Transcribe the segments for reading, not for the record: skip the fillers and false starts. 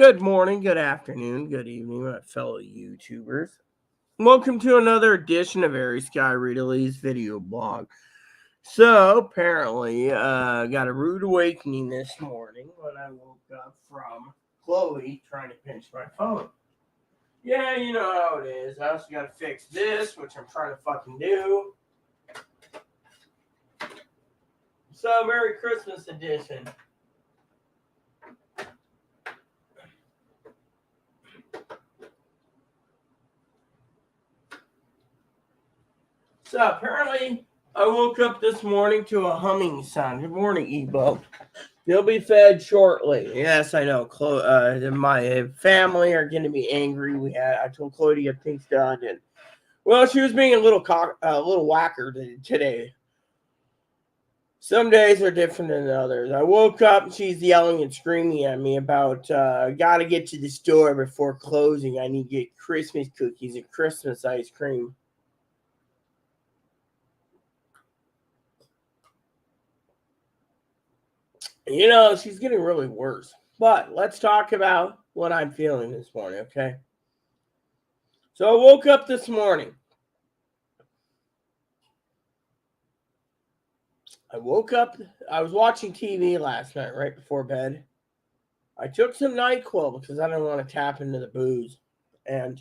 Good morning, good afternoon, good evening, my fellow YouTubers. Welcome to another edition of Airy Sky Rita Lee's video blog. So, apparently, got a rude awakening this morning when I woke up from Chloe trying to pinch my phone. Yeah, you know how it is. I also got to fix this, which I'm trying to fucking do. So, Merry Christmas edition. So apparently, I woke up this morning to a humming sound. Good morning, Ebo. You'll be fed shortly. Yes, I know. My family are going to be angry. I told Chloe to get things done, and well, she was being a little whacker today. Some days are different than others. I woke up and she's yelling and screaming at me about gotta get to the store before closing. I need to get Christmas cookies and Christmas ice cream. You know, she's getting really worse. But let's talk about what I'm feeling this morning, okay? So I woke up this morning. I was watching TV last night right before bed. I took some NyQuil because I didn't want to tap into the booze. And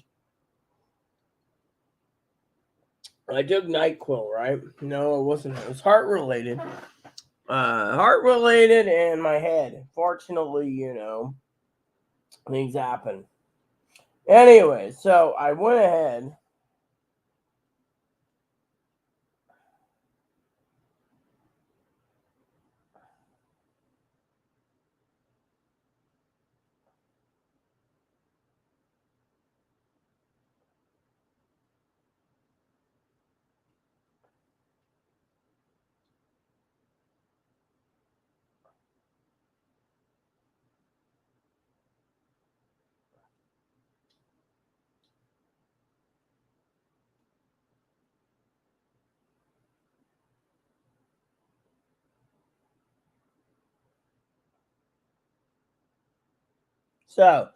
I took NyQuil, right? No, it wasn't. It was heart related. Heart related and my head. Fortunately, things happen. Anyway, so I went ahead. So,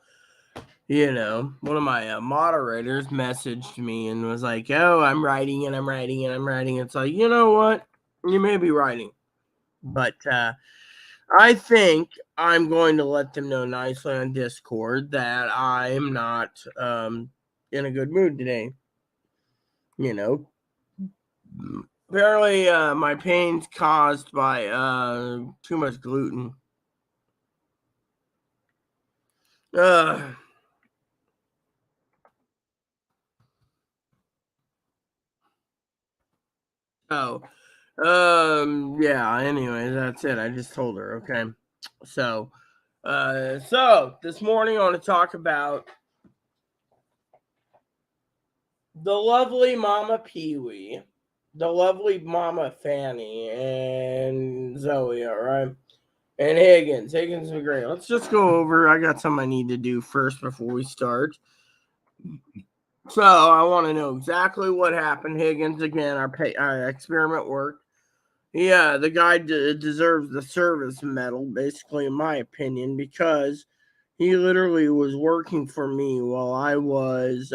one of my moderators messaged me and was like, "Oh, I'm writing and I'm writing and I'm writing." It's like, you know what? You may be writing, but I think I'm going to let them know nicely on Discord that I'm not in a good mood today. Apparently my pain's caused by too much gluten. Yeah, anyway, that's it. I just told her, okay. So this morning I want to talk about the lovely Mama Pee-wee, the lovely Mama Fanny, and Zoe, all right? And Higgins. Higgins is great. Let's just go over. I got something I need to do first before we start. So I want to know exactly what happened. Higgins, again, our experiment worked. Yeah, the guy deserves the service medal, basically, in my opinion, because he literally was working for me while I was,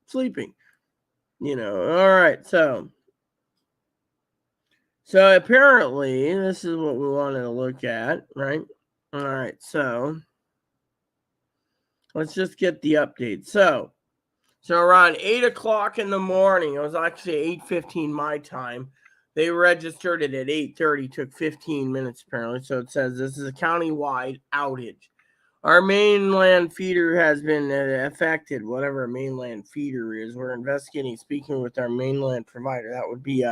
sleeping. All right, so apparently this is what we wanted to look at, right? All right, so let's just get the update. So around 8 o'clock in the morning, it was actually 8:15 my time. They registered it at 8:30, took 15 minutes apparently. So it says this is a county-wide outage. Our mainland feeder has been affected, whatever a mainland feeder is. We're investigating, speaking with our mainland provider. That would be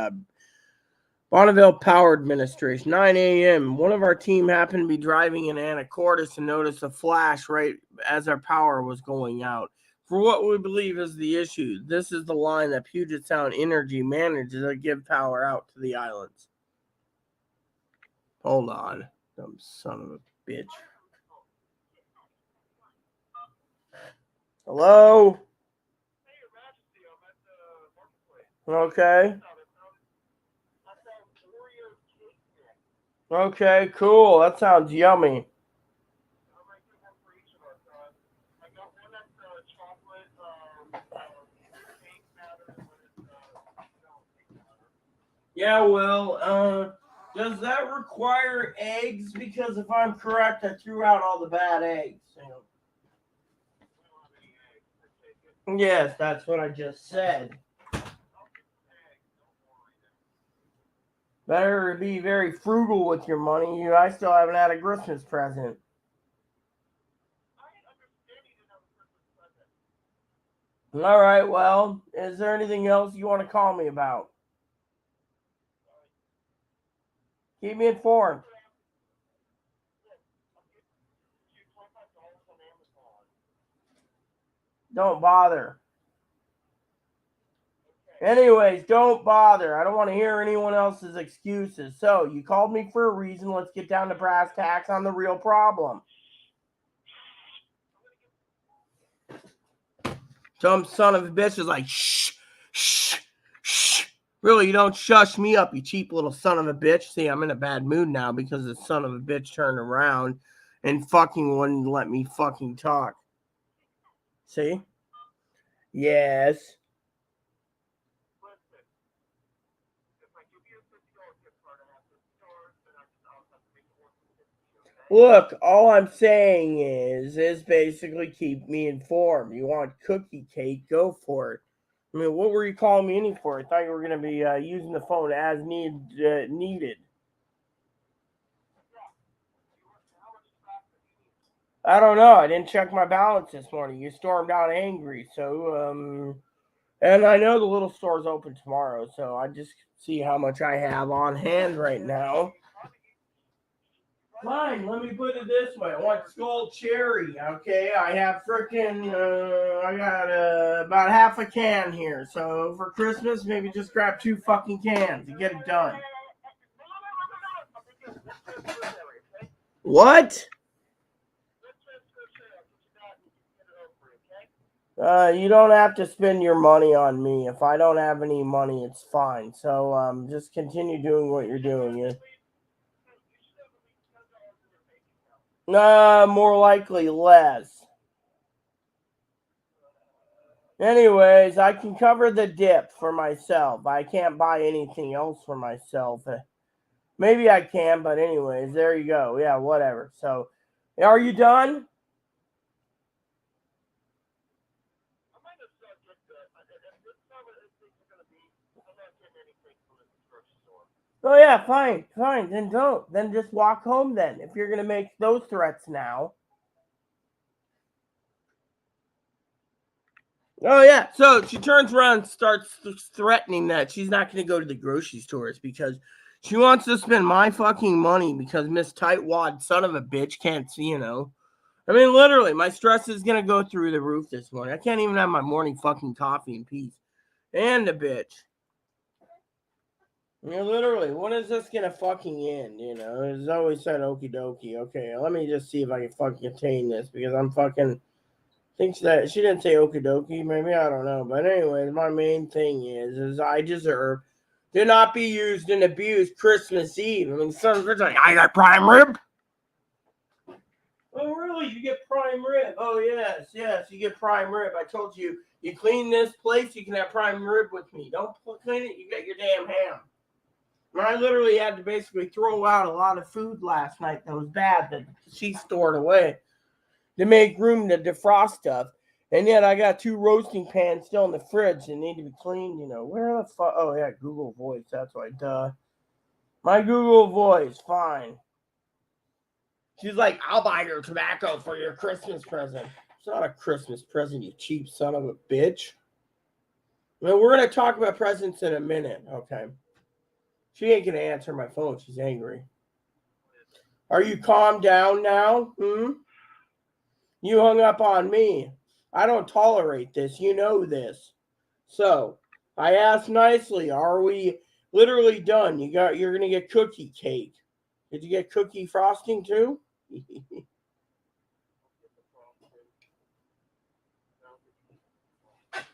Bonneville Power Administration, 9 a.m. One of our team happened to be driving in Anacortes and noticed a flash right as our power was going out. For what we believe is the issue, this is the line that Puget Sound Energy manages to give power out to the islands. Hold on, dumb son of a bitch. Hello? Okay. Okay, cool. That sounds yummy. Yeah, well, does that require eggs? Because if I'm correct, I threw out all the bad eggs. Yes, that's what I just said. Better be very frugal with your money. I still haven't had a Christmas present. All right, well, is there anything else you want to call me about? Keep me informed. Don't bother. Anyways, don't bother. I don't want to hear anyone else's excuses. So, you called me for a reason. Let's get down to brass tacks on the real problem. Some son of a bitch is like, shh, shh, shh. Really, you don't shush me up, you cheap little son of a bitch. See, I'm in a bad mood now because the son of a bitch turned around and fucking wouldn't let me fucking talk. See? Yes. Look, all I'm saying is basically keep me informed. You want cookie cake? Go for it. I mean, what were you calling me in for? I thought you were going to be using the phone as needed. I don't know. I didn't check my balance this morning. You stormed out angry, and I know the little store's open tomorrow, so I just see how much I have on hand right now. Fine, let me put it this way. I want Skull Cherry, okay? I have I got about half a can here. So for Christmas, maybe just grab 2 fucking cans and get it done. What? You don't have to spend your money on me. If I don't have any money, it's fine. So just continue doing what you're doing. More likely less. Anyways, I can cover the dip for myself. I can't buy anything else for myself. Maybe I can, but anyways, there you go. Yeah, whatever. So, are you done? Oh yeah, fine, fine. Then don't. Then just walk home. Then, if you're gonna make those threats now. Oh yeah. So she turns around and starts threatening that she's not gonna go to the grocery stores because she wants to spend my fucking money because Miss Tightwad son of a bitch can't see. I mean, literally, my stress is gonna go through the roof this morning. I can't even have my morning fucking coffee in peace. And a bitch. Literally, when is this gonna fucking end? It's always said okie dokie. Okay, let me just see if I can fucking contain this because I'm fucking thinks that she didn't say okie dokie. Maybe I don't know, but anyways, my main thing is I deserve to not be used and abused Christmas Eve. I mean, son of a bitch, like I got prime rib. Oh, really? You get prime rib? Oh, yes, yes, you get prime rib. I told you, you clean this place, you can have prime rib with me. Don't clean it, you get your damn ham. I literally had to basically throw out a lot of food last night that was bad that she stored away to make room to defrost stuff. And yet I got 2 roasting pans still in the fridge that need to be cleaned. Where the fuck? Oh, yeah, Google Voice. That's why. Duh. My Google Voice. Fine. She's like, I'll buy your tobacco for your Christmas present. It's not a Christmas present, you cheap son of a bitch. Well, we're going to talk about presents in a minute, okay? She ain't going to answer my phone. She's angry. Are you calmed down now? You hung up on me. I don't tolerate this. You know this. So, I asked nicely, are we literally done? You're going to get cookie cake. Did you get cookie frosting too?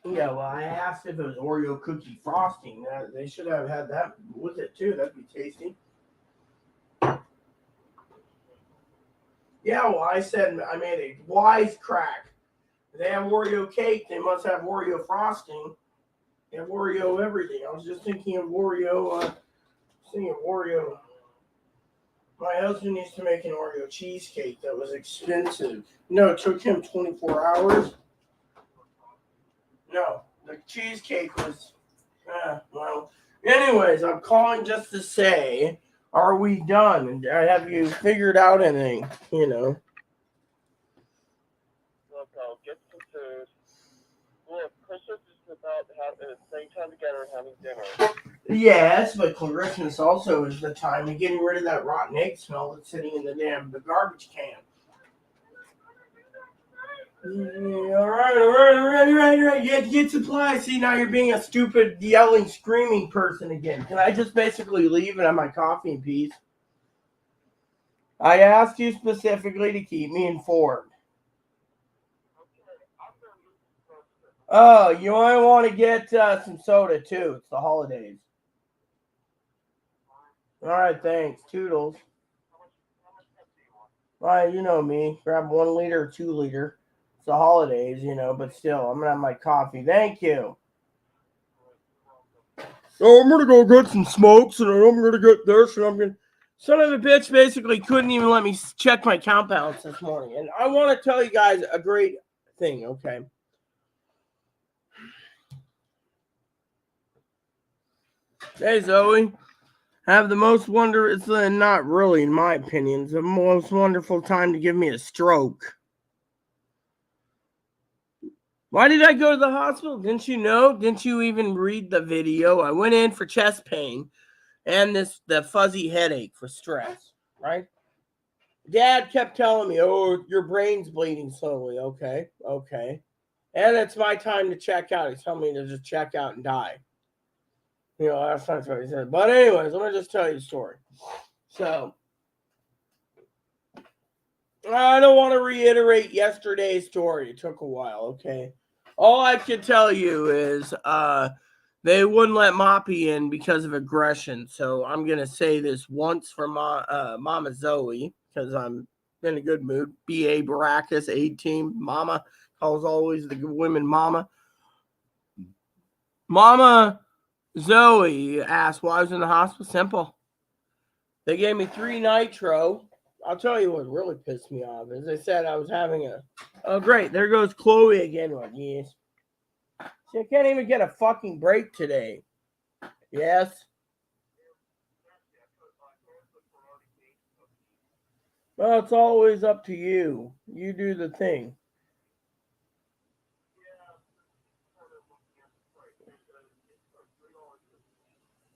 Yeah, well, I asked if it was Oreo cookie frosting. They should have had that with it too. That'd be tasty. Yeah, well, I said I made a wise crack. They have Oreo cake. They must have Oreo frosting. They have Oreo everything. I was just thinking of Oreo. Thinking of Oreo. My husband used to make an Oreo cheesecake that was expensive. No, it took him 24 hours. No, the cheesecake was. Well. Anyways, I'm calling just to say, are we done? Have you figured out anything? You know. Look, I'll get some food. Look, Christmas is about spending time together and having dinner. Yes, but Christmas also is the time of getting rid of that rotten egg smell that's sitting in the garbage can. All right. Get supplies. See, now you're being a stupid, yelling, screaming person again. Can I just basically leave and have my coffee in peace? I asked you specifically to keep me informed. Oh, you might want to get some soda too. It's the holidays. All right, thanks. Toodles. All right, you know me. Grab 1 liter or 2 liter. It's the holidays, but still, I'm going to have my coffee. Thank you. So I'm going to go get some smokes, and I'm going to get this, and I'm going to... Son of a bitch basically couldn't even let me check my count balance this morning. And I want to tell you guys a great thing, okay? Hey, Zoe. Have the most it's not really, in my opinion, it's the most wonderful time to give me a stroke. Why did I go to the hospital? Didn't you know? Didn't you even read the video? I went in for chest pain and the fuzzy headache for stress, right? Dad kept telling me, oh, your brain's bleeding slowly. Okay. And it's my time to check out. He's telling me to just check out and die. That's not what he said. But anyways, let me just tell you the story. So, I don't want to reiterate yesterday's story. It took a while, okay? All I can tell you is they wouldn't let Moppy in because of aggression. So I'm going to say this once for Mama Zoe, because I'm in a good mood. B.A. Baracus, A-Team, Mama, calls always the women Mama. Mama Zoe asked why I was in the hospital. Simple. They gave me 3 nitro. I'll tell you what really pissed me off. As I said, I was having a... Oh, great. There goes Chloe again. What? Yes. See, I can't even get a fucking break today. Yes? Well, it's always up to you. You do the thing.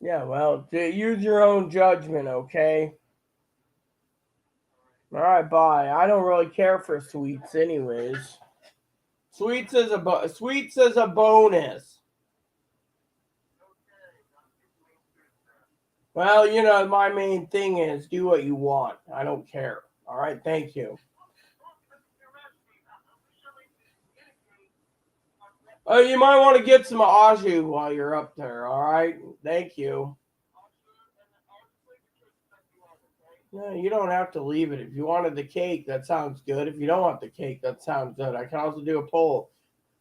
Yeah, well, use your own judgment, okay? All right, bye. I don't really care for sweets anyways. Sweets is a bonus. Well, my main thing is do what you want. I don't care. All right, thank you. Oh, you might want to get some au jus while you're up there. All right, thank you. No, you don't have to leave it. If you wanted the cake, that sounds good. If you don't want the cake, that sounds good. I can also do a poll.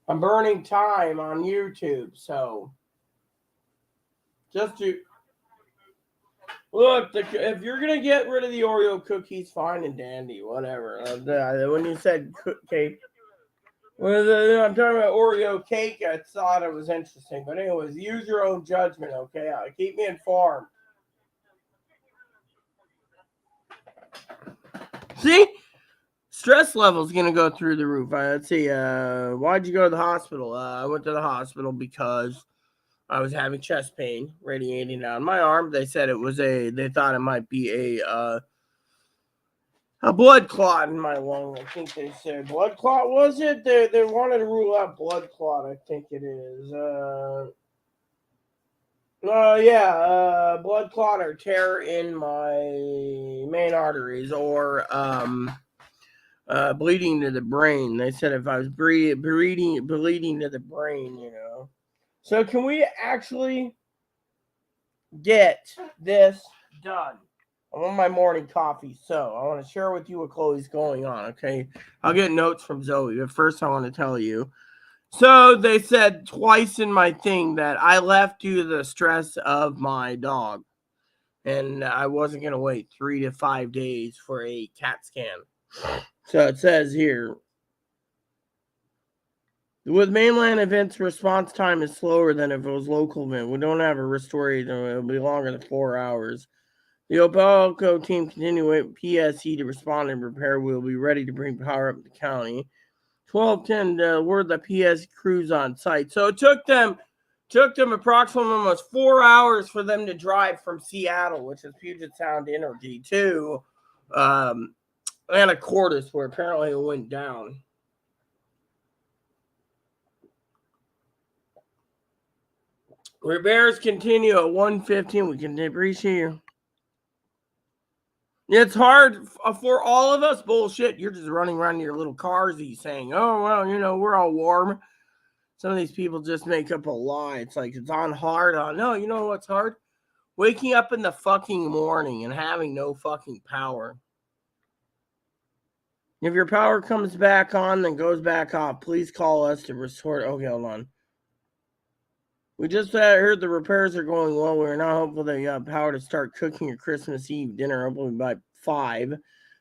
I'm burning time on YouTube, so just to look. If you're gonna get rid of the Oreo cookies, fine and dandy, whatever. When you said cake, I'm talking about Oreo cake. I thought it was interesting, but anyways, use your own judgment. Okay, keep me informed. See, stress level's gonna go through the roof. Let's see. Why'd you go to the hospital? I went to the hospital because I was having chest pain radiating down my arm. They said they thought it might be a blood clot in my lung. I think they said blood clot, was it? They wanted to rule out blood clot. I think it is. Blood clot or tear in my main arteries or bleeding to the brain. They said if I was bleeding to the brain. So can we actually get this done? I'm on my morning coffee, so I want to share with you what Chloe's going on, okay? I'll get notes from Zoe, but first I want to tell you. So they said twice in my thing that I left due to the stress of my dog. And I wasn't going to wait 3 to 5 days for a CAT scan. So it says here, with mainland events, response time is slower than if it was local event. We don't have a restoration. It'll be longer than 4 hours. The Obalco team continue with PSE to respond and prepare. We'll be ready to bring power up the county. 12:10, word the PS crews on site. So it took them approximately almost 4 hours for them to drive from Seattle, which is Puget Sound Energy, to Anacortes, where apparently it went down. Repairs continue at 1:15. We can appreciate you. It's hard for all of us. Bullshit. You're just running around in your little carsy saying, oh, well, we're all warm. Some of these people just make up a lie. It's like it's on hard. No, you know what's hard? Waking up in the fucking morning and having no fucking power. If your power comes back on, then goes back off, please call us to restore. Okay, hold on. We just heard the repairs are going well. We're now hopeful that you have power to start cooking your Christmas Eve dinner, hopefully by 5.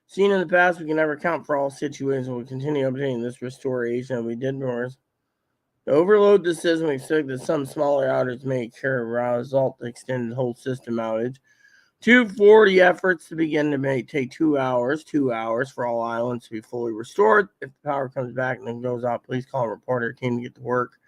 Seen in the past, we can never account for all situations. We'll continue updating this restoration. We did more. Overload the system. We expect that some smaller outages may occur, result in extended whole system outage. 240 efforts to begin to make take 2 hours. 2 hours for all islands to be fully restored. If the power comes back and then goes out, please call a reporter team to get to work.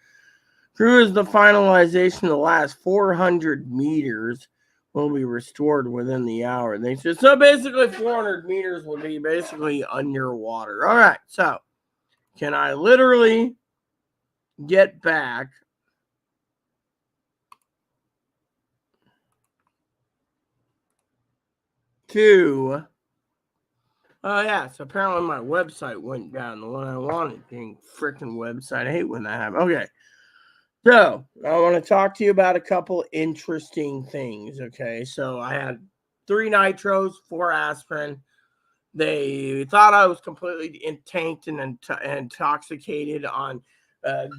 Crew is the finalization of the last 400 meters will be restored within the hour. They said so. Basically, 400 meters will be basically underwater. All right. So, can I literally get back to? Oh yeah. So apparently my website went down. The one I wanted, being freaking website. I hate when that happens. Okay. So, I want to talk to you about a couple interesting things, okay? So, I had 3 nitros, 4 aspirin. They thought I was completely tanked and intoxicated on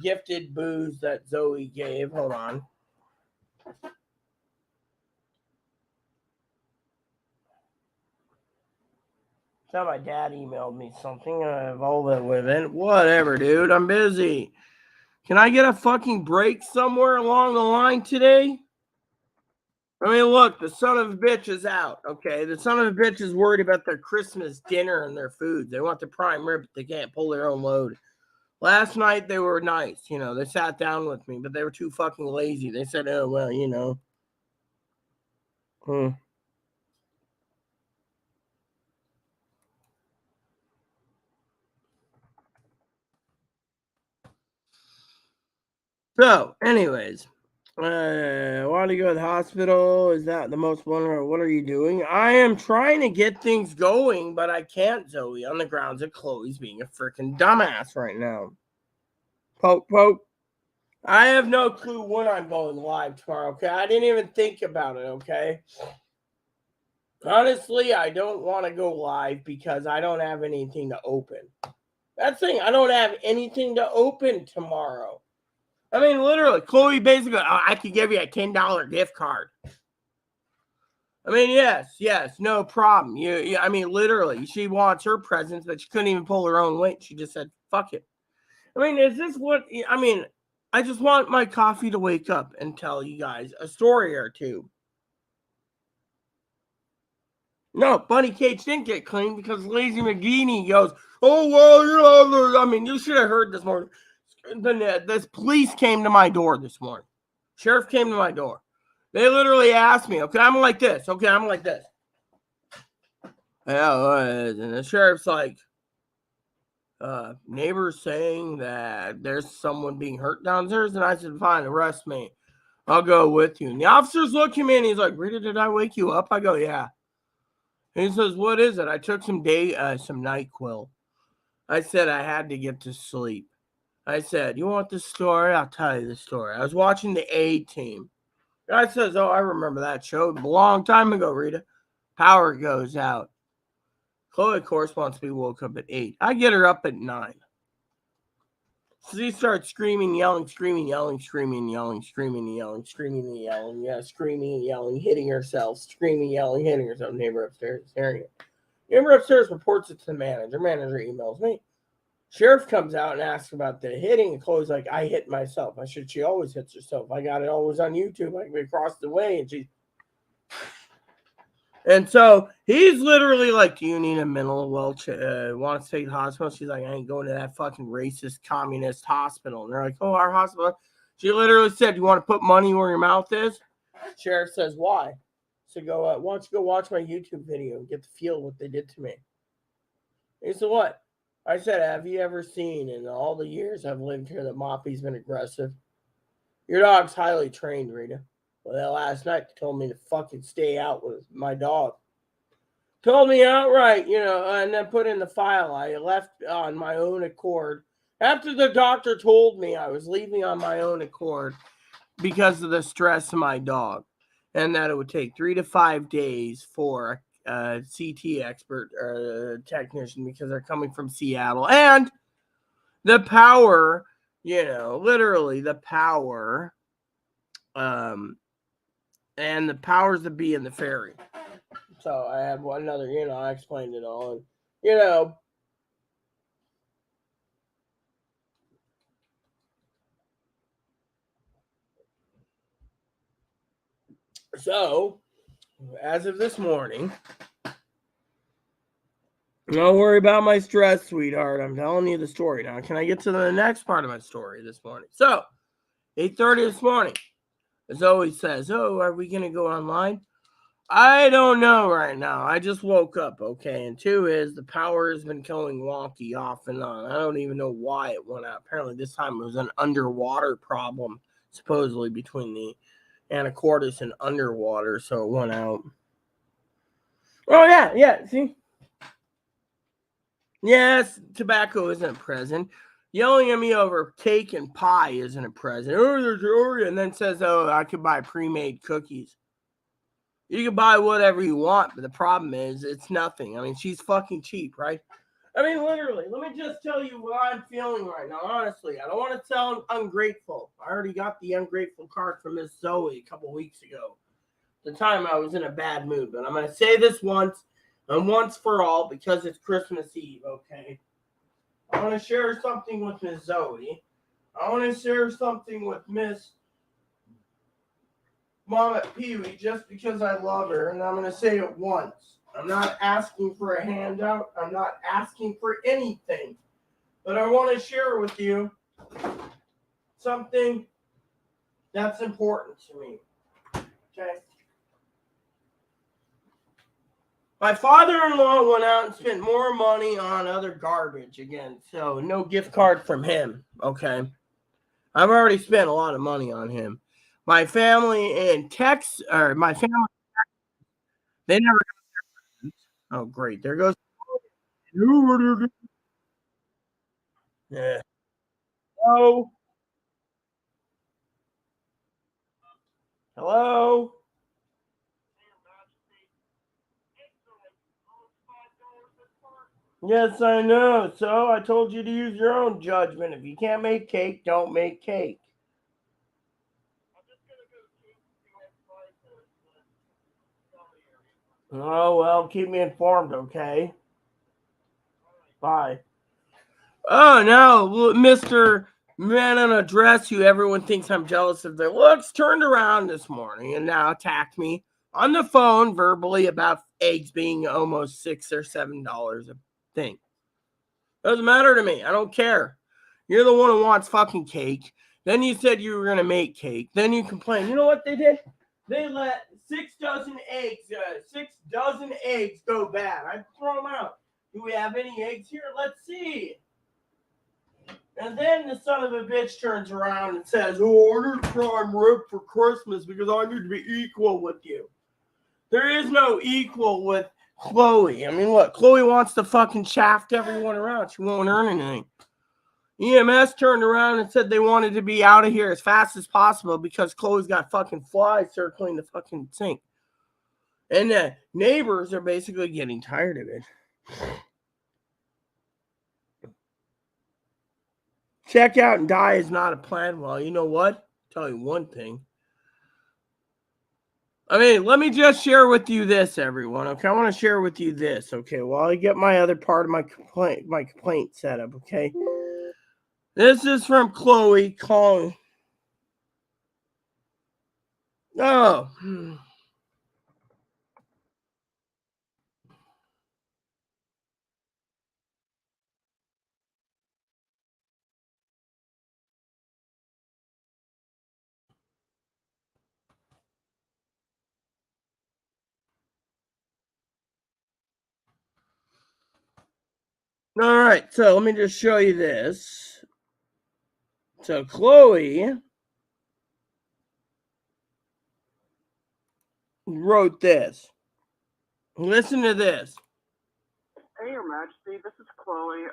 gifted booze that Zoe gave. Hold on. So, my dad emailed me something. I have all that with it. Whatever, dude. I'm busy. Can I get a fucking break somewhere along the line today? I mean, look, the son of a bitch is out, okay? The son of a bitch is worried about their Christmas dinner and their food. They want the prime rib, but they can't pull their own load. Last night, they were nice. They sat down with me, but they were too fucking lazy. They said, oh, well, So, anyways, want to go to the hospital? Is that the most vulnerable? What are you doing? I am trying to get things going, but I can't, Zoe, on the grounds of Chloe's being a freaking dumbass right now. Poke, poke. I have no clue when I'm going live tomorrow, okay? I didn't even think about it, okay? Honestly, I don't want to go live because I don't have anything to open. That's the thing. I don't have anything to open tomorrow. I mean, literally, Chloe basically, I could give you a $10 gift card. I mean, yes, no problem. I mean, literally, she wants her presents, but she couldn't even pull her own weight. She just said, fuck it. I mean, is this what, I mean, I just want my coffee to wake up and tell you guys a story or two. No, Bunny Cage didn't get cleaned because Lazy McGeaney goes, oh, well, I mean, you should have heard this morning. This police came to my door this morning. Sheriff came to my door. They literally asked me, okay, I'm like this. Yeah, and the sheriff's like, neighbors saying that there's someone being hurt downstairs. And I said, fine, arrest me. I'll go with you. And the officers look at me and he's like, Rita, did I wake you up? I go, yeah. And he says, what is it? I took some NyQuil. I said I had to get to sleep. I said, you want the story? I'll tell you the story. I was watching the A-Team. I says, oh, I remember that show a long time ago, Rita. Power goes out. Chloe, of course, wants to be woke up at 8. I get her up at 9. So she starts screaming, yelling, screaming, yelling, screaming, yelling, screaming, yelling, screaming, yelling, yeah, screaming, yelling, hitting herself, screaming, yelling, hitting herself. Neighbor upstairs is hearing it. Neighbor upstairs reports it to the manager. Manager emails me. Sheriff comes out and asks about the hitting, and Chloe's like, I hit myself. I said, she always hits herself. I got it always on YouTube. I can be across the way, and she's... And so he's literally like, do you need a mental want to take the hospital? She's like, I ain't going to that fucking racist communist hospital. And they're like, oh, our hospital. She literally said, you want to put money where your mouth is? Sheriff says, why? So go, why don't you go watch my YouTube video and get the feel of what they did to me? He said, what? I said, have you ever seen in all the years I've lived here that Moppy's been aggressive? Your dog's highly trained, Rita. Well, last night they told me to fucking stay out with my dog. Told me outright, and then put in the file. I left on my own accord. After the doctor told me I was leaving on my own accord because of the stress of my dog. And that it would take 3 to 5 days for a CT expert technician because they're coming from Seattle. And the power, literally the power, and the powers that be in the ferry. So I have another, I explained it all. And, so as of this morning, don't worry about my stress, sweetheart. I'm telling you the story now. Can I get to the next part of my story this morning? So, 8:30 this morning. Zoe says, oh, are we going to go online? I don't know right now. I just woke up, okay? And 2 is the power has been going wonky off and on. I don't even know why it went out. Apparently this time it was an underwater problem, supposedly between the Anacortes and underwater, so it went out. Oh, yeah, see? Yes, tobacco isn't present. Yelling at me over cake and pie isn't a present. And then says, oh, I could buy pre-made cookies. You can buy whatever you want, but the problem is it's nothing. I mean, she's fucking cheap, right? I mean, literally, let me just tell you what I'm feeling right now. Honestly, I don't want to sound ungrateful. I already got the ungrateful card from Miss Zoe a couple weeks ago. The time I was in a bad mood, but I'm going to say this once and once for all because it's Christmas Eve, okay? I want to share something with Miss Zoe. I want to share something with Miss Mama Pee-wee just because I love her, and I'm going to say it once. I'm not asking for a handout. I'm not asking for anything. But I want to share with you something that's important to me. Okay? My father-in-law went out and spent more money on other garbage again, so no gift card from him, okay? I've already spent a lot of money on him. My family in Texas, or my family, they never got their presents. Oh, great. There goes. Yeah. Hello? Hello? Yes, I know. So I told you to use your own judgment. If you can't make cake, don't make cake. Oh, well, keep me informed, okay? Bye. Oh, no, Mr. Man in a dress who everyone thinks I'm jealous of their looks turned around this morning and now attacked me on the phone verbally about eggs being almost $6 or $7 a thing. Doesn't matter to me. I don't care. You're the one who wants fucking cake. Then you said you were going to make cake. Then you complain. You know what they did? They let 6 dozen eggs go bad. I throw them out. Do we have any eggs here? Let's see. And then the son of a bitch turns around and says, oh, I need prime rib for Christmas because I need to be equal with you. There is no equal with Chloe. I mean, what? Chloe wants to fucking shaft everyone around. She won't earn anything. EMS turned around and said they wanted to be out of here as fast as possible because Chloe's got fucking flies circling the fucking sink. And the neighbors are basically getting tired of it. Check out and die is not a plan. Well, you know what? I'll tell you one thing. I mean, let me just share with you this, everyone. Okay, I want to share with you this. Okay, while I get my other part of my complaint set up. Okay, this is from Chloe calling. Oh. All right, so let me just show you this. So Chloe wrote this. Listen to this. Hey, Your Majesty, this is Chloe.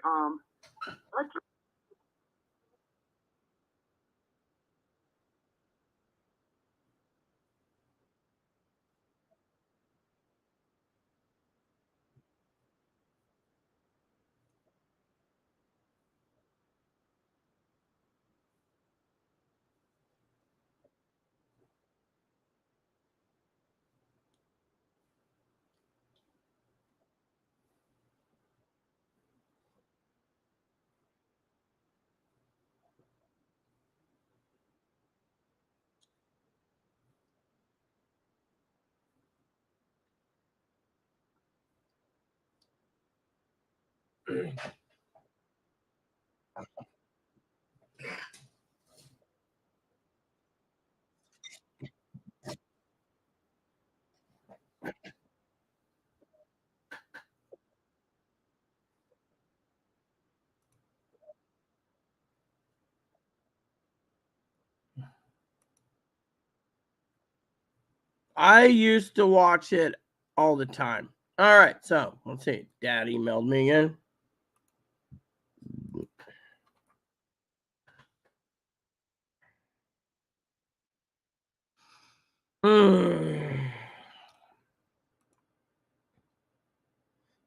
I used to watch it all the time. All right, so let's see. Dad emailed me again.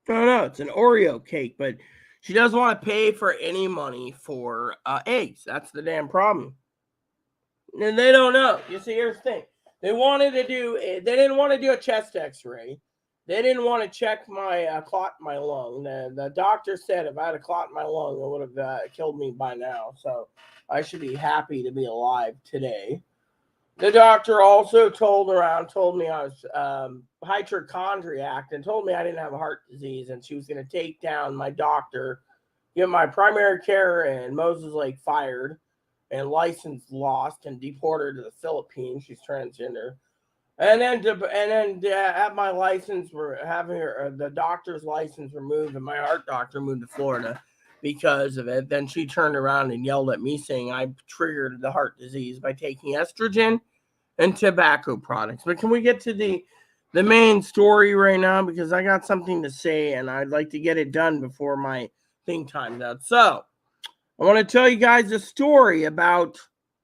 No, it's an Oreo cake, but she doesn't want to pay for any money for eggs. That's the damn problem. And they don't know. You see, here's the thing. They didn't want to do a chest x-ray. They didn't want to check my clot in my lung. The doctor said if I had a clot in my lung, it would have killed me by now. So I should be happy to be alive today. The doctor also told me I was hypochondriac and told me I didn't have a heart disease, and she was going to take down my doctor, get my primary care and Moses Lake fired, and license lost, and deport her to the Philippines. She's transgender, and then have my license having the doctor's license removed, and my heart doctor moved to Florida because of it. Then she turned around and yelled at me saying I triggered the heart disease by taking estrogen and tobacco products. But can we get to the main story right now? Because I got something to say and I'd like to get it done before my thing times out. So I want to tell you guys a story about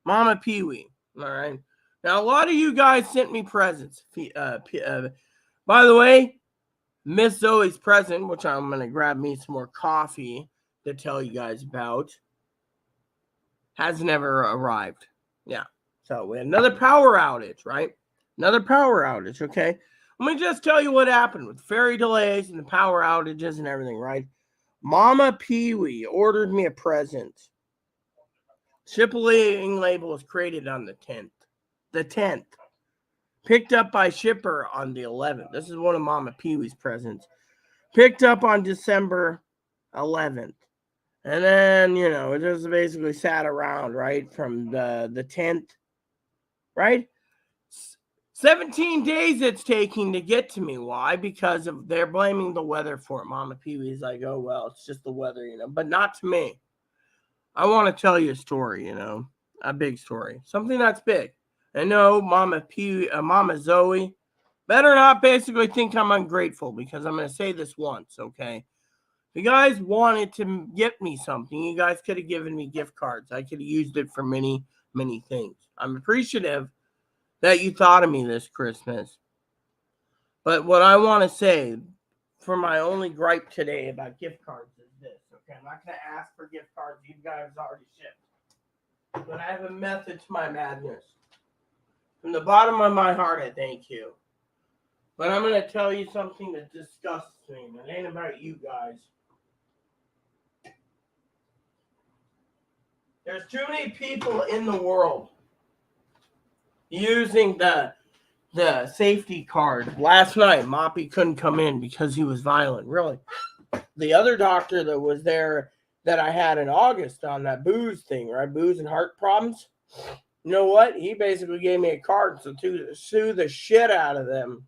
Mama Pee-wee. All right. Now, a lot of you guys sent me presents. By the way, Miss Zoe's present, which I'm going to grab me some more coffee to tell you guys about, has never arrived. Yeah. So we had another power outage, right? Another power outage, okay? Let me just tell you what happened with ferry delays and the power outages and everything, right? Mama Pee-wee ordered me a present. Shipping label was created on the 10th. The 10th. Picked up by shipper on the 11th. This is one of Mama Pee-wee's presents. Picked up on December 11th. And then, it just basically sat around, right, from the 10th, right? 17 days it's taking to get to me. Why? Because they're blaming the weather for it. Mama Pee-wee's like, oh, well, it's just the weather, but not to me. I want to tell you a story, a big story, something that's big. And no, Mama Zoe better not basically think I'm ungrateful, because I'm going to say this once, okay? If you guys wanted to get me something, you guys could have given me gift cards. I could have used it for many, many things. I'm appreciative that you thought of me this Christmas. But what I want to say for my only gripe today about gift cards is this. Okay, I'm not going to ask for gift cards. You guys already shipped. But I have a method to my madness. From the bottom of my heart, I thank you. But I'm going to tell you something that disgusts me. And it ain't about you guys. There's too many people in the world using the safety card. Last night, Moppy couldn't come in because he was violent. Really. The other doctor that was there that I had in August on that booze thing, right? Booze and heart problems. You know what? He basically gave me a card to sue the shit out of them.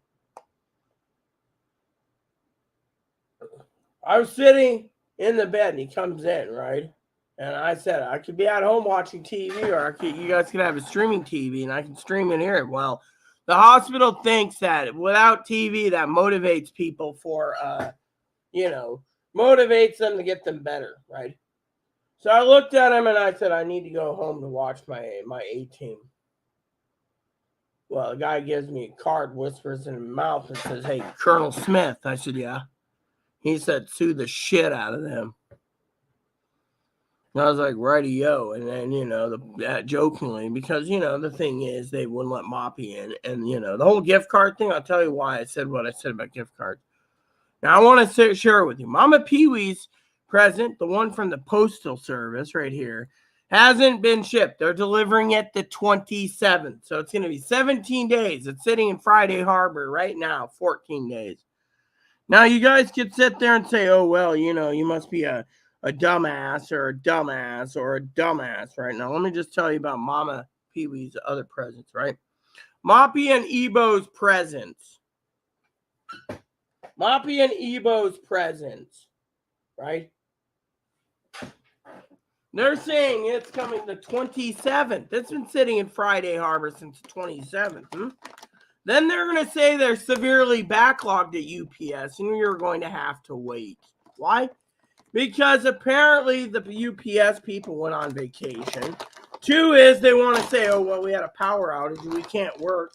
I was sitting in the bed and he comes in, right? And I said, I could be at home watching TV, or you guys can have a streaming TV and I can stream in here. Well, the hospital thinks that without TV, that motivates people for, motivates them to get them better, right? So I looked at him and I said, I need to go home to watch my A team. Well, the guy gives me a card, whispers in his mouth and says, hey, Colonel Smith. I said, yeah. He said, sue the shit out of them. And I was like, righty-yo. And then, jokingly, because, the thing is, they wouldn't let Moppy in. And, the whole gift card thing, I'll tell you why I said what I said about gift cards. Now, I want to share it with you. Mama Pee-wee's present, the one from the Postal Service right here, hasn't been shipped. They're delivering it the 27th. So it's going to be 17 days. It's sitting in Friday Harbor right now, 14 days. Now, you guys could sit there and say, oh, well, you must be a dumbass or a dumbass or a dumbass right now. Let me just tell you about Mama Pee-wee's other presents, right? Moppy and Ebo's presents. Moppy and Ebo's presents, right? They're saying it's coming the 27th. It's been sitting in Friday Harbor since the 27th. Then they're going to say they're severely backlogged at UPS and you're going to have to wait. Why? Because apparently the UPS people went on vacation. 2 is they want to say, oh, well, we had a power outage and we can't work.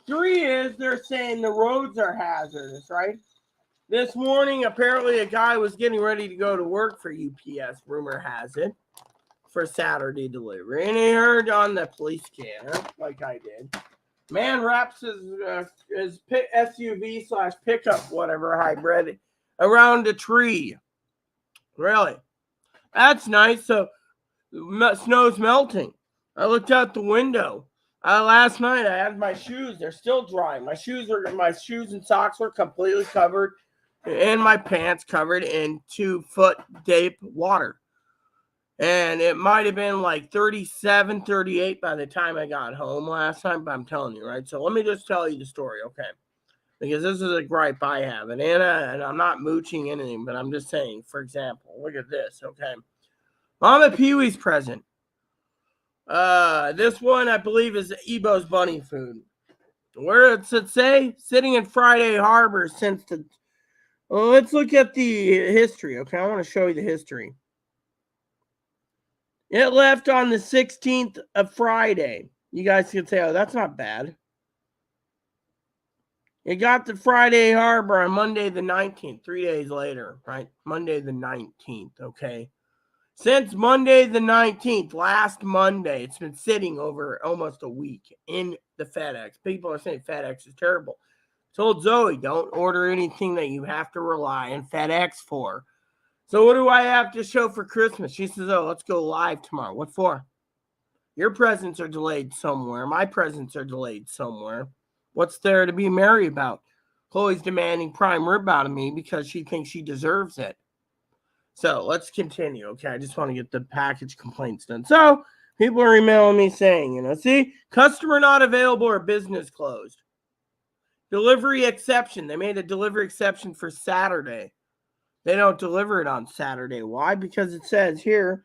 3 is they're saying the roads are hazardous, right? This morning, apparently a guy was getting ready to go to work for UPS, rumor has it, for Saturday delivery. And he heard on the police scanner, like I did, man wraps his SUV/pickup, whatever, hybrid, around a tree. Really? That's nice. So snow's melting. I looked out the window. Last night I had my shoes. They're still drying. My shoes and socks were completely covered, and my pants covered in 2-foot deep water. And it might have been like 37, 38 by the time I got home last time, but I'm telling you, right? So let me just tell you the story, okay? Because this is a gripe I have. And Anna, and I'm not mooching anything, but I'm just saying, for example, look at this, okay? Mama Pee-wee's present. This one, I believe, is Ebo's bunny food. Where does it say? Sitting in Friday Harbor since the... Well, let's look at the history, okay? I want to show you the history. It left on the 16th of Friday. You guys can say, oh, that's not bad. It got to Friday Harbor on Monday the 19th, 3 days later, right? Monday the 19th, okay? Since Monday the 19th, last Monday, it's been sitting over almost a week in the FedEx. People are saying FedEx is terrible. I told Zoe, don't order anything that you have to rely on FedEx for. So what do I have to show for Christmas? She says, oh, let's go live tomorrow. What for? Your presents are delayed somewhere. My presents are delayed somewhere. What's there to be merry about? Chloe's demanding prime rib out of me because she thinks she deserves it. So let's continue, okay? I just want to get the package complaints done. So people are emailing me saying, see, customer not available or business closed. Delivery exception. They made a delivery exception for Saturday. They don't deliver it on Saturday. Why? Because it says here,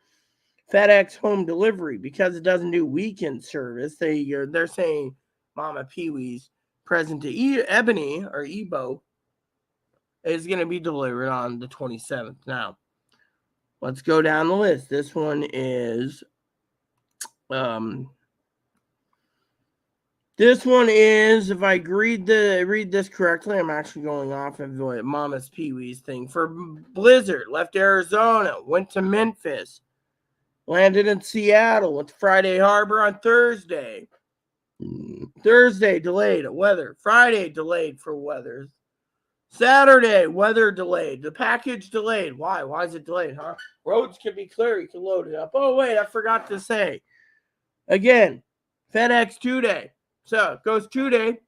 FedEx home delivery. Because it doesn't do weekend service, they're saying Mama Pee-wee's present to Ebony or Ebo is going to be delivered on the 27th. Now, let's go down the list. This one is This one is, if I read this correctly, I'm actually going off of Mama's Pee Wee's thing. For Blizzard, left Arizona, went to Memphis, landed in Seattle, went to Friday Harbor on Thursday. Thursday, delayed weather. Friday, delayed for weather. Saturday, weather delayed. The package delayed. Why? Why is it delayed, huh? Roads can be clear. You can load it up. Oh, wait, I forgot to say. Again, FedEx 2-day. So, it goes 2-day.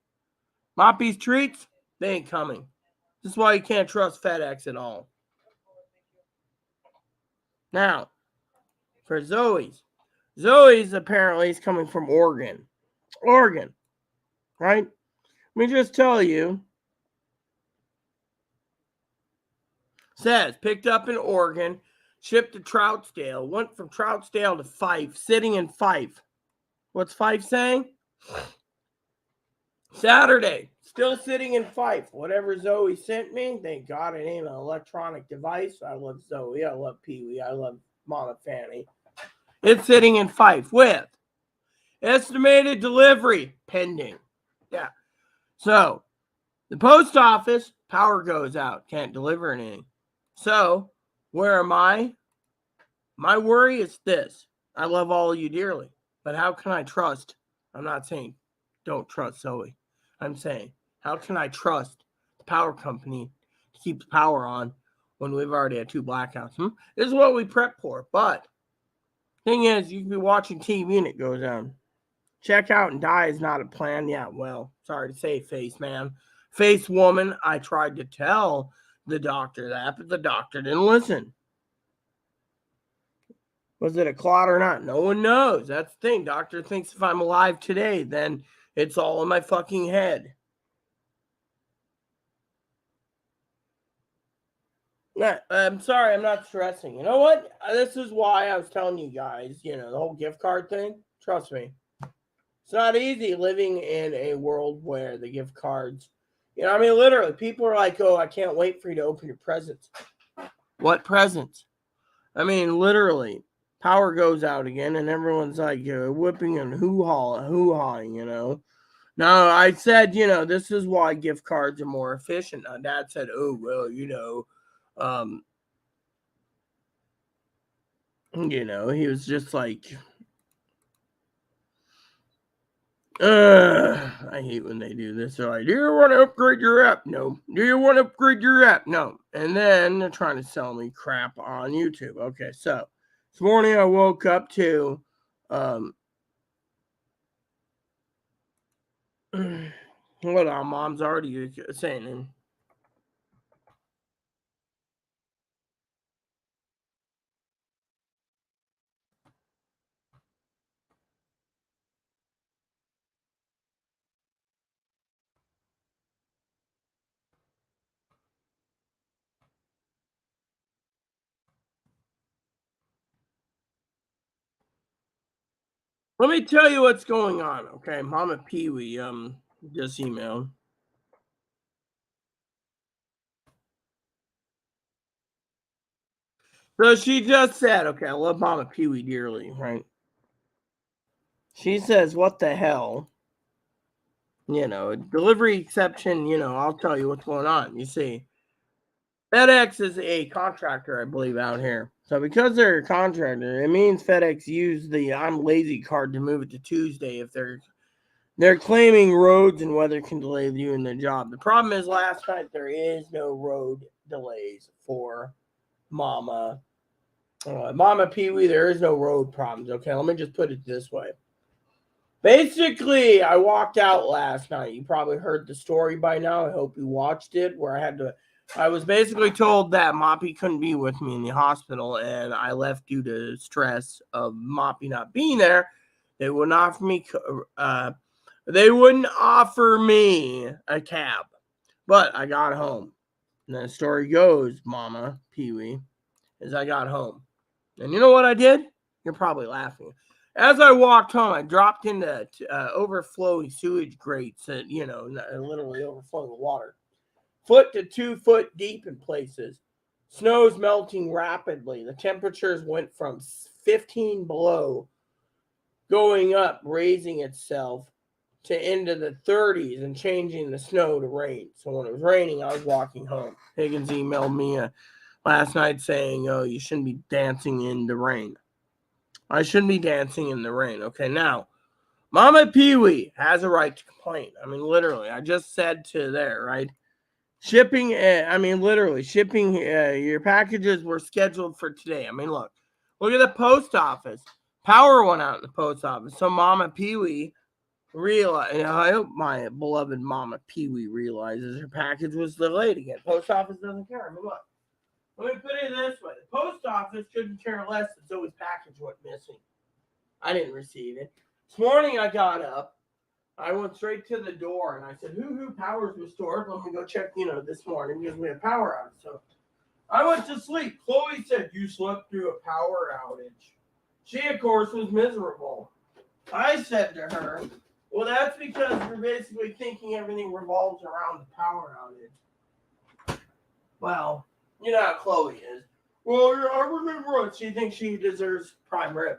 Moppy's treats, they ain't coming. This is why you can't trust FedEx at all. Now, for Zoe's. Zoe's apparently is coming from Oregon. Oregon, right? Let me just tell you. Says, picked up in Oregon, shipped to Troutdale, went from Troutdale to Fife, sitting in Fife. What's Fife saying? Saturday, still sitting in Fife. Whatever Zoe sent me, thank God it ain't an electronic device. I love Zoe. I love Pee Wee. I love Mama Fanny. It's sitting in Fife with estimated delivery pending. Yeah. So, the post office, power goes out. Can't deliver anything. So, where am I? My worry is this. I love all of you dearly, but how can I trust? I'm not saying don't trust Zoe. I'm saying, how can I trust the power company to keep the power on when we've already had 2 blackouts? This is what we prep for. But thing is, you can be watching TV and it goes down. Check out and die is not a plan. Yeah, well, sorry to say, face man. Face woman, I tried to tell the doctor that, but the doctor didn't listen. Was it a clot or not? No one knows. That's the thing. Doctor thinks if I'm alive today, then it's all in my fucking head. I'm sorry, I'm not stressing. You know what? This is why I was telling you guys, the whole gift card thing. Trust me. It's not easy living in a world where the gift cards, literally, people are like, oh, I can't wait for you to open your presents. What presents? Literally, power goes out again, and everyone's like whipping and hoo-hawing, Now, I said, this is why gift cards are more efficient. Dad said, oh, well, he was just like, I hate when they do this. They're like, do you want to upgrade your app? No. Do you want to upgrade your app? No. And then they're trying to sell me crap on YouTube. Okay, so this morning I woke up to what our mom's already saying. Let me tell you what's going on, okay? Mama Pee Wee just emailed. So she just said, okay, I love Mama Pee Wee dearly, right? She says, what the hell? Delivery exception, I'll tell you what's going on. You see, FedEx is a contractor, I believe, out here. So because they're a contractor, it means FedEx used the I'm lazy card to move it to Tuesday if they're claiming roads and weather can delay you in the job. The problem is last night there is no road delays for Mama Pee Wee. There is no road problems. Okay, let me just put it this way. Basically, I walked out last night. You probably heard the story by now. I hope you watched it, where I was basically told that Moppy couldn't be with me in the hospital, and I left due to stress of Moppy not being there. They wouldn't offer me a cab, but I got home. And the story goes, Mama Pee Wee, is I got home. And you know what I did? You're probably laughing. As I walked home, I dropped into overflowing sewage grates that, literally overflowing with water. 1 to 2 foot deep in places. Snow's melting rapidly. The temperatures went from 15 below, going up, raising itself to into the 30s and changing the snow to rain. So when it was raining, I was walking home. Higgins emailed me last night saying, "Oh, you shouldn't be dancing in the rain." I shouldn't be dancing in the rain. Okay, now Mama Pee Wee has a right to complain. I mean, literally, I just said to there, right? Shipping, literally, shipping your packages were scheduled for today. I mean, look at the post office. Power went out in the post office. So Mama Pee Wee realized, I hope my beloved Mama Pee Wee realizes her package was delayed again. Post office doesn't care. I mean, look, let me put it this way. The post office couldn't care less if Zoe's package went missing. I didn't receive it. This morning I got up. I went straight to the door and I said, "Hoo power's restored. Let me go check, this morning because we have power outage." So I went to sleep. Chloe said, "You slept through a power outage." She, of course, was miserable. I said to her, "Well, that's because you're basically thinking everything revolves around the power outage." Well, you know how Chloe is. "Well, you're everything right." She thinks she deserves prime rib.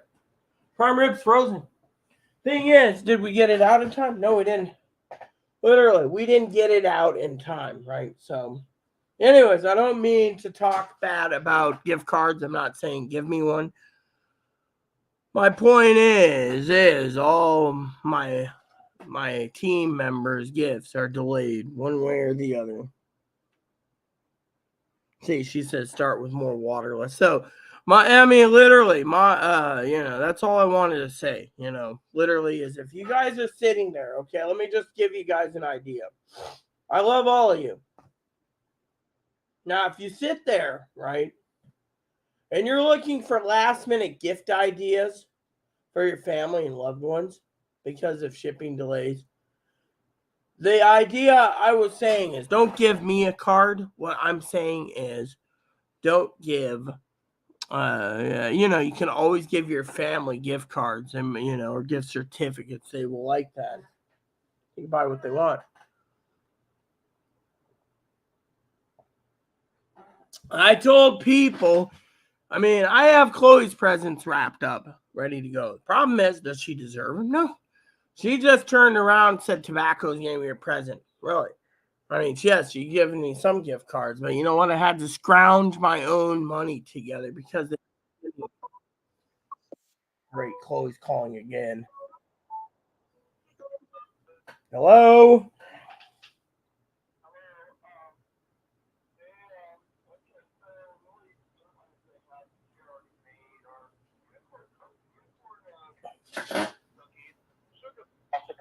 Prime rib's frozen. Thing is, did we get it out in time? No, we didn't. Literally, we didn't get it out in time, right? So, anyways, I don't mean to talk bad about gift cards. I'm not saying give me one. My point is all my team members' gifts are delayed one way or the other. See, she says start with more waterless. So literally, that's all I wanted to say. Literally is if you guys are sitting there, okay, let me just give you guys an idea. I love all of you. Now, if you sit there, right, and you're looking for last minute gift ideas for your family and loved ones because of shipping delays, the idea I was saying is don't give me a card. What I'm saying is don't give you can always give your family gift cards and or gift certificates. They will like that. You can buy what they want. I told people, I have Chloe's presents wrapped up, ready to go. The problem is, does she deserve them? No. She just turned around and said tobacco's gave me a present. Really? Yes, she given me some gift cards, but you know what? I had to scrounge my own money together because great, Chloe's calling again. Hello?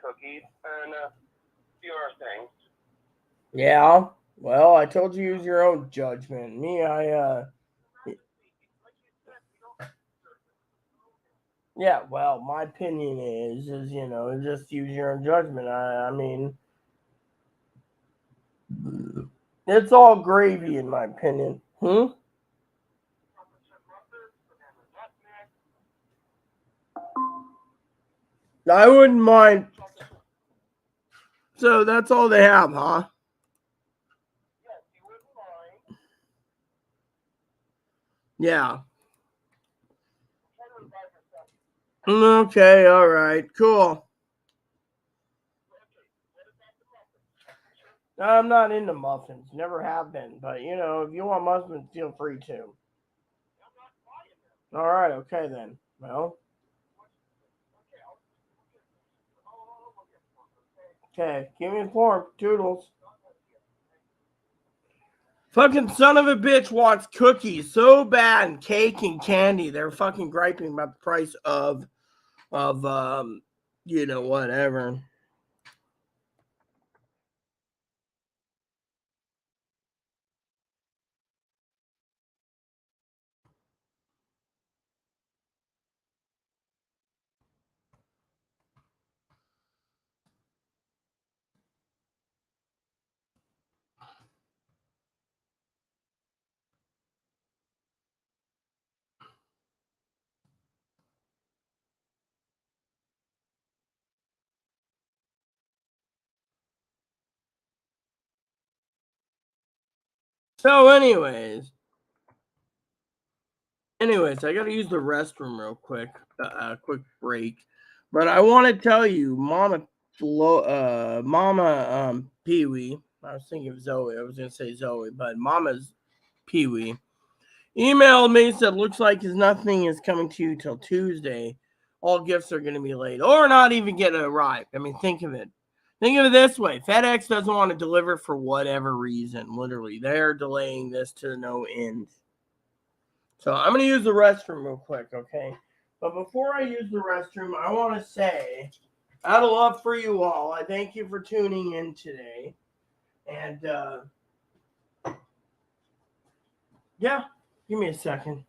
Cookies and a few other things. Yeah. Well, I told you use your own judgment. Yeah, well, my opinion is just use your own judgment. It's all gravy in my opinion. I wouldn't mind. So that's all they have, huh? Yeah. Okay, all right, cool. I'm not into muffins. Never have been. But, if you want muffins, feel free to. All right, okay then. Well, okay. Keep me informed. Toodles. Fucking son of a bitch wants cookies so bad and cake and candy. They're fucking griping about the price of whatever. So, I gotta use the restroom real quick. Quick break. But I want to tell you, Mama Mama Pee Wee. I was thinking of Zoe. I was gonna say Zoe, but Mama's Pee Wee emailed me, said looks like nothing is coming to you till Tuesday. All gifts are gonna be late or not even get arrived. I mean, think of it. Think of it this way: FedEx doesn't want to deliver for whatever reason. Literally, they're delaying this to no end. So I'm gonna use the restroom real quick, okay? But before I use the restroom, I want to say, out of love for you all, I thank you for tuning in today. And yeah, give me a second.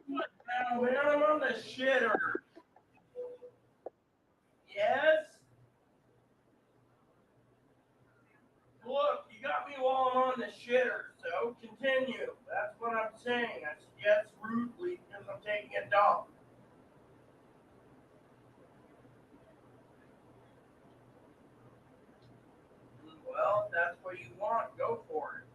What now, man? I'm on the shitter. Yes? Look, you got me while I'm on the shitter, so continue. That's what I'm saying. I said yes rudely because I'm taking a dump. Well, if that's what you want, go for it.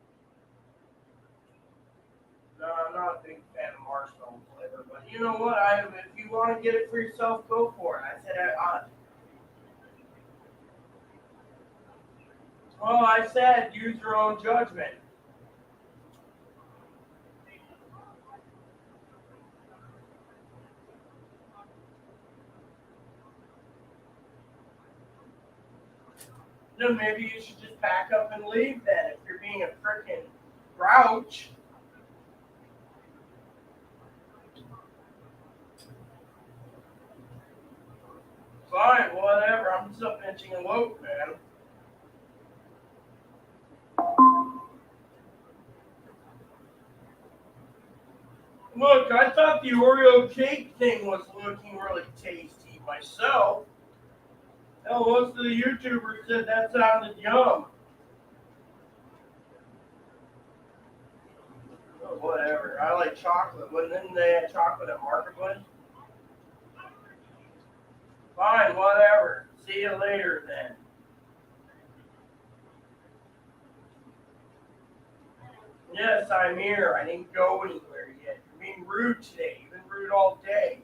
No, I'm not a big fan of marshmallow flavor, but you know what? If you want to get it for yourself, go for it. I said, well, I said use your own judgment. Then maybe you should just pack up and leave then if you're being a freaking grouch. Fine, whatever. I'm still pinching a loaf, man. Look, I thought the Oreo cake thing was looking really tasty myself. Hell, most of the YouTubers said that sounded yum. Oh, whatever. I like chocolate. Didn't they have chocolate at Marketplace? Fine, whatever. See you later then. Yes, I'm here. I didn't go anywhere yet. You're being rude today. You've been rude all day.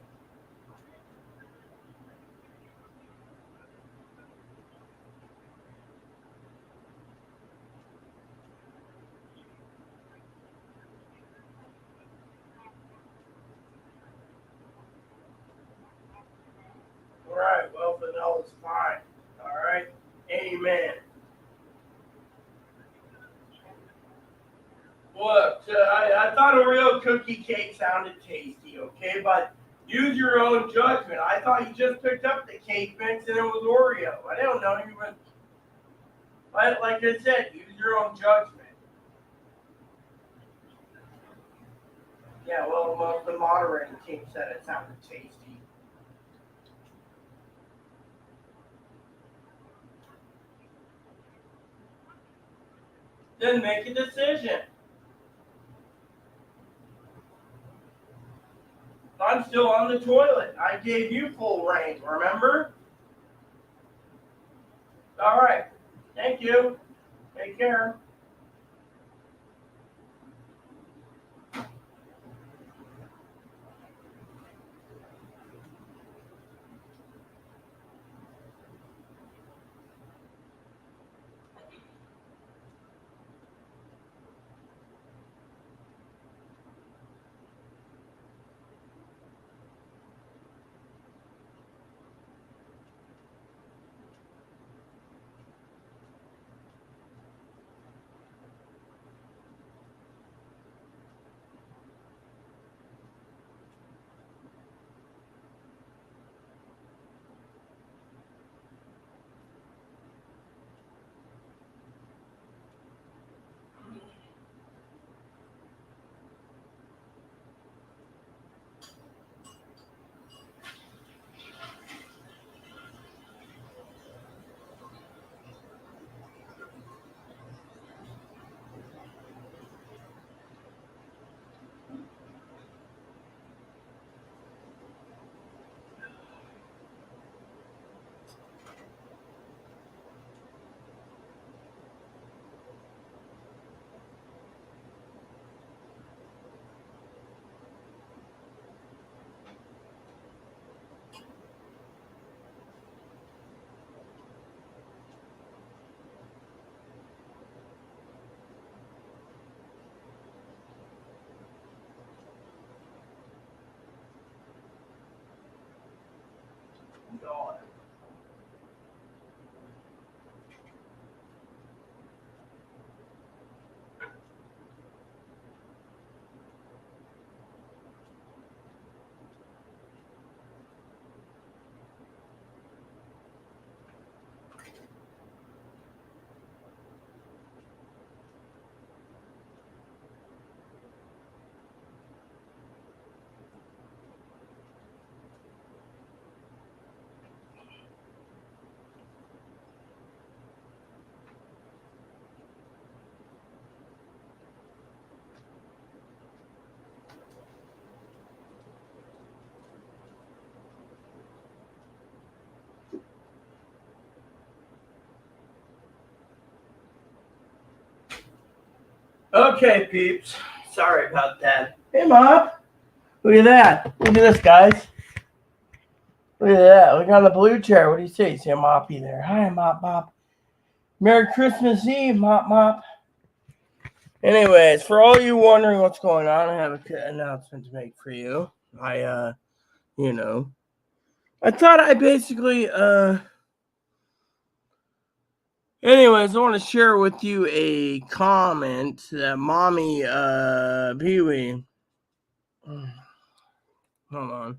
All right, well, vanilla's fine. All right, amen. Look, I thought Oreo cookie cake sounded tasty, okay, but use your own judgment. I thought you just picked up the cake mix and it was Oreo. I don't know you were, like I said, use your own judgment. Yeah, well, the moderating team said it sounded tasty. Then make a decision. I'm still on the toilet. I gave you full reign, remember? All right. Thank you. Take care. God. Okay, peeps. Sorry about that. Hey, Mop. Look at that. Look at this, guys. Look at that. Look on the blue chair. What do you say? See a Moppy there. Hi, Mop Mop. Merry Christmas Eve, Mop Mop. Anyways, for all you wondering what's going on, I have an announcement to make for you. You know, I thought I basically, anyways, I want to share with you a comment that Mommy, Pee Wee. Hold on.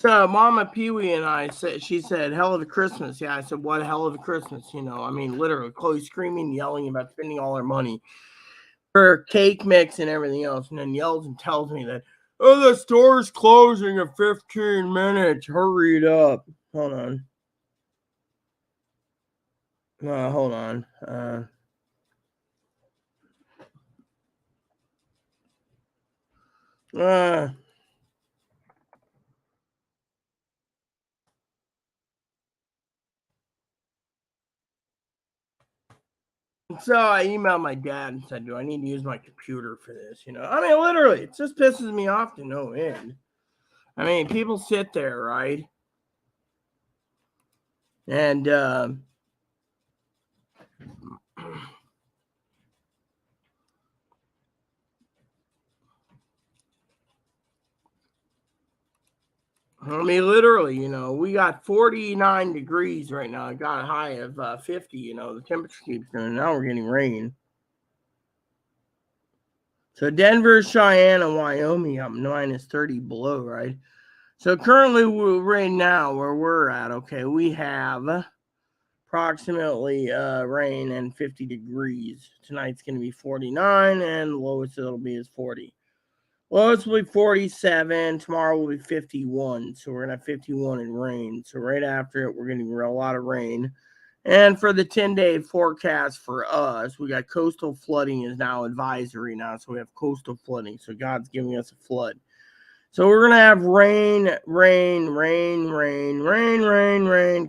So Mama Pee Wee and I said, she said, "Hell of a Christmas." Yeah, I said, "What a hell of a Christmas?" You know, I mean, literally, Chloe screaming, yelling about spending all her money for cake mix and everything else, and then yells and tells me that, "Oh, the store's closing in 15 minutes. Hurry it up." Hold on. Hold on. Uh, So I emailed my dad and said, "Do I need to use my computer for this?" You know, I mean, literally, it just pisses me off to no end. I mean, people sit there, right? And I mean, literally, you know, we got 49 degrees right now. I got a high of 50. You know, the temperature keeps going. Now we're getting rain. So Denver, Cheyenne, and Wyoming up minus 30 below, right? So currently, right now, where we're at, okay, we have approximately rain and 50 degrees. Tonight's going to be 49, and lowest it'll be is 40. Lowest will be 47. Tomorrow will be 51. So we're going to have 51 in rain. So right after it, we're going to get a lot of rain. And for the 10-day forecast for us, we got coastal flooding is now advisory now. So we have coastal flooding. So God's giving us a flood. So we're going to have rain,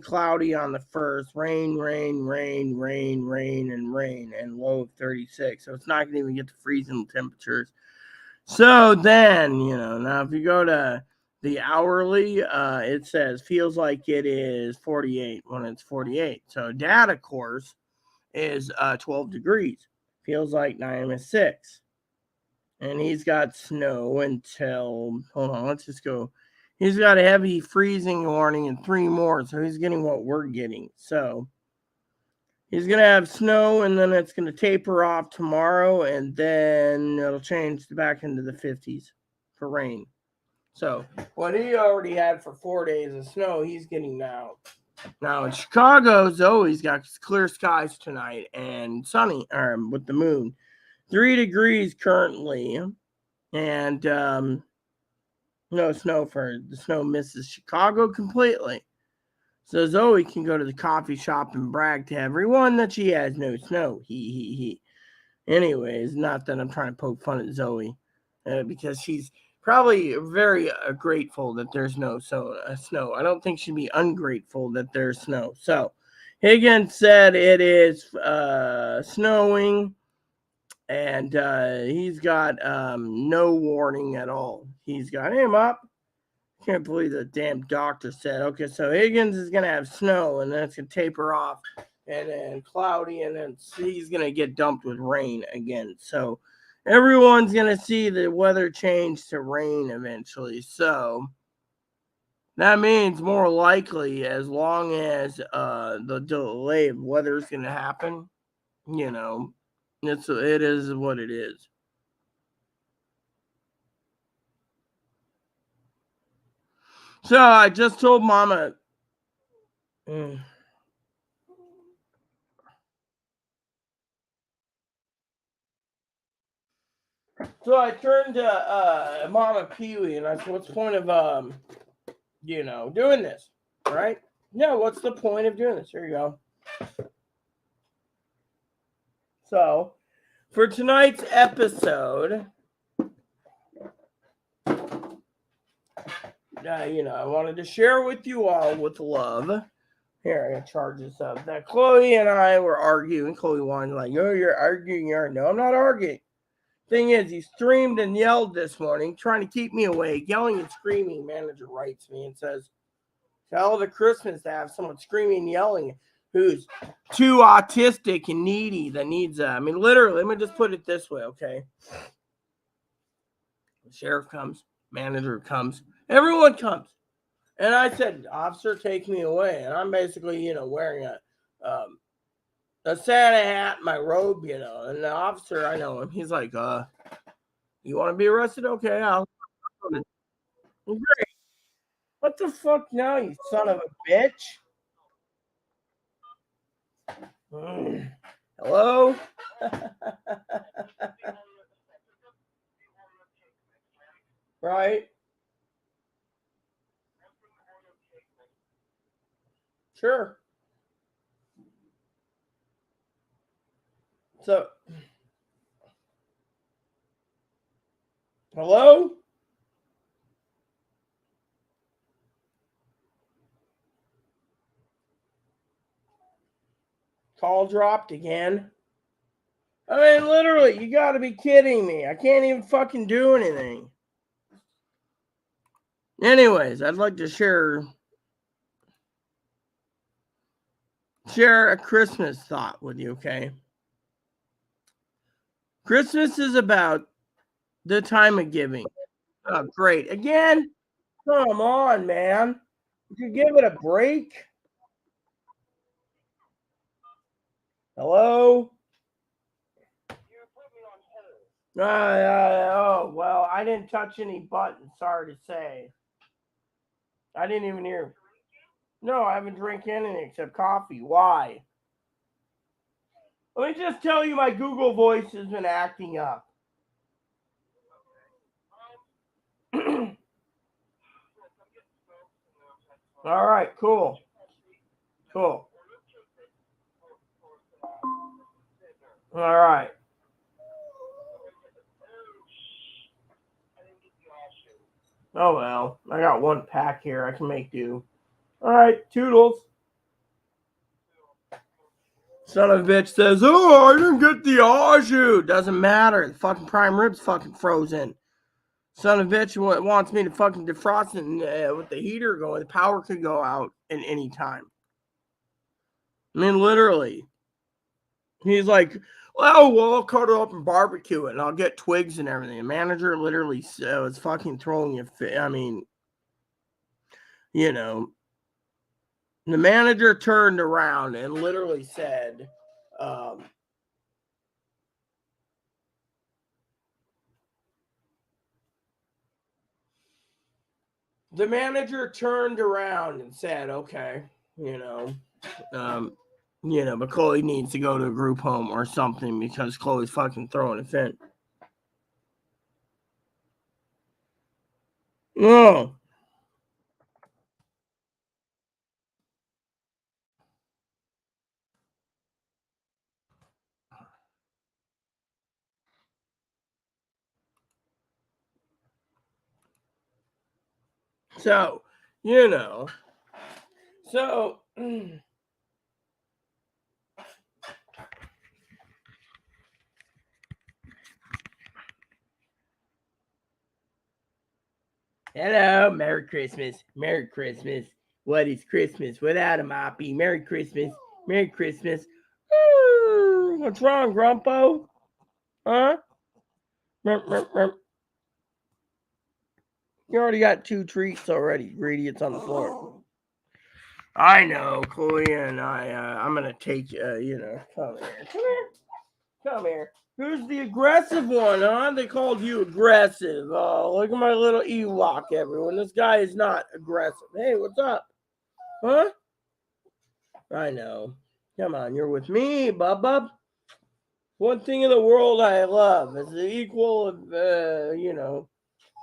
cloudy on the first, rain, and low of 36. So it's not going to even get to freezing temperatures. So then, now if you go to the hourly, it says feels like it is 48 when it's 48. So data course is 12 degrees. Feels like 9-6. And he's got snow until, hold on, let's just go. He's got a heavy freezing warning and 3 more. So he's getting what we're getting. So he's going to have snow, and then it's going to taper off tomorrow, and then it'll change back into the 50s for rain. So what he already had for 4 days of snow, he's getting now. Now in Chicago, Zoe's got clear skies tonight and sunny, with the moon. 3 degrees currently, and no snow. For the snow misses Chicago completely. So Zoe can go to the coffee shop and brag to everyone that she has no snow. He. Anyways, not that I'm trying to poke fun at Zoe, because she's probably very grateful that there's no snow. I don't think she'd be ungrateful that there's snow. So Higgins said it is snowing, and he's got no warning at all. He's got him up. Can't believe the damn doctor said, okay, so Higgins is going to have snow, and then it's going to taper off, and then cloudy, and then he's going to get dumped with rain again. So everyone's going to see the weather change to rain eventually. So that means more likely, as long as the delay of weather is going to happen, it is what it is. So I just told Mama. So I turned to Mama Pee-wee and I said, "What's the point of doing this, right? No, what's the point of doing this?" Here you go. So for tonight's episode, I wanted to share with you all with love. Here, I gotta charge this up. That Chloe and I were arguing. Chloe wanted like, "Oh, you're arguing." No, I'm not arguing. Thing is, he streamed and yelled this morning, trying to keep me awake, yelling and screaming. Manager writes me and says, "Tell the Christmas to have someone screaming and yelling who's too autistic and needy that needs literally, let me just put it this way, okay? The sheriff comes, manager comes, everyone comes. And I said, "Officer, take me away." And I'm basically, wearing a Santa hat, my robe, and the officer, I know him. He's like, "You want to be arrested? Okay, I'll." Great. What the fuck now, you son of a bitch? Hello? Right? Sure. So, hello? Call dropped again. I mean, literally, you gotta be kidding me. I can't even fucking do anything. Anyways, I'd like to share a Christmas thought with you, okay? Christmas is about the time of giving. Oh, great. Again? Come on, man. You give it a break? Hello? You put me on hold. Oh, well, I didn't touch any buttons. Sorry to say. I didn't even hear. No, I haven't drank anything except coffee. Why? Let me just tell you, my Google voice has been acting up. All right, cool. Cool. All right. Oh, well. I got one pack here. I can make do. All right, toodles. Son of a bitch says, oh, I didn't get the au jus. Doesn't matter. The fucking prime rib's fucking frozen. Son of a bitch wants me to fucking defrost it with the heater going. The power could go out at any time. I mean, literally. He's like, well, I'll cut it up and barbecue it, and I'll get twigs and everything. The manager literally was fucking throwing a fit. I mean, you know, the manager turned around and literally said, the manager turned around and said, okay, but Chloe needs to go to a group home or something because Chloe's fucking throwing a fit. Oh. So, so hello, Merry Christmas. Merry Christmas. What is Christmas without a moppy? Merry Christmas. Merry Christmas. What's wrong, Grumpo? Huh? You already got 2 treats already. Greedy, it's on the floor. I know, Chloe and I'm gonna take come here. Come here. Come here. Who's the aggressive one, huh? They called you aggressive. Oh, look at my little Ewok, everyone. This guy is not aggressive. Hey, what's up? Huh? I know. Come on, you're with me, Bub. One thing in the world I love is the equal of,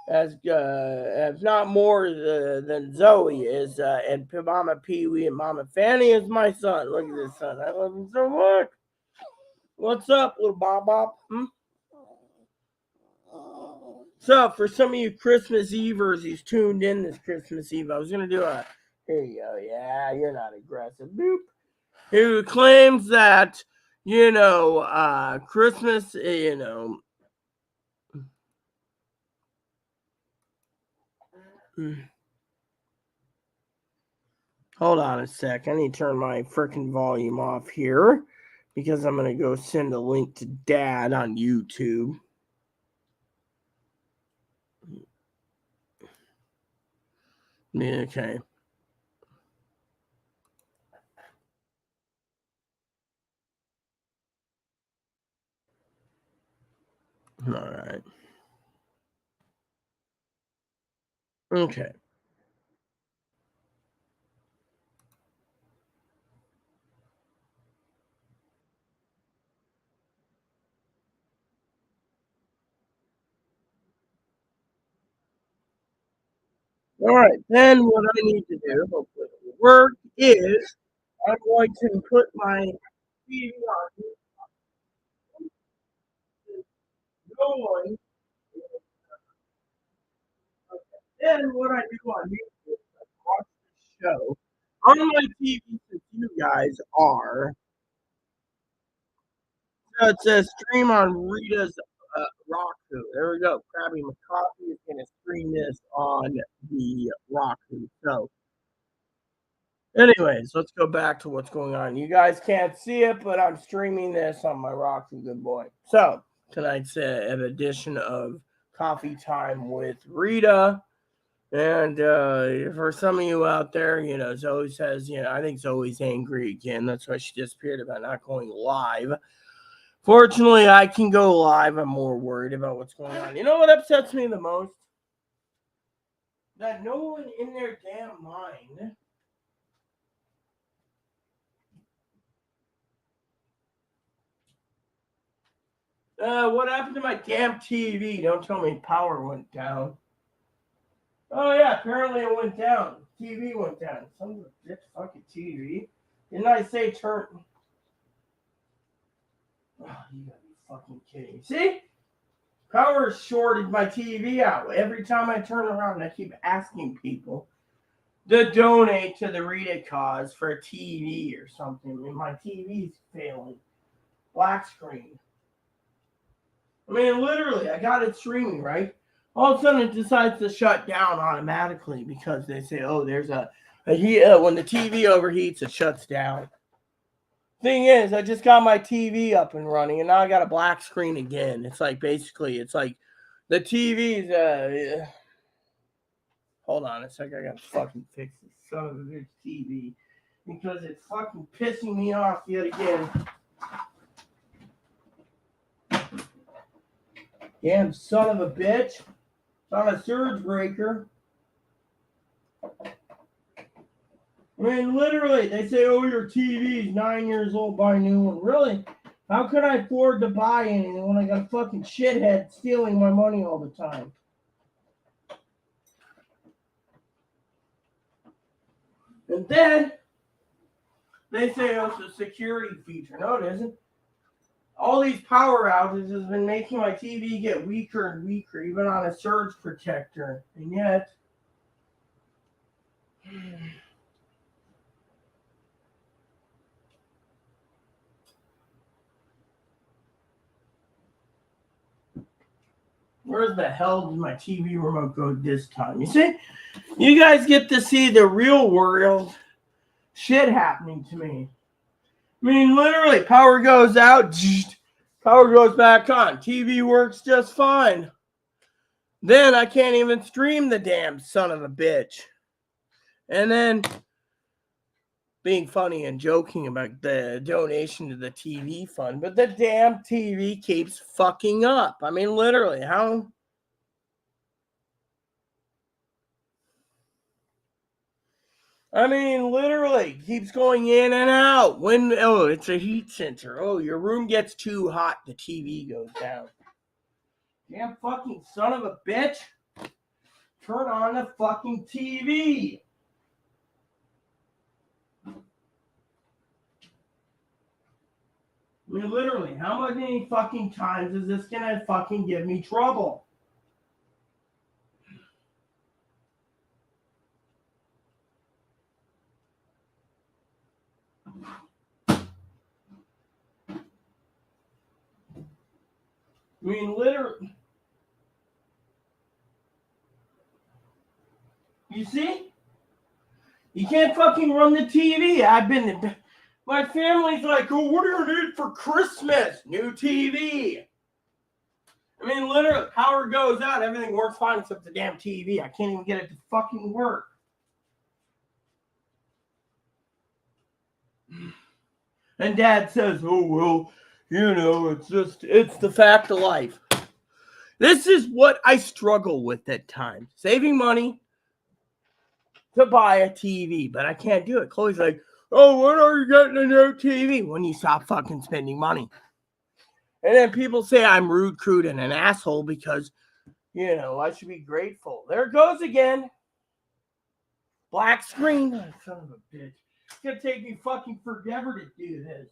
as if not more than Zoe is, and Mama Pee Wee and Mama Fanny is my son. Look at this son. I love him so much. What's up, little Bob? So, for some of you Christmas Evers who's tuned in this Christmas Eve, I was going to do a, here you go, yeah, you're not aggressive, boop, who claims that, Christmas, hold on a sec, I need to turn my freaking volume off here, because I'm going to go send a link to Dad on YouTube. Okay. All right. Okay. All right. Then what I need to do, hopefully it will work, is I'm going to put my TV on going. Then what I do on YouTube is I watch the show on my TV since you guys are. So it says stream on Rita's Roku. There we go. Krabby McCoffee is going to stream this on the Roku. So, anyways, let's go back to what's going on. You guys can't see it, but I'm streaming this on my Roku. Good boy. So, tonight's an edition of Coffee Time with Rita. And for some of you out there, Zoe says, I think Zoe's angry again. That's why she disappeared about not going live. Fortunately, I can go live. I'm more worried about what's going on. You know what upsets me the most? That no one in their damn mind what happened to my damn TV? Don't tell me power went down. Oh yeah, apparently it went down. TV went down. Son of a bitch, fucking TV. Didn't I say turn? Oh, you gotta be fucking kidding me. See? Power shorted my TV out. Every time I turn around, I keep asking people to donate to the Rita cause for a TV or something. And my TV's failing. Black screen. I mean, literally, I got it streaming, right? All of a sudden, it decides to shut down automatically because they say, oh, there's a heat. When the TV overheats, it shuts down. Thing is, I just got my TV up and running, and now I got a black screen again. It's like the TV's. Hold on a second, I gotta fucking fix this son of a bitch TV because it's fucking pissing me off yet again. Damn son of a bitch! It's on a surge breaker. I mean, literally, they say, oh, your TV's 9 years old, buy a new one. Really? How could I afford to buy anything when I got a fucking shithead stealing my money all the time? And then, they say, oh, it's a security feature. No, it isn't. All these power outages has been making my TV get weaker and weaker, even on a surge protector. And yet... Where the hell did my TV remote go this time? You see? You guys get to see the real world shit happening to me. I mean, literally, power goes out, power goes back on. TV works just fine. Then I can't even stream the damn son of a bitch. And then being funny and joking about the donation to the TV fund, but the damn TV keeps fucking up. I mean, literally, how... I mean, literally, keeps going in and out. Oh, it's a heat sensor. Oh, your room gets too hot, the TV goes down. Damn fucking son of a bitch. Turn on the fucking TV. I mean, literally, how many fucking times is this gonna fucking give me trouble? I mean, literally. You see? You can't fucking run the TV. My family's like, oh, what do you need for Christmas? New TV. I mean, literally, power goes out, everything works fine except the damn TV. I can't even get it to fucking work. And Dad says, oh, well, you know, it's the fact of life. This is what I struggle with at times. Saving money to buy a TV, but I can't do it. Chloe's like, oh, when are you getting a new TV? When you stop fucking spending money. And then people say I'm rude, crude, and an asshole because, you know, I should be grateful. There it goes again. Black screen. Oh, son of a bitch. It's going to take me fucking forever to do this.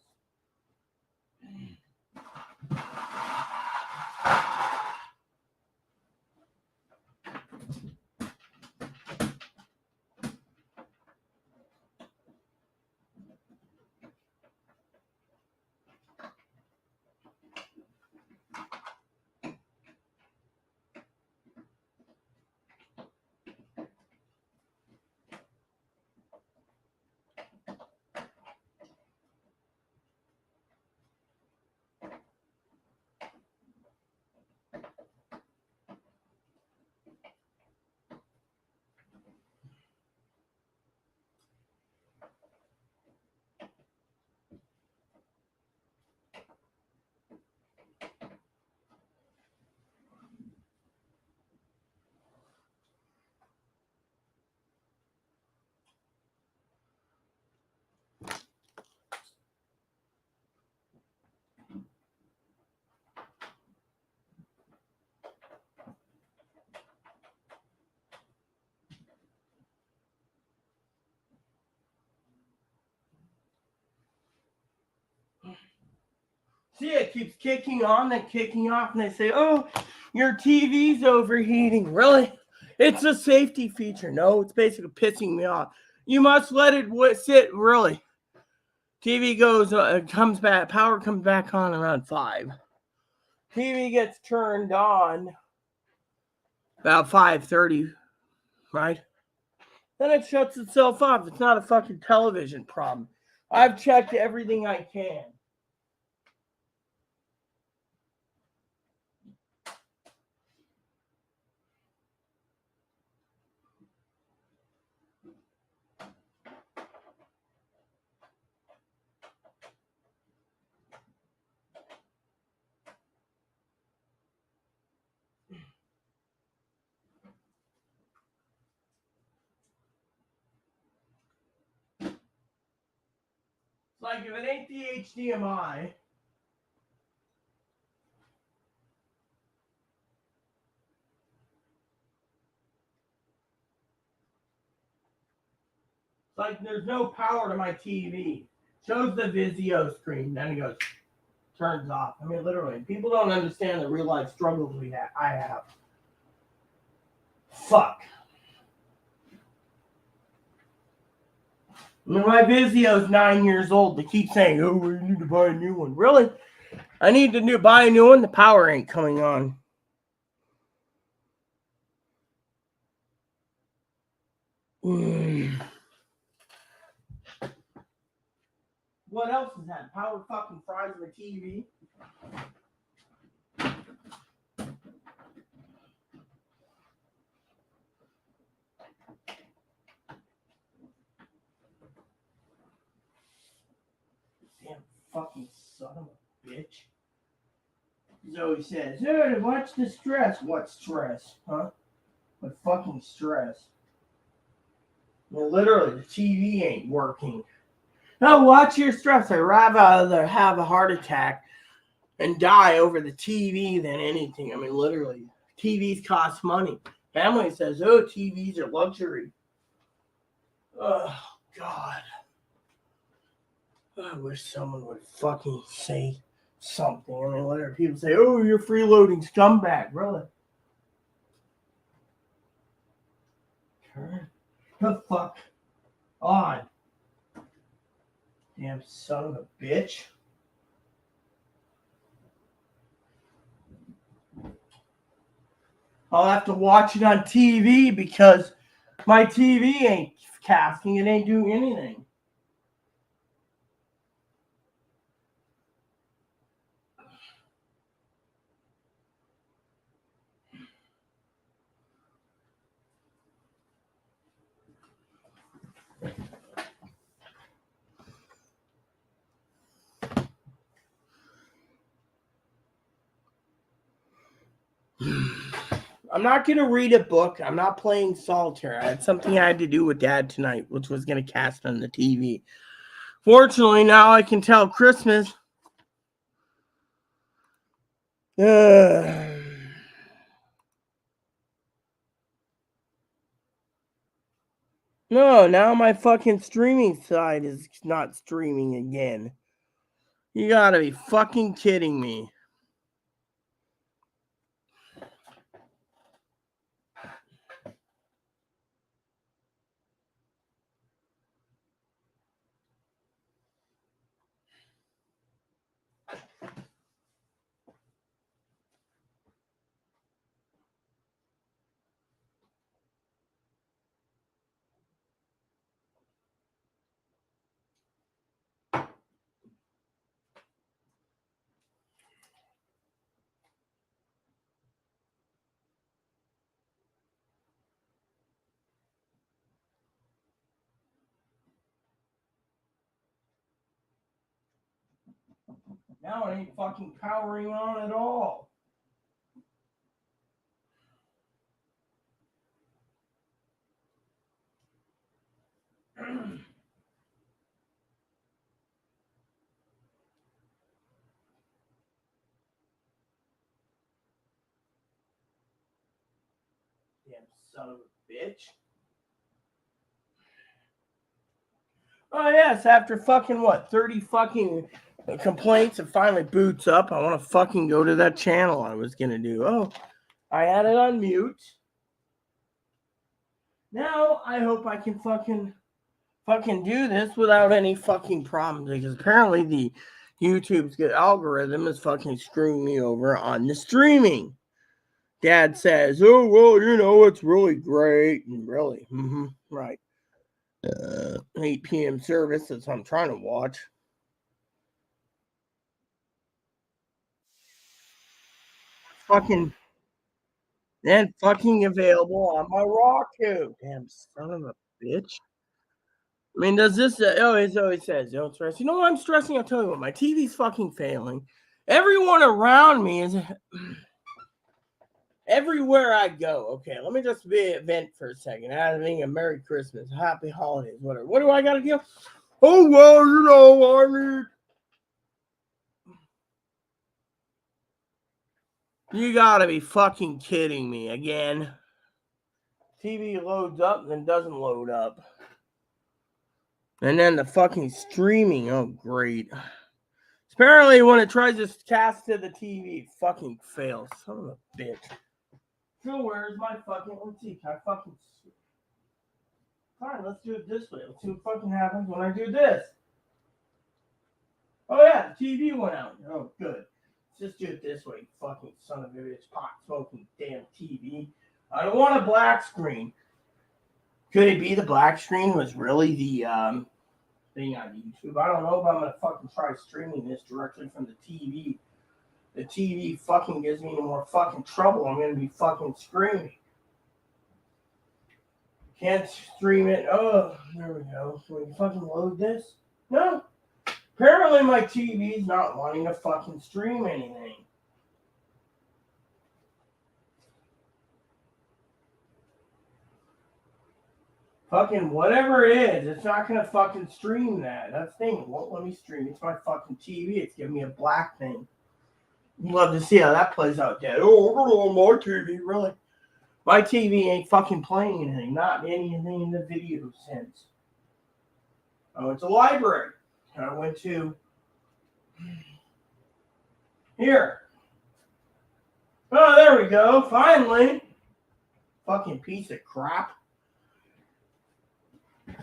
See, it keeps kicking on, then kicking off, and they say, oh, your TV's overheating. Really? It's a safety feature. No, it's basically pissing me off. You must let it sit, really. TV goes, comes back, power comes back on around 5. TV gets turned on about 5:30, right? Then it shuts itself off. It's not a fucking television problem. I've checked everything I can. It's like if it ain't the HDMI, it's like there's no power to my TV. Shows the Vizio screen, then it goes, turns off. I mean, literally, people don't understand the real life struggles I have. Fuck. I mean, my Vizio's 9 years old. They keep saying, oh, we need to buy a new one. Really? I need to buy a new one. The power ain't coming on. What else is that? Power fucking fries my TV? Damn fucking son of a bitch. Zoe says, hey, watch the stress. What stress? Huh? What fucking stress? Well, literally, the TV ain't working. No, watch your stress. I'd rather have a heart attack and die over the TV than anything. I mean, literally, TVs cost money. Family says, oh, TVs are luxury. Oh, God. I wish someone would fucking say something. I mean, literally, people say, oh, you're freeloading scumbag. Really? Turn the fuck on. Damn son of a bitch. I'll have to watch it on TV because my TV ain't casting. It ain't doing anything. I'm not going to read a book. I'm not playing solitaire. I had something I had to do with Dad tonight, which was going to cast on the TV. Fortunately, now I can tell Christmas. No, now my fucking streaming side is not streaming again. You gotta be fucking kidding me. Now it ain't fucking powering on at all. Damn son of a bitch. Oh yes, after fucking what, 30 fucking complaints, it finally boots up. I want to fucking go to that channel I was going to do. Oh, I had it on mute. Now I hope I can fucking do this without any fucking problems, because apparently the YouTube's good algorithm is fucking screwing me over on the streaming. Dad says, oh, well, you know, it's really great. And really, right. 8 p.m. service, that's what I'm trying to watch. Fucking, then fucking available on my Roku. Damn son of a bitch. I mean, does this, always says, don't stress. You know why I'm stressing? I'll tell you what, my TV's fucking failing. Everyone around me is, everywhere I go. Okay, let me just vent for a second. Having a Merry Christmas, Happy Holidays, whatever. What do I got to do? Oh, well, you know, I need. You gotta be fucking kidding me again. TV loads up, then doesn't load up. And then the fucking streaming, oh great. Apparently when it tries to cast to the TV, it fucking fails. Son of a bitch. So where's my fucking, let's see, can I fucking, fine, let's do it this way. Let's see what fucking happens when I do this. Oh yeah, the TV went out. Oh good. Let's just do it this way, fucking son of a bitch, pot smoking damn TV. I don't want a black screen. Could it be the black screen was really the thing on YouTube? I don't know, but I'm gonna fucking try streaming this directly from the TV. The TV fucking gives me more fucking trouble. I'm gonna be fucking screaming. Can't stream it. Oh, there we go. So we can fucking load this? No. Apparently my TV's not wanting to fucking stream anything. Fucking whatever it is, it's not gonna fucking stream that. That's the thing. It won't let me stream. It's my fucking TV. It's giving me a black thing. Love to see how that plays out, Dad. Oh, on my TV, really? My TV ain't fucking playing anything. Not anything in the video sense. Oh, it's a library. I went to here. Oh, there we go. Finally. Fucking piece of crap.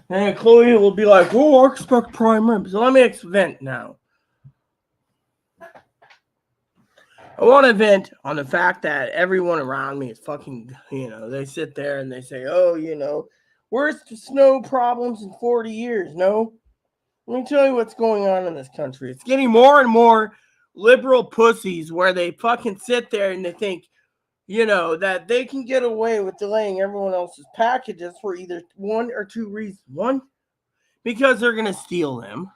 And Chloe will be like, oh, I expect prime rib. So let me vent now. I want to vent on the fact that everyone around me is fucking, you know, they sit there and they say, oh, you know, worst snow problems in 40 years. No. Let me tell you what's going on in this country. It's getting more and more liberal pussies where they fucking sit there and they think, you know, that they can get away with delaying everyone else's packages for either one or two reasons. One, because they're going to steal them.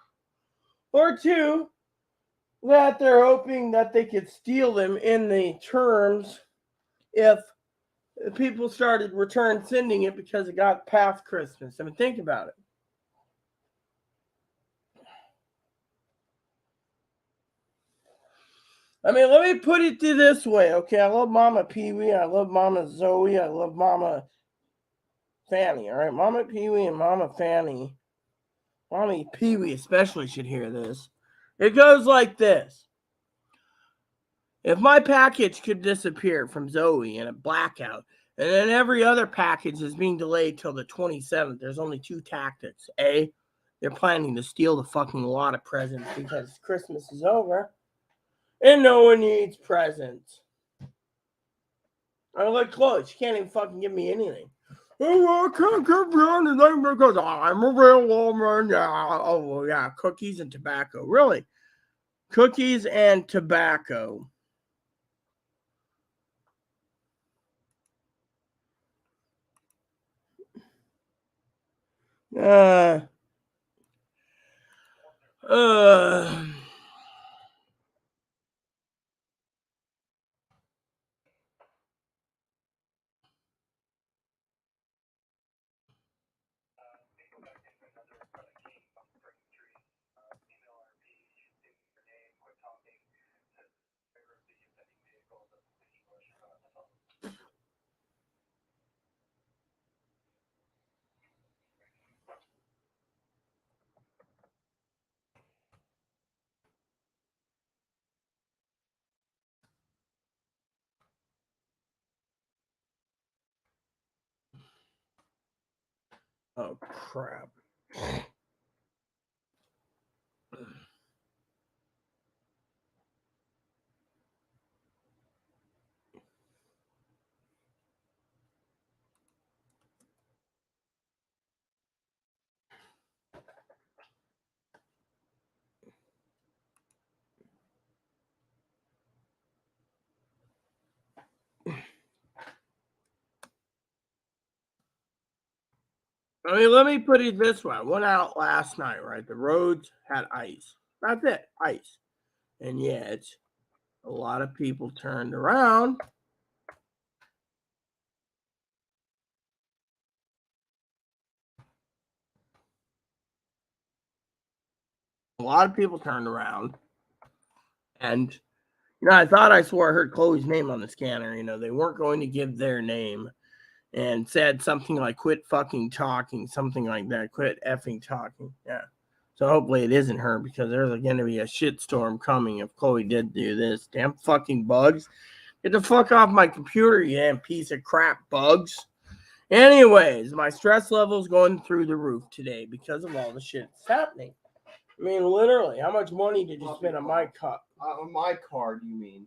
Or two, that they're hoping that they could steal them in the terms if people started return sending it because it got past Christmas. I mean, think about it. I mean, let me put it this way, okay? I love Mama Pee-wee. I love Mama Zoe. I love Mama Fanny, all right? Mama Pee-wee and Mama Fanny. Mommy Pee-wee especially should hear this. It goes like this. If my package could disappear from Zoe in a blackout, and then every other package is being delayed till the 27th, there's only two tactics. A, they're planning to steal the fucking lot of presents because Christmas is over, and no one needs presents. I like Chloe. She can't even fucking give me anything. Oh, I can't give you anything because I'm a real woman. Yeah. Oh, yeah, cookies and tobacco. Really? Cookies and tobacco. Uh, uh, Oh, crap. I mean, let me put it this way. I went out last night, right? The roads had ice. That's it, ice. And yet, a lot of people turned around. A lot of people turned around. And, I thought I swore I heard Chloe's name on the scanner. They weren't going to give their name and said something like, quit fucking talking, something like that. Quit effing talking. Yeah. So hopefully it isn't her because there's going to be a shitstorm coming if Chloe did do this. Damn fucking bugs. Get the fuck off my computer, you damn piece of crap, bugs. Anyways, my stress level's going through the roof today because of all the shit that's happening. I mean, literally, how much money did you spend on my car? On my card, you mean?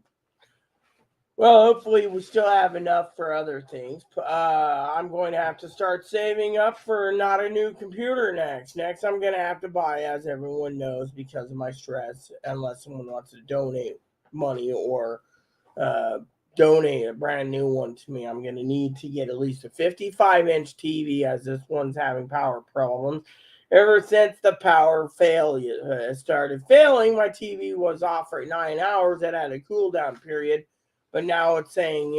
Well, hopefully we still have enough for other things. I'm going to have to start saving up for not a new computer next. Next, I'm going to have to buy, as everyone knows, because of my stress, unless someone wants to donate money or donate a brand new one to me. I'm going to need to get at least a 55-inch TV, as this one's having power problems. Ever since the power failure started failing, my TV was off for 9 hours. It had a cool down period. But now it's saying,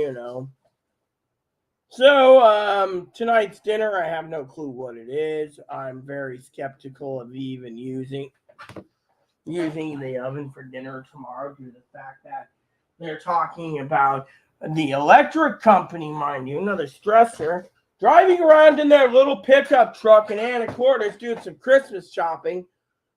So, tonight's dinner, I have no clue what it is. I'm very skeptical of even using the oven for dinner tomorrow due to the fact that they're talking about the electric company, mind you, another stressor, driving around in their little pickup truck in Anacortes doing some Christmas shopping,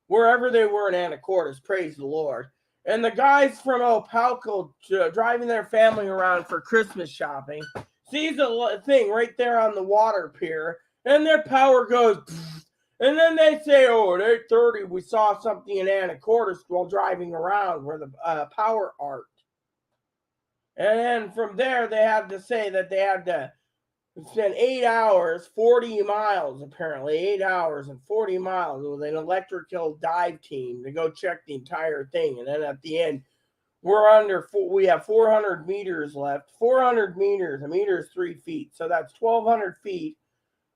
wherever they were in Anacortes, praise the Lord. And the guys from Opalco driving their family around for Christmas shopping sees a thing right there on the water pier, and their power goes, and then they say, oh, at 8:30 we saw something in Anacortes while driving around where the power arced. And then from there, they have to say that they had to spend 8 hours, 40 miles, apparently, 8 hours and 40 miles with an electrical dive team to go check the entire thing. And then at the end, we have 400 meters left. 400 meters, a meter is 3 feet. So that's 1,200 feet,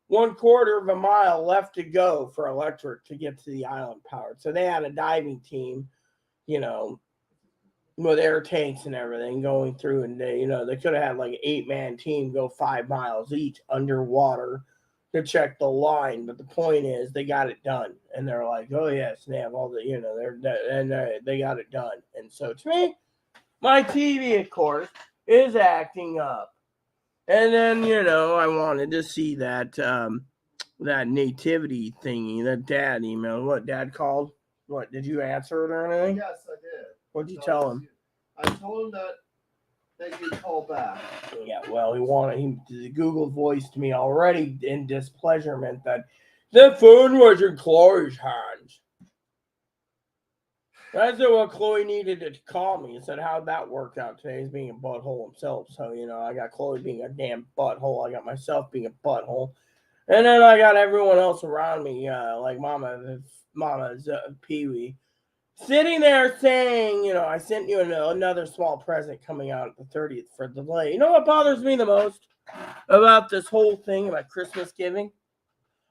1/4 of a mile left to go for electric to get to the island powered. So they had a diving team, with air tanks and everything going through, and they could have had like an 8-man team go 5 miles each underwater to check the line. But the point is, they got it done, and they're like, oh yes, and they have all the they got it done. And so to me, my TV, of course, is acting up. And then I wanted to see that that nativity thingy that Dad emailed. What Dad called? What did you answer it or anything? Yes, I did. What'd you tell him? I told him that you'd call back. Yeah, well, he Google voiced me already in displeasurement that the phone was in Chloe's hands. I said, well, Chloe needed to call me. I said, how'd that work out today? He's being a butthole himself. So, I got Chloe being a damn butthole. I got myself being a butthole. And then I got everyone else around me, like Mama's Pee-wee, sitting there saying, I sent you another small present coming out at the 30th for delay. You know what bothers me the most about this whole thing about Christmas giving?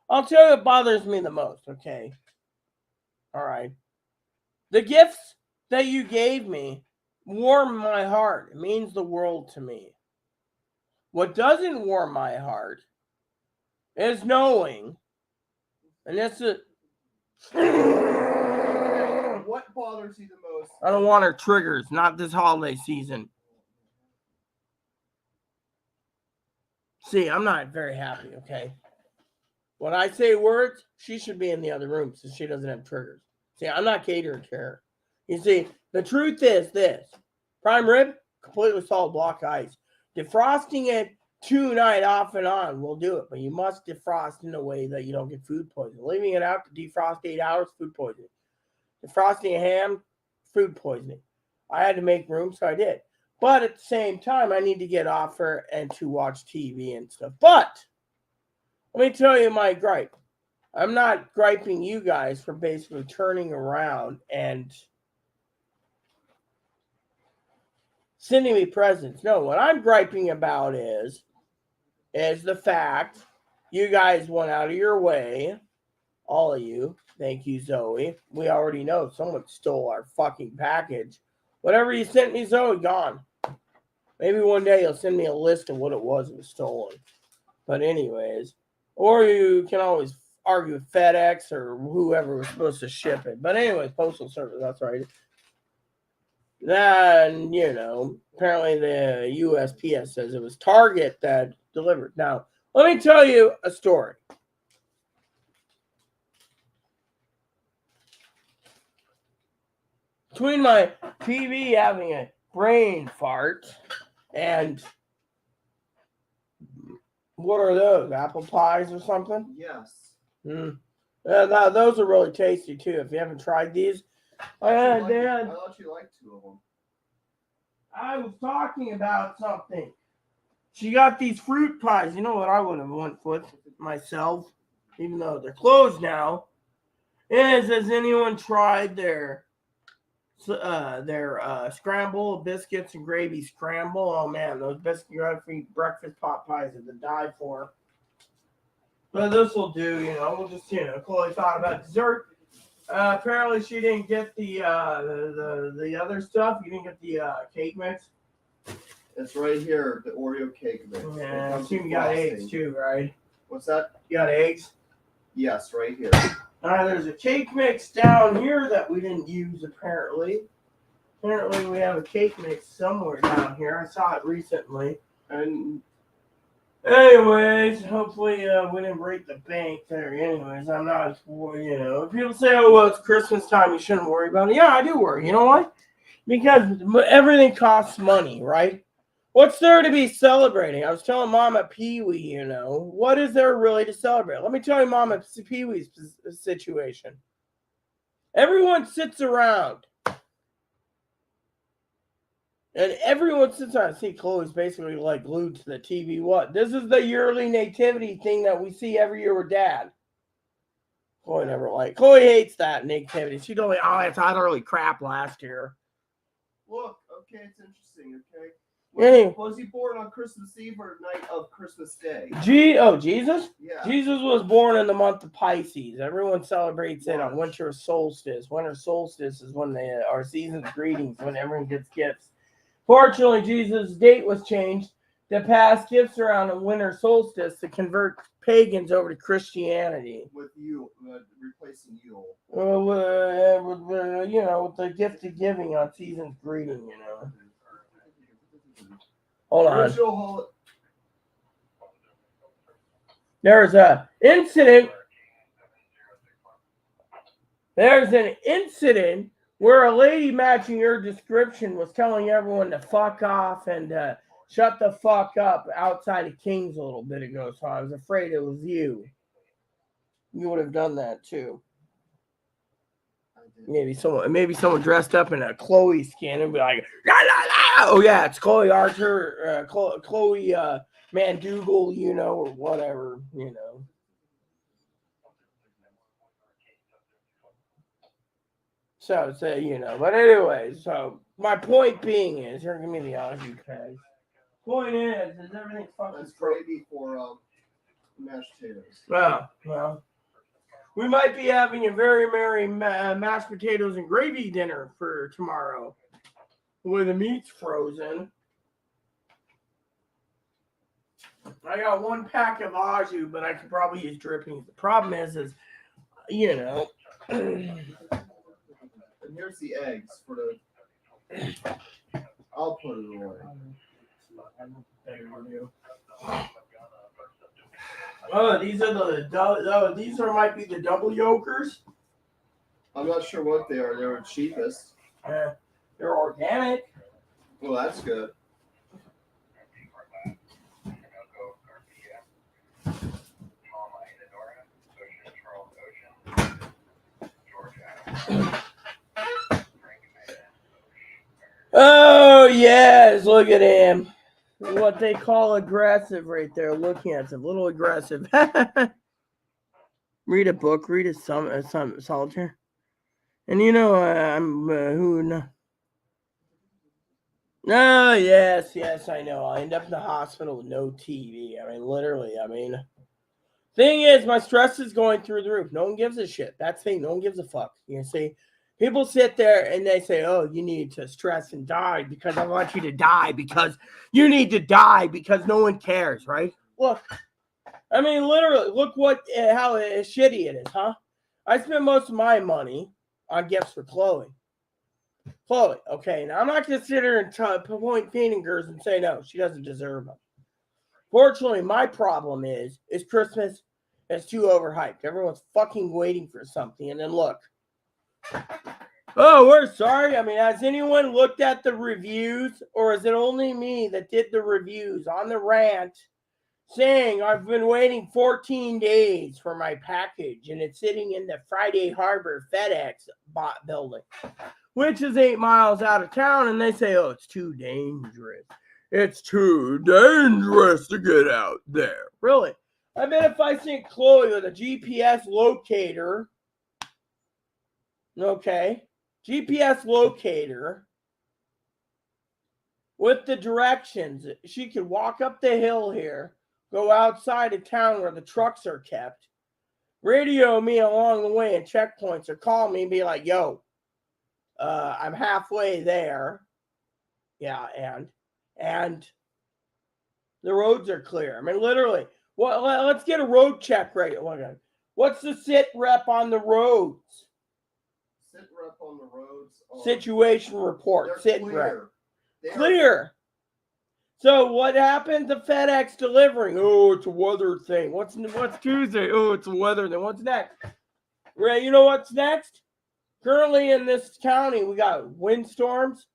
I'll tell you what bothers me the most, okay? All right. The gifts that you gave me warm my heart. It means the world to me. What doesn't warm my heart is knowing, and that's it. What bothers you the most? I don't want her triggers, not this holiday season. See, I'm not very happy, okay? When I say words, she should be in the other room so she doesn't have triggers. See, I'm not catering to her. You see, the truth is this. Prime rib, completely solid block of ice. Defrosting it, 2-night off and on, we'll do it. But you must defrost in a way that you don't get food poisoning. Leaving it out to defrost 8 hours, food poisoning. Defrosting a ham, food poisoning. I had to make room, so I did. But at the same time, I need to get off her and to watch TV and stuff. But let me tell you my gripe. I'm not griping you guys for basically turning around and sending me presents. No, what I'm griping about is the fact you guys went out of your way, all of you. Thank you, Zoe. We already know someone stole our fucking package. Whatever you sent me, Zoe, gone. Maybe one day you'll send me a list of what it was stolen. But anyways, or you can always argue with FedEx or whoever was supposed to ship it. But anyways, Postal Service, that's right. Then, apparently the USPS says it was Target that delivered. Now, let me tell you a story. Between my TV having a brain fart and what are those? Apple pies or something? Yes. Those are really tasty too. If you haven't tried these, I thought you liked 2 of them. I was talking about something. She got these fruit pies. You know what I would have went with myself, even though they're closed now, is has anyone tried their scramble biscuits and gravy scramble? Oh man, those biscuit breakfast pot pies are to die for. But this will do, we'll just, Chloe thought about dessert. Apparently she didn't get the other stuff. You didn't get the cake mix? It's right here, the Oreo cake mix. Yeah, I assume you got eggs too, right? What's that? You got eggs? Yes, right here. There's a cake mix down here that we didn't use apparently. Apparently we have a cake mix somewhere down here. I saw it recently. And anyways, hopefully we didn't break the bank there. Anyways, I'm not, if people say, oh, well, it's Christmas time, you shouldn't worry about it. Yeah, I do worry. You know why? Because everything costs money, right? What's there to be celebrating? I was telling Mom at Pee-wee, what is there really to celebrate? Let me tell you Mom at Pee-wee's situation. Everyone sits around. And everyone sits around. See, Chloe's basically like glued to the TV. What? This is the yearly nativity thing that we see every year with Dad. Chloe hates that nativity. She told me, oh, it's utterly crap last year. Look, okay, it's interesting, okay? Anyway. Was he born on Christmas Eve or night of Christmas Day? Jesus? Yeah. Jesus was born in the month of Pisces. Everyone celebrates it on winter solstice. Winter solstice is when our season's greetings, when everyone gets gifts. Fortunately, Jesus' date was changed to pass gifts around on winter solstice to convert pagans over to Christianity. With you, replacing Yule. With the gift of giving on season's greeting, Hold on. There's an incident where a lady matching your description was telling everyone to fuck off and shut the fuck up outside of King's a little bit ago, so I was afraid it was you. You would have done that too. Maybe someone dressed up in a Chloe skin and be like, la, la, la. Oh yeah, it's Chloe Archer, Chloe Mandougal, or whatever, So, but anyway, so my point being is, you're gonna give me the Aussie tags. Point is everything fucking. That's gravy for mashed potatoes. Well, we might be having a very merry mashed potatoes and gravy dinner for tomorrow, with the meat's frozen. I got 1 pack of au jus, but I could probably use drippings. The problem is. And here's the eggs for the. I'll put it away. Oh, these are might be the double yolkers. I'm not sure what they are. They're cheapest. They're organic. Well, that's good. Oh, yes, look at him. What they call aggressive right there. Looking at him, a little aggressive. Read a book, read some solitaire. And you know, I'm who? No, yes, I know. I'll end up in the hospital with no TV. I mean, literally. I mean, thing is, my stress is going through the roof. No one gives a shit. That's the thing. No one gives a fuck. You see, people sit there and they say, "Oh, you need to stress and die because I want you to die because you need to die because no one cares." Right? Look, I mean, literally, look how shitty it is, huh? I spend most of my money on gifts for Chloe. Okay, now I'm not going to sit here and point fingers and say, no, she doesn't deserve them. Fortunately, my problem is Christmas is too overhyped. Everyone's fucking waiting for something, and then look. Oh, we're sorry. I mean, has anyone looked at the reviews, or is it only me that did the reviews on the rant saying I've been waiting 14 days for my package, and it's sitting in the Friday Harbor FedEx building, which is 8 miles out of town, and they say, oh, it's too dangerous. It's too dangerous to get out there. Really? I bet if I sent Chloe with a GPS locator, okay, GPS locator with the directions, she could walk up the hill here, go outside of town where the trucks are kept, radio me along the way in checkpoints, or call me and be like, yo, I'm halfway there. Yeah, and the roads are clear. I mean, literally. Well, let's get a road check right. What's the sit rep on the roads? Sit rep on the roads. Situation report. Sit clear. rep. Clear. So what happened to FedEx delivering? Oh, it's a weather thing. What's Tuesday? Oh, it's a weather thing. What's next? Ray, you know what's next? Currently in this county, we got windstorms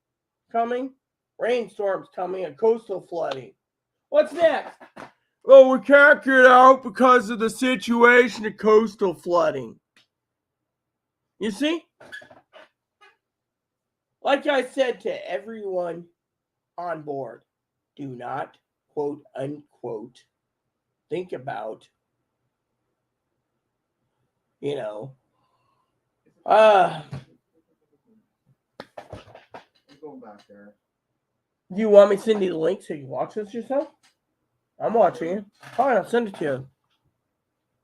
coming, rainstorms coming, and coastal flooding. What's next? Oh, we can't get out because of the situation of coastal flooding. You see? Like I said to everyone on board, do not, quote, unquote, think about, I'm going back there. Do you want me to send you the link so you can watch this yourself? I'm watching it. Fine, I'll send it to you.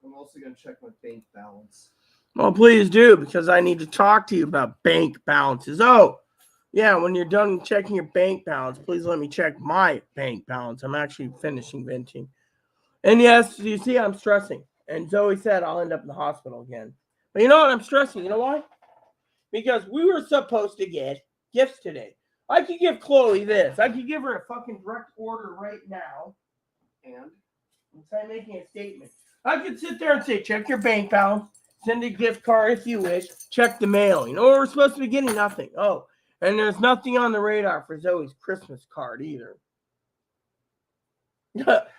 I'm also going to check my bank balance. Well, please do, because I need to talk to you about bank balances. Oh, yeah, when you're done checking your bank balance, please let me check my bank balance. I'm actually finishing venting. And yes, you see, I'm stressing. And Zoe said I'll end up in the hospital again. But you know what? I'm stressing. You know why? Because we were supposed to get gifts today. I could give Chloe this. I could give her a fucking direct order right now. And I'm making a statement. I could sit there and say, check your bank balance. Send a gift card if you wish. Check the mail. You know, we're supposed to be getting nothing. Oh, and there's nothing on the radar for Zoe's Christmas card either.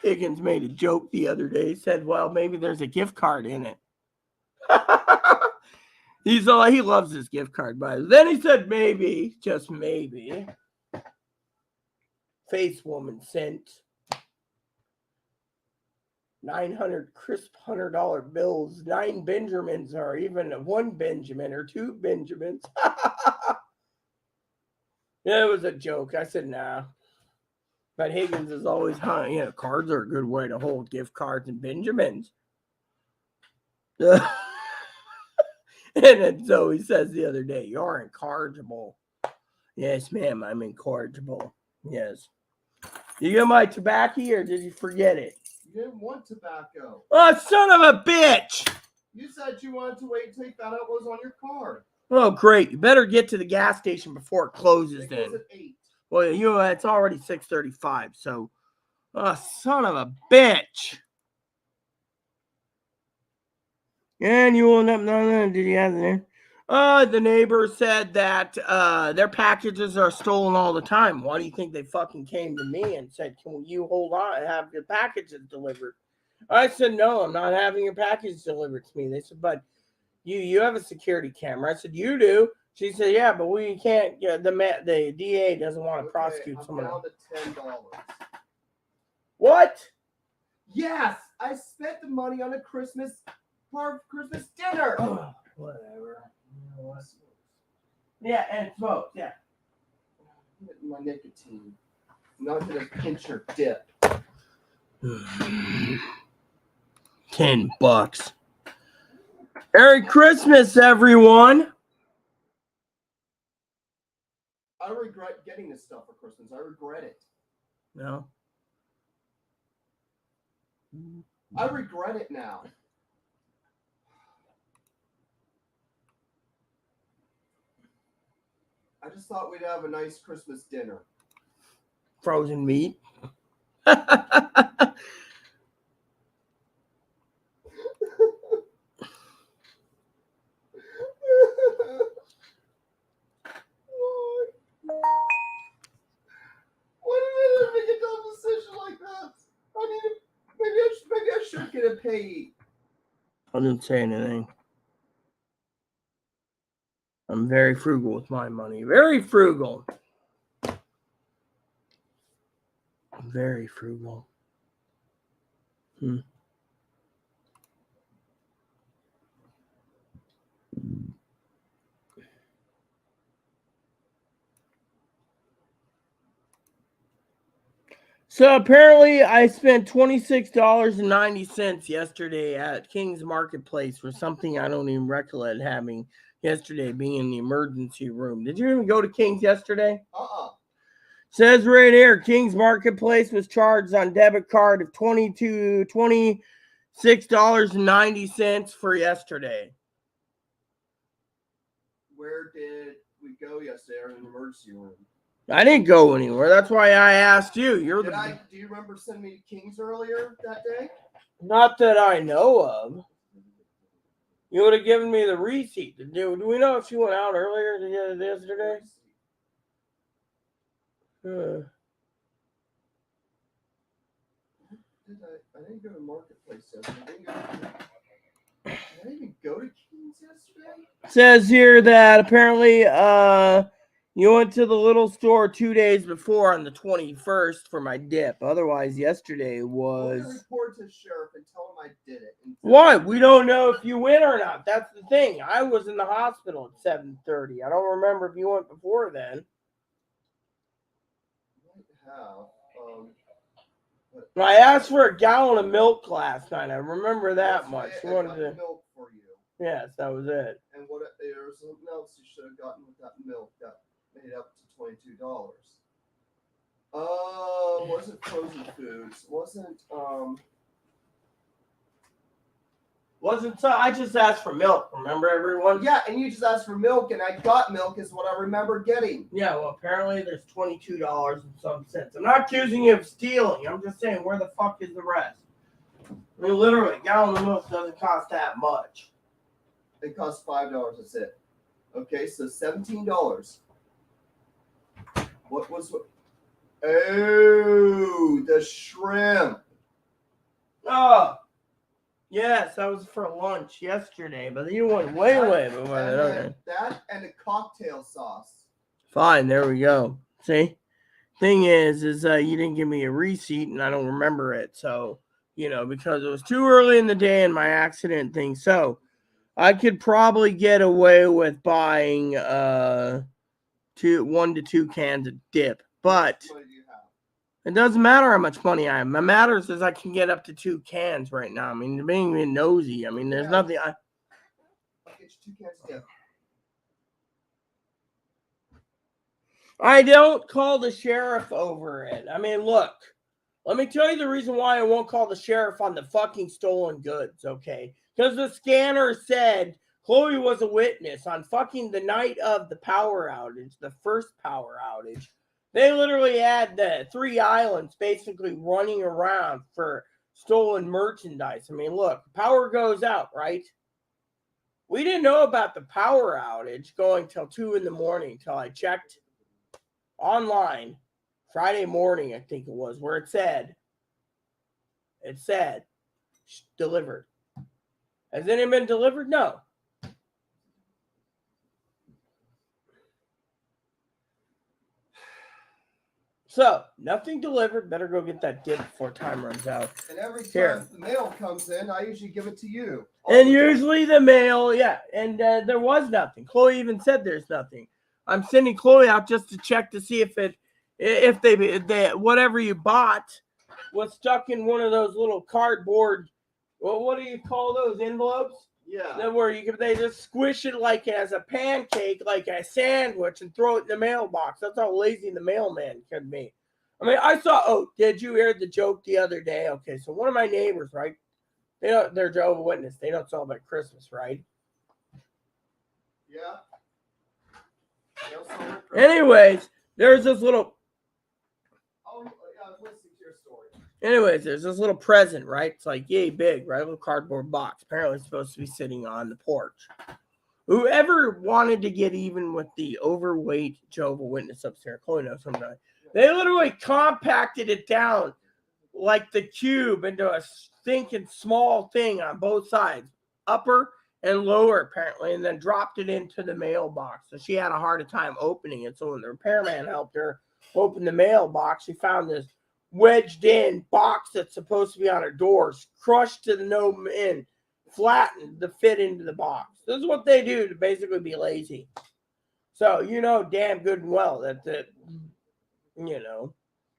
Higgins made a joke the other day. He said, well, maybe there's a gift card in it. He loves his gift card, but then he said, maybe, just maybe. Face woman sent 900 crisp $100 bills, 9 Benjamins, or even 1 Benjamin or 2 Benjamins. Yeah, it was a joke. I said, nah. But Higgins is always, cards are a good way to hold gift cards and Benjamins. And then Zoe says the other day, you're incorrigible. Yes, ma'am, I'm incorrigible. Yes. You get my tobacco, or did you forget it? You didn't want tobacco. Oh, son of a bitch! You said you wanted to wait until you found out what was on your card. Oh, great. You better get to the gas station before it closes then. It at 8. Well, it's already 6:35, so... Oh, son of a bitch! And you will end up... No, did you have it there? The neighbor said that their packages are stolen all the time. Why do you think they fucking came to me and said, can you hold on and have your packages delivered? I said, no, I'm not having your packages delivered to me. They said, but You have a security camera. I said, you do. She said, yeah, but we can't get the DA doesn't want to prosecute I'm someone. down to $10. What? Yes, I spent the money on a Christmas dinner. Whatever. You know what? Yeah, and smoke, yeah. My nicotine. Not gonna pinch your dip. $10. Merry Christmas, everyone. I regret getting this stuff for Christmas. I regret it. No. I regret it now. I just thought we'd have a nice Christmas dinner. Frozen meat. Why did I make a dumb decision like that? Maybe I should get a pay. I didn't say anything. I'm very frugal with my money. Very frugal. Very frugal. So apparently I spent $26.90 yesterday at King's Marketplace for something I don't even recollect having yesterday, being in the emergency room. Did you even go to King's yesterday? Says right here, King's Marketplace was charged on debit card of $26.90 for yesterday. Where did we go yesterday? In an emergency room. I didn't go anywhere. That's why I asked you. Do you remember sending me to King's earlier that day? Not that I know of. You would have given me the receipt. Do we know if she went out earlier yesterday? I didn't go to Marketplace yesterday. I didn't even go to King's yesterday. Says here that apparently you went to the little store 2 days before on the 21st for my dip. Otherwise, yesterday was. I'm gonna report to the sheriff and tell him I did it. What? We don't know if you went or not. That's the thing. I was in the hospital at 7:30. I don't remember if you went before then. I asked for a gallon of milk last night. I remember that much. I got milk for you. Yes, that was it. And there was something else you should have gotten with that milk that made up to $22. Wasn't frozen foods. Wasn't I just asked for milk, remember everyone? Yeah, and you just asked for milk, and I got milk is what I remember getting. Yeah, well, apparently there's $22 and some cents. I'm not accusing you of stealing. I'm just saying, where the fuck is the rest? I mean, literally, a gallon of milk doesn't cost that much. It costs $5, that's it. Okay, so $17. What? Oh, the shrimp. Oh. Yes, that was for lunch yesterday, but you went way before that. Okay. That and a cocktail sauce. Fine, there we go. See? Thing is you didn't give me a receipt and I don't remember it. So, because it was too early in the day and my accident thing. So, I could probably get away with buying 1 to 2 cans of dip. But it doesn't matter how much money I have. What matters is I can get up to 2 cans right now. I mean, being nosy. I mean, there's nothing. I'll get you 2 cans of dip. I don't call the sheriff over it. I mean, look. Let me tell you the reason why I won't call the sheriff on the fucking stolen goods, okay? Because the scanner said Chloe was a witness on fucking the night of the power outage, the first power outage. They literally had the 3 islands basically running around for stolen merchandise. I mean, look, power goes out, right? We didn't know about the power outage going till 2 in the morning till I checked online Friday morning, I think it was, where it said delivered. Has any been delivered? No. So, nothing delivered. Better go get that dip before time runs out. And every time Here. the mail comes in, I usually give it to you. And usually the mail, yeah. And there was nothing. Chloe even said there's nothing. I'm sending Chloe out just to check to see if they whatever you bought was stuck in one of those little cardboard. Well, what do you call those envelopes? Yeah. That where they just squish it like as a pancake, like a sandwich, and throw it in the mailbox. That's how lazy the mailman can be. I mean, I saw. Oh, did you hear the joke the other day? Okay, so one of my neighbors, right? They're Jehovah's Witness. They don't celebrate Christmas, right? Yeah. Anyways, there's this little. Oh, yeah, I was listening to your story. Anyways, there's this little present, right? It's like yay big, right? A little cardboard box. Apparently, it's supposed to be sitting on the porch. Whoever wanted to get even with the overweight Jehovah's Witness upstairs, Chloe knows somebody. They literally compacted it down like the cube into a stinking small thing on both sides, upper and lower apparently, and then dropped it into the mailbox. So she had a hard time opening it. So when the repairman helped her open the mailbox, she found this wedged in box that's supposed to be on her doors, crushed to the no end, flattened to fit into the box. This is what they do to basically be lazy. So you know damn good and well that you know.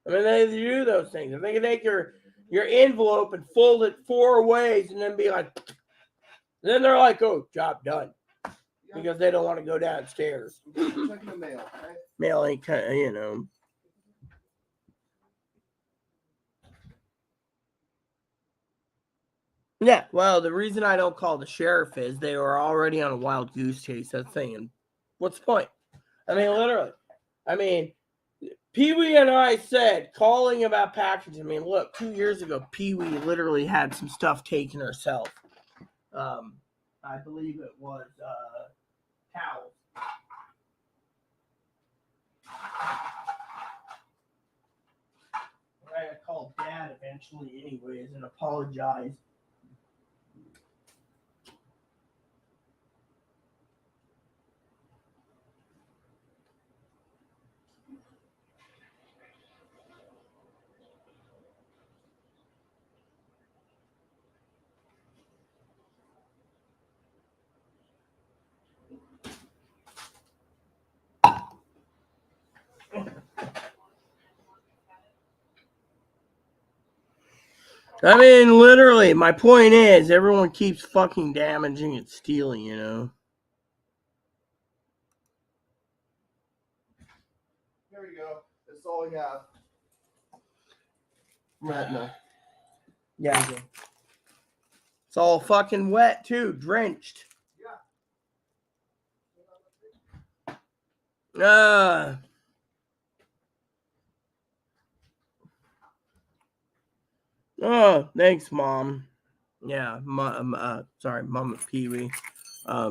I mean, they do those things. If they can take your envelope and fold it 4 ways and then be like, then they're like, oh, job done. Because they don't want to go downstairs. Checking the mail, okay? Mail ain't kind of, you know. Yeah, well, the reason I don't call the sheriff is they were already on a wild goose chase. That thing. And what's the point? I mean, literally. I mean, Pee-wee and I said, calling about packaging. I mean, look, 2 years ago, Pee-wee literally had some stuff taken herself. I believe it was towels. I called Dad eventually anyways and apologized. I mean, literally, my point is, everyone keeps fucking damaging and stealing, you know? Here you go. That's all we have. Retinol. Yeah. It's all fucking wet, too, drenched. Yeah. Oh, thanks, Mom. Yeah, sorry, Mom and Pee-wee. I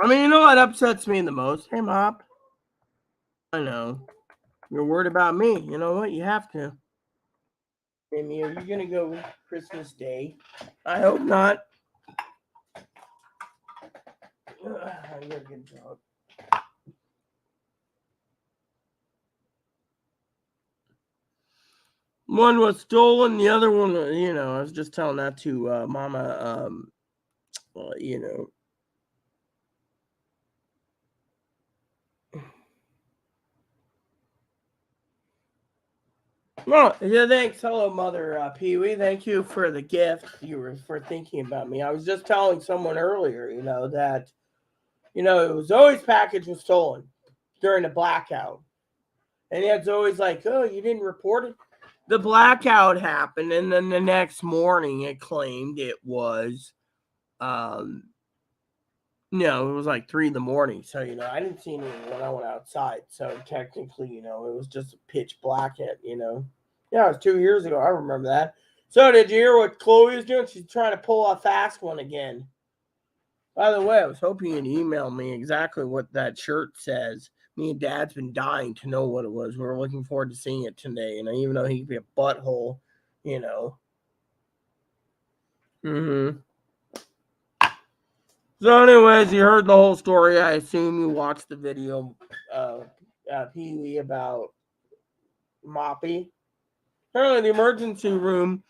mean, you know what upsets me the most? Hey, Mop. I know. You're worried about me. You know what? You have to. Amy, are you going to go Christmas Day? I hope not. You're a good dog. One was stolen. The other one, you know, I was just telling that to Mama, you know. Well, yeah, thanks. Hello, Mother Pee-wee. Thank you for the gift. You were for thinking about me. I was just telling someone earlier, you know, that, you know, Zoe's package was stolen during the blackout. And yet Zoe's like, oh, you didn't report it? The blackout happened, and then the next morning it claimed it was, you know, it was like 3 a.m. So, you know, I didn't see anything when I went outside. So technically, you know, it was just a pitch black, you know. Yeah, it was 2 years ago. I remember that. So did you hear what Chloe was doing? She's trying to pull a fast one again. By the way, I was hoping you'd email me exactly what that shirt says. Me and Dad's been dying to know what it was. We're looking forward to seeing it today. Even though he could be a butthole, Mm-hmm. So, anyways, you heard the whole story. I assume you watched the video of Pee-wee about Moppy. Apparently, the emergency room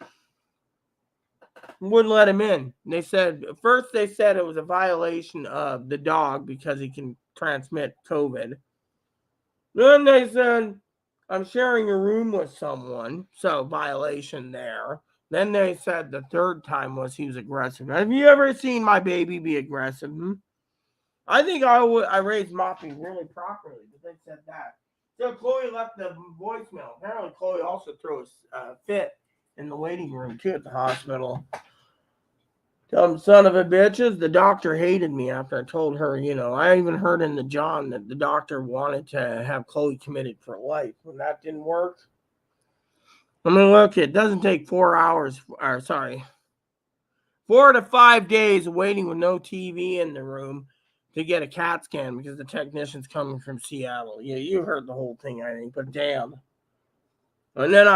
wouldn't let him in. They said it was a violation of the dog because he can transmit COVID. Then they said, I'm sharing a room with someone, so violation there. Then they said the third time was he was aggressive. Have you ever seen my baby be aggressive? I think I raised Moppy really properly, but they said that. So Chloe left the voicemail. Apparently Chloe also throws a fit in the waiting room too at the hospital. Tell them, son of a bitches, the doctor hated me after I told her, I even heard in the John that the doctor wanted to have Chloe committed for life. When that didn't work, look, it doesn't take 4 to 5 days of waiting with no TV in the room to get a CAT scan because the technician's coming from Seattle. Yeah, you heard the whole thing, I think, but damn. And then,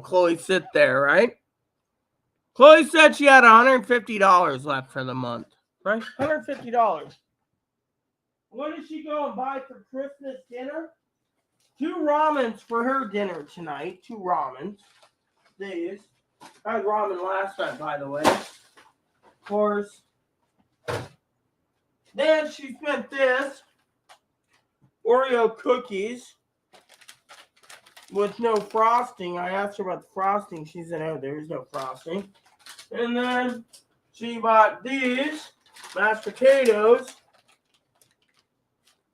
Chloe sit there, right? Chloe said she had $150 left for the month, right? $150. What did she go and buy for Christmas dinner? 2 ramens for her dinner tonight. 2 ramens. These. I had ramen last night, by the way. Of course. Then she spent this. Oreo cookies. With no frosting. I asked her about the frosting. She said, oh, there's no frosting. And then she bought these mashed potatoes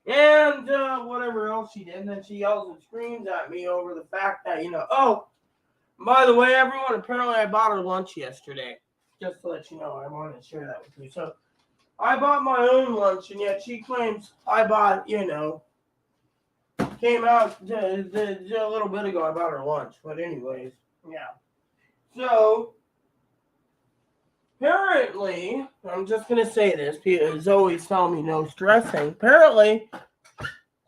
and whatever else she did. And then she yells and screams at me over the fact that, oh, by the way, everyone, apparently I bought her lunch yesterday. Just to let you know, I wanted to share that with you. So I bought my own lunch, and yet she claims I bought, came out a little bit ago, I bought her lunch. But anyways, yeah. So apparently, I'm just going to say this. Zoe's telling me no stressing. Apparently,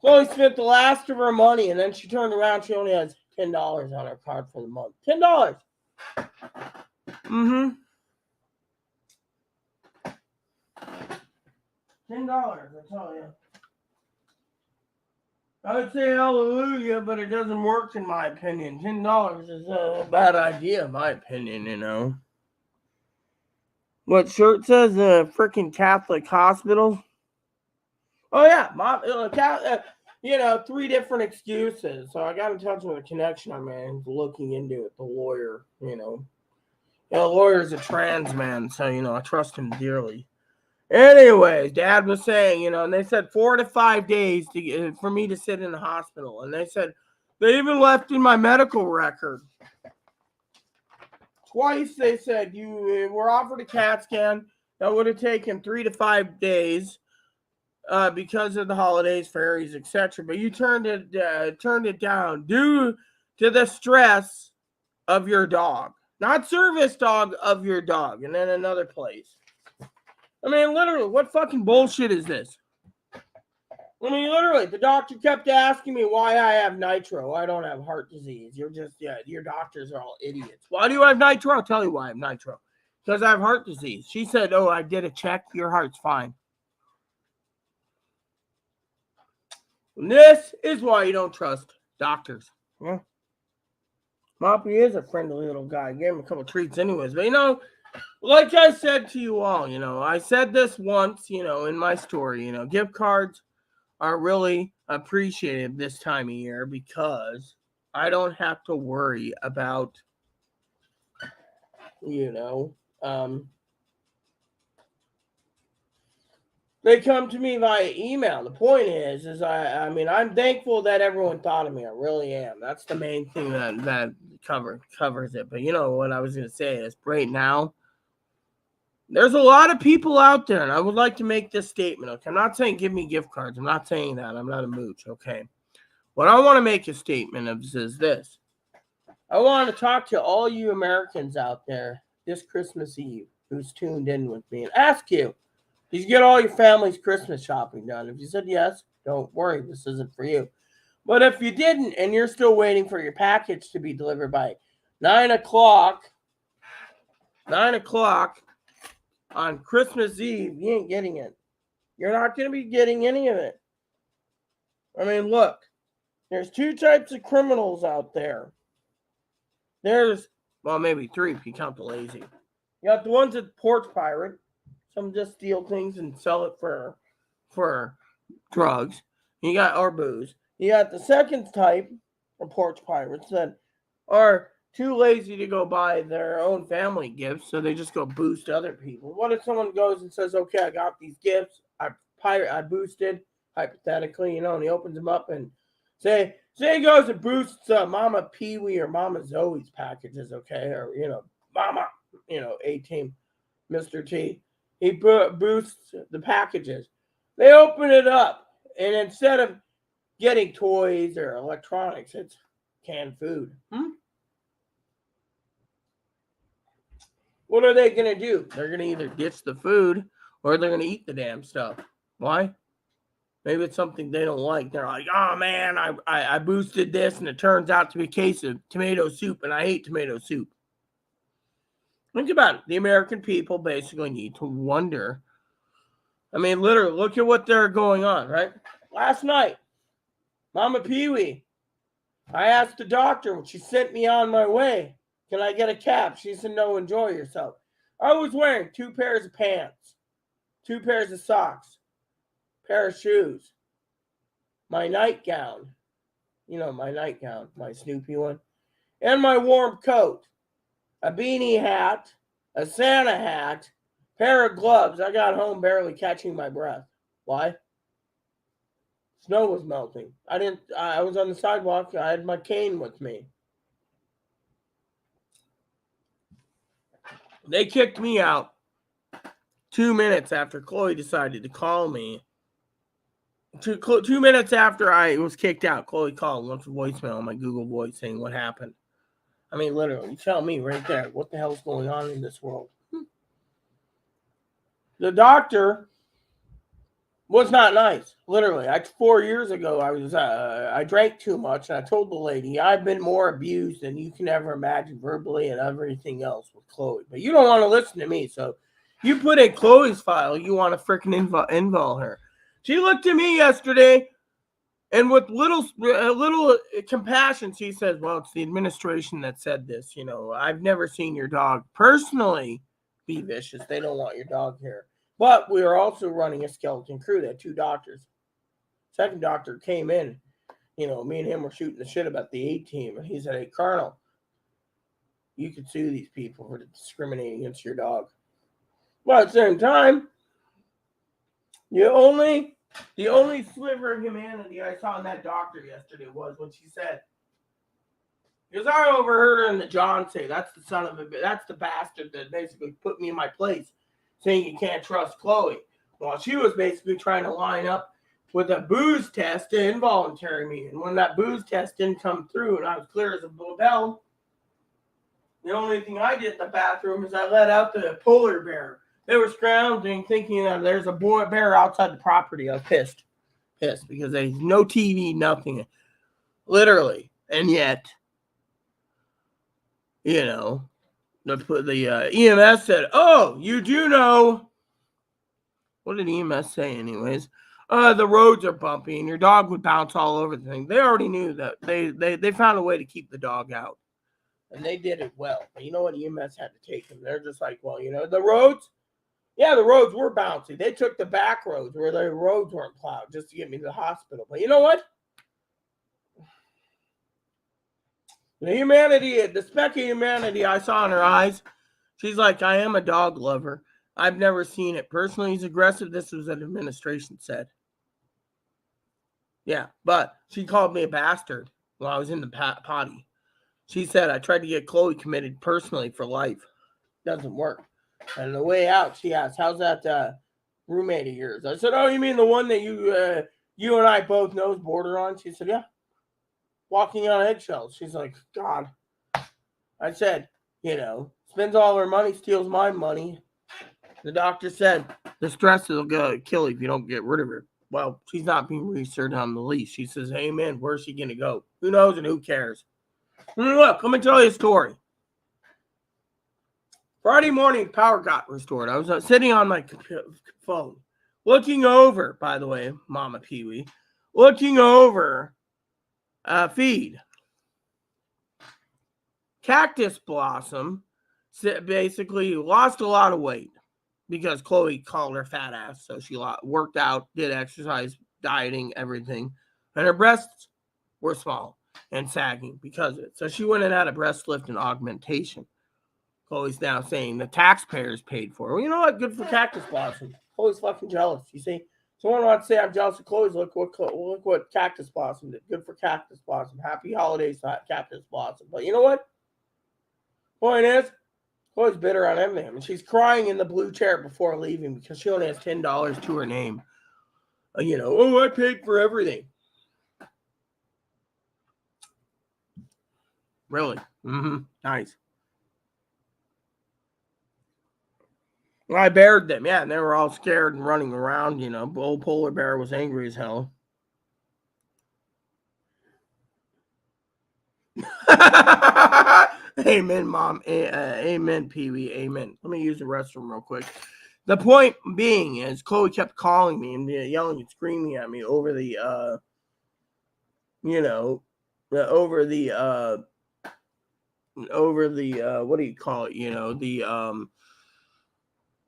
Chloe spent the last of her money, and then she turned around. She only has $10 on her card for the month. $10. $10, I tell you. I would say hallelujah, but it doesn't work in my opinion. $10 is a bad idea in my opinion, What shirt says freaking Catholic hospital? Oh yeah, Mom. 3 different excuses. So I got in touch with a connection I made, looking into it. The lawyer, the lawyer's a trans man, so I trust him dearly. Anyways, Dad was saying, and they said 4 to 5 days for me to sit in the hospital, and they said they even left in my medical record. Twice they said you were offered a CAT scan that would have taken 3 to 5 days because of the holidays, fairies, etc. But you turned it down due to the stress of your dog, not service dog of your dog, and then another place. Literally, what fucking bullshit is this? Literally, the doctor kept asking me why I have nitro. I don't have heart disease. Your doctors are all idiots. Why do you have nitro? I'll tell you why I have nitro. Because I have heart disease. She said, oh, I did a check. Your heart's fine. And this is why you don't trust doctors. Yeah. Moppy is a friendly little guy. I gave him a couple treats anyways. But, like I said to you all, I said this once, in my story, gift cards are really appreciated this time of year because I don't have to worry about, they come to me via email. The point is I'm thankful that everyone thought of me. I really am. That's the main thing that covers it. But what I was going to say is right now, there's a lot of people out there, and I would like to make this statement. Okay, I'm not saying give me gift cards. I'm not saying that. I'm not a mooch. Okay, what I want to make a statement of is this. I want to talk to all you Americans out there this Christmas Eve who's tuned in with me and ask you, did you get all your family's Christmas shopping done? If you said yes, don't worry, this isn't for you. But if you didn't and you're still waiting for your package to be delivered by 9 o'clock, 9 o'clock on Christmas Eve, you ain't getting it. You're not going to be getting any of it. I mean, look, there's two types of criminals out there. There's, well, maybe three if you count the lazy. You got the ones that porch pirate. Some just steal things and sell it for drugs. You got, or booze. You got the second type of porch pirates that are too lazy to go buy their own family gifts, so they just go boost other people. What if someone goes and says, okay, I got these gifts, I boosted, hypothetically, and he opens them up and say he goes and boosts Mama Pee-wee or Mama Zoe's packages, okay? Or, Mama, A-Team, Mr. T. He boosts the packages. They open it up, and instead of getting toys or electronics, it's canned food. What are they going to do? They're going to either ditch the food or they're going to eat the damn stuff. Why? Maybe it's something they don't like. They're like, oh man, I boosted this and it turns out to be a case of tomato soup and I hate tomato soup. Think about it. The American people basically need to wonder. I mean, literally, look at what they're going on, right? Last night, Mama Pee-wee, I asked the doctor when she sent me on my way, can I get a cab? She said, no, enjoy yourself. I was wearing 2 pairs of pants, 2 pairs of socks, pair of shoes, my nightgown, my Snoopy one, and my warm coat, a beanie hat, a Santa hat, pair of gloves. I got home barely catching my breath. Why? Snow was melting. I was on the sidewalk. I had my cane with me. They kicked me out 2 minutes after Chloe decided to call me. 2 minutes after I was kicked out, Chloe called and left a voicemail on my Google Voice saying what happened. I mean, literally, you tell me right there what the hell's going on in this world. The doctor was not nice. Literally, 4 years ago, I drank too much, and I told the lady I've been more abused than you can ever imagine, verbally and everything else with Chloe. But you don't want to listen to me, so you put in Chloe's file. You want to freaking involve her. She looked at me yesterday, and with little compassion, she says, "Well, it's the administration that said this. I've never seen your dog personally be vicious. They don't want your dog here." But we are also running a skeleton crew. They had 2 doctors. Second doctor came in. Me and him were shooting the shit about the A-Team. And he said, hey, Colonel, you could sue these people for discriminating against your dog. But at the same time, the only sliver of humanity I saw in that doctor yesterday was when she said, because I overheard her and the John say, that's the bastard that basically put me in my place, saying you can't trust Chloe. Well, she was basically trying to line up with a booze test to involuntary me. And when that booze test didn't come through and I was clear as a bell, the only thing I did in the bathroom is I let out the polar bear. They were scrounging, thinking that there's a bear outside the property. I was pissed because there's no TV, nothing. Literally. And yet, the EMS said, oh, you do know. What did EMS say anyways? The roads are bumpy and your dog would bounce all over the thing. They already knew that. They found a way to keep the dog out. And they did it well. But you know what? EMS had to take them. They're just like, well, the roads? Yeah, the roads were bouncy. They took the back roads where the roads weren't plowed just to get me to the hospital. But you know what? The speck of humanity I saw in her eyes, she's like, I am a dog lover. I've never seen it personally. He's aggressive. This was what administration said. Yeah, but she called me a bastard while I was in the potty. She said I tried to get Chloe committed personally for life. Doesn't work. And on the way out, she asked, how's that roommate of yours? I said, oh, you mean the one that you and I both know is border on? She said, yeah. Walking on eggshells. She's like, God. I said, Spends all her money, steals my money. The doctor said the stress will kill you if you don't get rid of her. Well, she's not being researched on the lease. She says, hey, man, where's she going to go? Who knows and who cares? Look, let me tell you a story. Friday morning, power got restored. I was sitting on my phone, looking over, by the way, Mama Pee-wee, looking over feed. Cactus Blossom basically lost a lot of weight because Chloe called her fat ass. So she worked out, did exercise, dieting, everything. And her breasts were small and sagging because of it. So she went and had a breast lift and augmentation. Chloe's now saying the taxpayers paid for it. Well, you know what? Good for Cactus Blossom. Chloe's fucking jealous. You see? Someone wants to say I'm jealous of Chloe's. Look what Cactus Blossom did. Good for Cactus Blossom. Happy holidays, Cactus Blossom. But you know what? Point is, Chloe's bitter on everything. I mean, she's crying in the blue chair before leaving because she only has $10 to her name. I paid for everything. Really? Nice. Well, I bared them, yeah, and they were all scared and running around, Old Polar Bear was angry as hell. Amen, Mom. Amen, Pee-wee. Amen. Let me use the restroom real quick. The point being is Chloe kept calling me and yelling and screaming at me over the, what do you call it?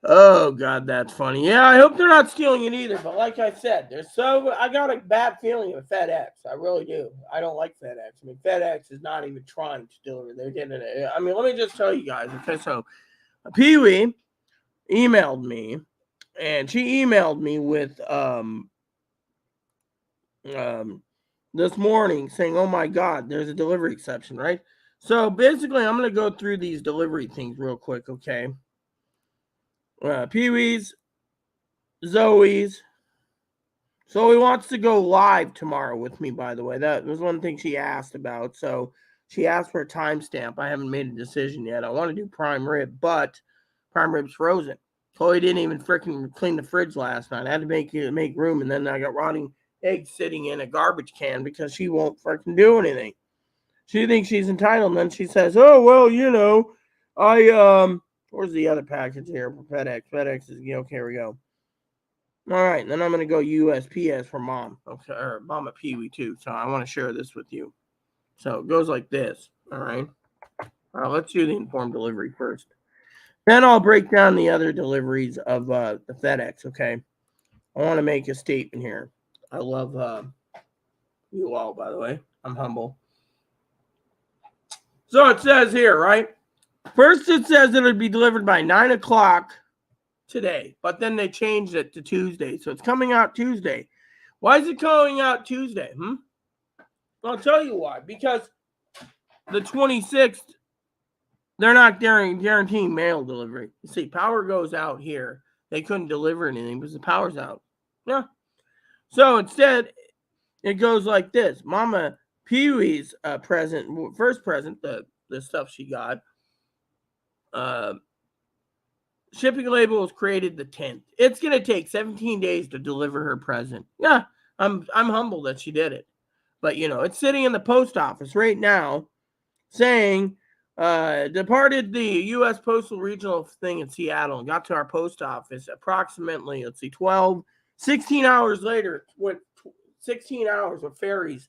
Oh, God, that's funny. Yeah, I hope they're not stealing it either. But like I said, I got a bad feeling of FedEx. I really do. I don't like FedEx. I mean, FedEx is not even trying to deliver. They're getting it. I mean, let me just tell you guys. Okay, so Pee-wee emailed me, and she emailed me with this morning saying, oh, my God, there's a delivery exception, right? So basically, I'm going to go through these delivery things real quick, okay? Pee-wee's, Zoe's. Zoe wants to go live tomorrow with me, by the way. That was one thing she asked about. So she asked for a timestamp. I haven't made a decision yet. I want to do prime rib, but prime rib's frozen. Chloe didn't even freaking clean the fridge last night. I had to make room, and then I got rotting eggs sitting in a garbage can because she won't freaking do anything. She thinks she's entitled, and then she says, oh, well, where's the other package here for FedEx? FedEx is, okay, here we go. All right, then I'm going to go USPS for Mom, okay, or Mama Pee-wee too. So I want to share this with you. So it goes like this, all right? Let's do the informed delivery first. Then I'll break down the other deliveries of the FedEx, okay? I want to make a statement here. I love you all, by the way. I'm humble. So it says here, right? First, it says it would be delivered by 9 o'clock today, but then they changed it to Tuesday. So it's coming out Tuesday. Why is it coming out Tuesday? I'll tell you why. Because the 26th, they're not guaranteeing mail delivery. You see, power goes out here. They couldn't deliver anything because the power's out. Yeah. So instead, it goes like this. Mama Pee-wee's first present, the stuff she got, shipping label was created the 10th. It's going to take 17 days to deliver her present. Yeah, I'm humbled that she did it. But, it's sitting in the post office right now saying, departed the U.S. Postal Regional thing in Seattle and got to our post office approximately, 16 hours later, went 16 hours with ferries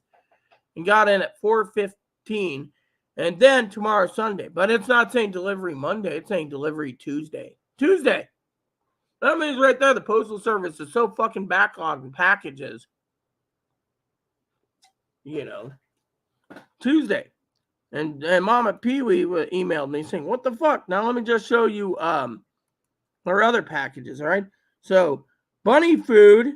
and got in at 4:15. And then tomorrow, Sunday. But it's not saying delivery Monday. It's saying delivery Tuesday. Tuesday. That means right there the Postal Service is so fucking backlogged in packages. Tuesday. And Mama Pee-wee emailed me saying, what the fuck? Now let me just show you her other packages, all right? So, Bunny Food,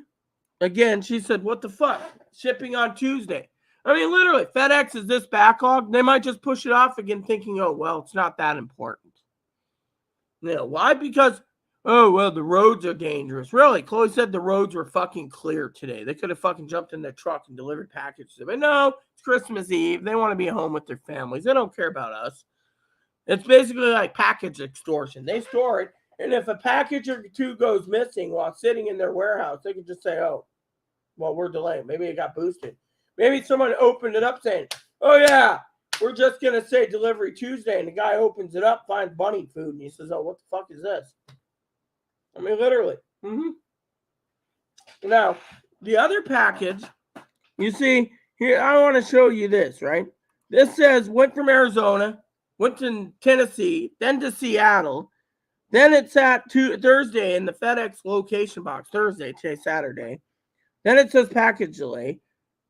again, she said, what the fuck? Shipping on Tuesday. I mean, literally, FedEx is this backlog. They might just push it off again thinking, oh, well, it's not that important. Why? Because, oh, well, the roads are dangerous. Really, Chloe said the roads were fucking clear today. They could have fucking jumped in their truck and delivered packages. But no, it's Christmas Eve. They want to be home with their families. They don't care about us. It's basically like package extortion. They store it, and if a package or two goes missing while sitting in their warehouse, they can just say, oh, well, we're delaying. Maybe it got boosted. Maybe someone opened it up saying, oh, yeah, we're just going to say delivery Tuesday, and the guy opens it up, finds bunny food, and he says, oh, what the fuck is this? I mean, literally. Now, the other package, you see, here, I want to show you this, right? This says, went from Arizona, went to Tennessee, then to Seattle. Then it's at Thursday in the FedEx location box. Thursday, today's Saturday. Then it says package delay.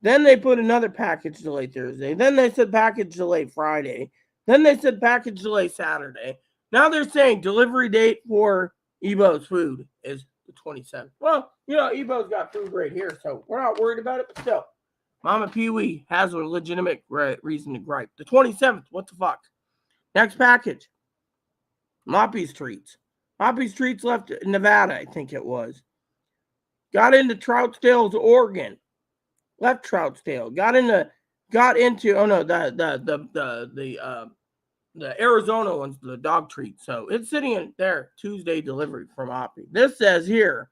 Then they put another package delay Thursday. Then they said package delay Friday. Then they said package delay Saturday. Now they're saying delivery date for Ebo's food is the 27th. Well, Ebo's got food right here, so we're not worried about it. But still, Mama Pee-wee has a legitimate reason to gripe. The 27th, what the fuck? Next package. Moppy's Treats. Moppy's Treats left Nevada, I think it was. Got into Troutdale's Oregon. Left Troutdale. Got into the Arizona one's the dog treat. So it's sitting in there, Tuesday delivery from Moppy. This says here,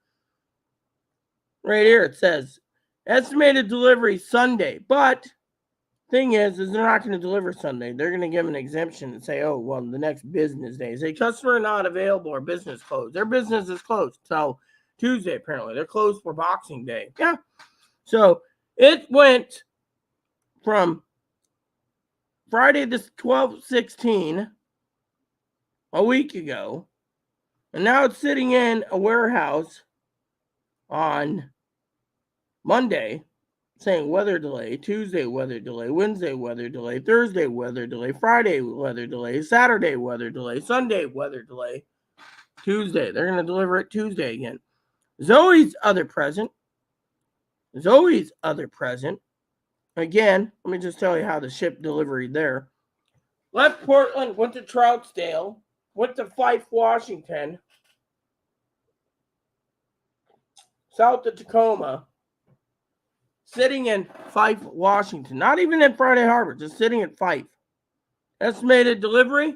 right here, it says estimated delivery Sunday. But thing is they're not going to deliver Sunday. They're going to give an exemption and say, oh, well, the next business day. Say customer not available or business closed. Their business is closed. So Tuesday, apparently. They're closed for Boxing Day. Yeah. So it went from Friday the 12/16 a week ago, and now it's sitting in a warehouse on Monday saying weather delay, Tuesday weather delay, Wednesday weather delay, Thursday weather delay, Friday weather delay, Saturday weather delay, Sunday weather delay, Tuesday. They're going to deliver it Tuesday again. Zoe's other present. Again, let me just tell you how the ship delivery there. Left Portland, went to Troutdale, went to Fife, Washington, south of Tacoma, sitting in Fife, Washington. Not even in Friday Harbor, just sitting in Fife. Estimated delivery?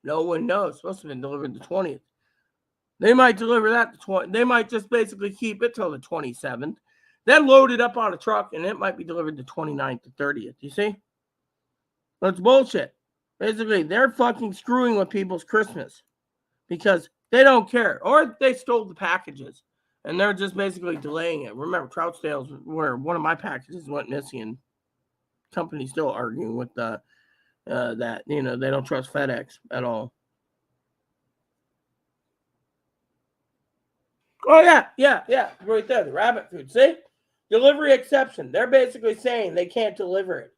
No one knows. Supposed to have been delivered the 20th. They might deliver that they might just basically keep it till the 27th. Then load it up on a truck, and it might be delivered the 29th to 30th. You see? That's bullshit. Basically, they're fucking screwing with people's Christmas because they don't care. Or they stole the packages, and they're just basically delaying it. Remember, Troutdale's where one of my packages went missing, and company's still arguing with that, they don't trust FedEx at all. Oh, yeah. Right there, the rabbit food. See? Delivery exception. They're basically saying they can't deliver it.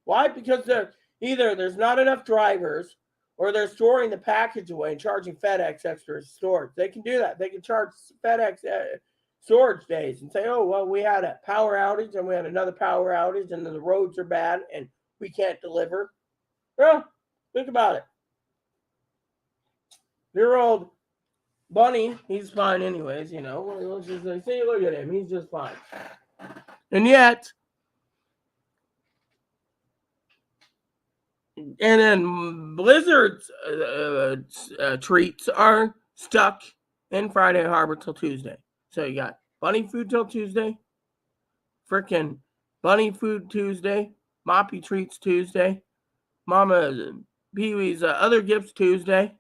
Why? Because there's not enough drivers, or they're storing the package away and charging FedEx extra storage. They can do that. They can charge FedEx storage days and say, oh, well, we had a power outage and we had another power outage and then the roads are bad and we can't deliver. Well, think about it. Your old Bunny, he's fine anyways, see, look at him. He's just fine. And yet, and then Blizzard's treats are stuck in Friday Harbor till Tuesday. So you got Bunny food till Tuesday, frickin' Bunny food Tuesday, Moppy treats Tuesday, Mama Pee-wee's other gifts Tuesday.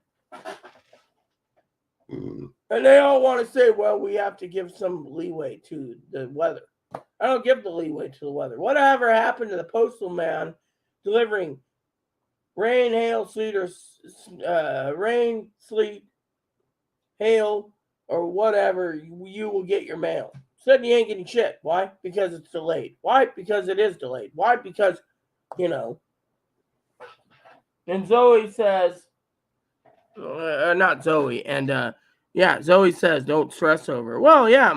And they all want to say, well, we have to give some leeway to the weather. I don't give the leeway to the weather. Whatever happened to the postal man delivering rain, hail, sleet, or rain, sleet, hail, or whatever, you will get your mail. Said you ain't getting shit. Why? Because it's delayed. Why? Because it is delayed. Why? Because, And Zoe says, not Zoe, and Zoe says don't stress over it. Well, yeah,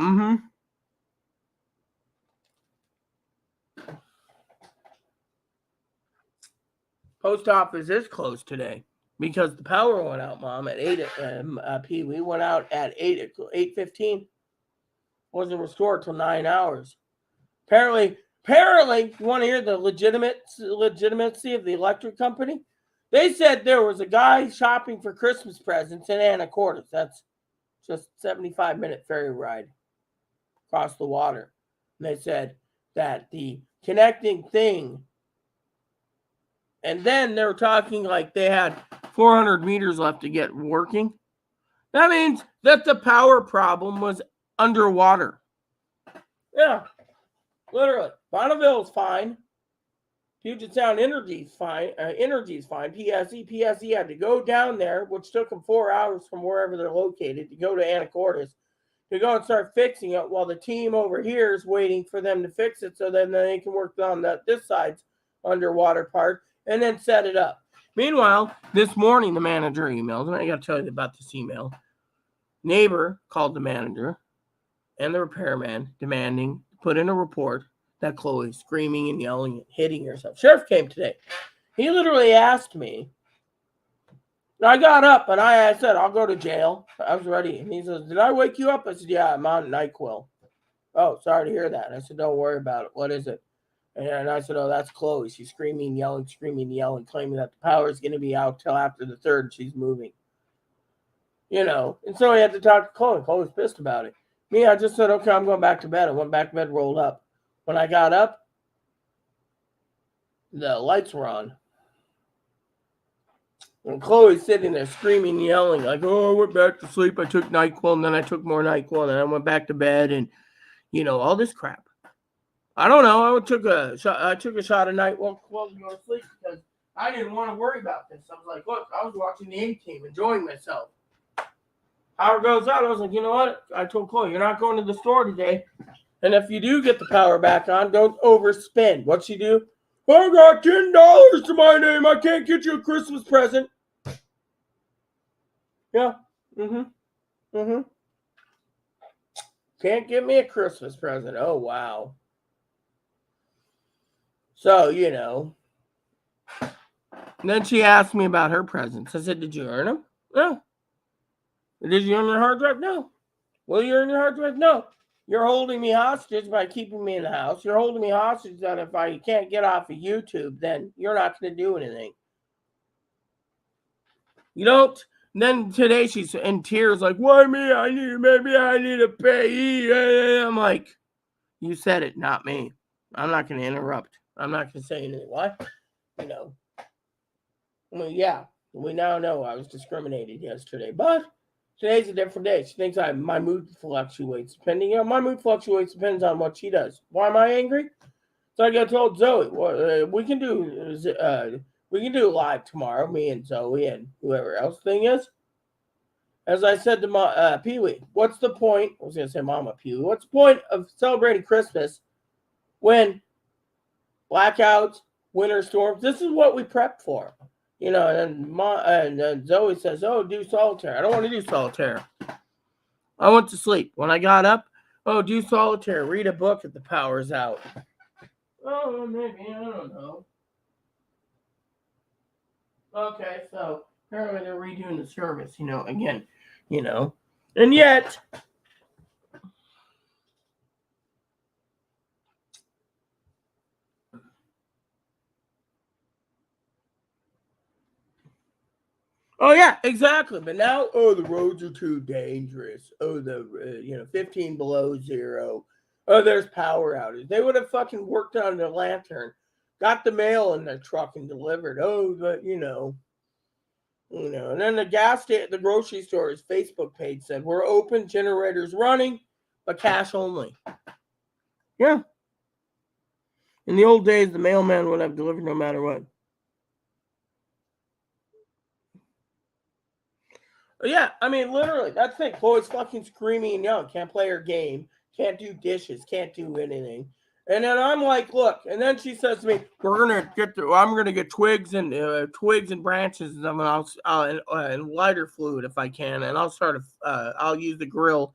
Post office is closed today because the power went out, Mom, at 8 Pee-wee went out at 8:15. Wasn't restored till 9 hours. Apparently, you want to hear the legitimacy of the electric company? They said there was a guy shopping for Christmas presents in Anacortes. That's just 75-minute ferry ride across the water. And they said that the connecting thing, and then they were talking like they had 400 meters left to get working. That means that the power problem was underwater. Yeah, literally. Bonneville's fine. Puget Sound Energy's fine. PSE had to go down there, which took them 4 hours from wherever they're located to go to Anacortes to go and start fixing it, while the team over here is waiting for them to fix it so then they can work on this side's underwater part and then set it up. Meanwhile, this morning the manager emailed, and I got to tell you about this email. Neighbor called the manager and the repairman demanding put in a report that Chloe's screaming and yelling and hitting herself. Sheriff came today. He literally asked me. I got up and I said, I'll go to jail. I was ready. And he says, did I wake you up? I said, yeah, I'm on NyQuil. Oh, sorry to hear that. I said, don't worry about it. What is it? And I said, oh, that's Chloe. She's screaming, yelling, claiming that the power is going to be out till after the 3rd and she's moving. You know, and so he had to talk to Chloe. Chloe's pissed about it. Me, I just said, okay, I'm going back to bed. I went back to bed, rolled up. When I got up, the lights were on. And Chloe's sitting there screaming, yelling, like, oh, I went back to sleep. I took NyQuil, and then I took more NyQuil, and then I went back to bed, and, you know, all this crap. I don't know. I took a shot of NyQuil to go to sleep because I didn't want to worry about this. I was like, look, I was watching the A-Team, enjoying myself. Power goes out. I was like, you know what? I told Chloe, you're not going to the store today. And if you do get the power back on, don't overspend. What'd she do? I got $10 to my name. I can't get you a Christmas present. Yeah. Can't give me a Christmas present. Oh, wow. So, you know. And then she asked me about her presents. I said, did you earn them? No. Did you earn your hard drive? No. Will you earn your hard drive? No. You're holding me hostage by keeping me in the house. You're holding me hostage that if I can't get off of YouTube, then you're not going to do anything. You don't. And then today she's in tears like, why me? Maybe I need a payee. I'm like, you said it, not me. I'm not going to interrupt. I'm not going to say anything. Why? You know. Well, yeah. We now know I was discriminated yesterday. But today's a different day. She thinks my mood fluctuates depending. My mood fluctuates depends on what she does. Why am I angry? So I told Zoe, we can do live tomorrow. Me and Zoe and whoever else. Thing is, as I said to Pee-wee, what's the point? I was gonna say Mama Pee-wee. What's the point of celebrating Christmas when blackouts, winter storms? This is what we prep for. You know, and Zoe says, oh, do solitaire. I don't want to do solitaire. I went to sleep. When I got up, oh, do solitaire. Read a book if the power's out. Oh, maybe. I don't know. Okay, so apparently they're redoing the service, you know, again, you know. And yet, oh, yeah, exactly. But now, oh, the roads are too dangerous. Oh, 15 below zero. Oh, there's power outage. They would have fucking worked on the lantern, got the mail in their truck and delivered. Oh, but, you know. And then the grocery store's Facebook page said, we're open, generators running, but cash only. Yeah. In the old days, the mailman would have delivered no matter what. Yeah, I mean, literally, that's the thing. Chloe's fucking screaming and yelling. Can't play her game. Can't do dishes. Can't do anything. And then I'm like, look. And then she says to me, I'm gonna get twigs and branches and lighter fluid if I can, and I'll use the grill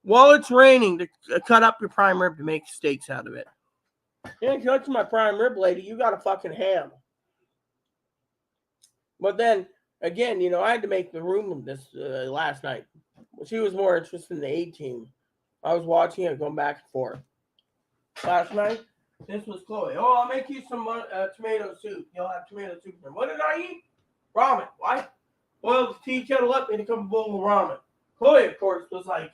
while it's raining to cut up your prime rib to make steaks out of it. You ain't touching my prime rib, lady. You got a fucking ham. But then. Again, you know, I had to make the room this last night. She was more interested in the A-Team. I was watching it going back and forth. Last night, This was Chloe. Oh, I'll make you some tomato soup. You'll have tomato soup. What did I eat? Ramen. Why? Boiled the tea kettle up, made a couple bowl of ramen. Chloe, of course, was like,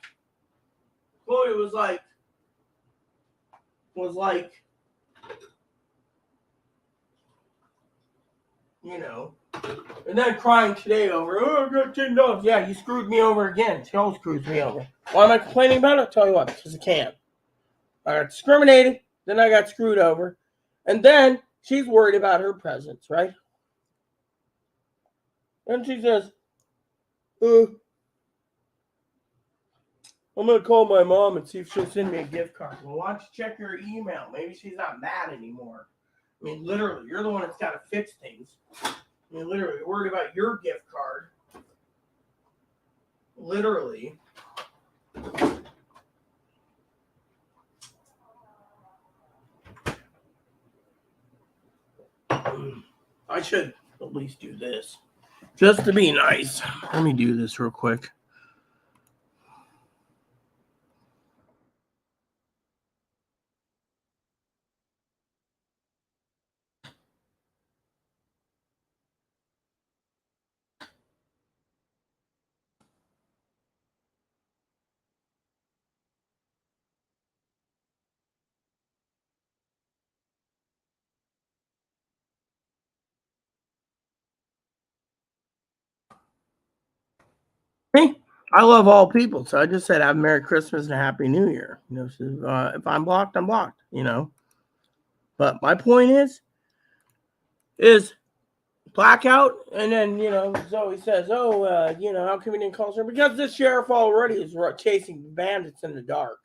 you know, and then crying today over, oh, I got $10. Yeah, you screwed me over again. She always screws me over. Why am I complaining about it? I'll tell you what, because I can't. I got discriminated, then I got screwed over, and then she's worried about her presents, right? And she says, I'm going to call my mom and see if she'll send me a gift card. Well, why don't you check her email? Maybe she's not mad anymore. I mean, literally, you're the one that's got to fix things. I mean, literally, you're worried about your gift card. Literally. I should at least do this. Just to be nice. Let me do this real quick. Hey, I love all people, so I just said have a Merry Christmas and a Happy New Year. You know, so, if I'm blocked, I'm blocked. You know, but my point is blackout, and then Zoe says, "Oh, how come we didn't call her?" Because the sheriff already is chasing bandits in the dark.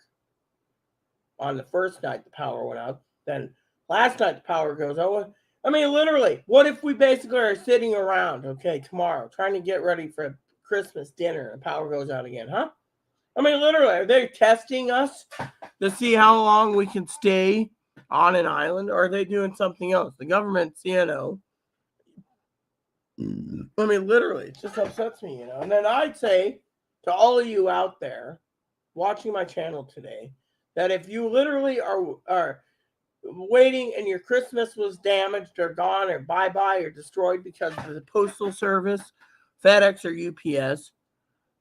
On the first night, the power went out. Then last night, the power goes out. I mean, literally, what if we basically are sitting around, okay, tomorrow, trying to get ready for Christmas dinner, and power goes out again, huh? I mean, literally, are they testing us to see how long we can stay on an island, or are they doing something else? The government's, I mean, literally, it just upsets me, And then I'd say to all of you out there watching my channel today that if you literally are waiting and your Christmas was damaged or gone or bye-bye or destroyed because of the Postal Service, FedEx, or UPS,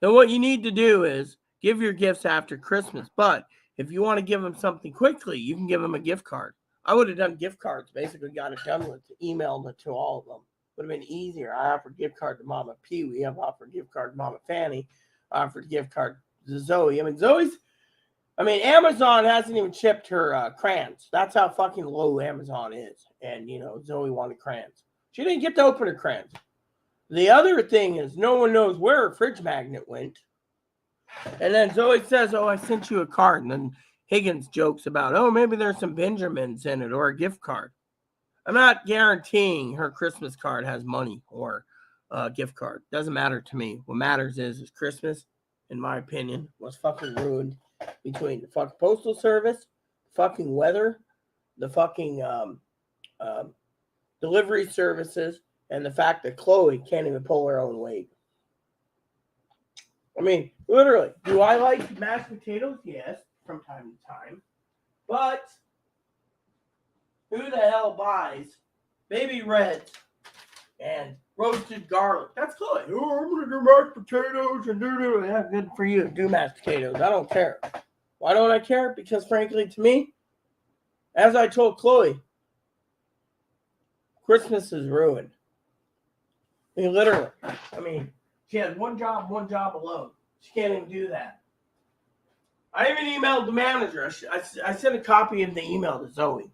then what you need to do is give your gifts after Christmas. But if you want to give them something quickly, you can give them a gift card. I would have done gift cards, basically got it done with, emailed it to all of them. Would have been easier. I offered gift card to Mama P. We have offered gift card to Mama Fanny. I offered gift card to Zoe. Amazon hasn't even shipped her crayons. That's how fucking low Amazon is. And, Zoe wanted crayons. She didn't get to open her crayons. The other thing is no one knows where her fridge magnet went. And then Zoe says, oh, I sent you a card. And then Higgins jokes about, oh, maybe there's some Benjamins in it or a gift card. I'm not guaranteeing her Christmas card has money or a gift card. Doesn't matter to me. What matters is Christmas, in my opinion, was fucking ruined between the fucking Postal Service, fucking weather, the fucking delivery services, and the fact that Chloe can't even pull her own weight. I mean, literally, do I like mashed potatoes? Yes, from time to time. But who the hell buys baby reds and roasted garlic? That's Chloe. Oh, I'm going to do mashed potatoes and do. Yeah, good for you. Do mashed potatoes. I don't care. Why don't I care? Because frankly, to me, as I told Chloe, Christmas is ruined. I mean, literally. I mean, she has one job alone. She can't even do that. I even emailed the manager. I sent a copy of the email to Zoe.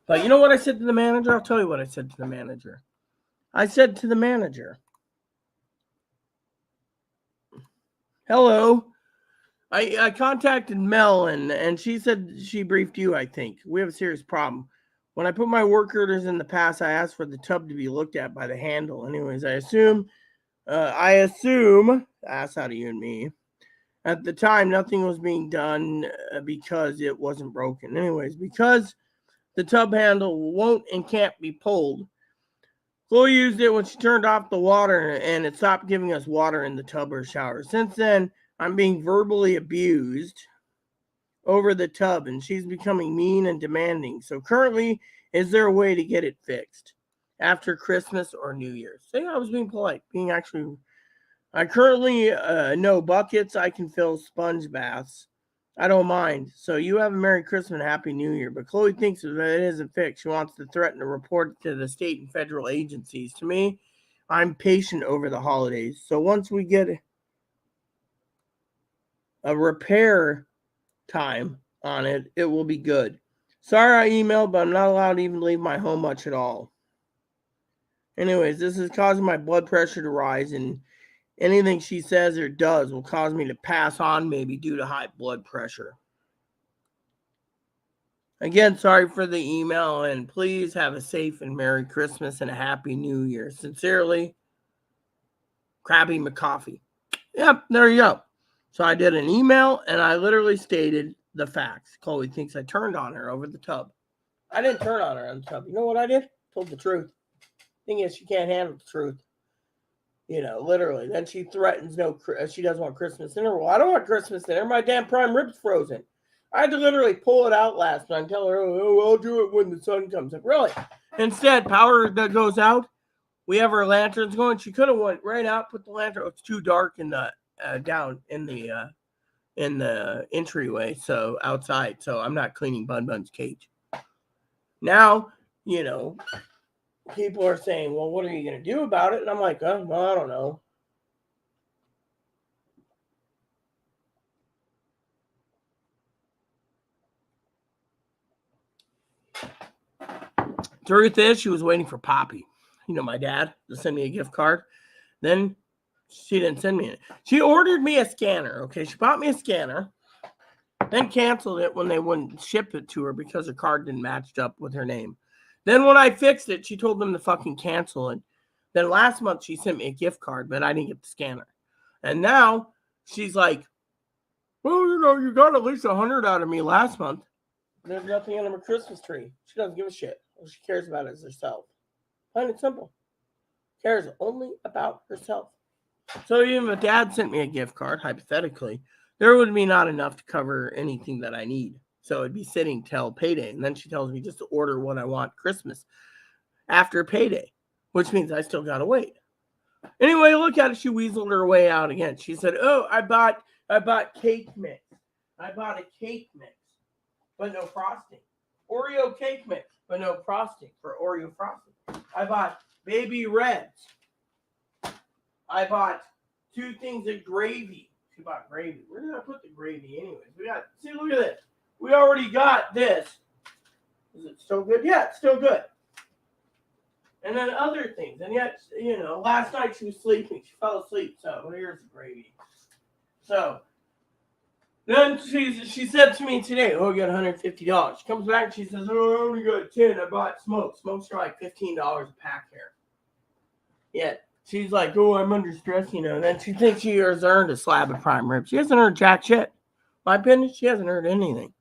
But you know what I said to the manager? I'll tell you what I said to the manager. I said to the manager, hello. I contacted Mel, and she said she briefed you, I think. We have a serious problem. When I put my work orders in the past, I asked for the tub to be looked at by the handle. Anyways, I assume, that's out of you and me. At the time, nothing was being done because it wasn't broken. Anyways, because the tub handle won't and can't be pulled, Chloe used it when she turned off the water, and it stopped giving us water in the tub or shower. Since then, I'm being verbally abused over the tub, and she's becoming mean and demanding. So currently, is there a way to get it fixed after Christmas or New Year's? See, I was being polite, I currently know buckets. I can fill sponge baths. I don't mind. So you have a Merry Christmas and Happy New Year. But Chloe thinks that it isn't fixed. She wants to threaten to report it to the state and federal agencies. To me, I'm patient over the holidays. So once we get a repair time on it, it will be good. Sorry I emailed, but I'm not allowed to even leave my home much at all. Anyways, this is causing my blood pressure to rise, and anything she says or does will cause me to pass on, maybe due to high blood pressure. Again, sorry for the email, and please have a safe and Merry Christmas and a Happy New Year. Sincerely, Krabby McCoffee. Yep, there you go. So I did an email, and I literally stated the facts. Chloe thinks I turned on her over the tub. I didn't turn on her on the tub. You know what I did? Told the truth. Thing is, she can't handle the truth. Literally. Then she threatens she doesn't want Christmas dinner. Well, I don't want Christmas dinner. My damn prime rib's frozen. I had to literally pull it out last night and tell her, oh, I'll do it when the sun comes up. Really? Instead, power that goes out. We have our lanterns going. She could have went right out, put the lantern. It's too dark in the down in the entryway, so outside. So I'm not cleaning Bun Bun's cage. Now, people are saying, well, what are you going to do about it? And I'm like, well, I don't know. Truth is, she was waiting for Poppy, my dad, to send me a gift card. Then she didn't send me it. She ordered me a scanner, okay? She bought me a scanner, then canceled it when they wouldn't ship it to her because her card didn't match up with her name. Then when I fixed it, she told them to fucking cancel it. Then last month, she sent me a gift card, but I didn't get the scanner. And now she's like, well, you got at least 100 out of me last month. There's nothing under my Christmas tree. She doesn't give a shit. All she cares about is herself. Plain and simple. Cares only about herself. So even if dad sent me a gift card, hypothetically, there would be not enough to cover anything that I need. So it'd be sitting till payday. And then she tells me just to order what I want Christmas after payday, which means I still got to wait. Anyway, look at it. She weaseled her way out again. She said, oh, I bought cake mix. I bought a cake mix, but no frosting. Oreo cake mix, but no frosting for Oreo frosting. I bought baby reds. I bought 2 things of gravy. She bought gravy. Where did I put the gravy anyways? Look at this. We already got this. Is it still good? Yeah, it's still good. And then other things. And yet, last night she was sleeping. She fell asleep. So here's the gravy. So then she said to me today, oh, I got $150. She comes back and she says, oh, I only got 10. I bought smokes. Smokes are like $15 a pack here. Yeah. She's like, oh, I'm under stress, And then she thinks she has earned a slab of prime rib. She hasn't earned jack shit. My opinion, she hasn't earned anything.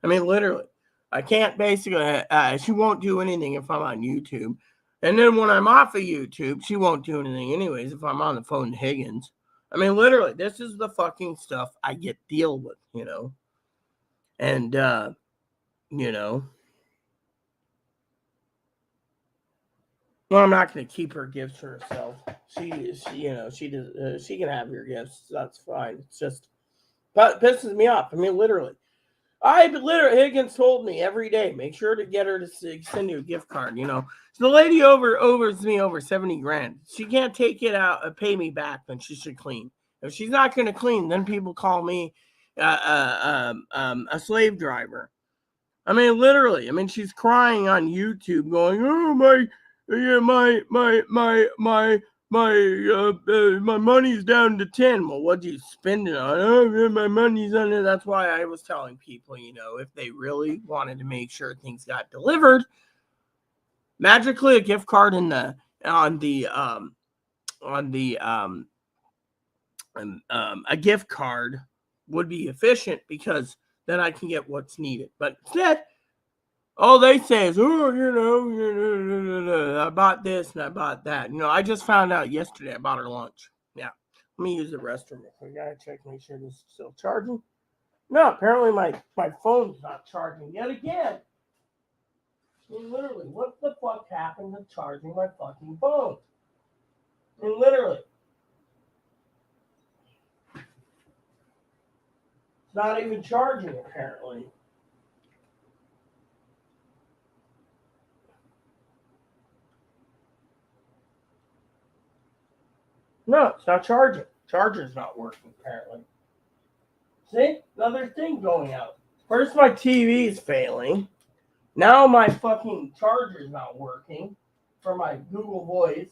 I mean, literally. I can't basically, she won't do anything if I'm on YouTube. And then when I'm off of YouTube, she won't do anything anyways if I'm on the phone to Higgins. I mean, literally, this is the fucking stuff I get deal with, And, well, I'm not going to keep her gifts for herself. She can have your gifts. That's fine. It's just, but it pisses me off. I mean, literally. Higgins told me every day, make sure to get her to send you a gift card, So the lady owes me over 70 grand. She can't take it out and pay me back, then she should clean. If she's not going to clean, then people call me a slave driver. I mean, literally. I mean, she's crying on YouTube going, oh, my money's down to 10. Well, what do you spend it on? Oh, my money's on it. That's why I was telling people, if they really wanted to make sure things got delivered, magically a gift card a gift card would be efficient because then I can get what's needed. But instead, all they say is, I bought this and I bought that. I just found out yesterday I bought her lunch. Yeah. Let me use the restroom real quick. I gotta check, make sure this is still charging. No, apparently my phone's not charging yet again. I mean, literally, what the fuck happened to charging my fucking phone? I mean, literally. It's not even charging, apparently. No, it's not charging. Charger's not working, apparently. See? Another thing going out. First, my TV is failing. Now my fucking charger's not working for my Google Voice.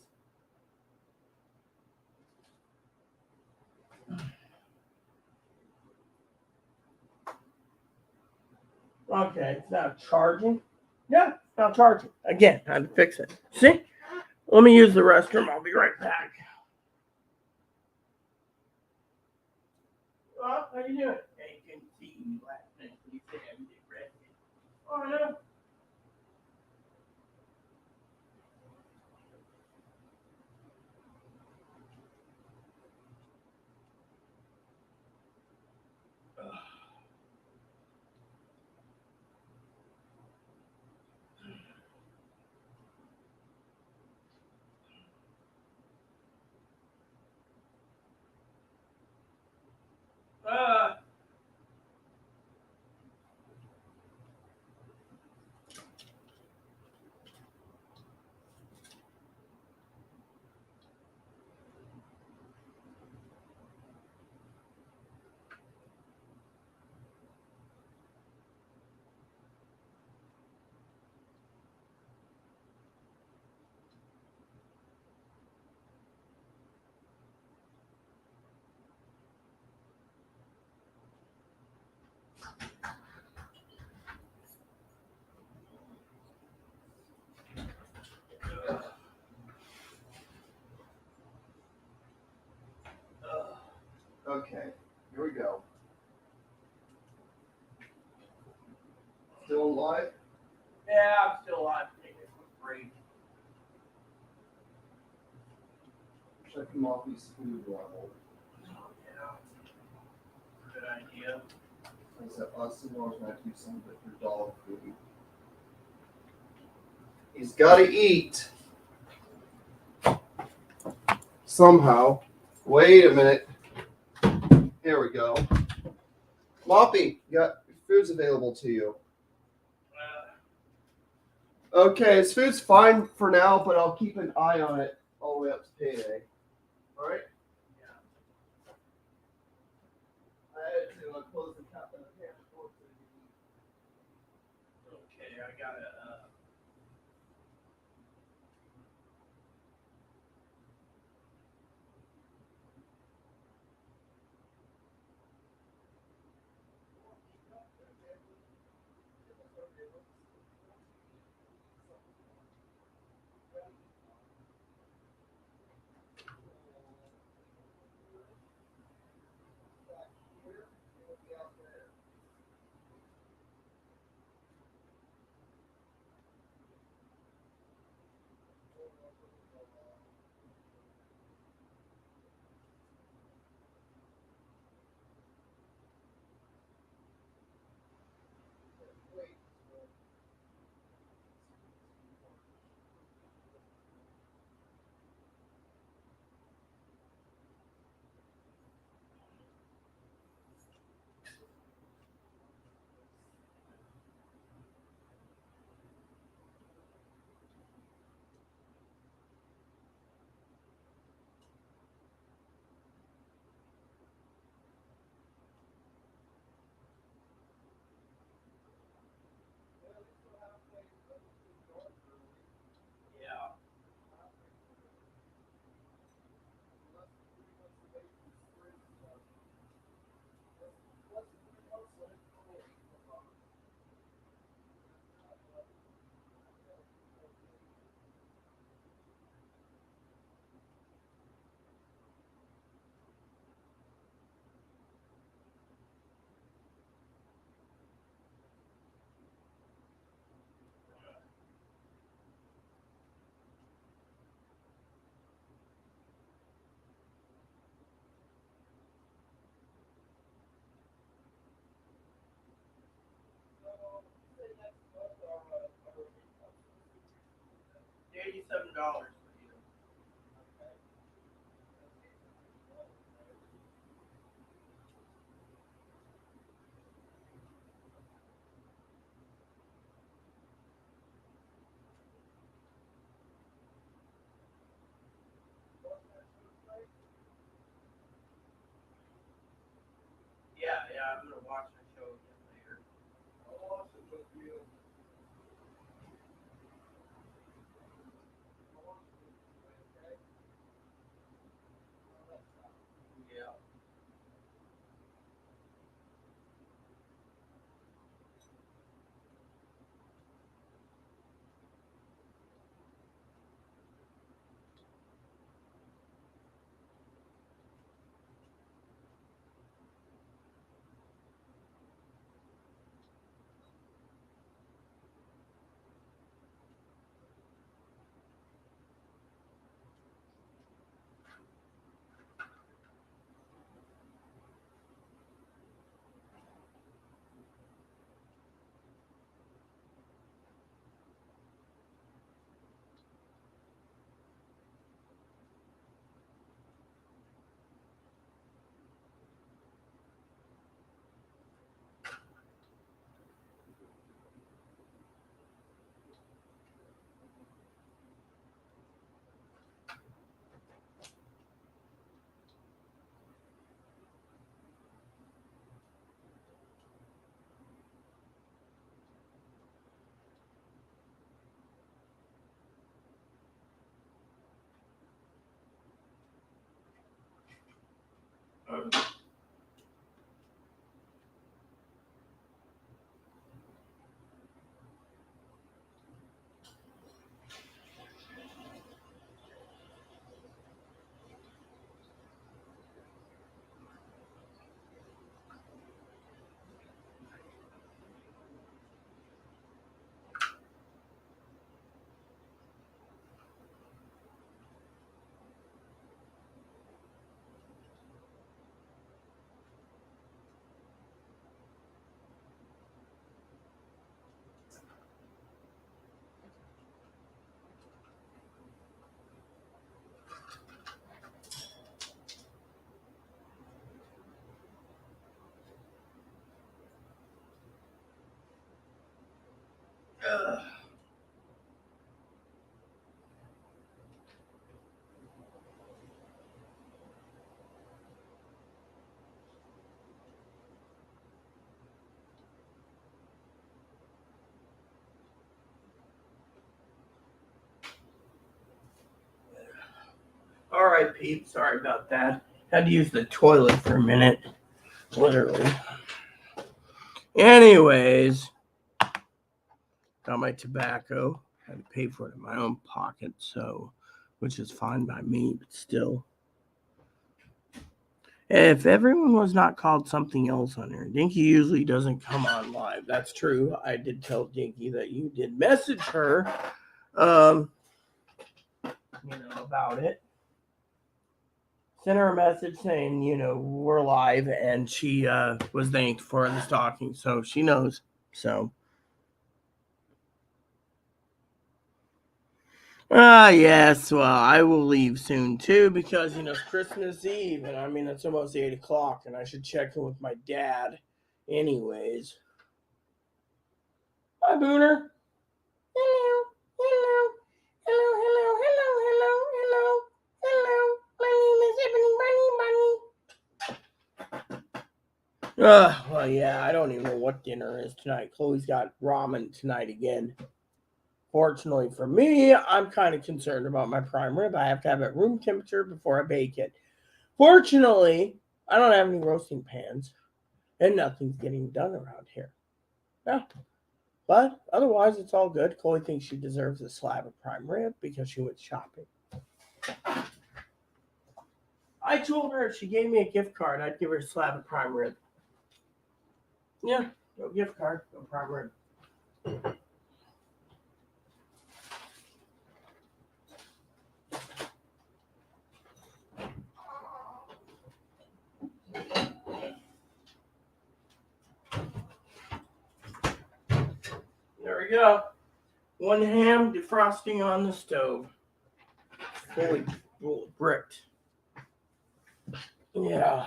Okay, it's not charging. Yeah, it's not charging. Again, I had to fix it. See? Let me use the restroom. I'll be right back. How you doing? I can see you last night. You said I was rested. Oh, no. Uh, Okay, here we go. Still alive? yeah, I'm still alive. Taking a quick break. Checking off his food level. Oh, yeah. Good idea. I said, us and Laura's gonna do some of it for dog food. He's gotta eat. Somehow. Wait a minute. Here we go. Moppy, you got food's available to you. Okay, his food's fine for now, but I'll keep an eye on it all the way up to payday. Alright? Yeah. I had to close the cap and the pan door so Okay, I gotta. $87. Yeah, I'm gonna watch the show again later. Yeah. All right, Pete. Sorry about that. Had to use the toilet for a minute, literally. Anyways, got my tobacco. Had to pay for it in my own pocket, so which is fine by me, but still. If everyone was not called something else on here, Dinky usually doesn't come on live. That's true. I did tell Dinky that you did message her, about it. Sent her a message saying, we're live, and she was thanked for the stalking, so she knows. So, yes, well, I will leave soon too because it's Christmas Eve, and it's almost 8 o'clock, and I should check in with my dad, anyways. Hi, Booner. Hello, hello, hello, hello, hello, hello, hello, hello. My name is Ebony Bunny. Well, yeah, I don't even know what dinner is tonight. Chloe's got ramen tonight again. Fortunately for me, I'm kind of concerned about my prime rib. I have to have it room temperature before I bake it. Fortunately, I don't have any roasting pans, and nothing's getting done around here. Yeah. But otherwise, it's all good. Chloe thinks she deserves a slab of prime rib because she went shopping. I told her if she gave me a gift card, I'd give her a slab of prime rib. Yeah, no gift card, no prime rib. There we go. One ham defrosting on the stove. Fully bricked. Yeah.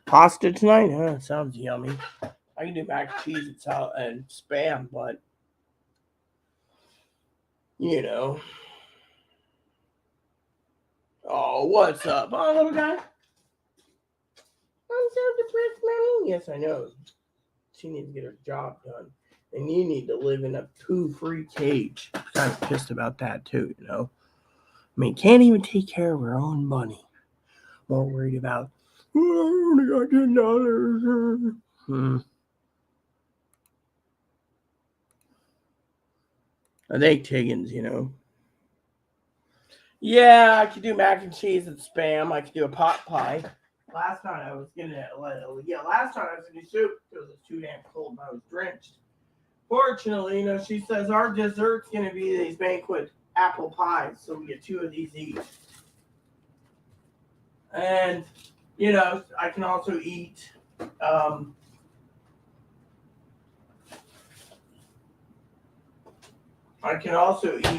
Pasta tonight? Huh? Sounds yummy. I can do mac and cheese and spam, but you know. Oh, what's up? Oh, little guy. I'm so depressed, Mommy. Yes, I know. She needs to get her job done. And you need to live in a poo-free cage. I'm kind of pissed about that, too, you know. I mean, can't even take care of her own money. More worried about, oh, I only got $10. I think Tiggins, you know. Yeah, I could do mac and cheese and spam. I could do a pot pie. Last time I was gonna do soup because it was too damn cold and I was drenched. Fortunately, you know, she says our dessert's gonna be these banquet apple pies, so we get 2 of these each. And you know, I can also eat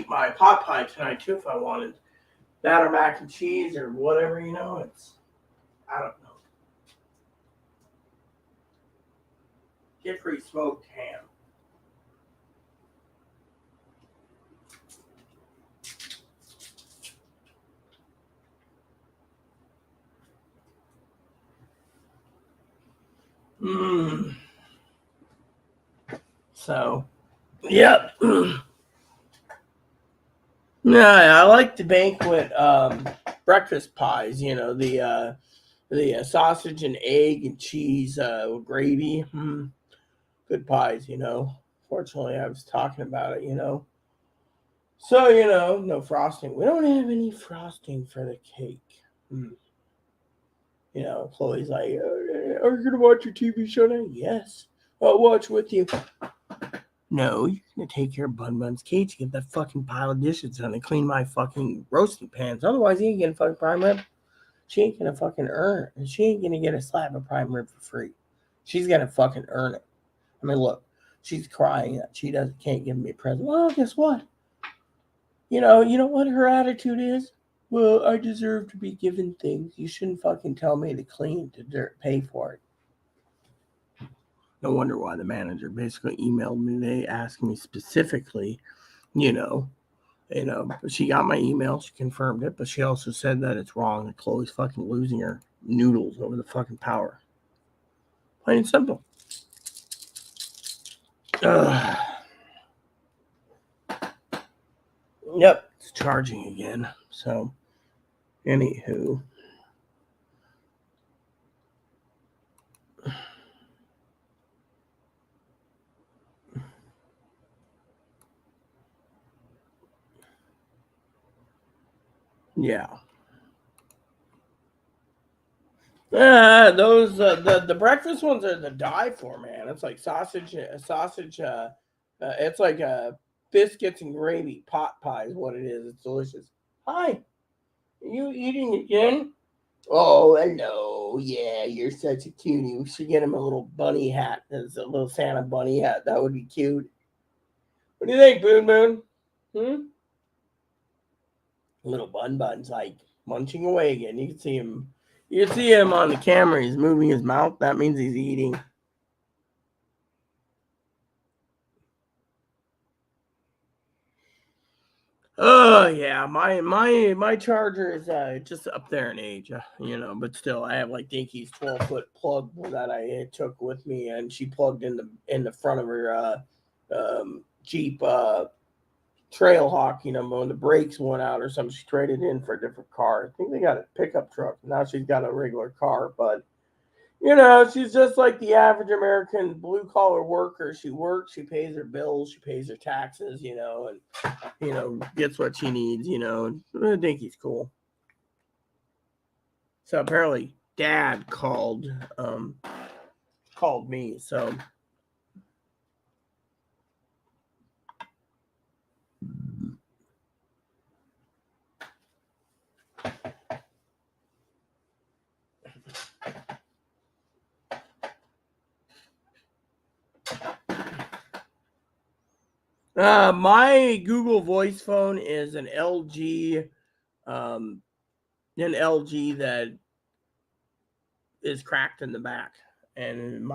my pot pie tonight too if I wanted. That or mac and cheese or whatever, you know, I don't know. Get free smoked ham. So, yep. Yeah, I like the banquet breakfast pies. You know, the sausage and egg and cheese gravy. Good pies, you know. Fortunately, I was talking about it, you know. So, you know, no frosting. We don't have any frosting for the cake. You know, Chloe's like, are you going to watch your TV show now? Yes. I'll watch with you. No, you're going to take care of Bun's cage, get that fucking pile of dishes done and clean my fucking roasting pans. Otherwise, he ain't getting fucking prime rib. She ain't going to fucking earn it. And she ain't going to get a slab of prime rib for free. She's going to fucking earn it. I mean, look, she's crying that she can't give me a present. Well, guess what? You know what her attitude is? Well, I deserve to be given things. You shouldn't fucking tell me to clean to pay for it. No wonder why the manager basically emailed me. They asked me specifically, you know, she got my email. She confirmed it, but she also said that it's wrong and Chloe's fucking losing her noodles over the fucking power. Plain and simple. Yep, it's charging again. So, anywho. Yeah. Those the breakfast ones are the die for, man. It's like sausage. It's like biscuits and gravy pot pie is what it is. It's delicious. Hi, are you eating again? Oh, hello. Yeah, you're such a cutie. We should get him a little bunny hat. There's a little Santa bunny hat. That would be cute. What do you think, Boon Boon? Little Bun's like munching away again. You can see him. You can see him on the camera. He's moving his mouth. That means he's eating. Oh yeah, my charger is just up there in age, you know, but still, I have like Dinky's 12-foot plug that I took with me, and she plugged in the front of her Jeep Trailhawk, you know, when the brakes went out or something, she traded in for a different car. I think they got a pickup truck. Now she's got a regular car, but you know, she's just like the average American blue-collar worker. She works, she pays her bills, she pays her taxes, you know, and, you know, gets what she needs, you know. I think he's cool. So apparently Dad called me, so. My Google Voice phone is an LG that is cracked in the back, and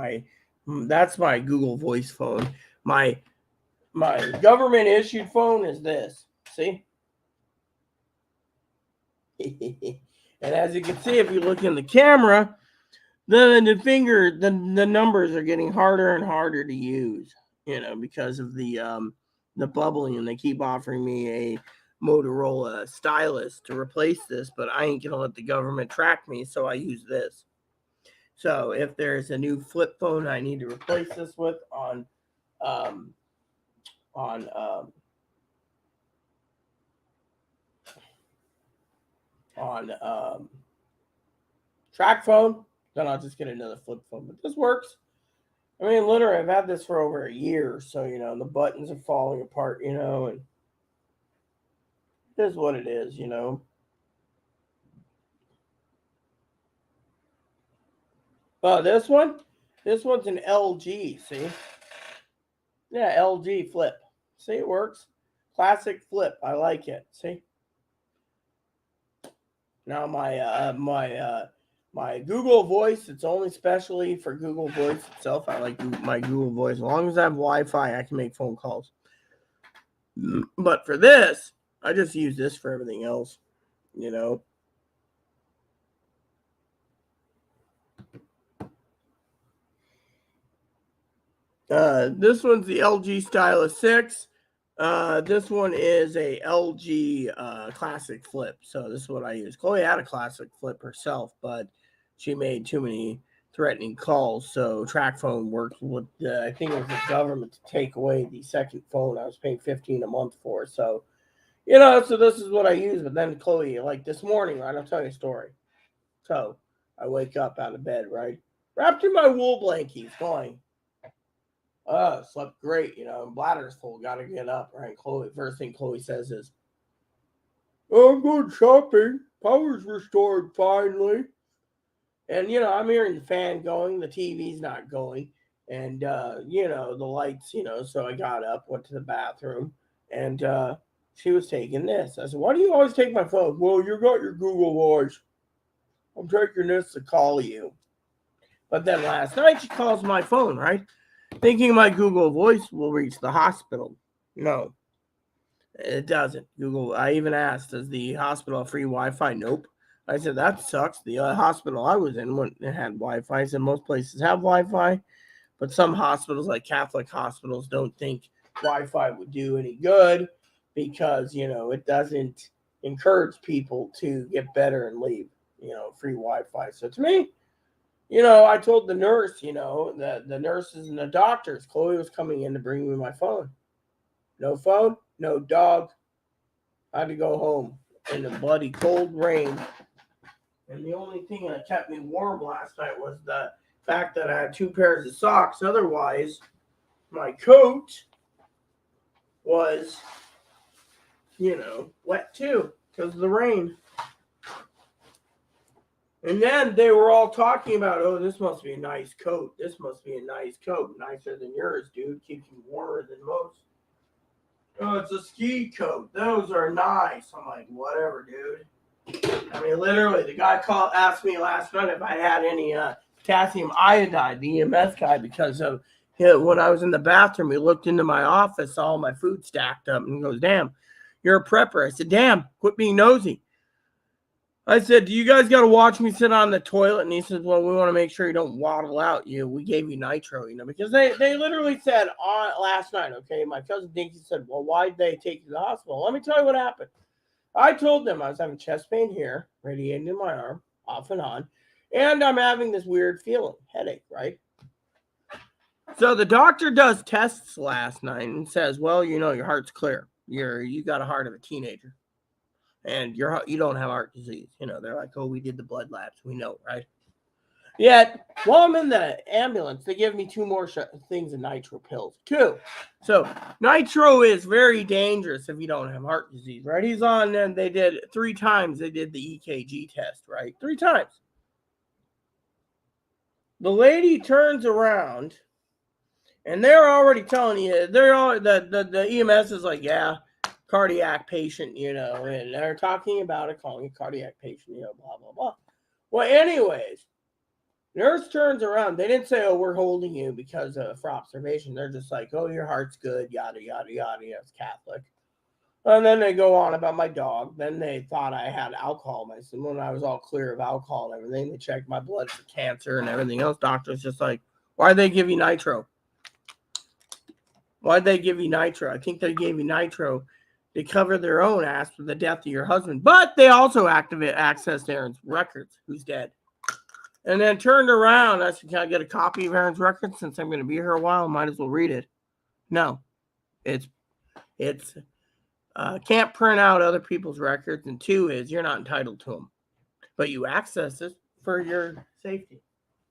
that's my Google Voice phone. My government issued phone is this. See? And as you can see, if you look in the camera, the numbers are getting harder and harder to use, because of the bubbling, and they keep offering me a Motorola stylus to replace this, but I ain't gonna let the government track me, so I use this. So if there's a new flip phone I need to replace this with on track phone, then I'll just get another flip phone. But this works. I mean, literally, I've had this for over a year, so the buttons are falling apart, and it is what it is, this one's an LG. See, yeah, LG flip. See, it works. Classic flip. I like it. See. Now my Google Voice, it's only specially for Google Voice itself. I like my Google Voice. As long as I have Wi-Fi, I can make phone calls. But for this, I just use this for everything else, This one's the LG Stylus 6. This one is a LG Classic Flip. So this is what I use. Chloe had a Classic Flip herself, but she made too many threatening calls. So track phone worked with I think it was the government to take away the second phone I was paying $15 a month for. So, so this is what I use. But then Chloe, like this morning, right? I'll tell you a story. So I wake up out of bed, right? Wrapped in my wool blankies, going, slept great, bladder's full, gotta get up, right? Chloe, first thing Chloe says is, "Oh, I'm going shopping. Power's restored finally." And I'm hearing the fan going, the TV's not going, and the lights, so I got up, went to the bathroom, and she was taking this. I said, "Why do you always take my phone?" "Well, you got your Google Voice. I'm taking this to call you." But then last night she calls my phone, right? Thinking my Google Voice will reach the hospital. No, it doesn't. I even asked, does the hospital have free Wi-Fi? Nope. I said, that sucks. The hospital I was in had Wi-Fi. I said, most places have Wi-Fi, but some hospitals, like Catholic hospitals, don't think Wi-Fi would do any good because, it doesn't encourage people to get better and leave, free Wi-Fi. So to me, I told the nurse, the nurses and the doctors, Chloe was coming in to bring me my phone. No phone, no dog. I had to go home in the bloody cold rain. And the only thing that kept me warm last night was the fact that I had 2 pairs of socks. Otherwise, my coat was, wet too because of the rain. And then they were all talking about, "Oh, this must be a nice coat. This must be a nice coat. Nicer than yours, dude. Keeps you warmer than most." "Oh, it's a ski coat. Those are nice." I'm like, whatever, dude. I mean, literally, the guy asked me last night if I had any potassium iodide, the EMS guy, because of when I was in the bathroom, he looked into my office, saw all my food stacked up, and he goes, "Damn, you're a prepper." I said, "Damn, quit being nosy." I said, "Do you guys got to watch me sit on the toilet?" And he says, "Well, we want to make sure you don't waddle out. We gave you nitro, because they literally said last night, okay, my cousin Dinky said, "Well, why'd they take you to the hospital?" Let me tell you what happened. I told them I was having chest pain here, radiating in my arm, off and on, and I'm having this weird feeling, headache, right? So the doctor does tests last night and says, "Well, your heart's clear. You got a heart of a teenager. And you don't have heart disease." They're like, "Oh, we did the blood labs. We know, right?" Yet, while I'm in the ambulance, they give me 2 more things of nitro pills. 2. So, nitro is very dangerous if you don't have heart disease, right? He's on, and they did 3 times. They did the EKG test, right? 3 times. The lady turns around And they're already telling you, they're all the EMS is like, yeah, cardiac patient, you know, and they're talking about it, calling it cardiac patient, you know, blah, blah, blah. Well, anyways, nurse turns around. They didn't say, oh, we're holding you because for observation. They're just like, oh, your heart's good, yada, yada, yada. You know, it's Catholic. And then they go on about my dog. Then they thought I had alcohol in my system. When I was all clear of alcohol and everything, they checked my blood for cancer and everything else. Doctor's just like, why'd they give you nitro? Why'd they give you nitro? I think they gave you nitro to cover their own ass for the death of your husband. But they also accessed Aaron's records, who's dead. And then turned around. I said, can I get a copy of Aaron's records? Since I'm going to be here a while, might as well read it. No. It's can't print out other people's records. And 2 is you're not entitled to them. But you access it for your safety.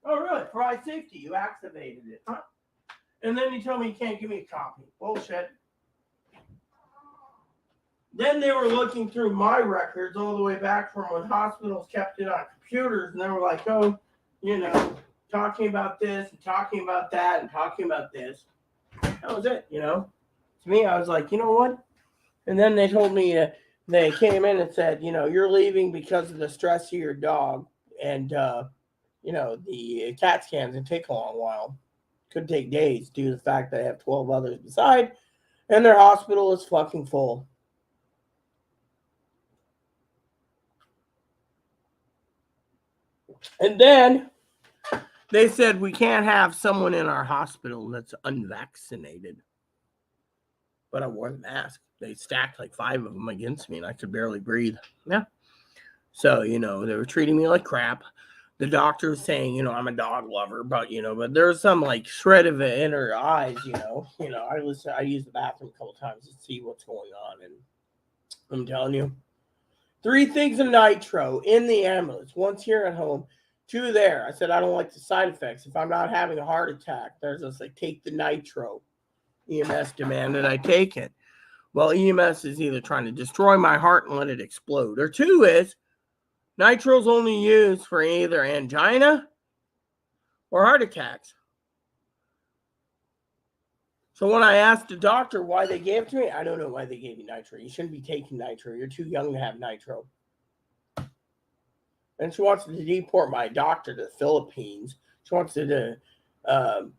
Oh, really? For my safety, you activated it, huh? And then you tell me you can't give me a copy. Bullshit. Then they were looking through my records all the way back from when hospitals kept it on computers. And they were like, oh, you know, talking about this and talking about that and talking about this. That was it, you know. To me, I was like, you know what? And then they told me they came in and said, you know, you're leaving because of the stress of your dog. And, you know, the CAT scans can take a long while. Could take days due to the fact that I have 12 others beside, and their hospital is fucking full. And then they said we can't have someone in our hospital that's unvaccinated. But I wore the mask. They stacked like 5 of them against me, and I could barely breathe. Yeah. So, you know, they were treating me like crap. The doctor was saying, you know, I'm a dog lover, but, you know, but there's some like shred of it in her eyes, you know, I use the bathroom a couple times to see what's going on. And I'm telling you, 3 things of nitro in the ambulance, once here at home, 2 there. I said, I don't like the side effects. If I'm not having a heart attack, there's just like, take the nitro. EMS demanded I take it. Well, EMS is either trying to destroy my heart and let it explode, or 2 is, nitro's only used for either angina or heart attacks. So when I asked the doctor why they gave it to me, I don't know why they gave you nitro. You shouldn't be taking nitro. You're too young to have nitro. And she wants to deport my doctor to the Philippines. She wants to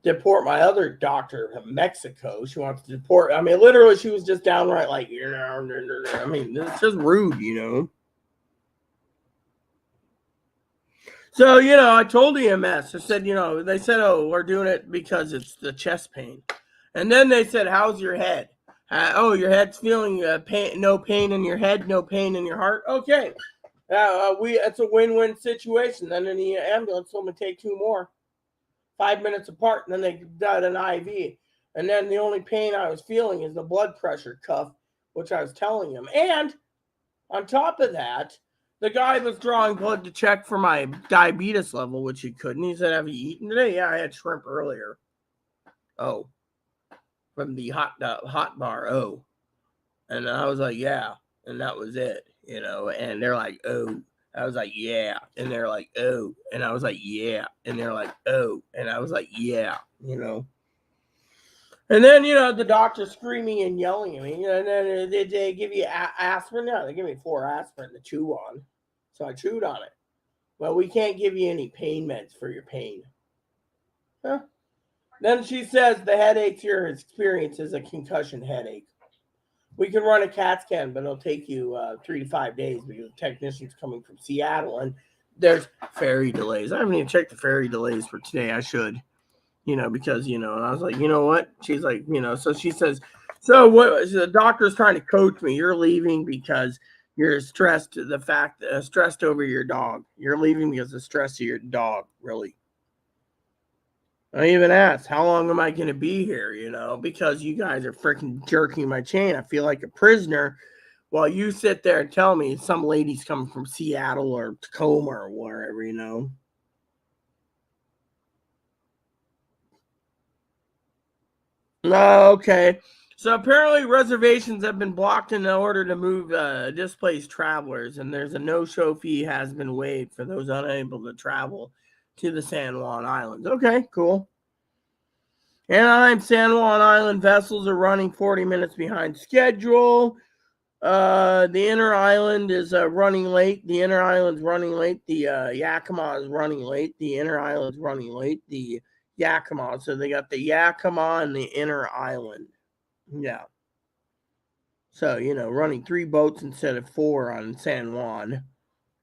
deport my other doctor to Mexico. She wants to deport. I mean, literally, she was just downright like, you know, I mean, it's just rude, you know. So, you know, I told EMS, I said, you know, they said, oh, we're doing it because it's the chest pain. And then they said, how's your head? Oh, your head's feeling pain, no pain in your head, no pain in your heart. Okay. It's a win-win situation. Then in the ambulance, someone take 2 more. 5 minutes apart, and then they got an IV. And then the only pain I was feeling is the blood pressure cuff, which I was telling him. And on top of that, the guy was drawing blood to check for my diabetes level, which he couldn't. He said, have you eaten today? Yeah, I had shrimp earlier. Oh, from the hot bar. Oh. And I was like, yeah. And that was it, you know. And they're like, oh. I was like, yeah. And they're like, oh. And I was like, yeah. And they're like, oh. And I was like, yeah, you know. And then, you know, the doctor screaming and yelling at me. And then did they give you aspirin? No, they give me 4 aspirin to chew on. So I chewed on it. Well, we can't give you any pain meds for your pain. Huh? Then she says the headaches you're experiencing is a concussion headache. We can run a CAT scan, but it'll take you 3 to 5 days because the technician's coming from Seattle and there's ferry delays. I haven't even checked the ferry delays for today. I should, you know, because, you know, and I was like, you know what? She's like, you know, so she says, so what? So the doctor's trying to coach me. You're leaving because you're stressed. The fact stressed over your dog. You're leaving because of stress of your dog. Really. I even asked, how long am I going to be here? You know, because you guys are freaking jerking my chain. I feel like a prisoner while you sit there and tell me some lady's coming from Seattle or Tacoma or wherever, you know. Okay. So apparently reservations have been blocked in order to move displaced travelers, and there's a no-show fee has been waived for those unable to travel to the San Juan Islands. Okay, cool. Anaheim, San Juan Island vessels are running 40 minutes behind schedule. The inner island is running late. The inner island's running late. The Yakima is running late. The inner island's running late. The Yakima. So they got the Yakima and the inner island. Yeah. So, running 3 boats instead of 4 on San Juan.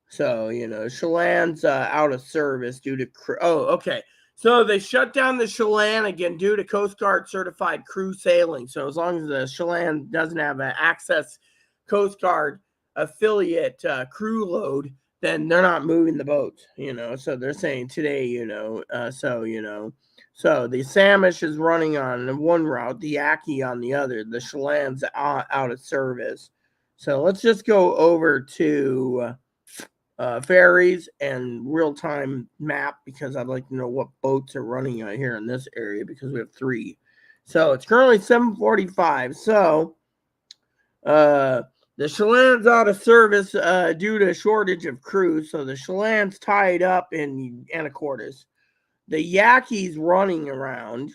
So, Chelan's out of service due to crew. Oh, okay. So they shut down the Chelan again due to Coast Guard certified crew sailing. So as long as the Chelan doesn't have an access Coast Guard affiliate crew load, then they're not moving the boats, So they're saying today, so the Samish is running on one route, the Yaqui on the other. The Chelan's out of service. So let's just go over to ferries and real-time map because I'd like to know what boats are running out here in this area because we have 3. So it's currently 7:45. So the Chelan's out of service due to shortage of crews. So the Chelan's tied up in Anacortes. The Yaki's running around.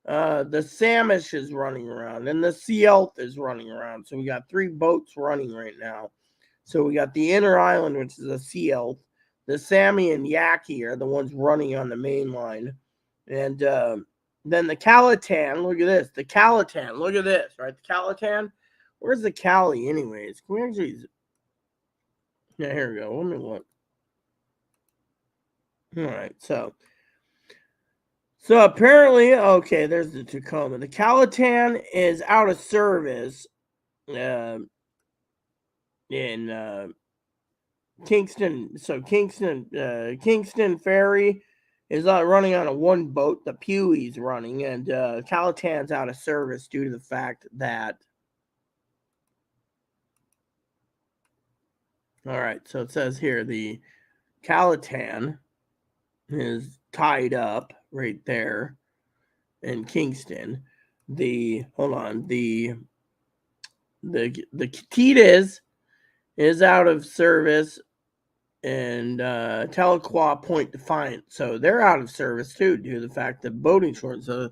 The Samish is running around. And the Sea Elf is running around. So we got 3 boats running right now. So we got the inner island, which is a Sea Elf. The Sammy and Yaqui are the ones running on the main line. And then the Calitan, look at this. The Calitan, look at this, right? The Calitan. Where's the Cali anyways? Can we actually... Yeah, here we go. Let me look. All right, so apparently, okay, there's the Tacoma. The Calitan is out of service in Kingston. So Kingston Ferry is running on a 1 boat. The Pewie's running, and Calatan's out of service due to the fact that. All right, so it says here the Calatan is tied up right there in Kingston. The Catitas is out of service and Tahlequah Point Defiant. So they're out of service too due to the fact that boating short. So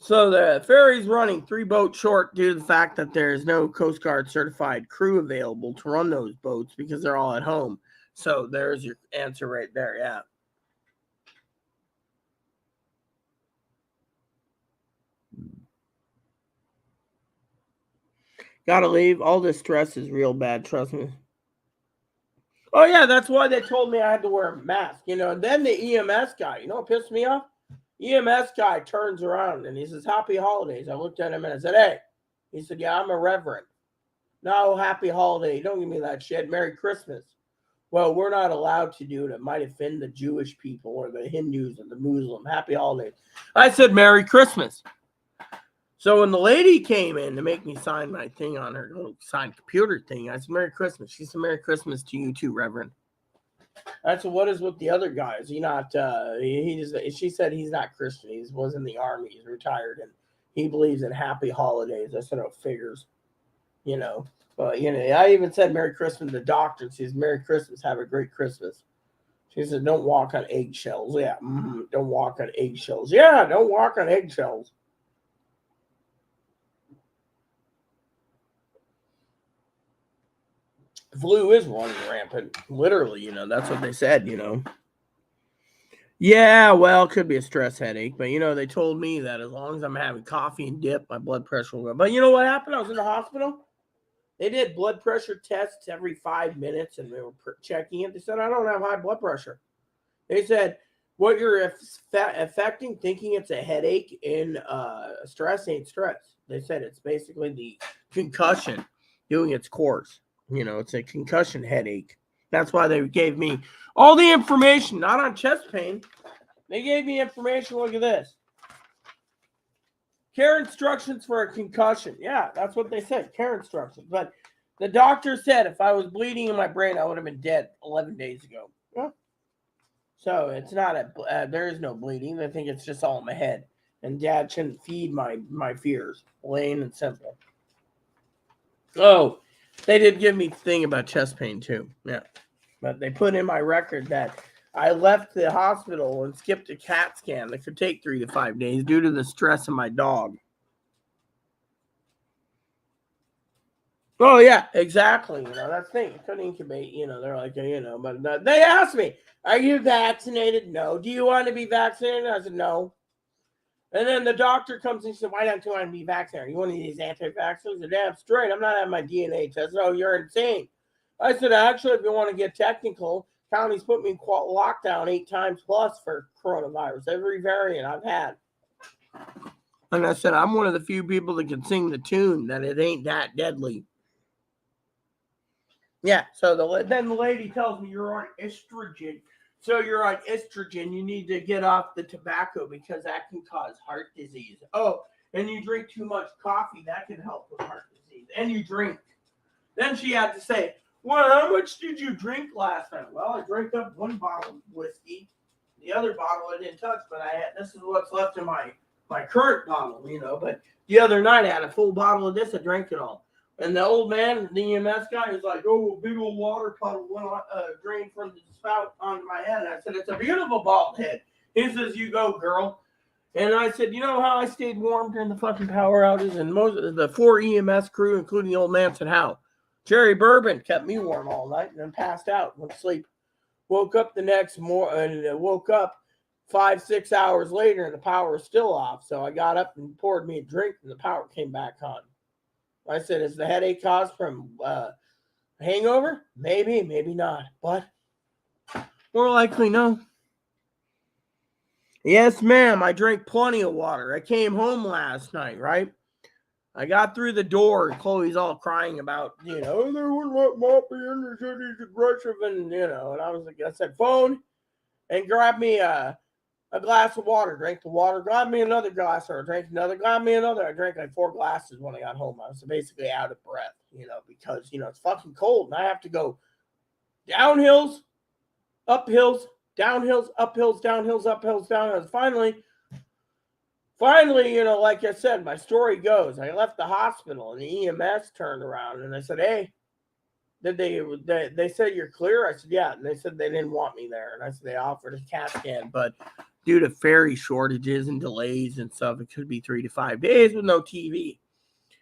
the ferry's running 3 boats short due to the fact that there's no Coast Guard certified crew available to run those boats because they're all at home. So there's your answer right there. Yeah. Gotta leave. All this stress is real bad. Trust me. Oh, yeah. That's why they told me I had to wear a mask, And then the EMS guy, what pissed me off? EMS guy turns around and he says, "Happy holidays." I looked at him and I said, "Hey." He said, "Yeah, I'm a reverend." "No, happy holiday. Don't give me that shit. Merry Christmas." "Well, we're not allowed to do it. It might offend the Jewish people or the Hindus or the Muslim. Happy holidays." I said, "Merry Christmas." So when the lady came in to make me sign my thing on her little signed computer thing, I said, "Merry Christmas." She said, "Merry Christmas to you too, Reverend." I said, "What is with the other guy? Is he not, she said he's not Christian. He was in the army. He's retired and he believes in happy holidays." I said, "Oh, figures, But, I even said Merry Christmas to the doctor. And she says, "Merry Christmas. Have a great Christmas." She said, "Don't walk on eggshells." Yeah. Don't walk on eggshells. Yeah. Don't walk on eggshells. Flu is running rampant. Literally, that's what they said, Yeah, well, it could be a stress headache, but they told me that as long as I'm having coffee and dip, my blood pressure will go. But you know what happened? I was in the hospital. They did blood pressure tests every 5 minutes, and they were checking it. They said, "I don't have high blood pressure." They said, "What you're affecting, thinking it's a headache in stress ain't stress." They said it's basically the concussion doing its course. It's a concussion headache. That's why they gave me all the information, not on chest pain. They gave me information. Look at this. Care instructions for a concussion. Yeah, that's what they said. Care instructions. But the doctor said if I was bleeding in my brain, I would have been dead 11 days ago. Yeah. So it's not there is no bleeding. They think it's just all in my head. And Dad shouldn't feed my fears. Plain and simple. Oh, they did give me a thing about chest pain too. Yeah. But they put in my record that I left the hospital and skipped a CAT scan that could take 3 to 5 days due to the stress of my dog. Oh, yeah, exactly. That's the thing. You couldn't incubate, they're like, but they asked me, are you vaccinated? No. Do you want to be vaccinated? I said, no. And then the doctor comes and said, why don't you want to be vaccinated? Are you one of these anti-vaxxers? I said, damn straight. I'm not having my DNA tested. Oh, you're insane. I said, actually, if you want to get technical, counties put me in lockdown 8 times plus for coronavirus, every variant I've had. And I said, I'm one of the few people that can sing the tune that it ain't that deadly. Yeah, so then the lady tells me you're on estrogen. So you're on estrogen, you need to get off the tobacco because that can cause heart disease. Oh, and you drink too much coffee, that can help with heart disease. And you drink. Then she had to say, well, how much did you drink last night? Well, I drank up 1 bottle of whiskey. The other bottle I didn't touch, but this is what's left in my current bottle, But the other night I had a full bottle of this, I drank it all. And the old man, the EMS guy, was like, oh, a big old water puddle went drained from the spout onto my head. And I said, it's a beautiful bald head. He says, you go, girl. And I said, you know how I stayed warm during the fucking power outages? And most of the 4 EMS crew, including the old man, said, how? Jerry Bourbon kept me warm all night and then passed out, went to sleep. Woke up the next morning, and woke up 5-6 hours later, and the power was still off. So I got up and poured me a drink, and the power came back on. I said, is the headache caused from hangover? Maybe, maybe not. But more likely, no. Yes, ma'am. I drank plenty of water. I came home last night, right? I got through the door. Chloe's all crying about, they wouldn't let Moppy in. They said he's aggressive. And, and I was like, I said, phone and grab me a glass of water, drank the water, grab me another glass, or drank another, grab me another. I drank like 4 glasses when I got home. I was basically out of breath, because, it's fucking cold. And I have to go downhills, uphills, downhills, uphills, downhills, uphills, downhills. Finally, like I said, my story goes, I left the hospital and the EMS turned around and I said, hey, they said you're clear? I said, yeah. And they said they didn't want me there. And I said, they offered a CAT scan, but due to ferry shortages and delays and stuff, it could be 3 to 5 days with no TV.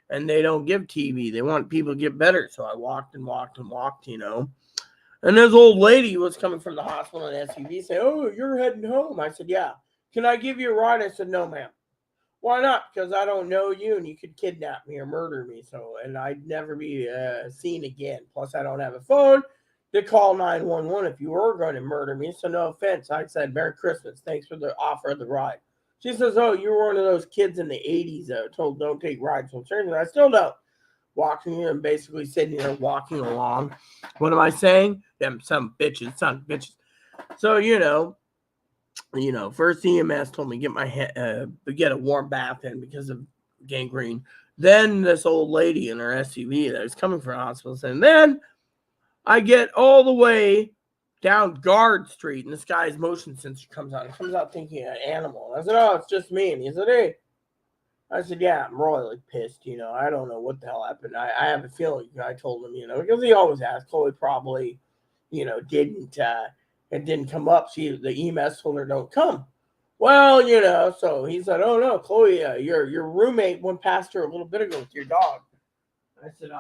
And they don't give TV. They want people to get better. So I walked and walked and walked, And this old lady was coming from the hospital in an SUV saying, oh, you're heading home. I said, yeah. Can I give you a ride? I said, no, ma'am. Why not? Because I don't know you and you could kidnap me or murder me. And I'd never be seen again. Plus, I don't have a phone to call 911 if you were going to murder me. So no offense. I said, Merry Christmas. Thanks for the offer of the ride. She says, oh, you were one of those kids in the 80s that told don't take rides from strangers. I still don't. Walking here and basically sitting there walking along. What am I saying? Them some bitches, son bitches. So, first EMS told me get a warm bath in because of gangrene. Then this old lady in her SUV that was coming from the hospital said, and then I get all the way down Guard Street and this guy's motion sensor comes out. It comes out thinking an animal. I said, oh, it's just me. And he said, hey. I said, yeah, I'm royally pissed. I don't know what the hell happened. I have a feeling. I told him, because he always asks. Chloe probably, didn't. It didn't come up. The EMS told her don't come. Well, so he said, oh no, Chloe, your roommate went past her a little bit ago with your dog. I said,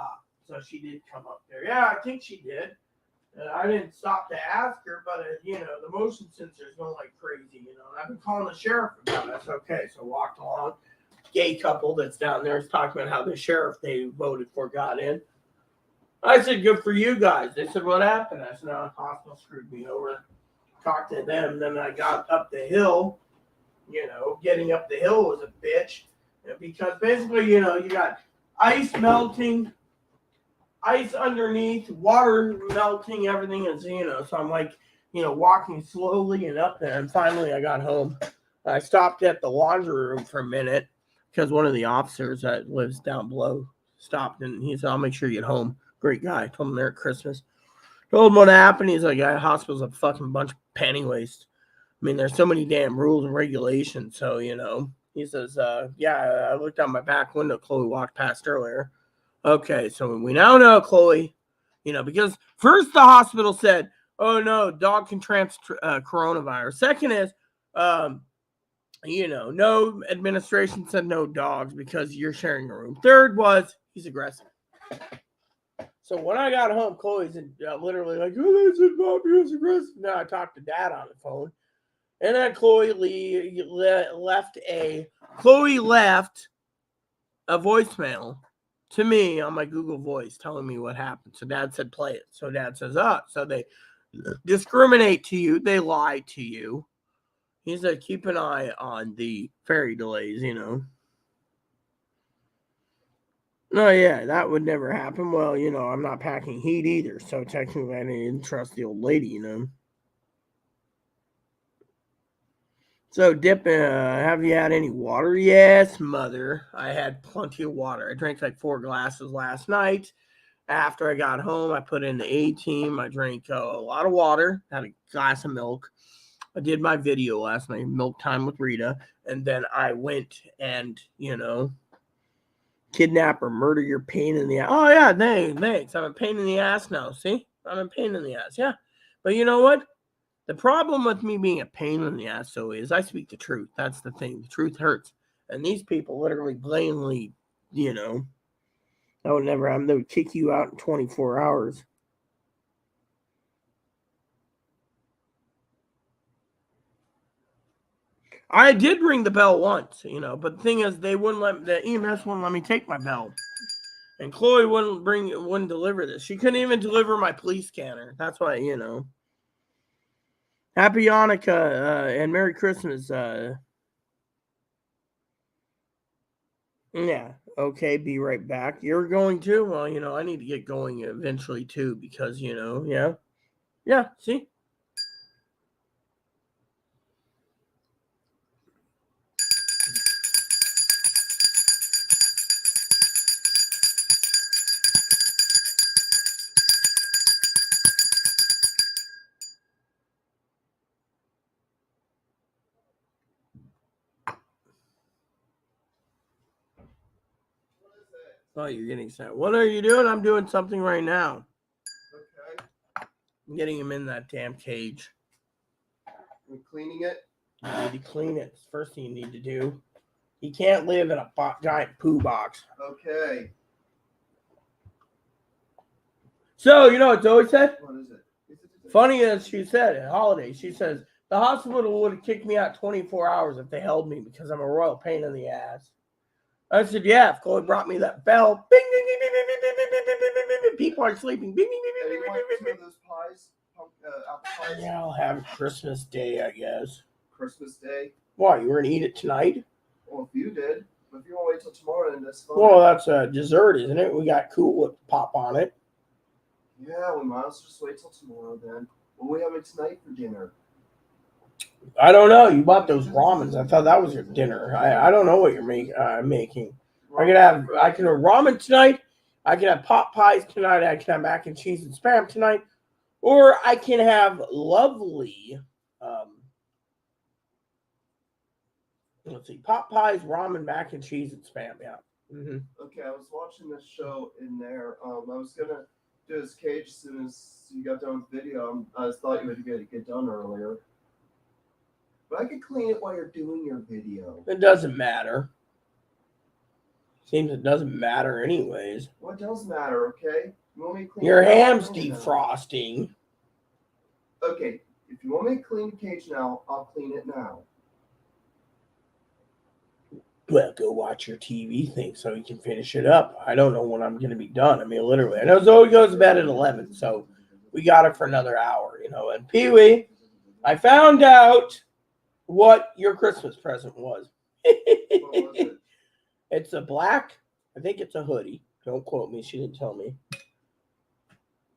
so she did come up there. Yeah, I think she did. And I didn't stop to ask her, but the motion sensor is going like crazy. And I've been calling the sheriff about it. That's okay. So I walked along. Gay couple that's down there is talking about how the sheriff they voted for got in. I said, good for you guys. They said, what happened? I said, no, the hospital screwed me over. Talked to them. Then I got up the hill. Getting up the hill was a bitch. Because basically, you got ice melting, ice underneath, water melting, everything is, so I'm like, walking slowly and up there. And finally I got home. I stopped at the laundry room for a minute because one of the officers that lives down below stopped and he said, I'll make sure you get home. Great guy. Told him Merry Christmas. Told him what happened. He's like, yeah, hospital's a fucking bunch of penny waste. I mean, there's so many damn rules and regulations. So, he says, yeah, I looked out my back window. Chloe walked past earlier. Okay, so we now know, Chloe, because first the hospital said, oh no, dog can transfer coronavirus. Second is, no administration said no dogs because you're sharing a room. Third was he's aggressive. So when I got home, Chloe's literally like, oh, that's it, Bobby was aggressive. Now I talked to Dad on the phone. And then Chloe left a voicemail to me on my Google Voice telling me what happened. So Dad said, play it. So Dad says, so they discriminate to you. They lie to you. He said, keep an eye on the ferry delays, Oh, yeah, that would never happen. Well, I'm not packing heat either. So technically, I didn't trust the old lady, So, Dip, have you had any water? Yes, Mother. I had plenty of water. I drank like 4 glasses last night. After I got home, I put in the A-team. I drank a lot of water, had a glass of milk. I did my video last night, Milk Time with Rita. And then I went and, kidnap or murder your pain in the ass. Oh, yeah, thanks. I'm a pain in the ass now. See? I'm a pain in the ass. Yeah. But you know what? The problem with me being a pain in the ass, though, is I speak the truth. That's the thing. The truth hurts. And these people literally blatantly, that would never happen. They would kick you out in 24 hours. I did ring the bell once, but the thing is, the EMS wouldn't let me take my bell. And Chloe wouldn't deliver this. She couldn't even deliver my police scanner. That's why, Happy Hanukkah and Merry Christmas. Yeah. Okay. Be right back. You're going to? Well, I need to get going eventually too because, yeah. Yeah. See? Oh, you're getting set. What are you doing? I'm doing something right now. Okay. I'm getting him in that damn cage. I'm cleaning it. You need to clean it. It's the first thing you need to do. He can't live in a giant poo box. Okay. So, you know what Zoe said? What is it? Funny as she said at holidays, she says, the hospital would have kicked me out 24 hours if they held me because I'm a royal pain in the ass. I said, yeah, if Chloe brought me that bell, bing, bing, bing, bing, bing, bing, bing, bing, bing, bing, bing, bing, people are sleeping. Bing, bing, bing, bing, bing, bing, bing, those pies? Apple pies? Yeah, I'll have it Christmas Day, I guess. Christmas Day? Why, you were going to eat it tonight? Well, if you did. But if you want to wait till tomorrow, then that's fine. Well, that's a dessert, isn't it? We got Cool Whip pop on it. Yeah, we might as well just wait till tomorrow then. What are we having tonight for dinner? I don't know. You bought those ramens. I thought that was your dinner. I don't know what you're making. I can have ramen tonight. I can have pot pies tonight. I can have mac and cheese and spam tonight. Or I can have lovely, let's see, pot pies, ramen, mac and cheese, and spam. Yeah. Mm-hmm. Okay, I was watching this show in there. I was going to do his cage as soon as you got done with the video. I thought you would get done earlier. But I could clean it while you're doing your video. It doesn't matter. Seems it doesn't matter anyways. What does matter, okay? You want me to clean your it ham's defrosting. Okay, if you want me to clean the cage now, I'll clean it now. Well, go watch your TV thing so you can finish it up. I don't know when I'm going to be done. I mean, literally. I know Zoe goes to bed at 11, so we got it for another hour, And Pee-wee, I found out what your Christmas present was. What was it? It's a black, I think it's a hoodie. Don't quote me. She didn't tell me.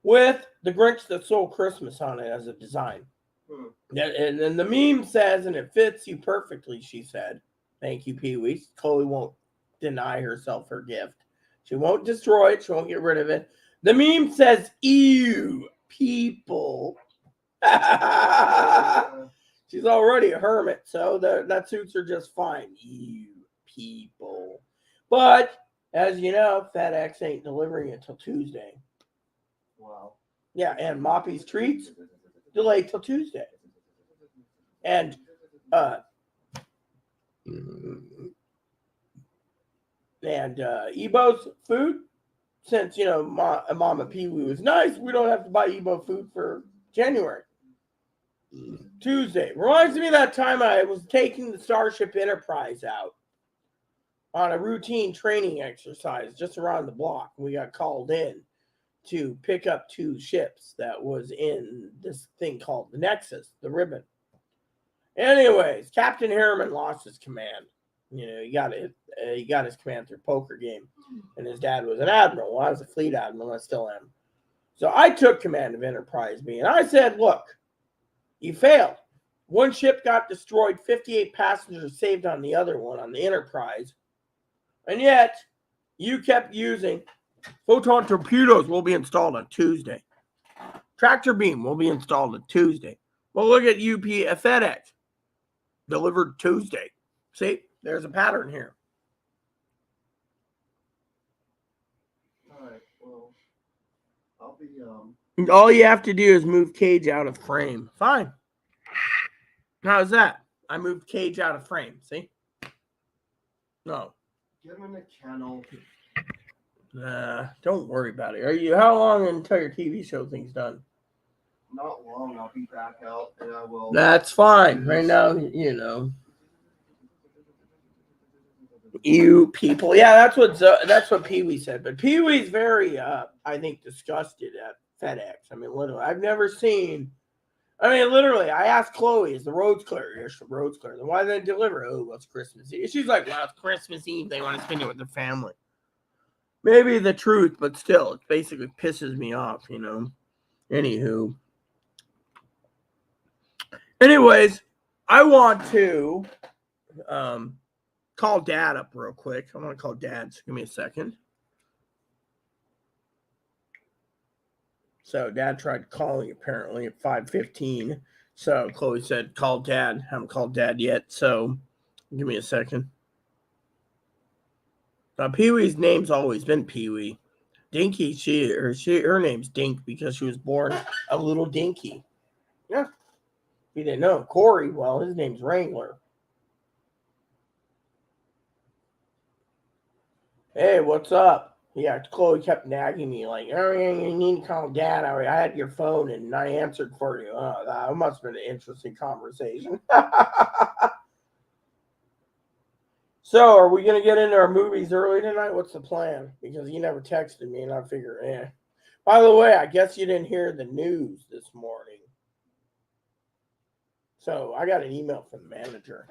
With the Grinch That Stole Christmas on it as a design. And then the meme says, and it fits you perfectly, she said. Thank you, Pee-wee. Chloe won't deny herself her gift. She won't destroy it. She won't get rid of it. The meme says, ew, people. She's already a hermit, so that suits her just fine. Ew, people. But, as you know, FedEx ain't delivering it until Tuesday. Wow. Yeah, and Moppy's Treats, delayed till Tuesday. And Ebo's food, since Mama Pee Wee was nice, we don't have to buy Ebo food for January. Tuesday reminds me of that time I was taking the Starship Enterprise out on a routine training exercise just around the block. We got called in to pick up 2 ships that was in this thing called the Nexus, the Ribbon. Anyways, Captain Harriman lost his command. He got his command through poker game, and his dad was an admiral. Well, I was a fleet admiral. I still am. So I took command of Enterprise B, and I said, "Look, you failed. 1 ship got destroyed, 58 passengers saved on the other one on the Enterprise, and yet you kept using photon torpedoes. Will be installed on Tuesday. Tractor beam will be installed on Tuesday. Well, look at FedEx, delivered Tuesday. See, there's a pattern here." All right. Well, I'll be All you have to do is move Cage out of frame. Fine. How's that? I moved Cage out of frame. See? No. Get him in the kennel. Don't worry about it. How long until your TV show thing's done? Not long. I'll be back out, and I will. That's fine. Right now, you people. Yeah, that's what Pee Wee said. But Pee Wee's very, I think, disgusted at FedEx. I mean, literally, I've never seen. I mean, literally, I asked Chloe, "Is the roads clear?" Yes, the roads clear. Then why did they deliver? Oh, well, it's Christmas Eve. She's like, "Well, it's Christmas Eve. They want to spend it with their family." Maybe the truth, but still, it basically pisses me off, Anywho. Anyways, I want to call Dad up real quick. I want to call Dad, so give me a second. So Dad tried calling apparently at 5:15. So Chloe said, "Call Dad." Haven't called Dad yet, so give me a second. Pee Wee's name's always been Pee Wee. Dinky, her name's Dink because she was born a little dinky. Yeah. You didn't know. Corey, well, his name's Wrangler. Hey, what's up? Yeah, Chloe kept nagging me like, "Oh, yeah, you need to call Dad. I had your phone and I answered for you." Oh, that must have been an interesting conversation. So, are we going to get into our movies early tonight? What's the plan? Because you never texted me and I figure, By the way, I guess you didn't hear the news this morning. So, I got an email from the manager.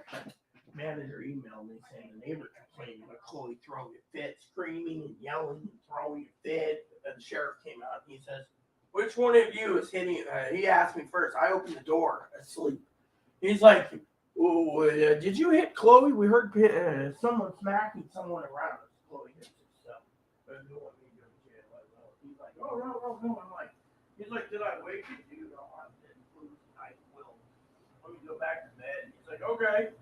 Manager emailed me saying the neighbor complained about Chloe throwing a fit, screaming and yelling and throwing a fit. But then the sheriff came out and he says, "Which one of you is hitting?" He asked me first. I opened the door asleep. He's like, "Did you hit Chloe? We heard someone smacking someone around us." Chloe hits herself. He's like, "Oh, no. I'm like, he's like, "Did I wake you, dude?" "Oh, I didn't. I will. Let me go back to bed." He's like, "Okay."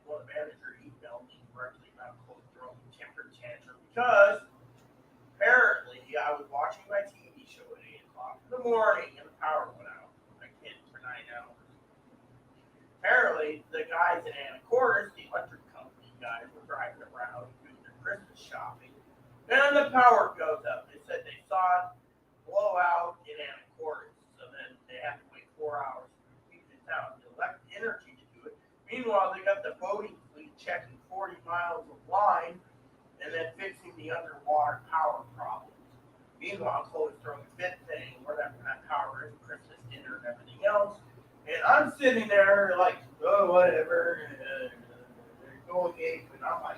Well, the manager emailed me directly about Chloe throwing a temper tantrum because apparently I was watching my TV show at 8 o'clock in the morning and the power went out. I can't for 9 hours. Apparently, the guys at Anacortes, the electric company guys, were driving around doing their Christmas shopping. And the power goes up. They said they saw it blow out in Anacortes. So then they had to wait 4 hours to keep it out. The electric energy to do it. Meanwhile, they got the boating fleet checking 40 miles of line and then fixing the underwater power problems. Meanwhile, Chloe's throwing a fit thing, whatever that power is, Christmas dinner and everything else. And I'm sitting there like, "Oh, whatever." Going ape, and I'm like,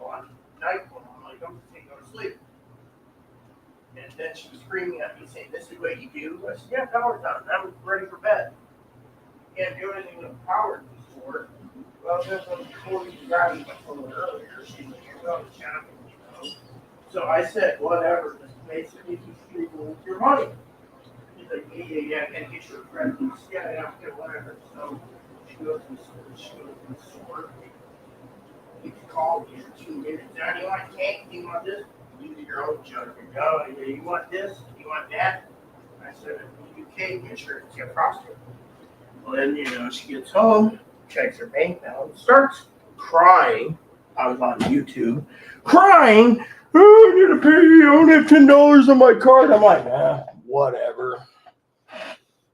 on night one, I'm like, "I'm just going to go to sleep." And then she was screaming at me saying, "This is what you do?" I said, "Yeah, power's out. I'm ready for bed." Can't do anything with power before. Well, just before you grabbed my phone earlier, she's like, "You're going to chat with me." So I said, "Whatever, just basically keep with your money." He's like, "Yeah, and get your credit." Yeah, whatever. So she goes to the store. You can call me in 2 minutes. "Now, do you want cake? Do you want this?" "Use your own judgment." "Oh, yeah, you want this? You want that?" I said, "You cake, make sure it's get frosted. Well, then, she gets home, checks her bank balance, starts crying. I was on YouTube, crying. Oh, I gotta pay. I only have $10 on my card. I'm like, whatever.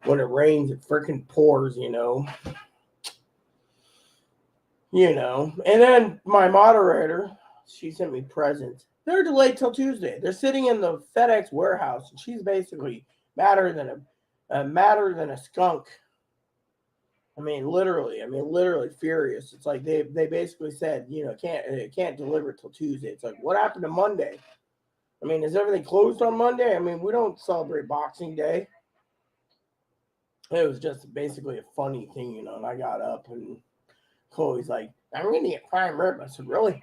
When it rains, it freaking pours, And then my moderator, she sent me presents. They're delayed till Tuesday. They're sitting in the FedEx warehouse, and she's basically madder than a skunk. I mean, literally furious. It's like they basically said, can't deliver it till Tuesday. It's like, what happened to Monday? I mean, is everything closed on Monday? I mean, we don't celebrate Boxing Day. It was just basically a funny thing, and I got up and Chloe's like, I'm going to get prime rib. I said, really?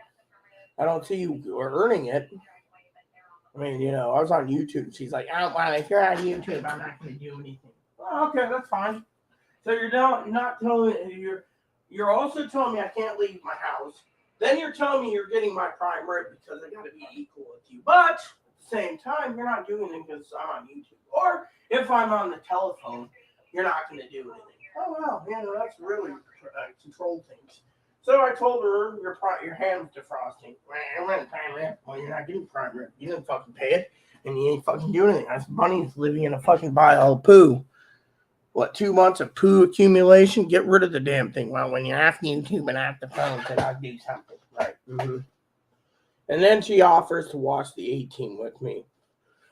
I don't see you earning it. I mean, I was on YouTube. She's like, oh, well, if you're on YouTube, I'm not going to do anything. Well, okay, that's fine. So you're not telling me, you're also telling me I can't leave my house. Then you're telling me you're getting my prime rib because I got to be equal with you. But at the same time, you're not doing it because I'm on YouTube. Or if I'm on the telephone, you're not going to do anything. Oh, well, that's really controlled things. So I told her your hand's defrosting. I went prime rib. Well, you're not getting prime rib. You didn't fucking pay it, and you ain't fucking doing anything. That's money's living in a fucking pile of poo. What, 2 months of poo accumulation? Get rid of the damn thing. Well, when you're asking YouTube and off the phone, then I'll do something. Right. Mm-hmm. And then she offers to watch the 18 with me.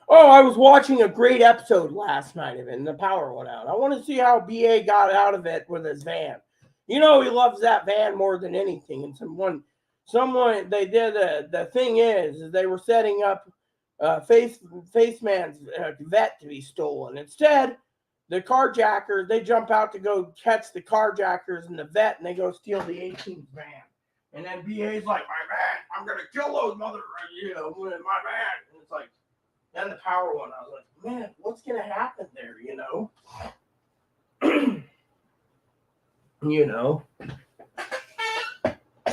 Oh, I was watching a great episode last night of it, and the power went out. I want to see how BA got out of it with his van. He loves that van more than anything. And someone they did the thing is they were setting up Face Man's vet to be stolen. Instead, the carjackers, they jump out to go catch the carjackers and the vet, and they go steal the 18's van. And then BA's like, my van, I'm going to kill those my van. And it's like, then the power went. I was like, man, what's going to happen there,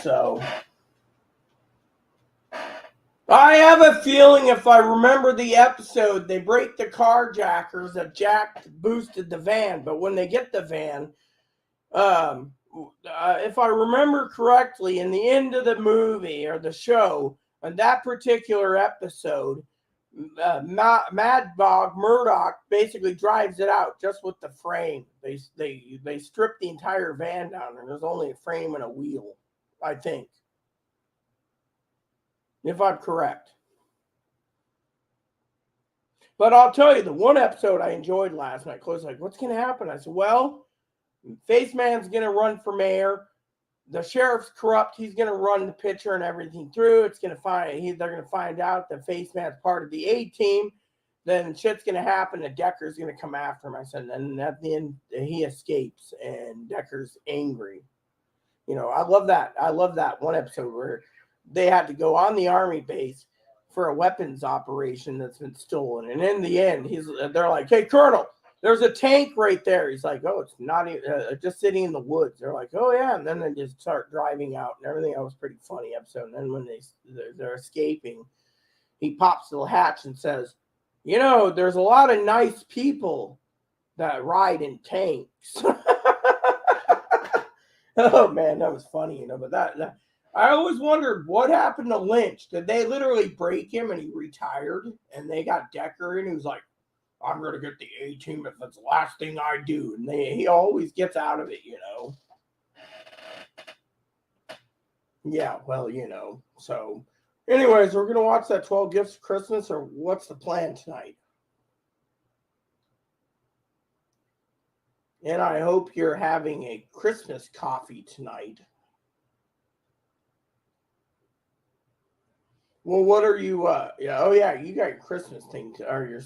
So, I have a feeling if I remember the episode, they break the carjackers that boosted the van. But when they get the van, if I remember correctly, in the end of the movie or the show, on that particular episode, Mad Dog Murdoch basically drives it out just with the frame. They strip the entire van down, and there's only a frame and a wheel, I think, if I'm correct. But I'll tell you, the one episode I enjoyed last night, Chloe's like, what's going to happen? I said, well, Face Man's going to run for mayor. The sheriff's corrupt. He's going to run the picture and everything through. They're going to find out that Face Man's part of the A team. Then shit's going to happen. And Decker's going to come after him. I said, and at the end, he escapes, and Decker's angry. I love that. I love that one episode where they had to go on the army base for a weapons operation that's been stolen. And in the end, they're like, hey, Colonel, there's a tank right there. He's like, oh, it's not just sitting in the woods. They're like, oh, yeah. And then they just start driving out and everything. That was a pretty funny episode. And then when they're escaping, he pops the hatch and says, there's a lot of nice people that ride in tanks. Oh, man, that was funny. But that I always wondered what happened to Lynch. Did they literally break him and he retired? And they got Decker and he was like, I'm going to get the A team if that's the last thing I do. And he always gets out of it, Yeah, well, So, anyways, we're going to watch that 12 Gifts of Christmas, or what's the plan tonight? And I hope you're having a Christmas coffee tonight. Well, what are you? Oh yeah, you got your Christmas thing or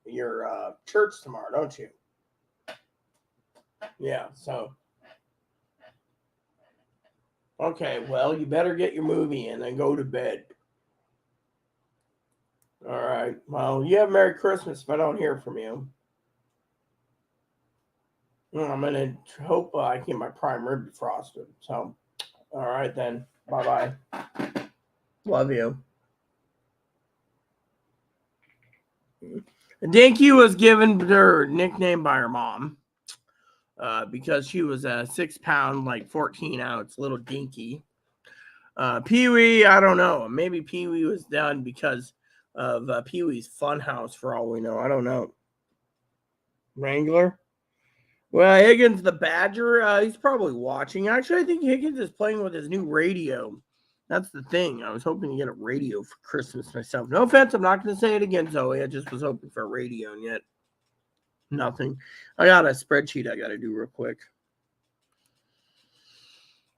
your church tomorrow, don't you? Yeah. So, okay. Well, you better get your movie in and go to bed. All right. Well, you have Merry Christmas if I don't hear from you. I'm gonna hope I can get my prime rib frosted. So, all right then. Bye bye. Love you. Dinky was given her nickname by her mom because she was a 6 pound, like 14 ounce little dinky. Pee Wee, I don't know. Maybe Pee Wee was done because of Pee Wee's Funhouse, for all we know. I don't know. Wrangler? Well, Higgins the Badger, he's probably watching. Actually, I think Higgins is playing with his new radio. That's the thing. I was hoping to get a radio for Christmas myself. No offense, I'm not going to say it again, Zoe. I just was hoping for a radio, and yet nothing. I got a spreadsheet I got to do real quick.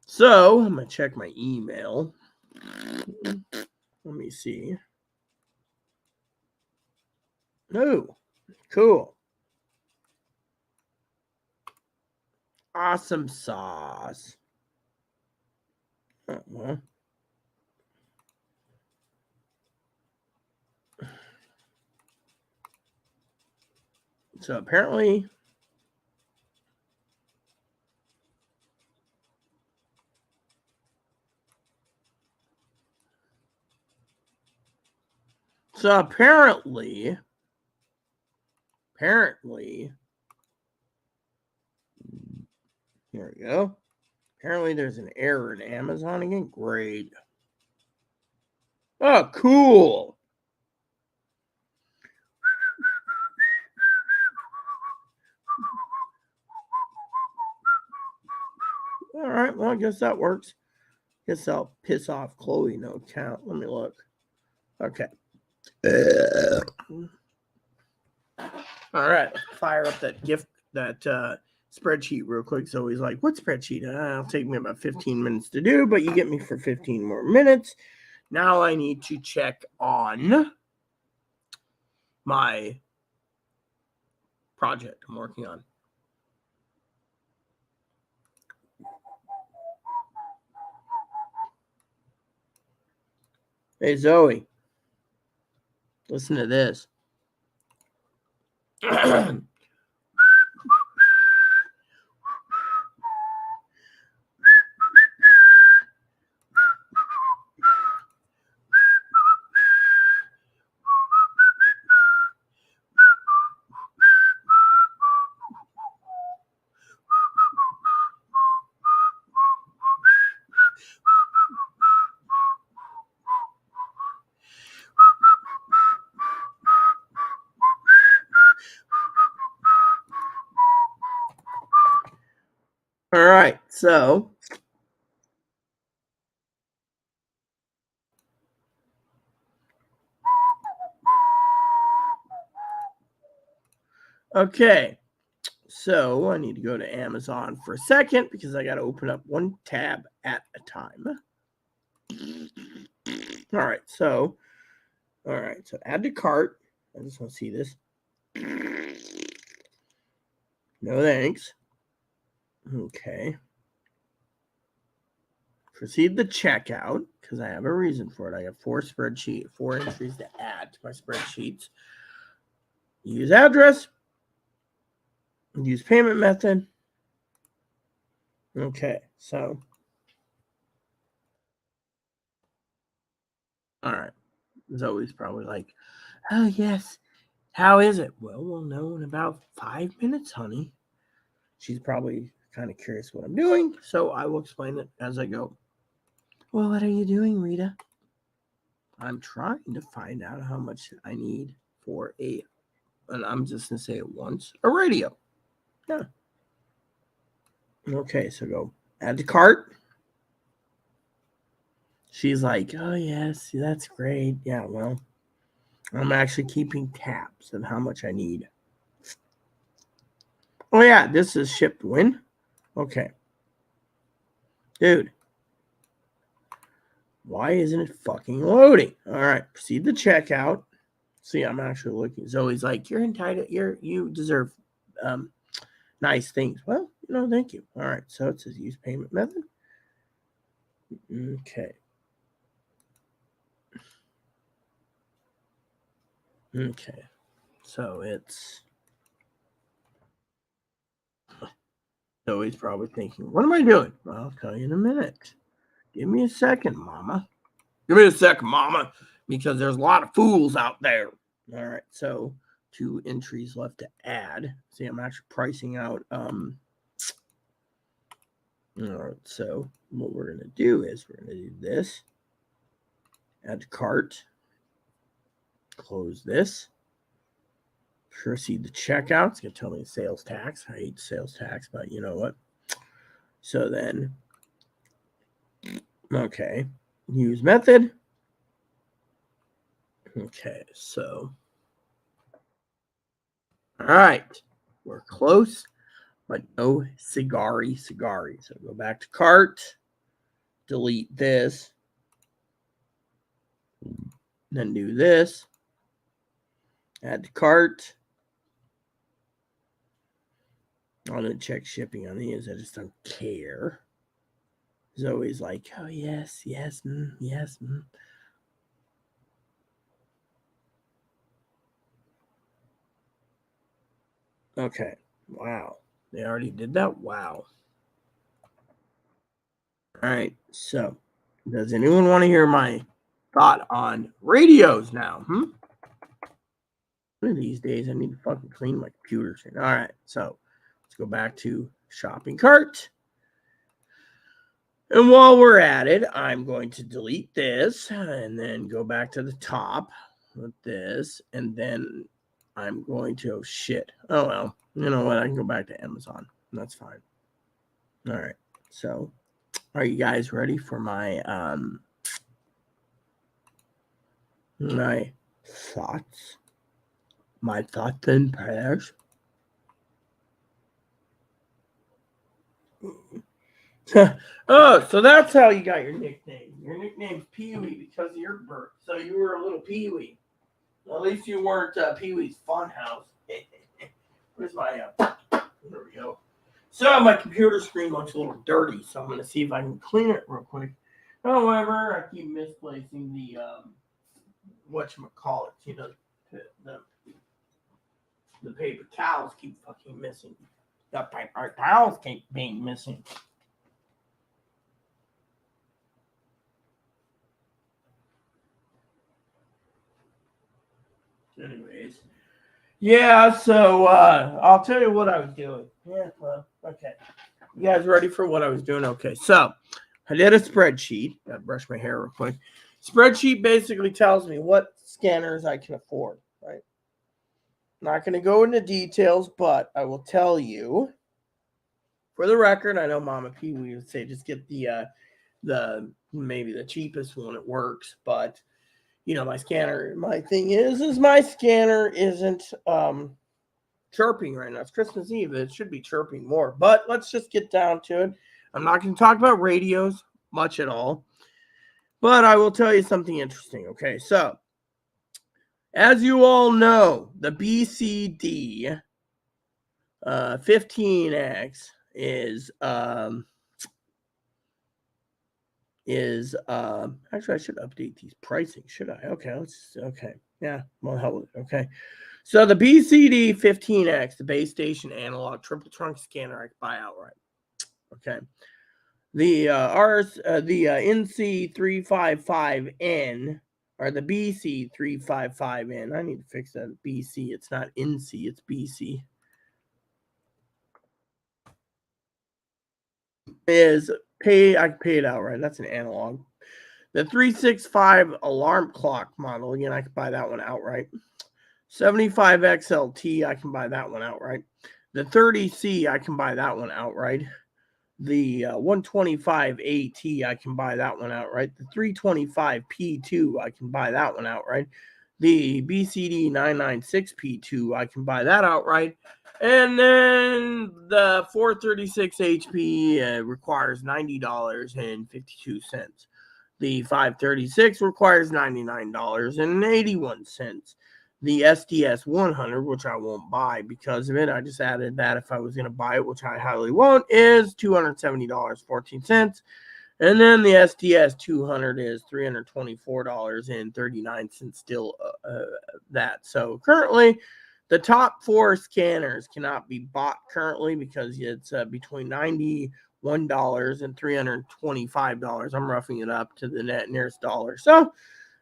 So, I'm going to check my email. Let me see. Oh, cool. Awesome sauce. Oh, well. So apparently, here we go. Apparently there's an error in Amazon again. Great. Oh, cool. All right, well, I guess that works. Guess I'll piss off Chloe, no count. Let me look. Okay. All right, fire up that spreadsheet real quick. So he's like, what spreadsheet? It'll take me about 15 minutes to do, but you get me for 15 more minutes. Now I need to check on my project I'm working on. Hey, Zoe, listen to this. All right, so okay, so I need to go to Amazon for a second because I got to open up one tab at a time. All right, so add to cart. I just want to see this. No thanks. Okay. Proceed to checkout because I have a reason for it. I have 4 entries to add to my spreadsheets. Use address. Use payment method. Okay, so. All right. Zoe's probably like, oh, yes. How is it? Well, we'll know in about 5 minutes, honey. She's probably kind of curious what I'm doing, so I will explain it as I go. Well, what are you doing, Rita? I'm trying to find out how much I need for and I'm just going to say it once, a radio. Yeah. Okay, so go add to cart. She's like, oh, yes, that's great. Yeah, well, I'm actually keeping tabs of how much I need. Oh, yeah, this is shipped when? Okay. Dude. Why isn't it fucking loading? All right, proceed to checkout. See, I'm actually looking. Zoe's like, you're entitled. You deserve nice things. Well, no, thank you. All right, so it says use payment method. Okay. Okay. So it's Zoe's probably thinking, what am I doing? Well, I'll tell you in a minute. Give me a second, Mama. Give me a second, Mama, because there's a lot of fools out there. All right, so 2 entries left to add. See, I'm actually pricing out. All right, so what we're going to do is we're going to do this. Add to cart. Close this. Proceed to checkout. It's going to tell me sales tax. I hate sales tax, but you know what? So then, okay, use method. Okay, so, all right, we're close, but no cigari. So go back to cart, delete this, then do this, add to cart. I'm going to check shipping on these. I just don't care. It's always like, oh, yes, yes, yes. Okay. Wow. They already did that? Wow. All right. So, does anyone want to hear my thought on radios now? One of these days, I need to fucking clean my computer screen. All right. So, let's go back to shopping cart. And while we're at it, I'm going to delete this and then go back to the top with this. And then I'm going to, oh, shit. Oh, well, you know what? I can go back to Amazon. That's fine. All right. So, are you guys ready for my my thoughts? My thoughts and prayers? Oh, so that's how you got your nickname. Your nickname's Pee-wee because of your birth. So you were a little Pee-wee. At least you weren't Pee-wee's Funhouse. Where's my there we go. So my computer screen looks a little dirty, so I'm going to see if I can clean it real quick. However, I keep misplacing the whatchamacallit, you know, the paper towels keep fucking missing. The paper towels keep being missing. Anyways, yeah, so I'll tell you what I was doing. Yeah, well, okay. You guys ready for what I was doing? Okay, so I did a spreadsheet. Gotta brush my hair real quick. Spreadsheet basically tells me what scanners I can afford, right? Not going to go into details, but I will tell you, for the record, I know Mama P would say just get the maybe the cheapest one. It works, but you know, my thing is my scanner isn't chirping right now. It's Christmas Eve. It should be chirping more, but let's just get down to it. I'm not going to talk about radios much at all, but I will tell you something interesting. Okay, so as you all know, the BCD 15X is actually I should update these pricing, should I? Okay. Yeah, well, hell with it. Okay. So the BCD 15X, the base station analog triple trunk scanner, I can buy outright. Okay. The NC 355N or the BC 355N. I need to fix that. BC. It's not NC. It's BC. Is pay. I can pay it outright. That's an analog. The 365 alarm clock model. Again, I can buy that one outright. 75 XLT. I can buy that one outright. The 30C. I can buy that one outright. The 125 AT, I can buy that one outright. The 325 P2, I can buy that one outright. The BCD 996 P2, I can buy that outright. And then the 436 HP requires $90.52. The 536 requires $99.81. The SDS 100, which I won't buy because of it. I just added that if I was going to buy it, which I highly won't, is $270.14. And then the SDS 200 is $324.39 still that. So currently, the top 4 scanners cannot be bought currently because it's between $91 and $325. I'm roughing it up to the nearest dollar. So,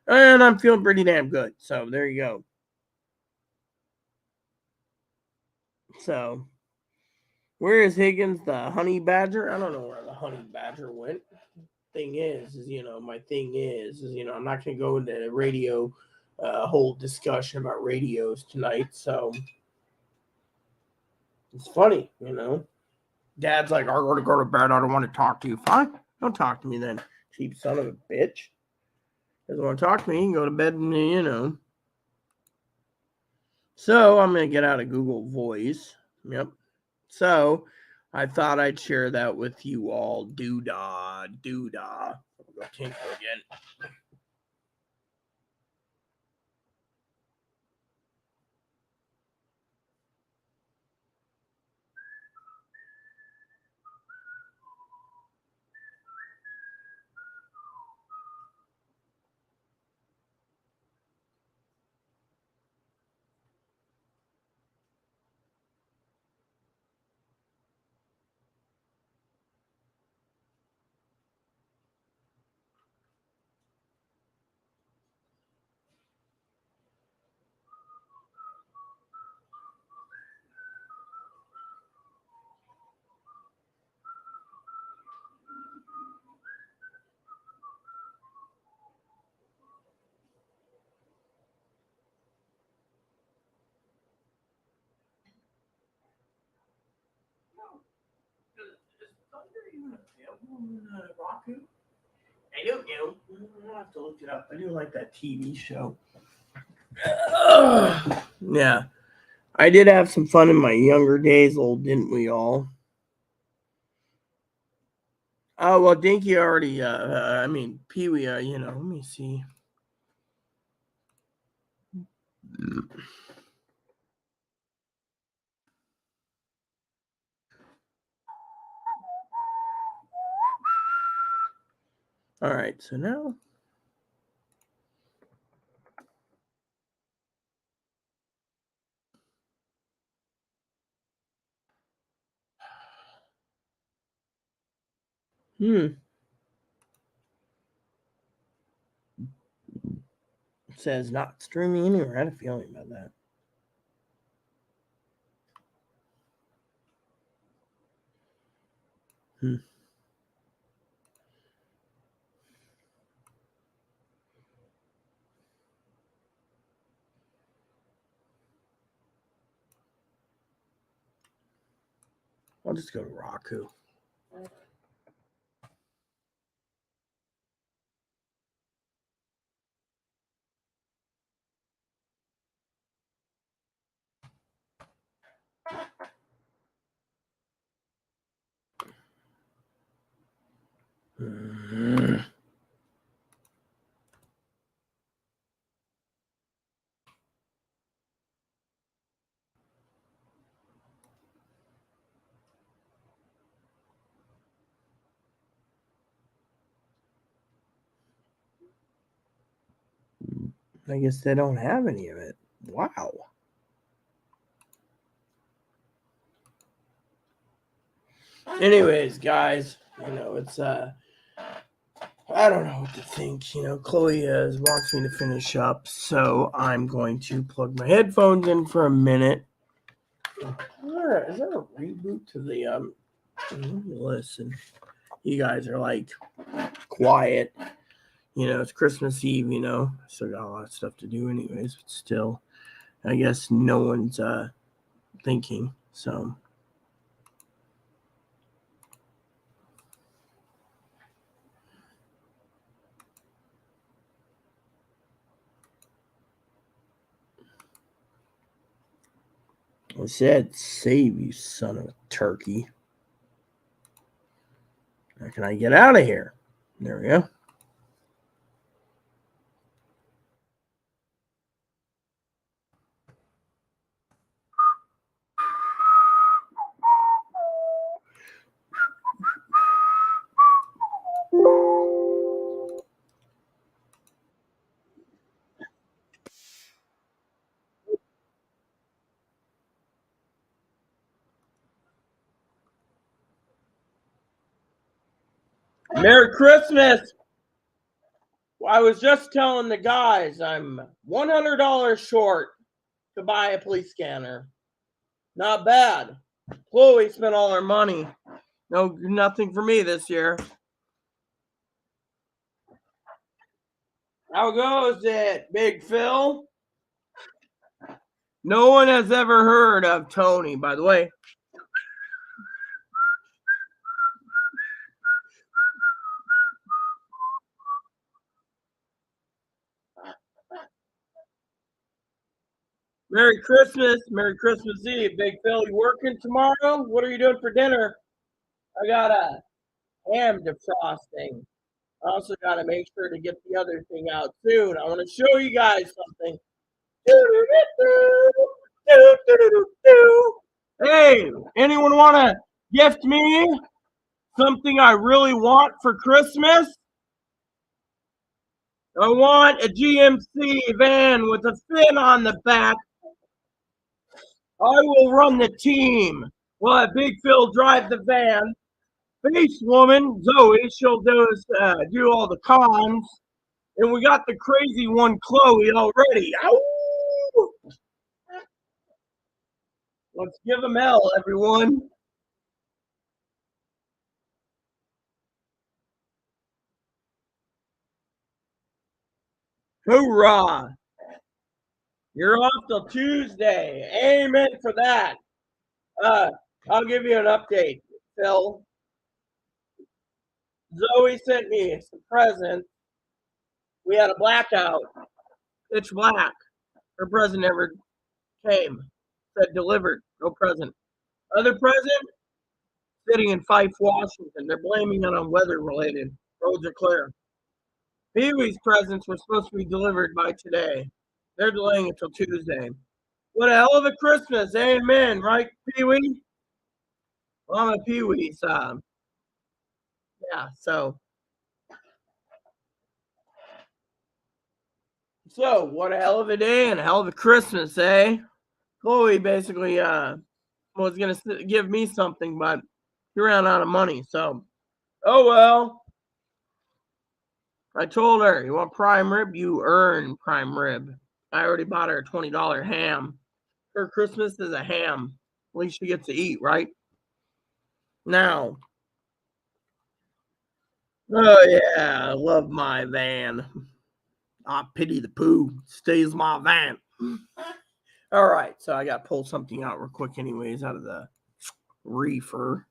and I'm feeling pretty damn good. So there you go. So, where is Higgins, the honey badger? I don't know where the honey badger went. Thing is, my thing is, I'm not going to go into a radio, whole discussion about radios tonight. So, it's funny, Dad's like, I'm going to go to bed. I don't want to talk to you. Fine. Don't talk to me then, cheap son of a bitch. Doesn't want to talk to me. You can go to bed and, So, I'm going to get out of Google Voice. Yep. So, I thought I'd share that with you all. Doodah. I'll go tinkle again. Is Thunder even available on Roku? I don't know. I'll have to look it up. I do like that TV show. Yeah. I did have some fun in my younger days, didn't we all? Oh, well, Dinky already, Pee Wee, let me see. All right, so now. It says not streaming anywhere. I had a feeling about that. I'll just go to Roku. I guess they don't have any of it. Wow. Anyways, guys, it's I don't know what to think. Chloe wants me to finish up, so I'm going to plug my headphones in for a minute. Is there a reboot to the listen? You guys are like quiet. It's Christmas Eve. Still got a lot of stuff to do, anyways. But still, I guess no one's thinking. So. I said, save, you son of a turkey. How can I get out of here? There we go. Merry Christmas! I was just telling the guys I'm $100 short to buy a police scanner. Not bad. Chloe spent all her money. No, nothing for me this year. How goes it, Big Phil? No one has ever heard of Tony, by the way. Merry Christmas. Merry Christmas Eve. Big Phil, you working tomorrow? What are you doing for dinner? I got a ham defrosting. I also got to make sure to get the other thing out soon. I want to show you guys something. Hey, anyone want to gift me something I really want for Christmas? I want a GMC van with a fin on the back. I will run the team. We'll have Big Phil drive the van. Face woman, Zoe, she'll do all the cons. And we got the crazy one, Chloe, already. Ow! Let's give them hell, everyone. Hoorah! You're off till Tuesday. Amen for that. I'll give you an update, Phil. Zoe sent me some presents. We had a blackout. It's black. Her present never came. Said delivered. No present. Other present sitting in Fife, Washington. They're blaming it on weather related. Roads are clear. Pee Wee's presents were supposed to be delivered by today. They're delaying it till Tuesday. What a hell of a Christmas. Amen. Right, Pee Wee? Well, I'm a Pee Wee's. Yeah, so what a hell of a day and a hell of a Christmas, eh? Chloe basically was gonna give me something, but he ran out of money. So, oh well. I told her, you want prime rib, you earn prime rib. I already bought her a $20 ham. Her Christmas is a ham. At least she gets to eat, right? Now. Oh yeah, I love my van. I pity the poo. Stays my van. All right, so I got to pull something out real quick, anyways, out of the reefer.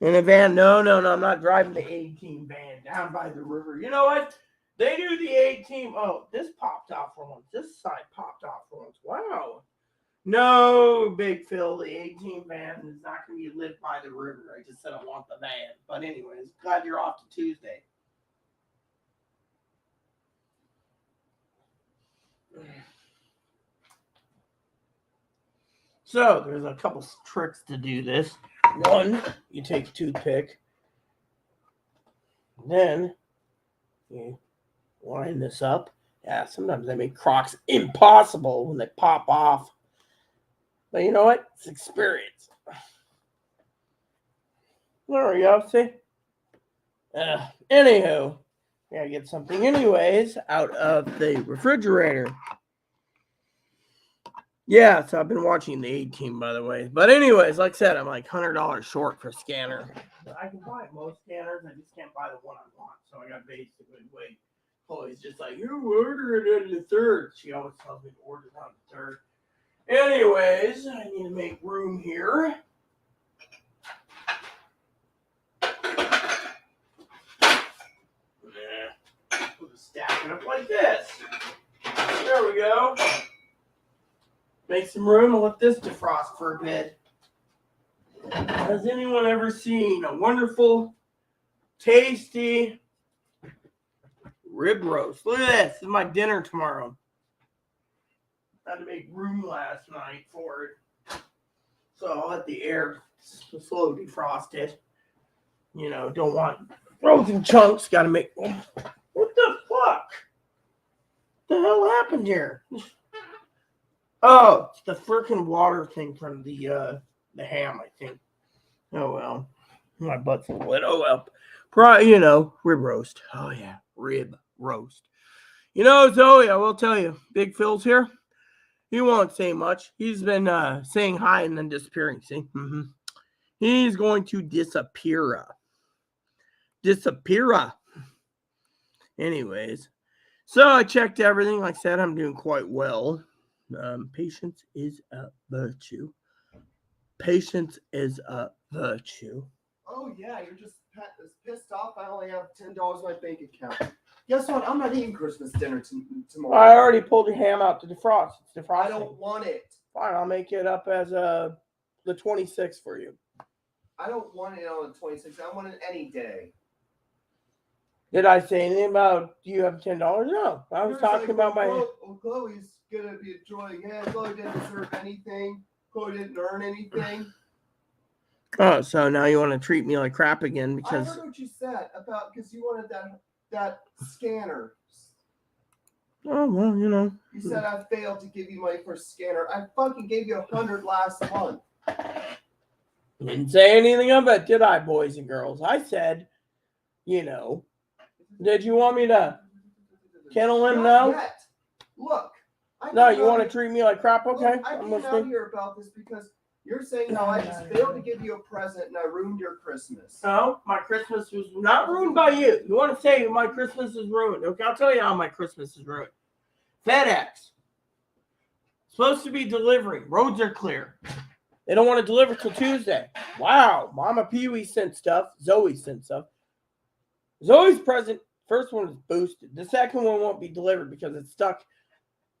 In a van? No, I'm not driving the A-Team van down by the river. You know what? They do the A-Team. Oh, this popped off for once. This side popped off for once. Wow. No, Big Phil, the A-Team van is not going to be lit by the river. I just said I want the van. But anyways, glad you're off to Tuesday. So there's a couple tricks to do this. One, you take a toothpick. Then you line this up. Yeah, sometimes they make Crocs impossible when they pop off. But you know what? It's experience. There we go. See? Anywho, gotta get something anyways out of the refrigerator. Yeah, so I've been watching the A-Team, by the way. But anyways, like I said, I'm like $100 short for scanner. I can buy most scanners. I just can't buy the one I want. So I got basically wait. Chloe's just like, you order it on the 3rd. She always tells me to order it on the 3rd. Anyways, I need to make room here. We'll just stack it up like this. There we go. Make some room and let this defrost for a bit. Has anyone ever seen a wonderful, tasty rib roast? Look at this. This is my dinner tomorrow. I had to make room last night for it. So I'll let the air slowly defrost it. You know, don't want frozen chunks. Got to make... What the fuck? What the hell happened here? Oh, it's the freaking water thing from the ham, I think. Oh, well. My butt's wet. Oh, well. Probably, rib roast. Oh, yeah. Rib roast. Zoe, I will tell you. Big Phil's here. He won't say much. He's been saying hi and then disappearing. See? Mm-hmm. He's going to disappear. Disappear. Anyways, so I checked everything. Like I said, I'm doing quite well. Patience is a virtue. Patience is a virtue. Oh yeah, you're just pissed off. I only have $10 in my bank account. Guess what? I'm not eating Christmas dinner tomorrow. I already pulled your ham out to defrost. It's defrosting. I don't want it. Fine, I'll make it up as the 26th for you. I don't want it on the 26th. I want it any day. Did I say anything about do you have $10? No, I was talking about my. Chloe's gonna be enjoying it. Chloe didn't deserve anything. Chloe didn't earn anything. Oh, so now you want to treat me like crap again I because. heard what you said about because you wanted that scanner. Oh well, you know. You said I failed to give you money for a scanner. I fucking gave you 100 last month. Didn't say anything of it, did I, boys and girls? I said, you know. Did you want me to kennel him now? Not yet. Look. No, you want to treat me like crap? Okay, Look, I I'm came out listening. here about this because you're saying how I just failed to give you a present and I ruined your Christmas. No, my Christmas was not ruined by you. You want to say my Christmas is ruined? Okay, I'll tell you how my Christmas is ruined. FedEx. Supposed to be delivering. Roads are clear. They don't want to deliver till Tuesday. Wow. Mama Pee-wee sent stuff. Zoe sent stuff. Zoe's present. First one is boosted. The second one won't be delivered because it's stuck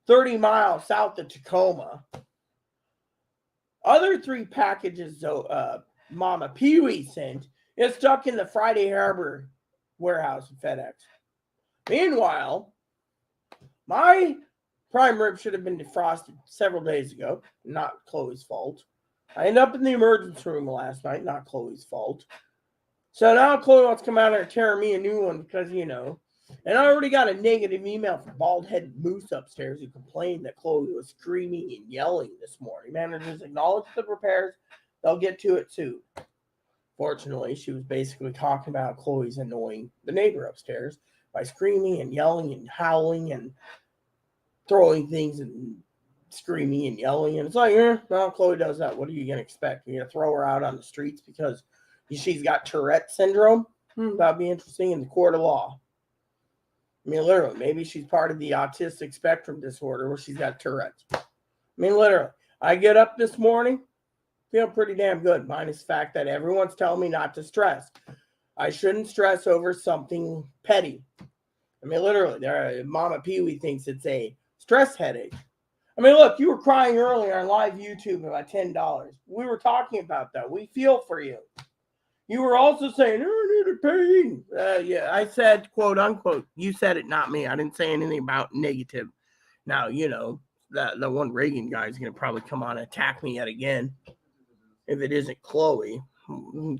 30 miles south of Tacoma. Other 3 packages Mama Pee-wee sent is stuck in the Friday Harbor warehouse of FedEx. Meanwhile, my prime rib should have been defrosted several days ago. Not Chloe's fault. I ended up in the emergency room last night. Not Chloe's fault. So now Chloe wants to come out here and tear me a new one because, you know. And I already got a negative email from bald-headed Moose upstairs who complained that Chloe was screaming and yelling this morning. Managers acknowledged the repairs. They'll get to it soon. Fortunately, she was basically talking about Chloe's annoying the neighbor upstairs by screaming and yelling and howling and throwing things and screaming and yelling. And it's like, well, Chloe does that. What are you going to expect? You're going to throw her out on the streets because she's got Tourette syndrome? That'd be interesting in the court of law. I mean, literally, maybe she's part of the autistic spectrum disorder where she's got Tourette's. I mean, literally, I get up this morning, feel pretty damn good, minus the fact that everyone's telling me not to stress. I shouldn't stress over something petty. I mean, literally, Mama Pee-wee thinks it's a stress headache. I mean, look, you were crying earlier on live YouTube about $10. We were talking about that. We feel for you. You were also saying, I need a pain. Yeah, I said, quote, unquote. You said it, not me. I didn't say anything about negative. Now, you know, the one Reagan guy is going to probably come on and attack me yet again. If it isn't Chloe.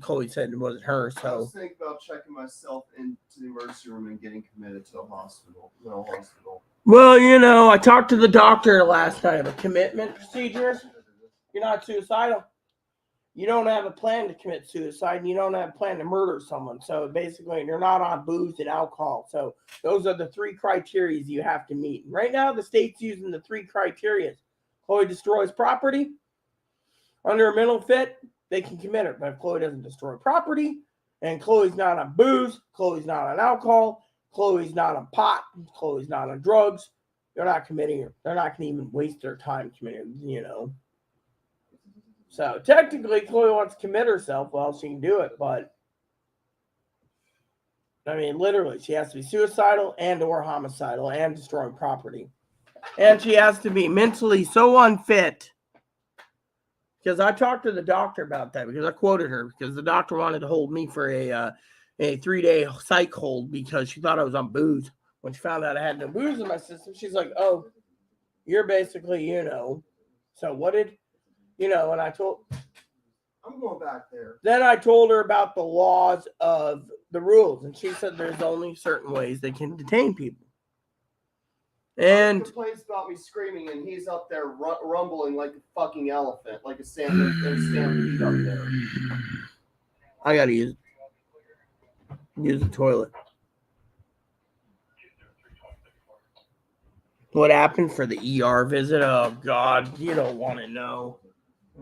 Chloe said it wasn't her, so. I was thinking about checking myself into the emergency room and getting committed to a hospital. No hospital. Well, you know, I talked to the doctor last night about commitment procedures. You're not suicidal. You don't have a plan to commit suicide, and you don't have a plan to murder someone. So basically, you're not on booze and alcohol. So those are the 3 criteria you have to meet. Right now, the state's using the 3 criteria. Chloe destroys property. Under a mental fit, they can commit her. But if Chloe doesn't destroy property, and Chloe's not on booze, Chloe's not on alcohol, Chloe's not on pot, Chloe's not on drugs, they're not committing her. They're not going to even waste their time committing, you know. So technically, Chloe wants to commit herself. Well, she can do it, but I mean, literally, she has to be suicidal and or homicidal and destroying property. And she has to be mentally so unfit. Because I talked to the doctor about that because I quoted her because the doctor wanted to hold me for a 3-day psych hold because she thought I was on booze. When she found out I had no booze in my system, she's like, oh, you're basically, you know. So what did, you know, and I told. I'm going back there. Then I told her about the laws of the rules, and she said there's only certain ways they can detain people. And He complains about me screaming, and he's up there rumbling like a fucking elephant, like a stampede up there. I gotta use the toilet. What happened for the ER visit? Oh, God, you don't want to know.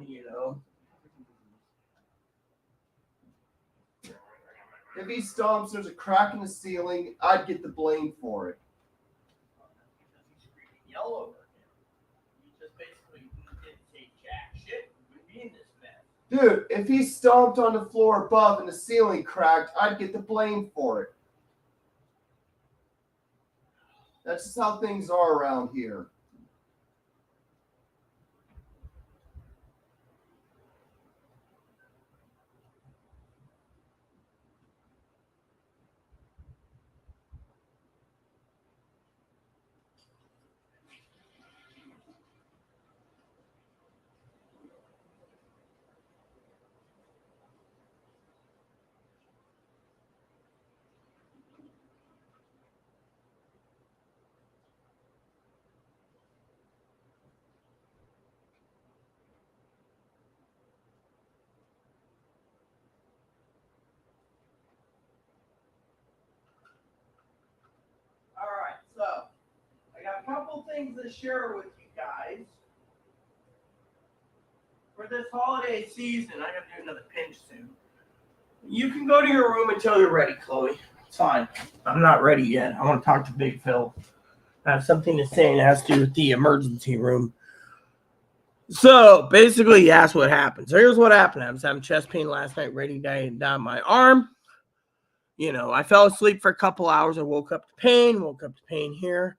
You know. If he stomps, there's a crack in the ceiling, I'd get the blame for it. Yell over him. He just basically didn't say jack shit. He would be in this mess. Dude, if he stomped on the floor above and the ceiling cracked, I'd get the blame for it. That's just how things are around here. All right, so I got a couple things to share with you guys. For this holiday season, I gotta do another pinch soon. You can go to your room until you're ready, Chloe. It's fine. I'm not ready yet. I want to talk to Big Phil. I have something to say, and it has to do with the emergency room. So basically, you asked what happened. So here's what happened. I was having chest pain last night, radiating down my arm. You know, I fell asleep for a couple hours. I woke up to pain here.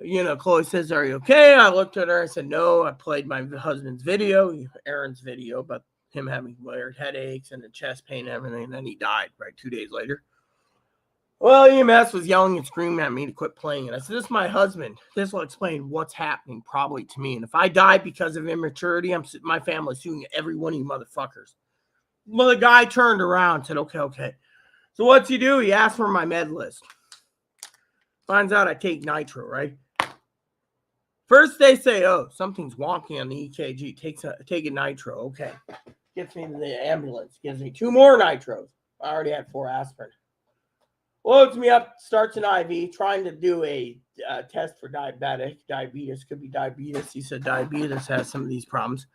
You know, Chloe says, "Are you okay?" I looked at her. I said, "No." I played my husband's video, Aaron's video, about him having weird headaches and a chest pain and everything. And then he died, right, 2 days later. Well, EMS was yelling and screaming at me to quit playing. And I said, "This is my husband. This will explain what's happening probably to me. And if I die because of immaturity, my family's suing every one of you motherfuckers." Well, the guy turned around and said, okay. So what's he do? He asked for my med list. Finds out I take nitro, right? First, they say, "Oh, something's wonky on the EKG. Take a nitro." Okay. Gets me to the ambulance. Gives me 2 more nitros. I already had 4 aspirin. Loads me up, starts an IV, trying to do a test for diabetes. Could be diabetes. He said diabetes has some of these problems.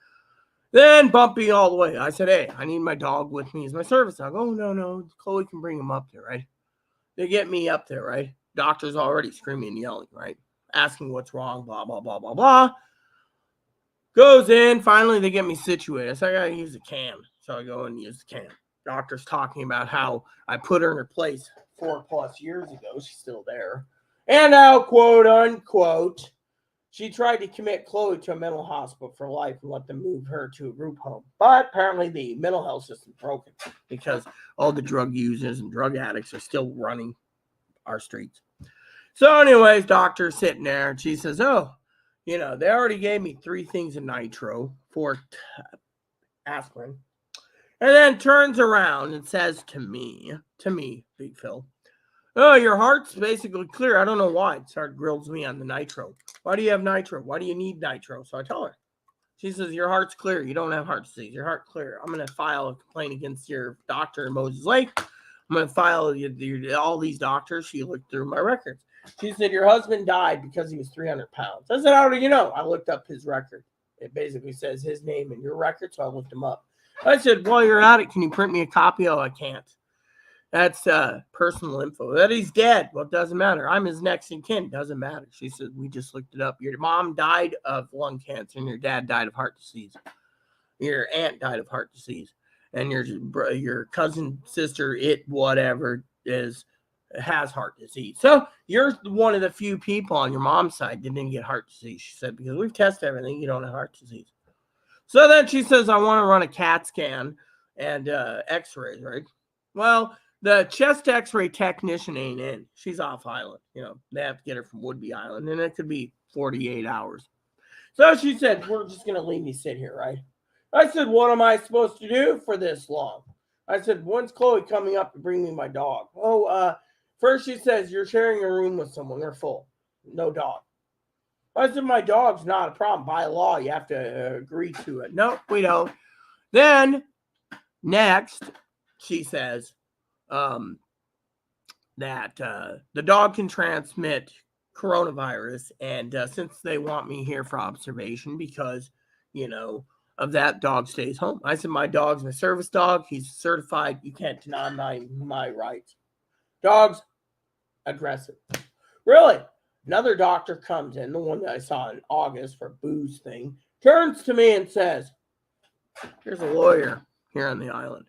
Then bumping all the way. I said, "Hey, I need my dog with me as my service dog." "Oh, no. Chloe can bring him up there, right?" They get me up there, right? Doctor's already screaming and yelling, right? Asking what's wrong, blah, blah, blah, blah, blah. Goes in. Finally, they get me situated. So I got to use the cam. So I go and use the cam. Doctor's talking about how I put her in her place 4+ years ago. She's still there. And now, quote unquote, she tried to commit Chloe to a mental hospital for life and let them move her to a group home. But apparently the mental health system's broken because all the drug users and drug addicts are still running our streets. So anyways, doctor's sitting there and she says, "Oh, you know, they already gave me 3 things of nitro, 4 aspirin." And then turns around and says to me, Big Phil, "Oh, your heart's basically clear. I don't know why." It started grills me on the nitro. "Why do you have nitro? Why do you need nitro?" So I tell her. She says, "Your heart's clear. You don't have heart disease. Your heart clear. I'm going to file a complaint against your doctor in Moses Lake. I'm going to file all these doctors." She looked through my records. She said, "Your husband died because he was 300 pounds. I said, "How do you know?" I looked up his record. It basically says his name in your record, so I looked him up. I said, "While you're at it, can you print me a copy?" "Oh, I can't. That's personal info." "That he's dead." "Well, it doesn't matter. I'm his next in kin." "Doesn't matter." She said, "We just looked it up. Your mom died of lung cancer and your dad died of heart disease. Your aunt died of heart disease. And your cousin, sister, whatever has heart disease. So you're one of the few people on your mom's side that didn't get heart disease." She said, "Because we've tested everything. You don't have heart disease." So then she says, "I want to run a CAT scan and x-rays," right? Well, the chest x-ray technician ain't in. She's off island. You know, they have to get her from Woodby Island, and it could be 48 hours. So she said, "We're just going to leave me sit here, right?" I said, "What am I supposed to do for this long?" I said, "When's Chloe coming up to bring me my dog?" "Oh, first she says, you're sharing a room with someone. They're full. No dog." I said, "My dog's not a problem. By law, you have to agree to it." "No, we don't." Then, next, she says that the dog can transmit coronavirus. And since they want me here for observation because, of that, dog stays home. I said, my dog's my service dog. He's certified. You can't deny my rights. Dog's aggressive. Really? Another doctor comes in, the one that I saw in August for booze thing, turns to me and says, here's a lawyer here on the island.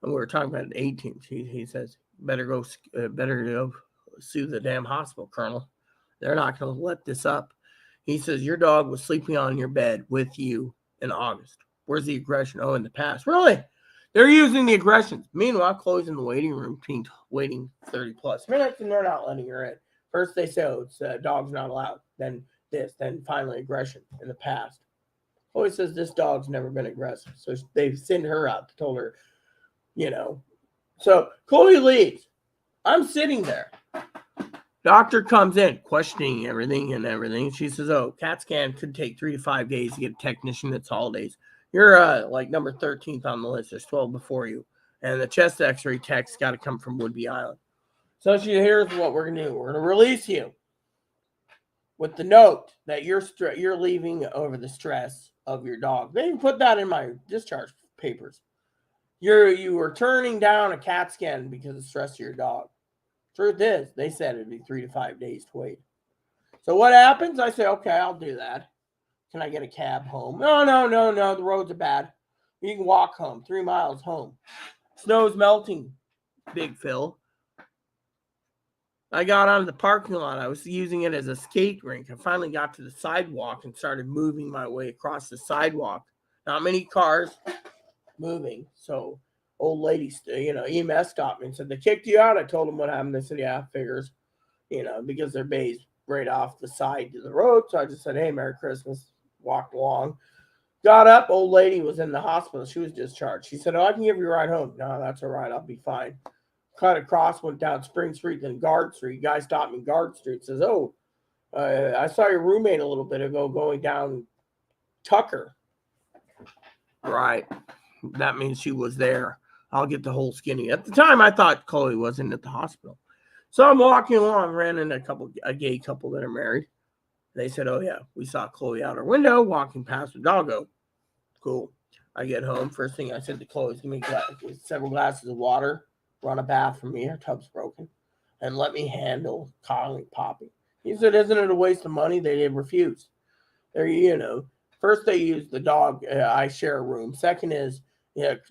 And we were talking about the 18th. He says, better go sue the damn hospital, Colonel. They're not going to let this up. He says, your dog was sleeping on your bed with you in August. Where's the aggression? Oh, in the past. Really? They're using the aggressions. Meanwhile, Chloe's in the waiting room, waiting 30 plus minutes, and they're not letting her in. First, they say, oh, it's dog's not allowed. Then this. Then finally, aggression in the past. Chloe says this dog's never been aggressive. So they send her out, told her, So Chloe leaves. I'm sitting there. Doctor comes in, questioning everything. She says, oh, CAT scan could take 3 to 5 days to get a technician. It's holidays. You're like number 13th on the list. There's 12 before you. And the chest x-ray tech's got to come from Woodby Island. So here's what we're going to do. We're going to release you with the note that you're leaving over the stress of your dog. They even put that in my discharge papers. You were turning down a CAT scan because of the stress of your dog. Truth is, they said it'd be 3 to 5 days to wait. So what happens? I say, okay, I'll do that. Can I get a cab home? No. The roads are bad. You can walk home, 3 miles home. Snow's melting, Big Phil. I got onto the parking lot. I was using it as a skate rink. I finally got to the sidewalk and started moving my way across the sidewalk. Not many cars moving. So old lady, EMS stopped me and said, they kicked you out. I told them what happened. They said, yeah, figures, because their bay's right off the side to the road. So I just said, hey, Merry Christmas. Walked along. Got up. Old lady was in the hospital. She was discharged. She said, oh, I can give you a ride home. No, that's all right. I'll be fine. Cut across, went down Spring Street, then Guard Street. Guy stopped me in Guard Street. Says, oh, I saw your roommate a little bit ago going down Tucker. Right. That means she was there. I'll get the whole skinny. At the time, I thought Chloe wasn't at the hospital. So I'm walking along, ran into a gay couple that are married. They said, oh, yeah, we saw Chloe out her window walking past the doggo. Cool. I get home. First thing I said to Chloe is, give me several glasses of water, run a bath for me. Her tub's broken. And let me handle calling Poppy. He said, isn't it a waste of money? They did refuse. They're, first they use the dog. I share a room. Second is,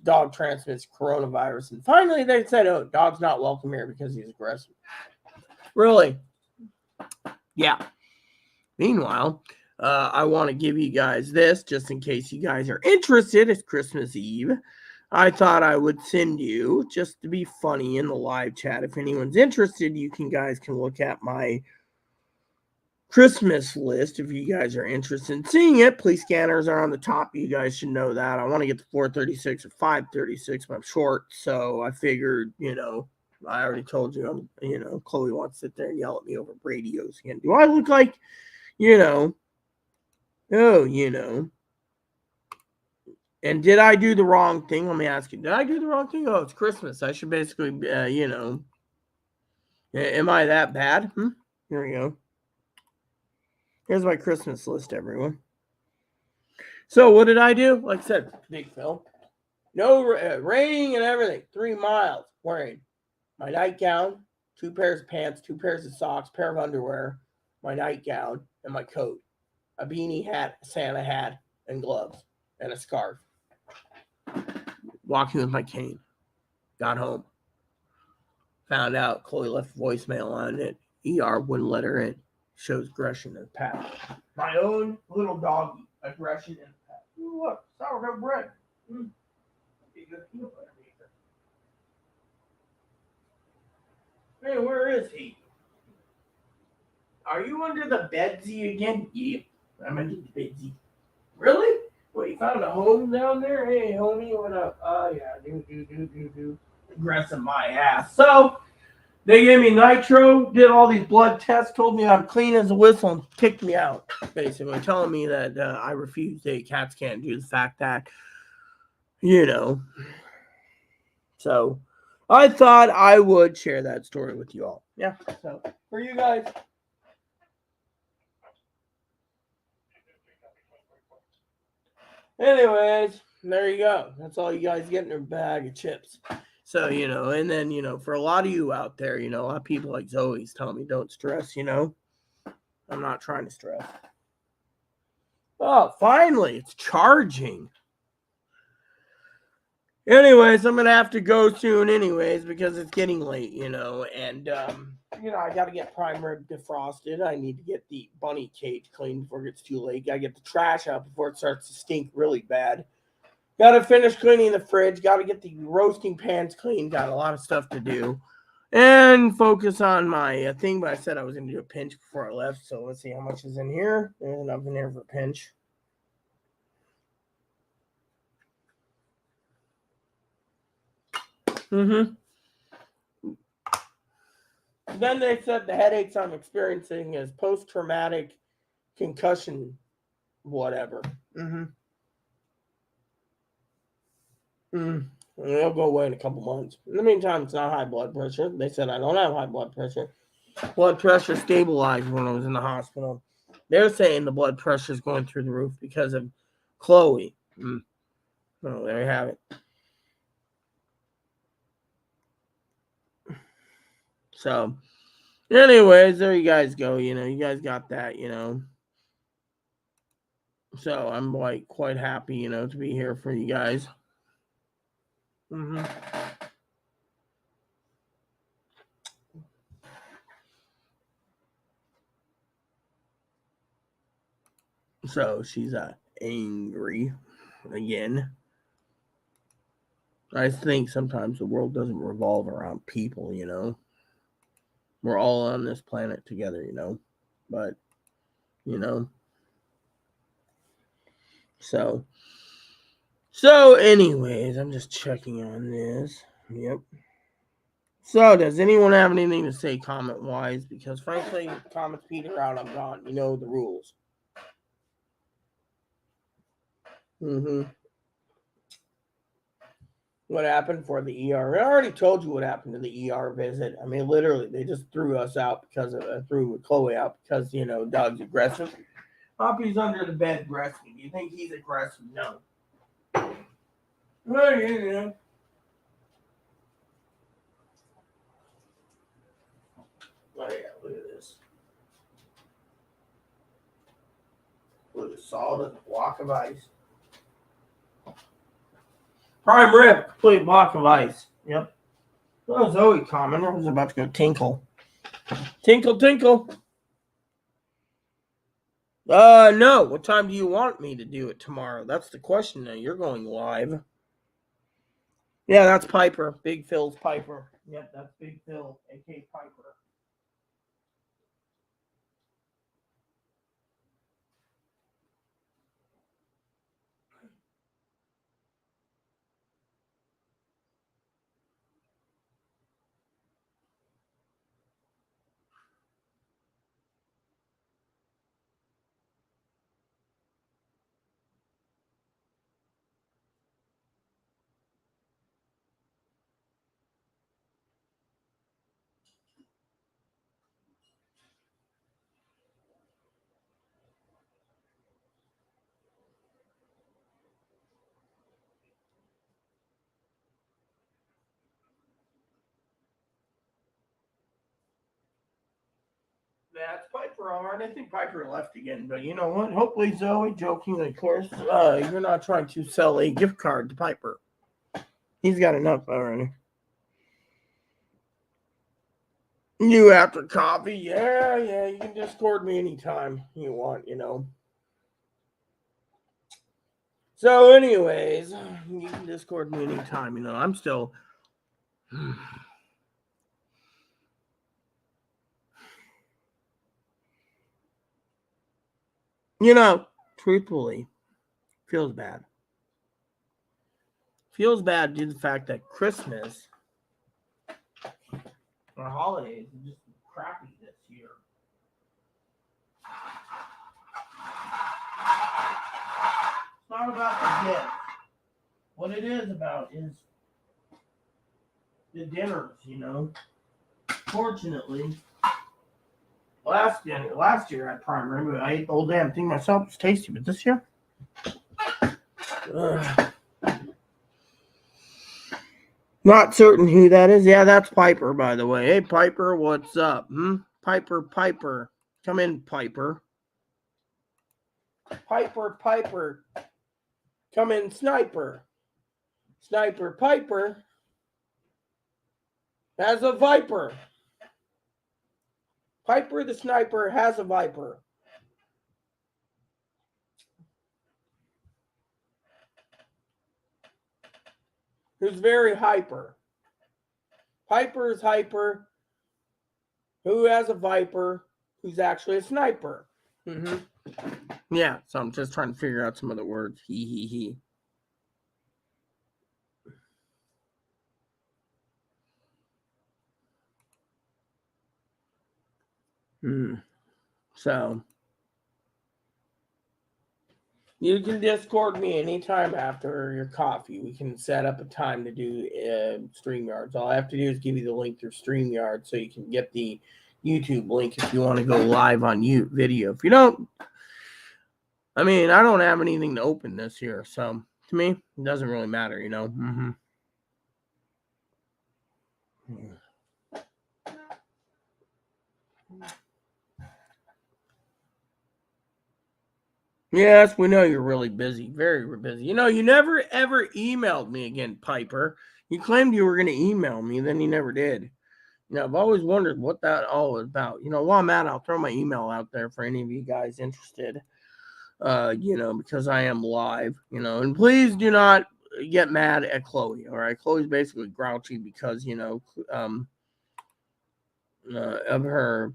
dog transmits coronavirus. And finally, they said, oh, dog's not welcome here because he's aggressive. Really? Yeah. Meanwhile, I want to give you guys this just in case you guys are interested. It's Christmas Eve. I thought I would send you, just to be funny in the live chat. If anyone's interested, you guys can look at my Christmas list. If you guys are interested in seeing it, police scanners are on the top. You guys should know that. I want to get to 436 or 536, but I'm short. So I figured, I already told you, Chloe wants to sit there and yell at me over radios again. Do I look like, and did I do the wrong thing? Let me ask you, did I do the wrong thing? Oh, it's Christmas. I should basically, am I that bad? Here we go. Here's my Christmas list, everyone. So what did I do? Like I said, Big Phil. No raining and everything. 3 miles. Wearing my nightgown, 2 pairs of pants, 2 pairs of socks, pair of underwear, my nightgown, and my coat. A beanie hat, a Santa hat, and gloves, and a scarf. Walking with my cane. Got home. Found out Chloe left voicemail on it. ER wouldn't let her in. Shows aggression in the past. My own little doggy. Aggression in the past. Ooh, look, sourdough bread. Be good peanut butter maker. Hey, where is he? Are you under the bedsy again? Yeah, I'm under the bedsy. Really? What, you found a home down there? Hey, homie, what up? Oh, yeah, do. Aggressive my ass. So, they gave me nitro, did all these blood tests, told me I'm clean as a whistle, and kicked me out, basically, telling me that I refused a CAT scan due to the fact that, So, I thought I would share that story with you all. Yeah, so, for you guys, Anyways, there you go. That's all you guys get in a bag of chips. So, and then, for a lot of you out there, a lot of people like Zoe's telling me don't stress, I'm not trying to stress. Oh, finally, it's charging. Anyways, I'm going to have to go soon anyways because it's getting late, and, I got to get prime rib defrosted. I need to get the bunny cage cleaned before it gets too late. Got to get the trash out before it starts to stink really bad. Got to finish cleaning the fridge. Got to get the roasting pans clean. Got a lot of stuff to do. And focus on my thing. But I said I was going to do a pinch before I left. So let's see how much is in here. There's enough in here for a pinch. Then they said the headaches I'm experiencing is post-traumatic concussion, whatever. It'll go away in a couple months. In the meantime, it's not high blood pressure. They said I don't have high blood pressure. Blood pressure stabilized when I was in the hospital. They're saying the blood pressure is going through the roof because of Chloe. Oh, there you have it. So, anyways, there you guys go. You guys got that, So, I'm quite happy, to be here for you guys. So, she's angry again. I think sometimes the world doesn't revolve around people, We're all on this planet together, But, So anyways, I'm just checking on this. Yep. So, does anyone have anything to say comment-wise? Because, frankly, comments peter out, I'm gone. You know the rules. What happened for the ER? I already told you what happened to the ER visit. I mean, literally, they just threw us out threw Chloe out because, Doug's aggressive. Poppy's under the bed aggressive. You think he's aggressive? No. Well, yeah. Oh, yeah, look at this. Look at solid block of ice. Prime rib, complete block of ice. Yep. Well, Zoe commented. I was about to go tinkle. Tinkle, tinkle. No. What time do you want me to do it tomorrow? That's the question now. You're going live. Yeah, that's Piper. Big Phil's Piper. Yep, that's Big Phil, a.k.a. Piper. That's Piper, all right. I think Piper left again, but you know what? Hopefully, Zoe, jokingly, of course, you're not trying to sell a gift card to Piper. He's got enough already. You after coffee? Yeah, you can Discord me anytime you want, So, anyways, you can Discord me anytime, I'm still... Truthfully, feels bad. Feels bad due to the fact that Christmas or holidays are just crappy this year. It's not about the gift. What it is about is the dinners, Fortunately, last year at Prime Rib, I ate the whole damn thing myself. It's tasty, but this year, Not certain who that is. Yeah, that's Piper, by the way. Hey, Piper, what's up? Piper. Come in, Piper. Piper. Come in, Sniper. Sniper Piper has a viper. Piper the Sniper has a viper. Who's very hyper. Piper is hyper. Who has a viper? Who's actually a sniper? Yeah, so I'm just trying to figure out some other words. He. So you can Discord me anytime after your coffee. We can set up a time to do StreamYards. All I have to do is give you the link through StreamYard so you can get the YouTube link if you want to go live on video. If you don't, I mean, I don't have anything to open this year, so to me, it doesn't really matter, you know. Yes, we know you're really busy, very busy. You know, you never ever emailed me again, Piper. You claimed you were going to email me, then you never did. You know, I've always wondered what that all is about. You know, while I'm at, I'll throw my email out there for any of you guys interested. You know, because I am live, you know, and please do not get mad at Chloe. All right. Chloe's basically grouchy because, you know, of her,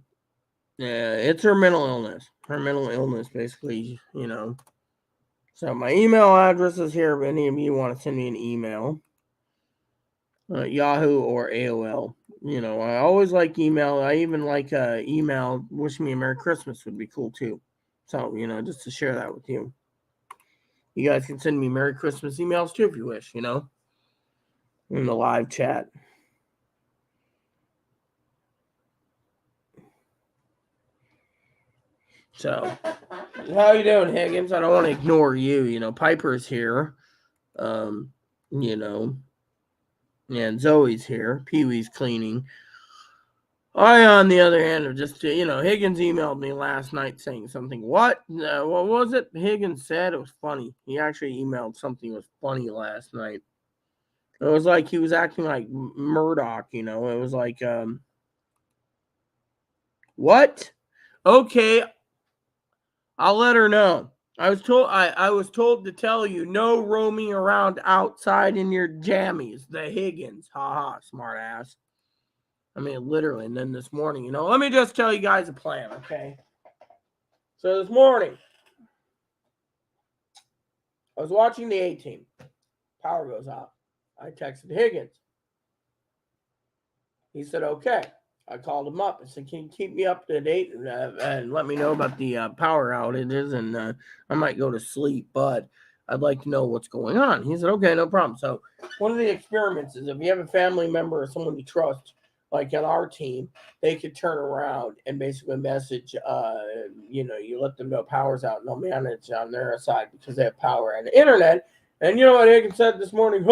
it's her mental illness. Her mental illness, basically, you know. So my email address is here if any of you want to send me an email. Yahoo or AOL. You know, I always like email. I even like email. Wish me a Merry Christmas would be cool too. So, you know, just to share that with you. You guys can send me Merry Christmas emails too if you wish, you know, in the live chat. So, how you doing, Higgins? I don't want to ignore you. You know, Piper's here. You know, and Zoe's here. Pee-wee's cleaning. I, on the other hand, are just, you know, Higgins emailed me last night saying something. What was it Higgins said? It was funny. He actually emailed something that was funny last night. It was like he was acting like Murdoch, you know. It was like, what? Okay, I'll let her know. I was told to tell you no roaming around outside in your jammies. The Higgins. Ha, smart ass. I mean, literally. And then this morning, you know, let me just tell you guys a plan, okay? So this morning, I was watching the A-Team. Power goes out. I texted Higgins. He said, okay. I called him up. I said, can you keep me up to date and let me know about the power outages? And I might go to sleep, but I'd like to know what's going on. He said, okay, no problem. So one of the experiments is if you have a family member or someone you trust, like on our team, they could turn around and basically message, you know, you let them know power's out and they'll manage on their side because they have power and the internet. And you know what Higgins said this morning?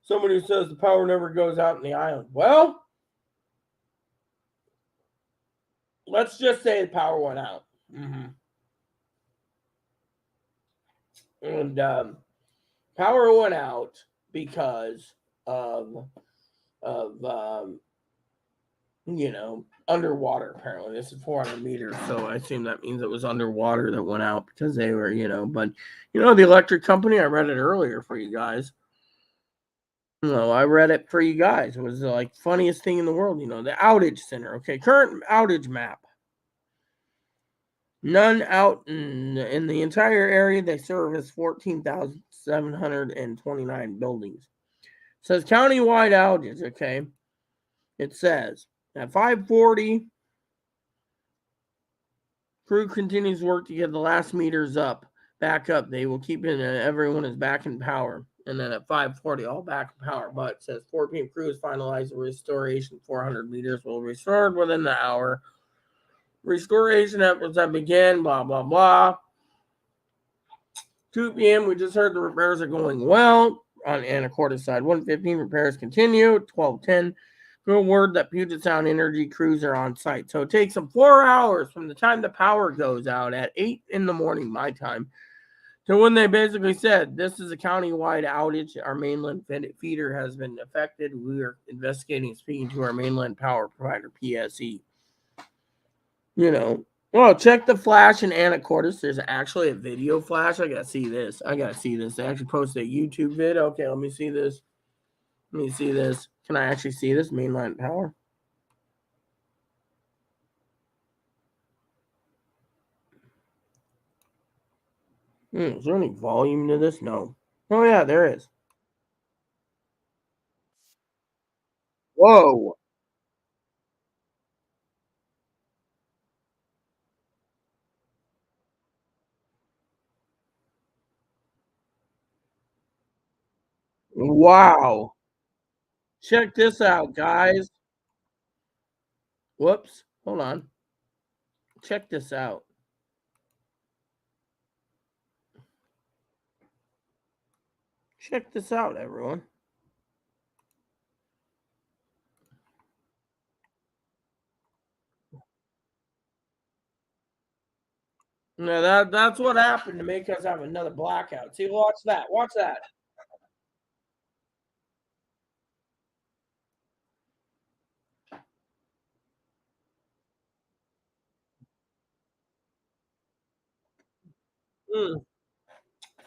Somebody who says the power never goes out in the island. Well, let's just say the power went out. And power went out because of you know, underwater, apparently. This is 400 meters, so I assume that means it was underwater that went out because they were, you know, but, you know, the electric company, I read it earlier for you guys. No, I read it for you guys. It was the, like, funniest thing in the world, you know, the outage center. Okay, current outage map. None out in the entire area. They service 14,729 buildings. It says countywide outages, okay? It says at 5:40, crew continues work to get the last meters back up. They will keep in everyone is back in power. And then at 5:40, all back in power. But it says 4 p.m. crew has finalized the restoration. 400 meters will be restored within the hour. Restoration efforts have begun, blah, blah, blah. 2 p.m. We just heard the repairs are going well on Anacortes side. 1:15 repairs continue. 12:10. Good word that Puget Sound Energy crews are on site. So it takes them 4 hours from the time the power goes out at 8 in the morning, my time, to when they basically said, this is a county-wide outage. Our mainland feeder has been affected. We are investigating, speaking to our mainland power provider, PSE. You know, well, check the flash in Anacortes. There's actually a video flash. I gotta see this. They actually posted a YouTube vid. Okay, let me see this. Can I actually see this mainline power? Is there any volume to this? No. Oh yeah, there is. Whoa. Wow. Check this out, guys. Whoops. Hold on. Check this out. Check this out, everyone. No, that's what happened to make us have another blackout. See, watch that. Watch that.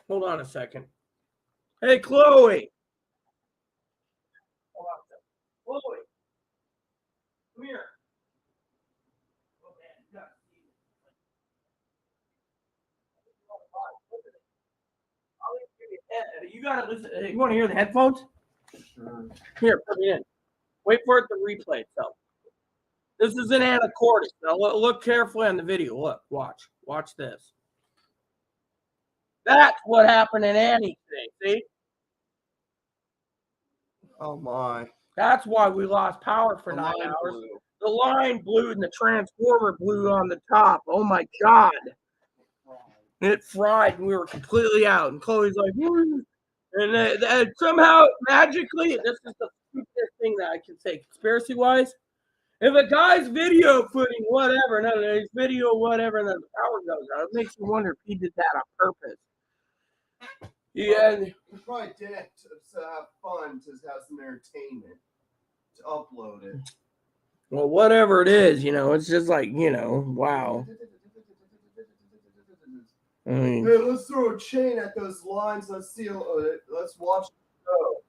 Hold on a second. Hey, Chloe. Chloe, come here. You gotta listen. You want to hear the headphones? Sure. Here, put it in. Wait for it to replay itself. This is in Anacortes. Now look carefully on the video. Look, watch this. That's what happened in Annie today. See? Oh my. That's why we lost power for The 9 line hours. blew. The line blew and the transformer blew on the top. Oh my God. It fried and we were completely out. And Chloe's like, and somehow magically, this is the stupidest thing that I can say conspiracy wise. If a guy's video footing whatever, no, his video whatever, and then the power goes out, it makes you wonder if he did that on purpose. Yeah. He probably did it to have fun, to have some entertainment, to upload it. Well, whatever it is, it's just like, wow. I mean, hey, let's throw a chain at those lines. Let's see. Let's watch the show.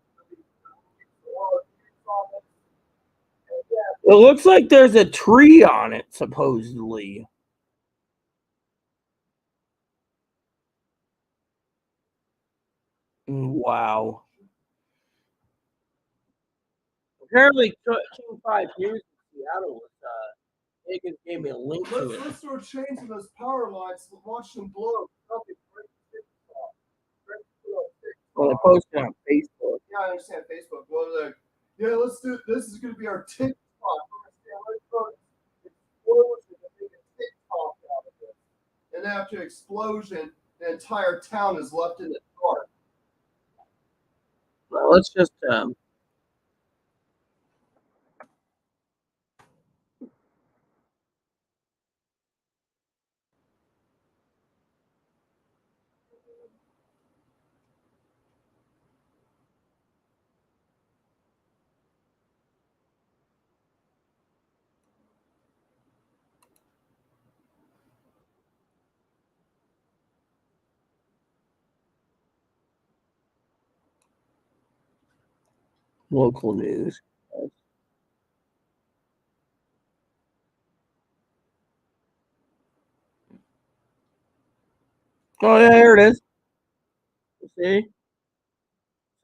it looks like there's a tree on it, supposedly. Wow. Apparently, King 5 News in Seattle was gave me a link to it. Let's throw chains to those power lines. Watch them blow. Well, they posted on Facebook. Yeah, I understand Facebook. Well, like, yeah, let's do. This is going to be our TikTok. Let's throw explosion and make a TikTok out of it. And after explosion, the entire town is left in the dark. Well, let's just local news. Oh yeah, here it is. See?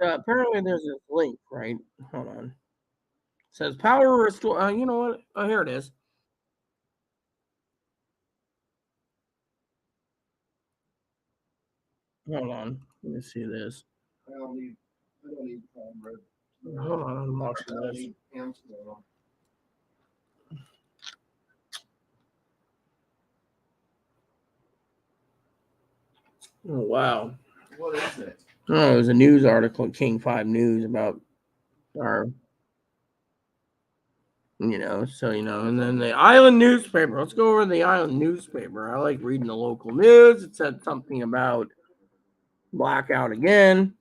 So apparently there's this link, right? Hold on. It says power restore. You know what? Oh, here it is. Hold on. Let me see this. I don't need camera. Hold on, I'm watching I don't this. need cam tomorrow. Oh, wow. What is it? Oh, it was a news article at King 5 News about our, and then the Island newspaper. Let's go over the Island newspaper. I like reading the local news. It said something about blackout again.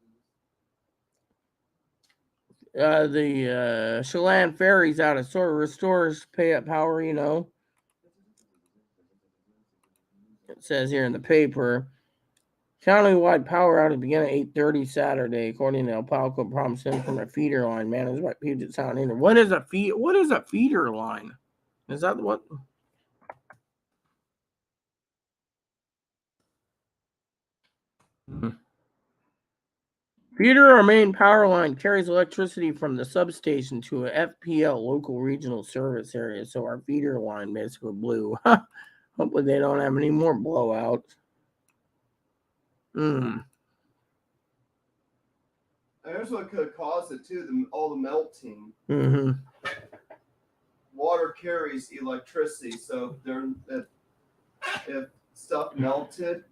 The Chelan ferries out of sort of restores pay up power, It says here in the paper. Countywide power outage began at 8:30 Saturday, according to El Palco Promising from a feeder line managed by Puget Sound Inter. What is a feeder line? Is that what? Feeder or main power line carries electricity from the substation to a FPL local regional service area. So our feeder line basically blew. Hopefully they don't have any more blowouts. Here's what could cause it too: all the melting. Mm-hmm. Water carries electricity, so if stuff melted,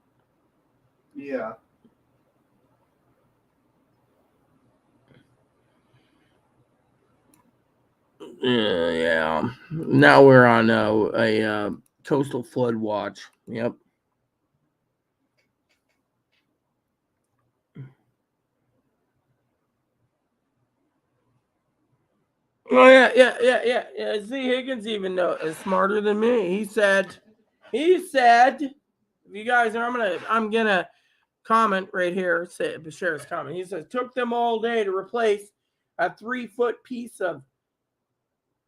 yeah. Yeah. Now we're on a coastal flood watch. Yep. Oh yeah. See, Higgins even is smarter than me. He said, if you guys, I'm gonna comment right here. Share his comment. He says, took them all day to replace a 3-foot piece of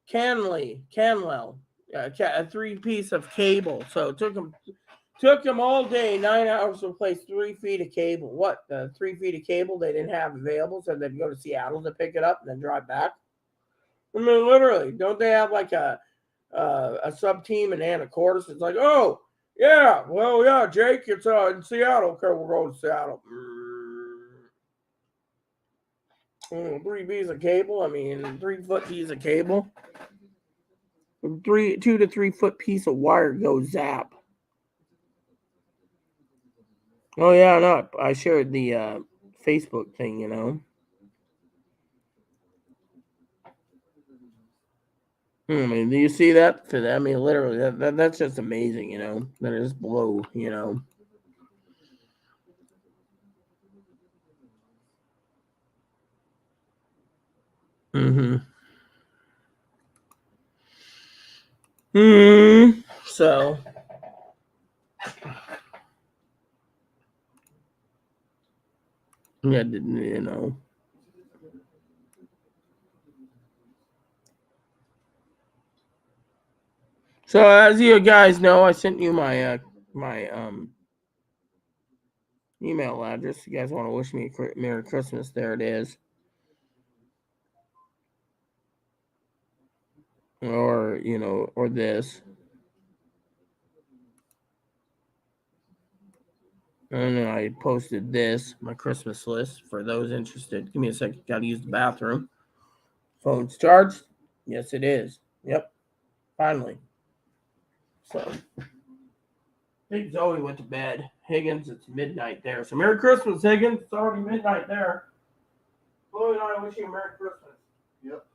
canwell, a 3-piece of cable. So it took them all day, 9 hours to replace 3 feet of cable. What, 3 feet of cable they didn't have available, so they'd go to Seattle to pick it up and then drive back. I mean, literally, don't they have like a sub team in Anacortes? It's like, oh yeah, well yeah, Jake, it's in Seattle. Okay, we're going to Seattle. 3 pieces of cable. I mean, 3-foot piece of cable. 2 to 3 foot piece of wire goes zap. Oh yeah, no, I shared the Facebook thing. I mean, do you see that? I mean, literally, that's just amazing. That is blow. Mm-hmm. So. Yeah, So as you guys know, I sent you my email address. If you guys want to wish me a Merry Christmas, there it is. Or or this. And then I posted this, my Christmas list, for those interested. Give me a second. Got to use the bathroom. Phone's charged? Yes, it is. Yep. Finally. So, I think Zoe went to bed. Higgins, it's midnight there. So, Merry Christmas, Higgins. It's already midnight there. Chloe and I wish you a Merry Christmas. Yep.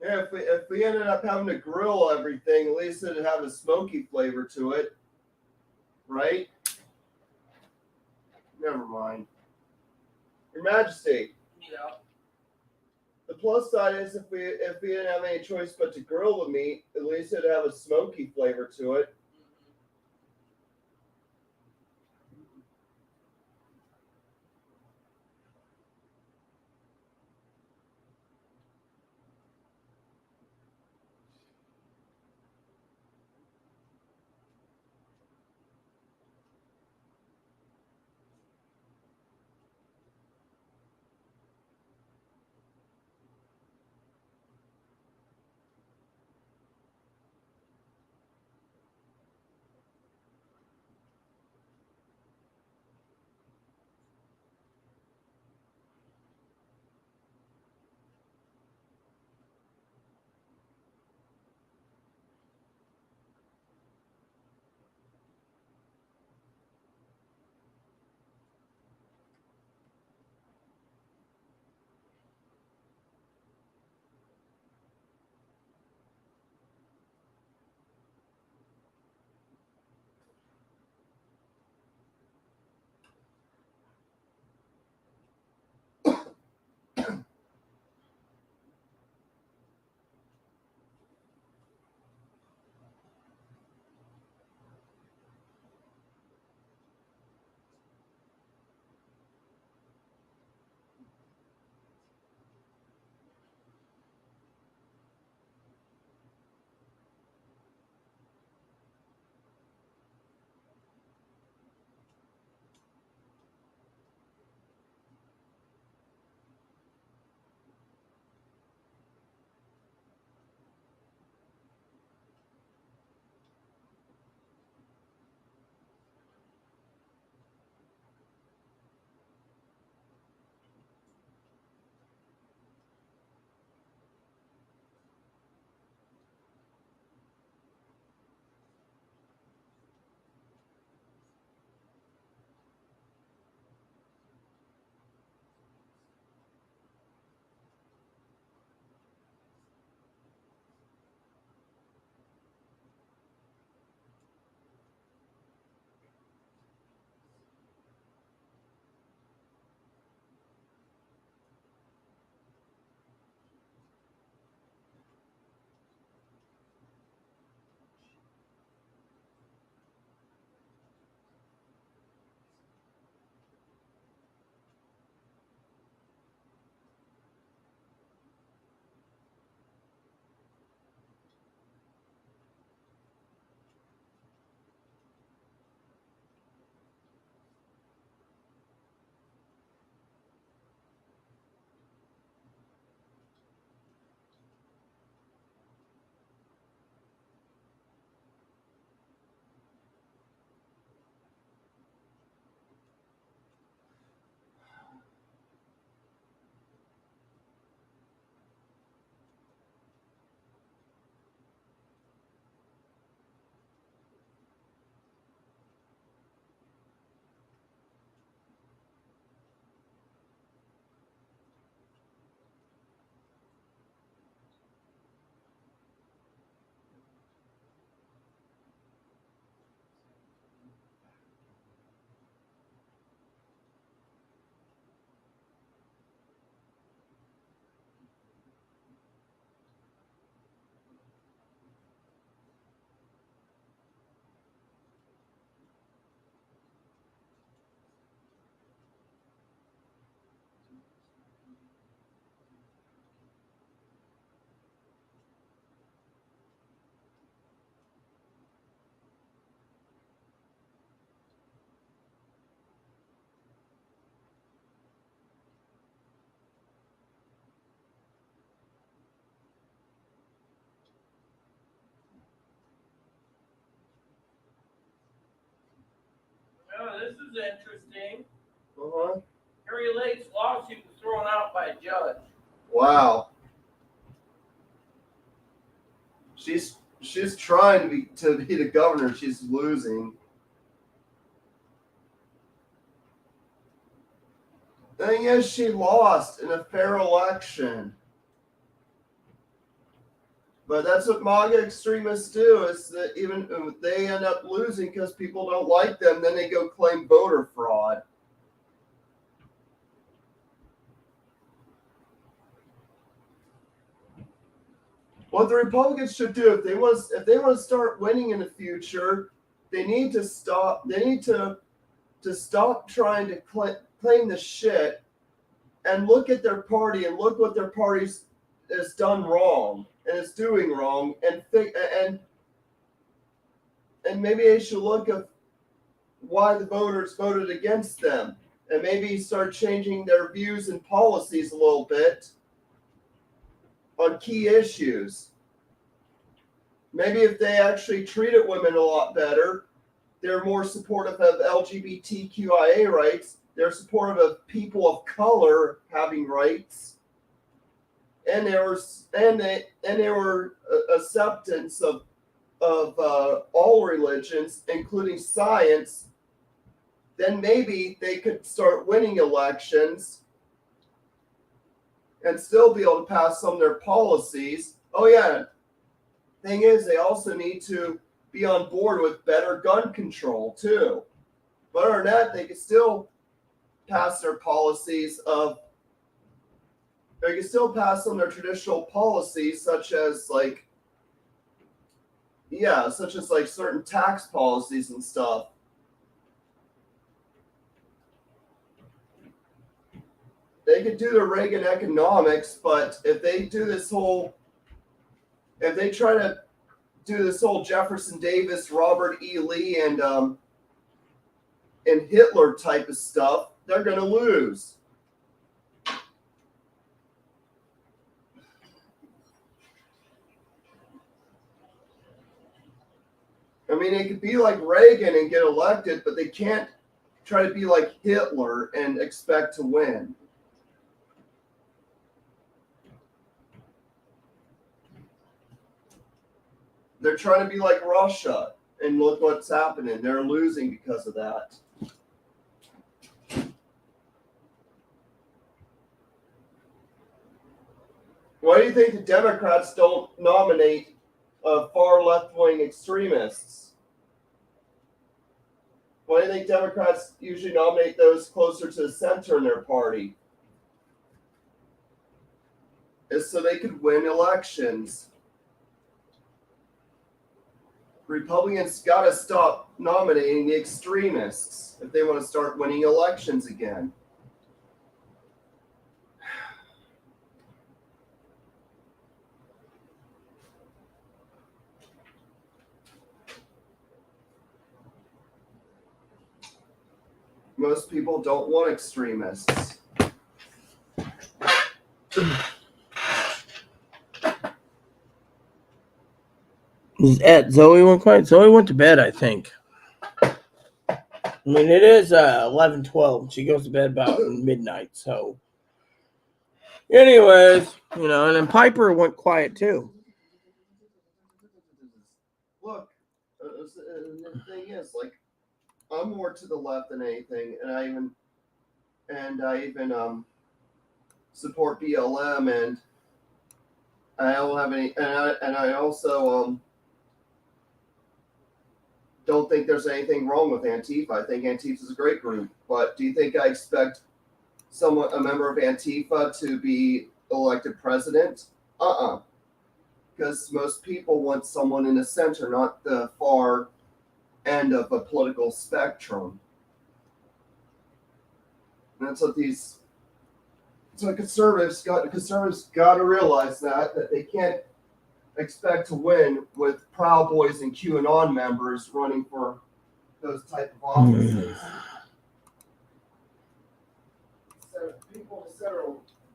Yeah, if we ended up having to grill everything, at least it'd have a smoky flavor to it, right? Never mind. Your Majesty. Yeah. The plus side is if we didn't have any choice but to grill the meat, at least it'd have a smoky flavor to it. is interesting. Uh-huh. Harry Lake's lawsuit was thrown out by a judge. Wow. She's trying to be the governor. She's losing. The thing is, she lost in a fair election. But that's what MAGA extremists do. Is that even they end up losing because people don't like them, then they go claim voter fraud. What the Republicans should do, if they want to start winning in the future, they need to stop. They need to stop trying to claim the shit and look at their party and look what their party has done wrong and is doing wrong, and maybe they should look at why the voters voted against them, and maybe start changing their views and policies a little bit on key issues. Maybe if they actually treated women a lot better, they're more supportive of LGBTQIA rights, they're supportive of people of color having rights, and they were acceptance of all religions, including science, then maybe they could start winning elections and still be able to pass some of their policies. Oh yeah, thing is, they also need to be on board with better gun control too. But other than that, they can still pass their policies of. They can still pass on their traditional policies, such as like certain tax policies and stuff. They could do the Reagan economics, but if they try to do this whole Jefferson Davis, Robert E. Lee, and Hitler type of stuff, they're going to lose. I mean, they could be like Reagan and get elected, but they can't try to be like Hitler and expect to win. They're trying to be like Russia, and look what's happening. They're losing because of that. Why do you think the Democrats don't nominate far left-wing extremists? Why do you think Democrats usually nominate those closer to the center in their party? It's so they could win elections. Republicans got to stop nominating the extremists if they want to start winning elections again. Most people don't want extremists. Zoe went quiet. Zoe went to bed, I think. I mean, it is 11:12. She goes to bed about midnight. So, anyways, and then Piper went quiet too. Look, the thing is, like, I'm more to the left than anything, and I even support BLM, and I don't have any, and I also don't think there's anything wrong with Antifa. I think Antifa is a great group, but do you think I expect a member of Antifa to be elected president? Because most people want someone in the center, not the far end of a political spectrum. And that's what conservatives got to realize that they can't expect to win with Proud Boys and QAnon members running for those type of offices. So people in the center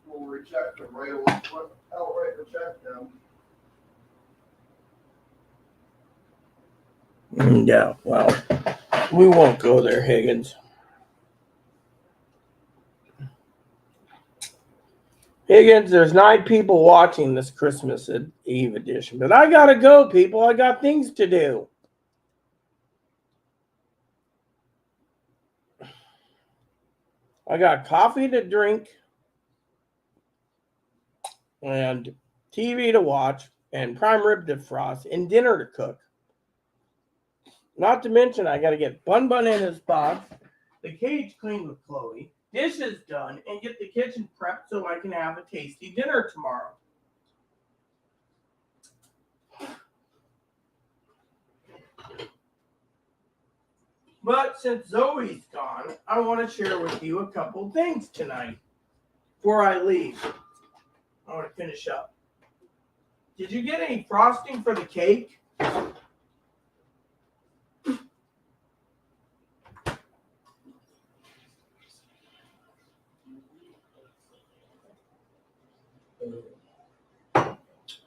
will reject them right away. Outright reject them. Yeah, well, we won't go there, Higgins. Higgins, there's 9 people watching this Christmas Eve edition, but I gotta go, people. I got things to do. I got coffee to drink and TV to watch and prime rib to frost and dinner to cook. Not to mention, I got to get Bun in his box, the cage cleaned with Chloe, dishes done, and get the kitchen prepped so I can have a tasty dinner tomorrow. But since Zoe's gone, I want to share with you a couple things tonight before I leave. I want to finish up. Did you get any frosting for the cake?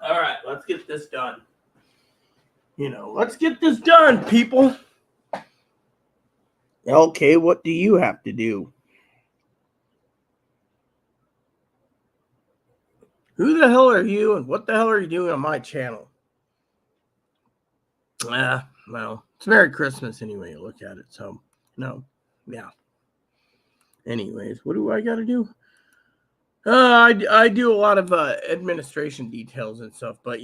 All right, let's get this done. Let's get this done, people. Okay, what do you have to do? Who the hell are you and what the hell are you doing on my channel? Well, it's Merry Christmas anyway, you look at it. So, no, yeah. Anyways, what do I got to do? I do a lot of administration details and stuff, but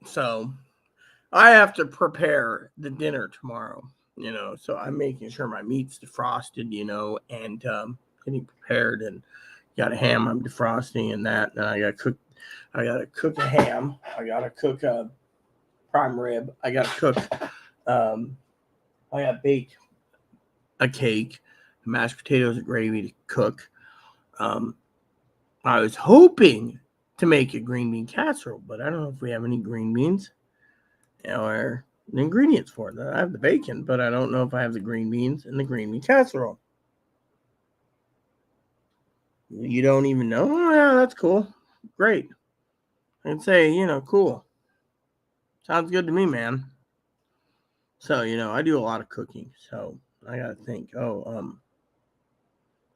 so I have to prepare the dinner tomorrow, so I'm making sure my meat's defrosted, and getting prepared, and got a ham I'm defrosting and that, and I gotta cook a ham, I gotta cook a prime rib, I gotta cook I gotta bake a cake, mashed potatoes and gravy to cook. I was hoping to make a green bean casserole, but I don't know if we have any green beans or the ingredients for it. I have the bacon, but I don't know if I have the green beans and the green bean casserole. You don't even know? Oh, yeah, that's cool. Great. I'd say, cool. Sounds good to me, man. So, I do a lot of cooking, so I gotta think, ho,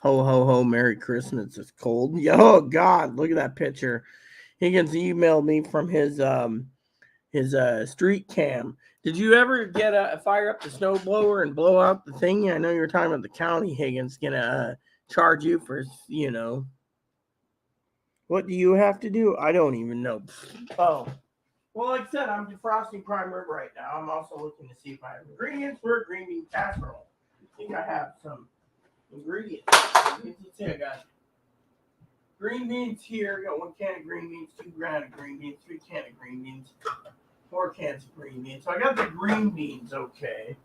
ho, ho, Merry Christmas. It's cold. Oh, God, look at that picture. Higgins emailed me from his street cam. Did you ever get fire up the snow blower and blow out the thing? I know you were talking about the county, Higgins, gonna charge you for, What do you have to do? I don't even know. Oh. Well, like I said, I'm defrosting prime rib right now. I'm also looking to see if I have ingredients for a green bean casserole. I think I have some ingredients. Let's see, I got green beans here. I got 1 can of green beans, 2 grams of green beans, 3 cans of green beans, 4 cans of green beans. So I got the green beans okay.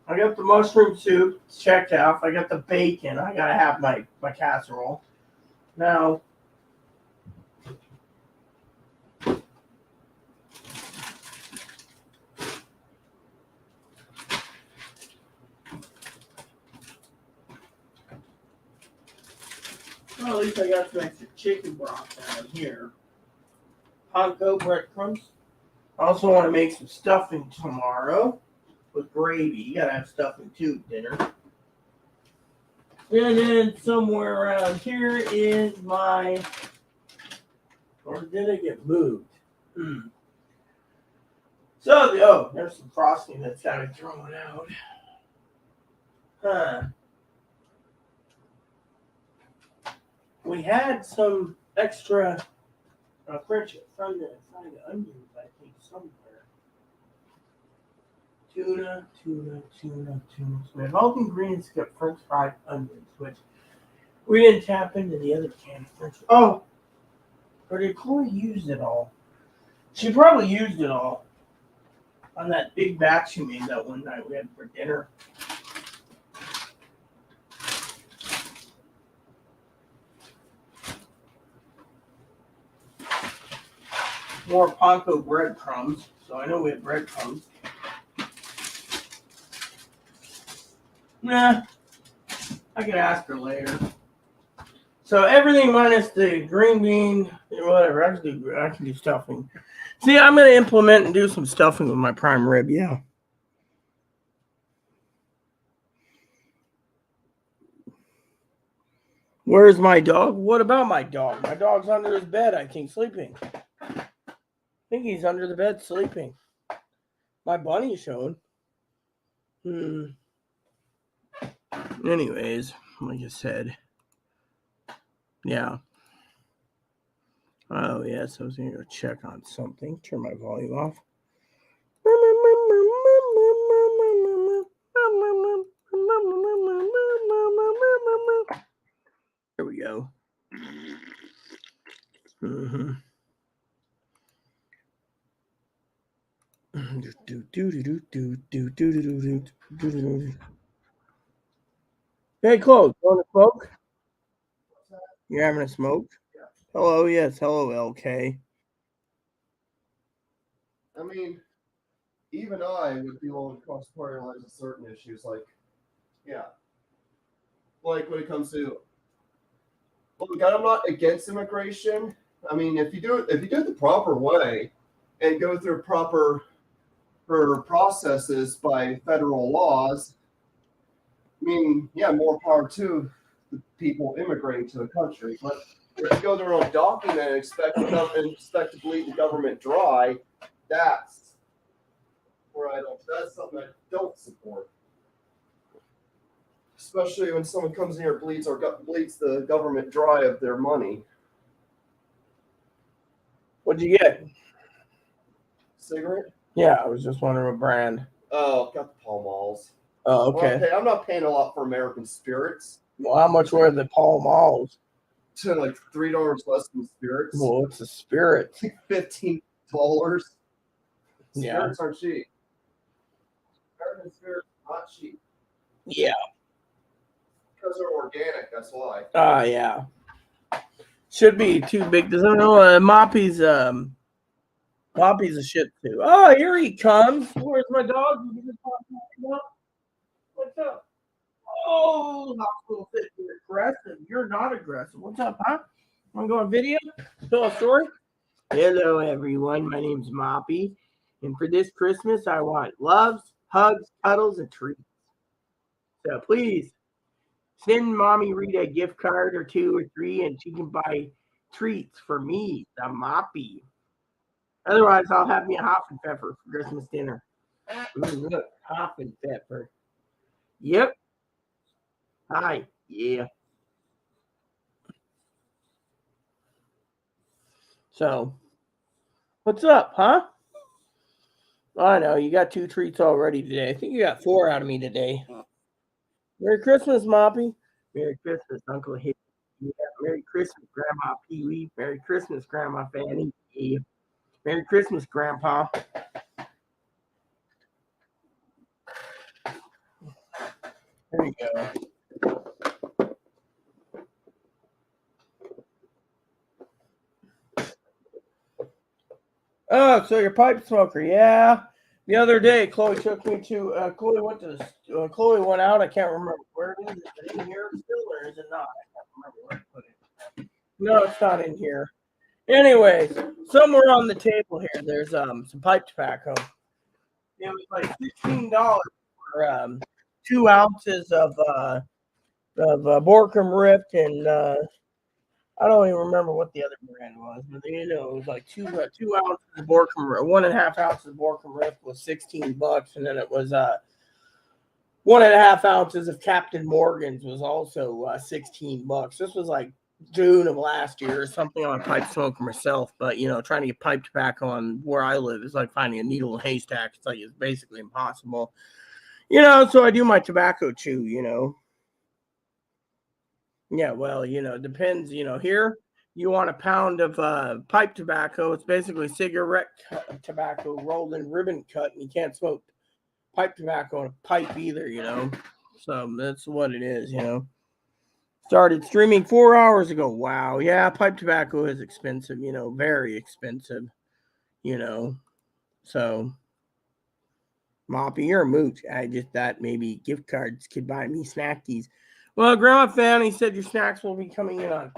I got the mushroom soup checked off. I got the bacon. I gotta have my casserole. Now, well, at least I got some extra chicken broth down here. Panko breadcrumbs. I also want to make some stuffing tomorrow with gravy. You gotta have stuffing too at dinner. And then somewhere around here is my, or did it get moved? So, there's some frosting that's got to be thrown out. We had some extra French fried onions, I think, somewhere. Tuna. So we have all the ingredients except French fried onions, which we didn't tap into the other can of French. Oh, or did Chloe use it all? She probably used it all on that big batch she made that one night we had for dinner. More panko breadcrumbs, so I know we have breadcrumbs. Nah, I could ask her later. So everything minus the green bean, whatever. I can do stuffing. See, I'm going to implement and do some stuffing with my prime rib. Yeah. Where's my dog? What about my dog? My dog's under his bed, I think, sleeping. I think he's under the bed sleeping. My bunny's showing. Anyways, like I said. Yeah. Oh, yes, I was going to go check on something. Turn my volume off. There we go. Hey, Chloe, you want to smoke? You're having a smoke? Yeah. Hello, yes, hello, LK. I mean, even I would be willing to cross-party certain issues, like, yeah, like when it comes to, well, God, I'm not against immigration. I mean, if you do it the proper way, and go through proper processes by federal laws, I mean, yeah, more power to the people immigrating to the country. But if you go their own document and expect to bleed the government dry, that's where that's something I don't support. Especially when someone comes in here and bleeds the government dry of their money. What'd you get? Cigarette? Yeah, I was just wondering what brand. Oh, got the Pall Malls. Oh, okay. Well, I'm not paying a lot for American spirits. Well, how much were the Pall Malls? To like $3 less than spirits. Well, what's a spirit? $15. Yeah. Spirits aren't cheap. American spirits are not cheap. Yeah. Because they're organic, that's why. Yeah. Should be too big. Does I know Moppy's a shit too. Oh, here he comes. Where's my dog? What's up? Oh, hospital fit. You're aggressive. You're not aggressive. What's up, huh? Want to go on video? Tell a story? Hello, everyone. My name's Moppy. And for this Christmas, I want loves, hugs, cuddles, and treats. So please send Mommy Rita a gift card or 2 or 3, and she can buy treats for me, the Moppy. Otherwise, I'll have me a hop and pepper for Christmas dinner. Ooh, look, hop and pepper. Yep. Hi. Yeah. So, what's up, huh? I know, you got 2 treats already today. I think you got 4 out of me today. Merry Christmas, Moppy. Merry Christmas, Uncle Hippie. Yeah. Merry Christmas, Grandma Pee Wee. Merry Christmas, Grandma Fanny. Yeah. Merry Christmas, Grandpa. There you go. Oh, so you're a pipe smoker, yeah. The other day, Chloe took me to. Chloe went out. I can't remember where it is. Is it in here still, or is it not? I can't remember where I put it. No, it's not in here. Anyways, somewhere on the table here, there's some pipe tobacco. It was like $16 for 2 ounces of Borkum Rift, and I don't even remember what the other brand was, but it was like 2 ounces of Borkum Rift, 1.5 ounces of Borkum Rift was $16, and then it was 1.5 ounces of Captain Morgan's was also $16. This was like June of last year or something on a pipe smoker myself, but trying to get pipe tobacco on where I live is like finding a needle in a haystack. It's basically impossible. So I do my tobacco chew, Yeah, well, it depends. Here you want a pound of pipe tobacco. It's basically cigarette tobacco rolled in ribbon cut, and you can't smoke pipe tobacco in a pipe either, So that's what it is, Started streaming 4 hours ago. Wow. Yeah, pipe tobacco is expensive, very expensive, So, Moppy, you're a mooch. I just thought maybe gift cards could buy me snackies. Well, Grandma Fanny said your snacks will be coming in on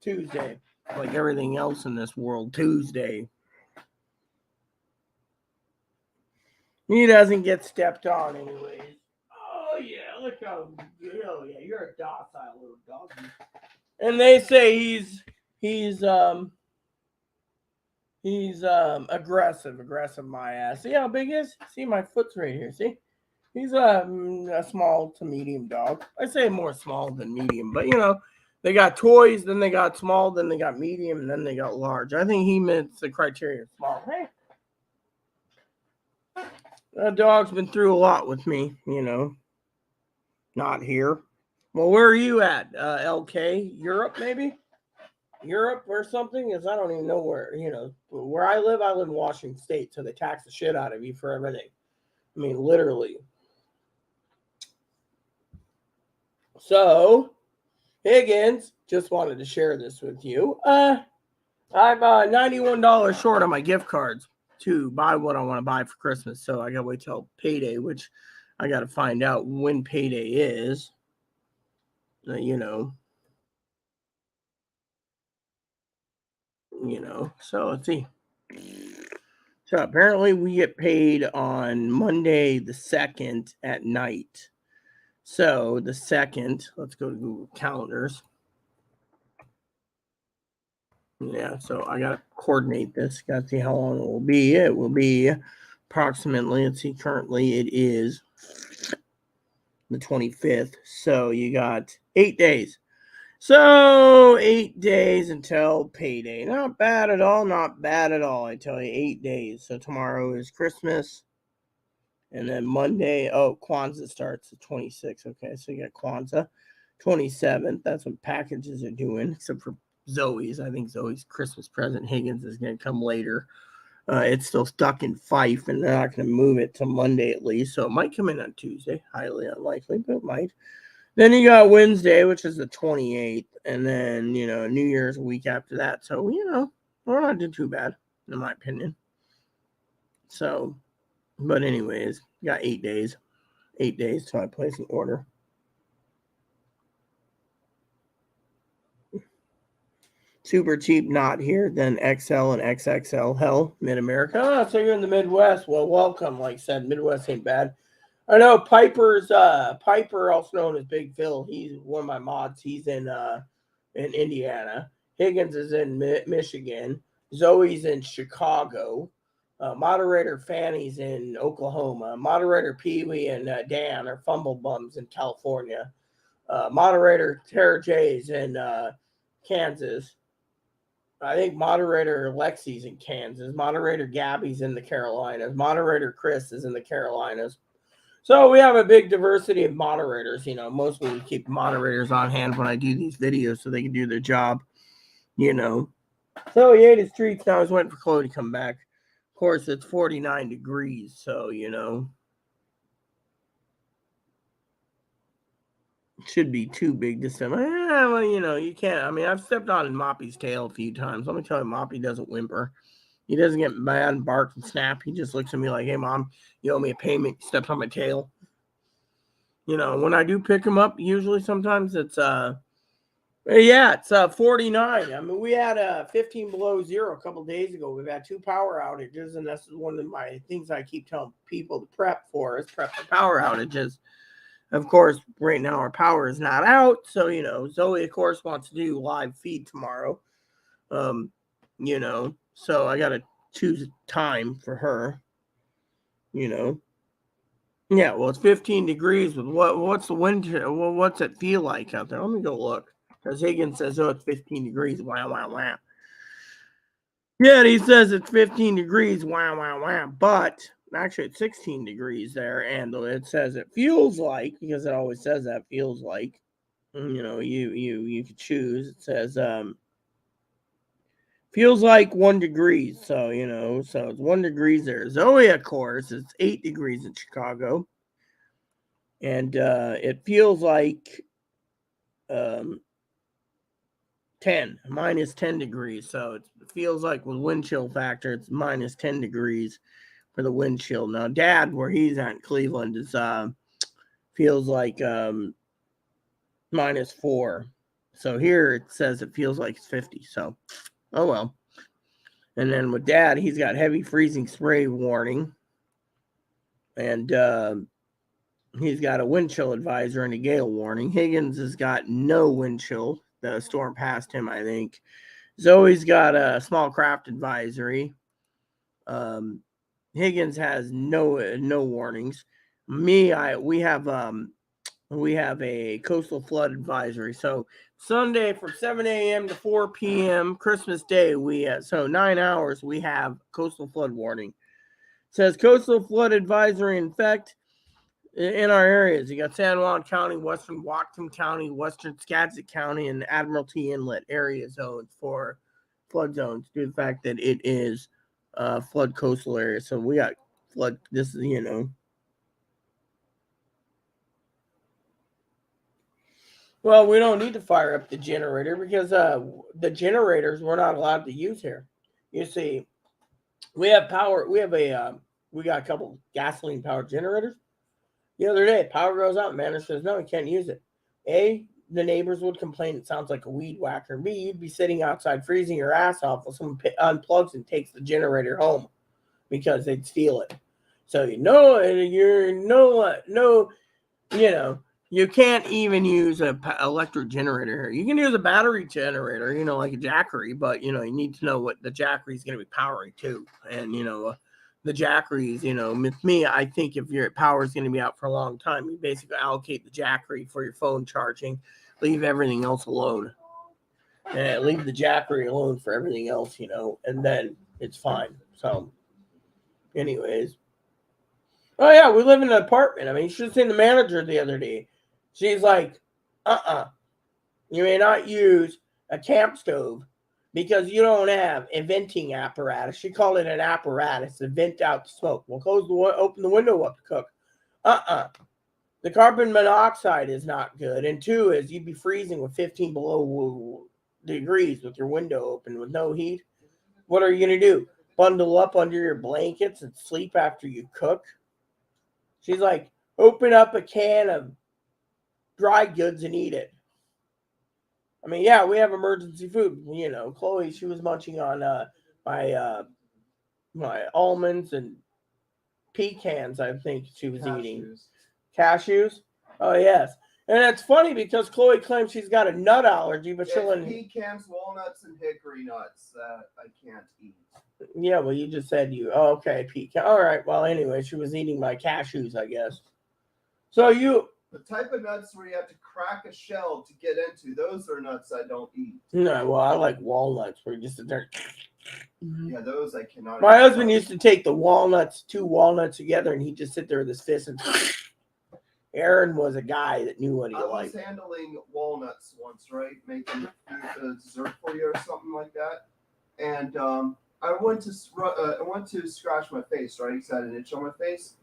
Tuesday, like everything else in this world. Tuesday. He doesn't get stepped on, anyways. Oh yeah, look how. Oh yeah, you're a docile little doggy. And they say he's aggressive my ass. See how big he is? See, my foot's right here. See, he's a small to medium dog. I say more small than medium, but they got toys, then they got small, then they got medium, and then they got large. I think he meets the criteria of small. Hey, that dog's been through a lot with me, Not here. Well, where are you at? LK? Europe, maybe? Europe or something? Because I don't even know where I live in Washington State, so they tax the shit out of you for everything. I mean, literally. So, Higgins, just wanted to share this with you. I'm $91 short on my gift cards to buy what I want to buy for Christmas. So I gotta wait till payday, which I gotta find out when payday is. So let's see. So apparently we get paid on Monday the 2nd at night. So the 2nd, let's go to Google Calendars. Yeah, so I got to coordinate this. Got to see how long it will be. It will be approximately, let's see, currently it is the 25th. So you got 8 days. So 8 days until payday. Not bad at all. Not bad at all. I tell you, 8 days. So tomorrow is Christmas. And then Monday, Kwanzaa starts the 26th. Okay, so you got Kwanzaa. 27th. That's what packages are doing, except for Zoe's. I think Zoe's Christmas present, Higgins, is going to come later. It's still stuck in Fife, and they're not going to move it to Monday at least. So it might come in on Tuesday. Highly unlikely, but it might. Then you got Wednesday, which is the 28th. And then, New Year's a week after that. So, we're not doing too bad, in my opinion. So, but anyways, got 8 days. 8 days till I place an order. Super cheap, not here, then XL and XXL. Hell, Mid-America. Oh, so you're in the Midwest. Well, welcome. Like I said, Midwest ain't bad. I know Piper, also known as Big Phil. He's one of my mods. He's in Indiana. Higgins is in Michigan. Zoe's in Chicago. Moderator Fanny's in Oklahoma. Moderator Pee Wee and Dan are Fumble Bums in California. Moderator Tara J's in Kansas. I think moderator Lexi's in Kansas. Moderator Gabby's in the Carolinas. Moderator Chris is in the Carolinas. So we have a big diversity of moderators. Mostly we keep moderators on hand when I do these videos so they can do their job. So he ate his treats. Now I was waiting for Chloe to come back. Of course, it's 49 degrees. So, should be too big to step. Well, you can't. I mean, I've stepped on Moppy's tail a few times. Let me tell you, Moppy doesn't whimper. He doesn't get mad and bark and snap. He just looks at me like, hey, Mom, you owe me a payment. He steps on my tail. When I do pick him up, usually sometimes it's, it's 49. I mean, we had 15 below zero a couple days ago. We've had 2 power outages, and that's one of my things I keep telling people to prep for power outages. Of course, right now our power is not out, so Zoe, of course, wants to do live feed tomorrow. So I gotta choose time for her. Yeah, well, it's 15 degrees. With what's the wind? Well, what's it feel like out there? Let me go look. Because Higgins says, it's 15 degrees. Wow, wow, wow. Yeah, he says it's 15 degrees. Wow, wow, wow. But actually, it's 16 degrees there, and it says it feels like, because it always says that feels like. You could choose. It says feels like 1 degree. So so it's 1 degree there. Zoe, of course, it's 8 degrees in Chicago, and it feels like 10 minus 10 degrees. So it feels like with wind chill factor, it's minus 10 degrees for the wind chill. Now, Dad, where he's at in Cleveland, is feels like minus 4. So here it says it feels like it's 50. So, oh well. And then with Dad, he's got heavy freezing spray warning. And he's got a wind chill advisor and a gale warning. Higgins has got no wind chill. the storm passed him, I think. Zoe's got a small craft advisory. Higgins has no warnings. We have a coastal flood advisory. So Sunday from 7 a.m. to 4 p.m. Christmas Day, so 9 hours we have coastal flood warning. It says coastal flood advisory in effect in our areas. You got San Juan County, Western Whatcom County, Western Skagit County, and Admiralty Inlet area zones for flood zones due to the fact that it is flood coastal area. So we got flood. This is, well, we don't need to fire up the generator because the generators we're not allowed to use here. You see, we have power. We got a couple gasoline powered generators. The other day, power goes out. Manager says, no, you can't use it. A, the neighbors would complain it sounds like a weed whacker. B, you'd be sitting outside freezing your ass off while someone unplugs and takes the generator home because they'd steal it. So you can't even use an electric generator here. You can use a battery generator, like a Jackery, but, you need to know what the Jackery is going to be powering too. And, the Jackeries, with me, I think if your power is going to be out for a long time, you basically allocate the Jackery for your phone charging, leave everything else alone. And leave the Jackery alone for everything else, and then it's fine. So, anyways. Oh, yeah, we live in an apartment. I mean, she was seen the manager the other day. She's like, you may not use a camp stove because you don't have a venting apparatus. She called it an apparatus to vent out the smoke. Well, open the window up to cook. The carbon monoxide is not good. And 2 is you'd be freezing with 15 below degrees with your window open with no heat. What are you going to do? Bundle up under your blankets and sleep after you cook? She's like, open up a can of dry goods and eat it. I mean, yeah, we have emergency food. Chloe, she was munching on my almonds and pecans, I think she was eating. Cashews? Oh, yes. And it's funny because Chloe claims she's got a nut allergy, but she'll... Pecans, walnuts, and hickory nuts that I can't eat. Yeah, well, you just said you... Oh, okay, pecan. All right, well, anyway, she was eating my cashews, I guess. So you... The type of nuts where you have to crack a shell to get into, those are nuts I don't eat. No, well, I like walnuts where you just sit there... Yeah, those I cannot. My husband used to take the walnuts, 2 walnuts together, and he'd just sit there with his fist and... Aaron was a guy that knew what he liked. I was handling walnuts once, right? Making a dessert for you or something like that. And I went to scratch my face, right? Because I had an itch on my face.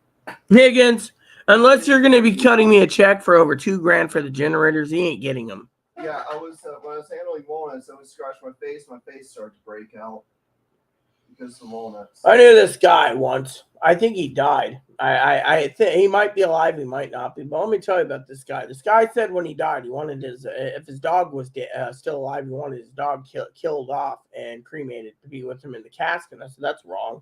Higgins, unless you're going to be cutting me a check for over $2,000 for the generators, he ain't getting them. Yeah, I was when I was handling walnuts, I was scratching my face. My face started to break out because of the walnuts. I knew this guy once. I think he died. I think he might be alive. He might not be. But let me tell you about this guy. This guy said when he died, he wanted if his dog was still alive, he wanted his dog killed off and cremated to be with him in the casket. I said, that's wrong.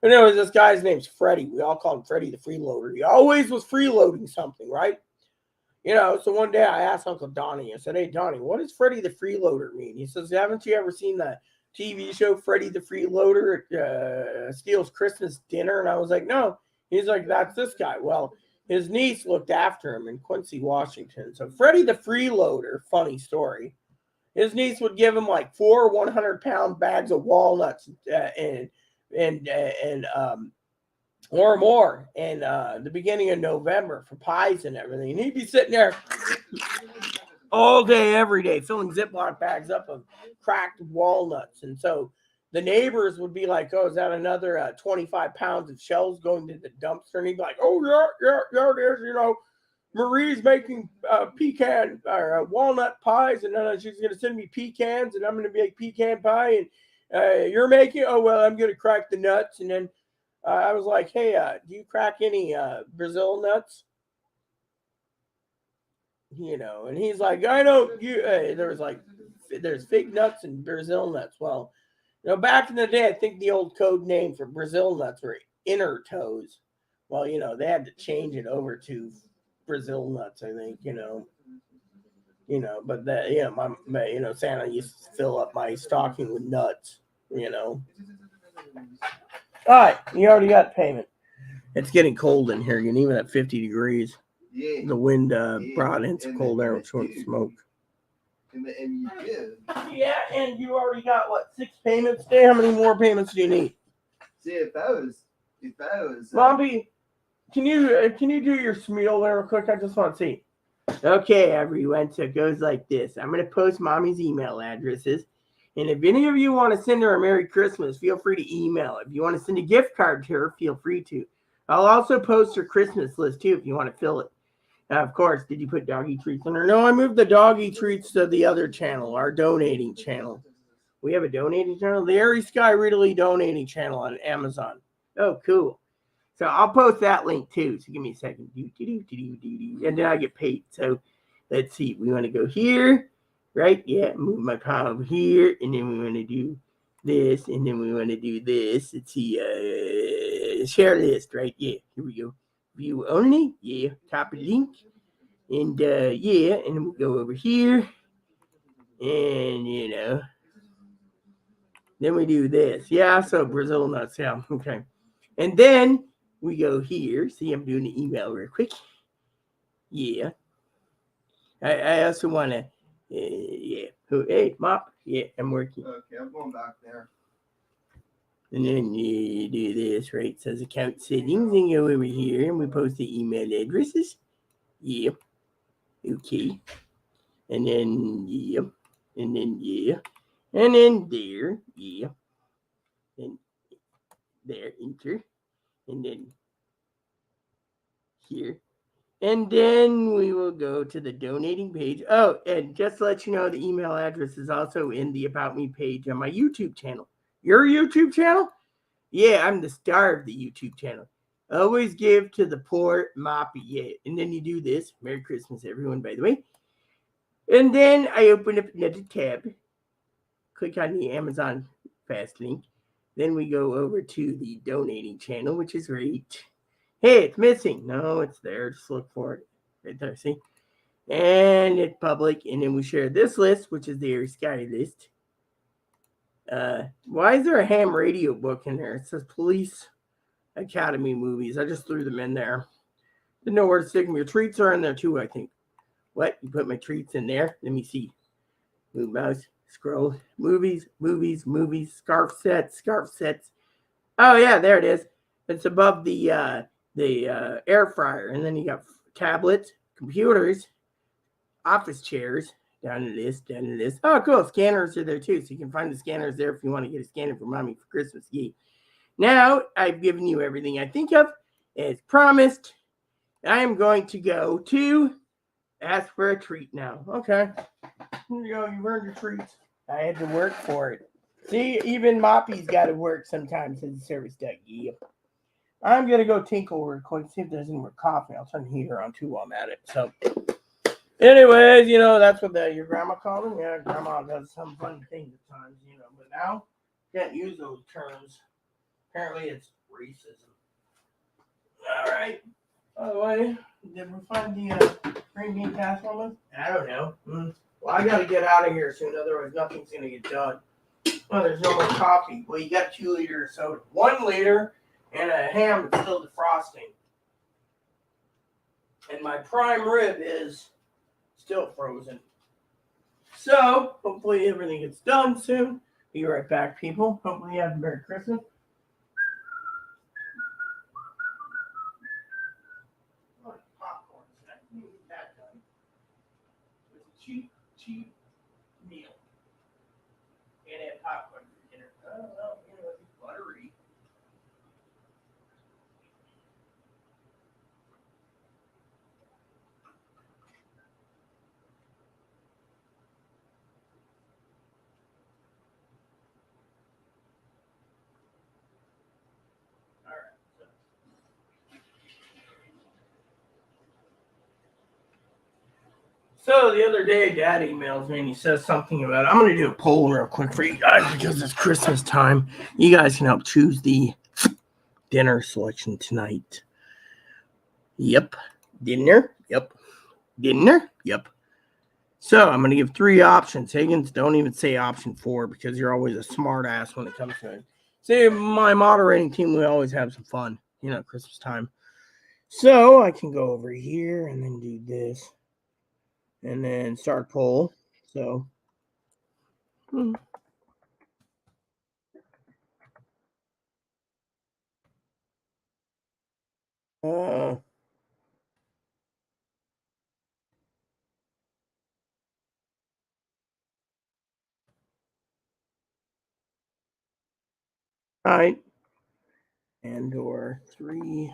But anyways, this guy's name's Freddie. We all call him Freddie the freeloader. He always was freeloading something, right? So one day I asked Uncle Donnie, I said, hey, Donnie, what does Freddie the freeloader mean? He says, haven't you ever seen the TV show Freddie the Freeloader steals Christmas dinner? And I was like, no. He's like, that's this guy. Well, his niece looked after him in Quincy, Washington. So Freddie the Freeloader, funny story. His niece would give him like 4 100-pound bags of walnuts or more in the beginning of November for pies and everything. And he'd be sitting there all day, every day, filling Ziploc bags up of cracked walnuts. And so the neighbors would be like, oh, is that another 25 pounds of shells going to the dumpster? And he'd be like, oh, yeah, it is. Marie's making pecan or walnut pies, and then she's going to send me pecans, and I'm going to make pecan pie, and you're making, oh, well, I'm going to crack the nuts. And then I was like, hey, do you crack any Brazil nuts? And he's like, I don't, there's fig nuts and Brazil nuts. Well, back in the day, I think the old code name for Brazil nuts were inner toes. Well, they had to change it over to Brazil nuts, I think, you know, but that, you know, my Santa used to fill up my stocking with nuts, you know. All right, you already got payment. It's getting cold in here, and even at 50 degrees, Yeah. the wind brought in some cold air, which won't smoke. And you did. Yeah, and you already got what, 6 payments today? How many more payments do you need? See, if that was, Lumpy, can you do your spiel there real quick? I just want to see. Okay, everyone. So it goes like this. I'm going to post Mommy's email addresses. And if any of you want to send her a Merry Christmas, feel free to email. If you want to send a gift card to her, feel free to. I'll also post her Christmas list, too, if you want to fill it. Now, of course, did you put doggy treats on her? No, I moved the doggy treats to the other channel, our donating channel. We have a donating channel? The Airy Sky Ridley donating channel on Amazon. Oh, cool. So I'll post that link, too. So give me a second. And then I get paid. So let's see. We want to go here, right? Yeah, move my palm over here. And then we want to do this. And then we want to do this. Let's see. Share list, right? Yeah, here we go. View only. Yeah, copy link. And yeah, and then we'll go over here. And, you know, then we do this. Yeah, so Brazil nuts. Yeah, okay. And then we go here. See, I'm doing the email real quick. Yeah. I also want to, yeah. Hey, Mop. Yeah, I'm working. Okay, I'm going back there. And then you do this, right? It says account settings, and go over here, and we post the email addresses. Yep. Okay. And then, yep. And then, yeah. And then there, yeah. And there, enter. And then here. And then we will go to the donating page. Oh, and just to let you know, the email address is also in the About Me page on my YouTube channel. Your YouTube channel? Yeah, I'm the star of the YouTube channel. Always give to the poor, Moppy. Yeah, and then you do this. Merry Christmas, everyone, by the way. And then I open up another tab. Click on the Amazon Fast link. Then we go over to the donating channel, which is right. Hey, it's missing. No, it's there. Just look for it. Right there, see? And it's public. And then we share this list, which is the Airy Sky list. Why is there a ham radio book in there? It says Police Academy movies. I just threw them in there. Didn't know where to stick them. Your treats are in there too, I think. What? You put my treats in there? Let me see. Move mouse. Scroll. Movies. Scarf sets. Oh, yeah, there it is. It's above the air fryer. And then you got tablets, computers, office chairs. Down the list. Oh, cool. Scanners are there too. So you can find the scanners there if you want to get a scanner for Mommy for Christmas. Yeah. Now, I've given you everything I think of. As promised, I am going to go to ask for a treat now. Okay. Here you go. You earned your treats. I had to work for it. See, even Moppy's got to work sometimes as a service dog. Yep. I'm going to go tinkle real quick, see if there's any more coffee. I'll turn the heater on too while I'm at it. So, anyways, you know, that's what your grandma called them. Yeah, grandma does some funny things at times, you know. But now, can't use those terms. Apparently, it's racism. All right. By the way, did we find the green bean casserole? I don't know. Well, I got to get out of here soon. Otherwise, nothing's going to get done. Oh, there's no more coffee. Well, you got 2 liters of soda. 1 liter and a ham that's still defrosting. And my prime rib is still frozen. So, hopefully everything gets done soon. Be right back, people. Hopefully you have a Merry Christmas. Popcorn. That done. It's a cheap meal. And have popcorn for dinner. Oh, well, you know, it's buttery. All right. So the other day, Dad emails me and he says something about, I'm going to do a poll real quick for you guys because it's Christmas time. You guys can help choose the dinner selection tonight. Yep. Dinner. Yep. So I'm going to give 3 options. Higgins, don't even say option 4 because you're always a smart ass when it comes to it. See, my moderating team, we always have some fun, Christmas time. So I can go over here and then do this and then start poll. So. Right. And or 3.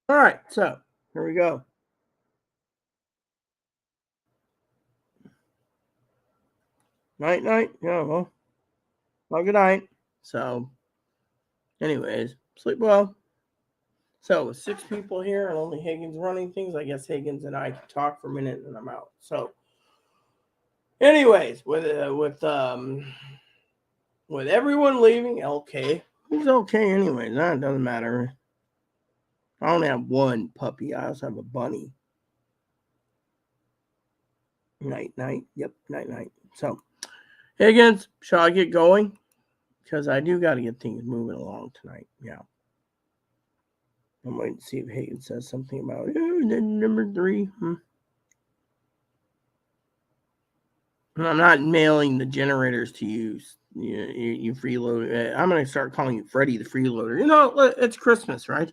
All right, so here we go. Night. Yeah, well, good night. So, anyways, sleep well. So, with 6 people here and only Higgins running things, I guess Higgins and I can talk for a minute and I'm out. So, anyways, with everyone leaving, LK, who's okay anyways? That doesn't matter. I only have 1 puppy. I also have a bunny. Night. Yep, night. So, Higgins, shall I get going? Because I do got to get things moving along tonight. Yeah. I'm waiting to see if Higgins says something about number 3. I'm not mailing the generators to you. You freeloader. I'm going to start calling you Freddy the freeloader. It's Christmas, right?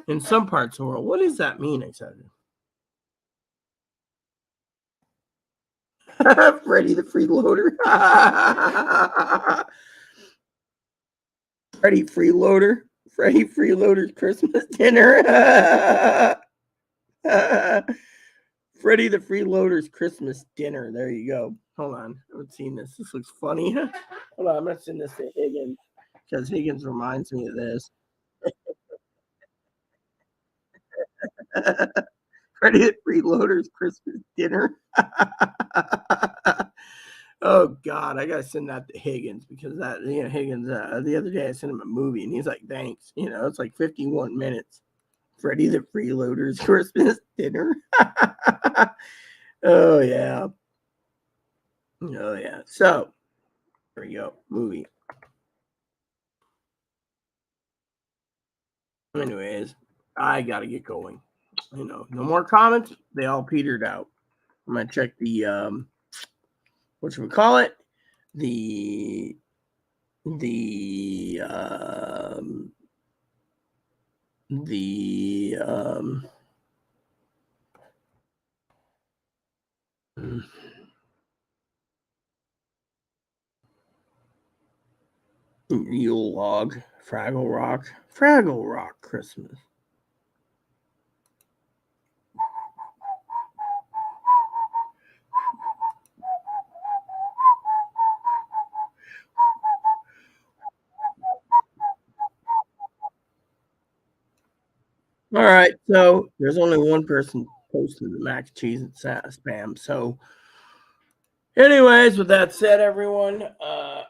In some parts of the world. What does that mean, exactly? Freddy the freeloader. Freddy freeloader. Freddy freeloader's Christmas dinner. Freddy the freeloader's Christmas dinner. There you go. Hold on. I haven't seen this. This looks funny. Hold on. I'm going to send this to Higgins because Higgins reminds me of this. Freddy the freeloader's Christmas dinner. Oh God, I gotta send that to Higgins because Higgins. The other day I sent him a movie and he's like, "Thanks." It's like 51 minutes. Freddy the freeloader's Christmas dinner. Oh yeah. So there we go. Movie. Anyways, I gotta get going. No more comments. They all petered out. I'm gonna check the what should we call it? The Yule log, Fraggle Rock Christmas. All right, so there's only one person posting the mac and cheese and spam. So, anyways, with that said, everyone,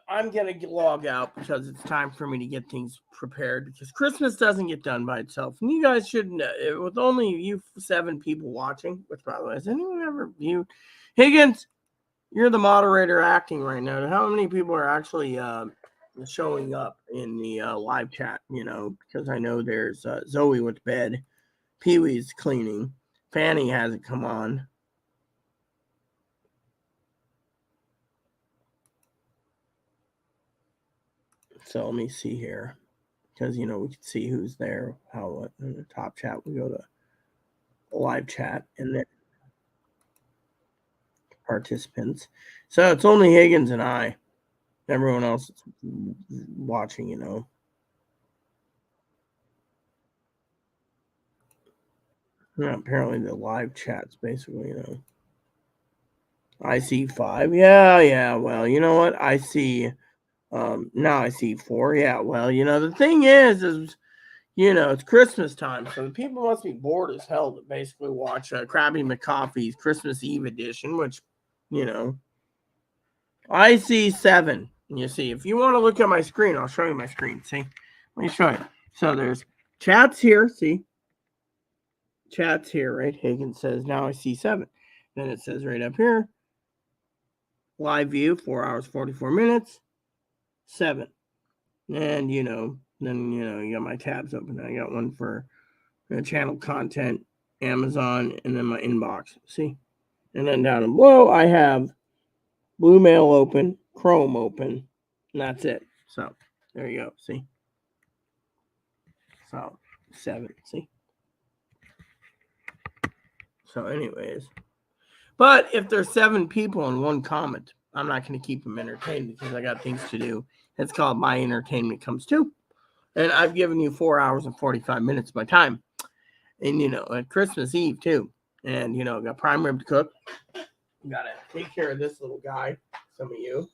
I'm gonna log out because it's time for me to get things prepared because Christmas doesn't get done by itself, and you guys should know. With only you 7 people watching, which by the way, has anyone ever viewed Higgins? You're the moderator acting right now. How many people are actually showing up in the live chat? Because I know there's Zoe went to bed. Pee-wee's cleaning. Fanny hasn't come on. So let me see here. Because, we can see who's there. How in the top chat, we go to live chat and then participants. So it's only Higgins and I. Everyone else is watching, Yeah, apparently the live chat's basically, I see 5. Yeah. Well, you know what? I see now I see 4. Yeah, well, the thing is it's Christmas time, so the people must be bored as hell to basically watch Krabby McCoffee's Christmas Eve edition, which, I see 7. You see, if you want to look at my screen, I'll show you my screen. See, let me show you. So there's chats here. See, chat's here, right? Higgins says, now I see 7. Then it says right up here, live view, 4 hours, 44 minutes, 7. And, then, you got my tabs open. I got one for channel content, Amazon, and then my inbox. See? And then down below, I have Blue Mail open, Chrome open, and that's it. So, there you go. See? So, 7. See? So, anyways. But if there's 7 people in one comment, I'm not going to keep them entertained because I got things to do. It's called My Entertainment Comes Too. And I've given you 4 hours and 45 minutes of my time. And, at Christmas Eve, too. And, got prime rib to cook. Got to take care of this little guy. Some of you.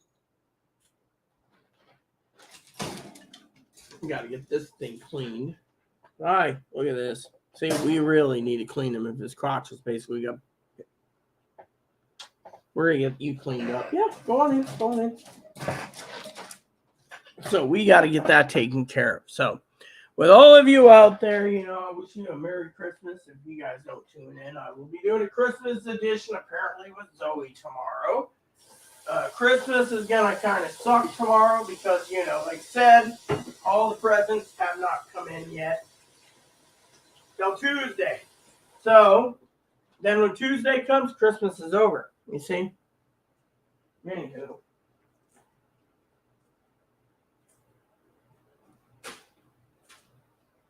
Got to get this thing cleaned. All right, look at this. See, we really need to clean him if his crotch is basically got. We're going to get you cleaned up. Yeah, go on in. So we got to get that taken care of. So with all of you out there, I wish you a Merry Christmas. If you guys don't tune in, I will be doing a Christmas edition apparently with Zoe tomorrow. Christmas is going to kind of suck tomorrow because, like I said, all the presents have not come in yet till Tuesday. So then when Tuesday comes, Christmas is over. You see? Anywho.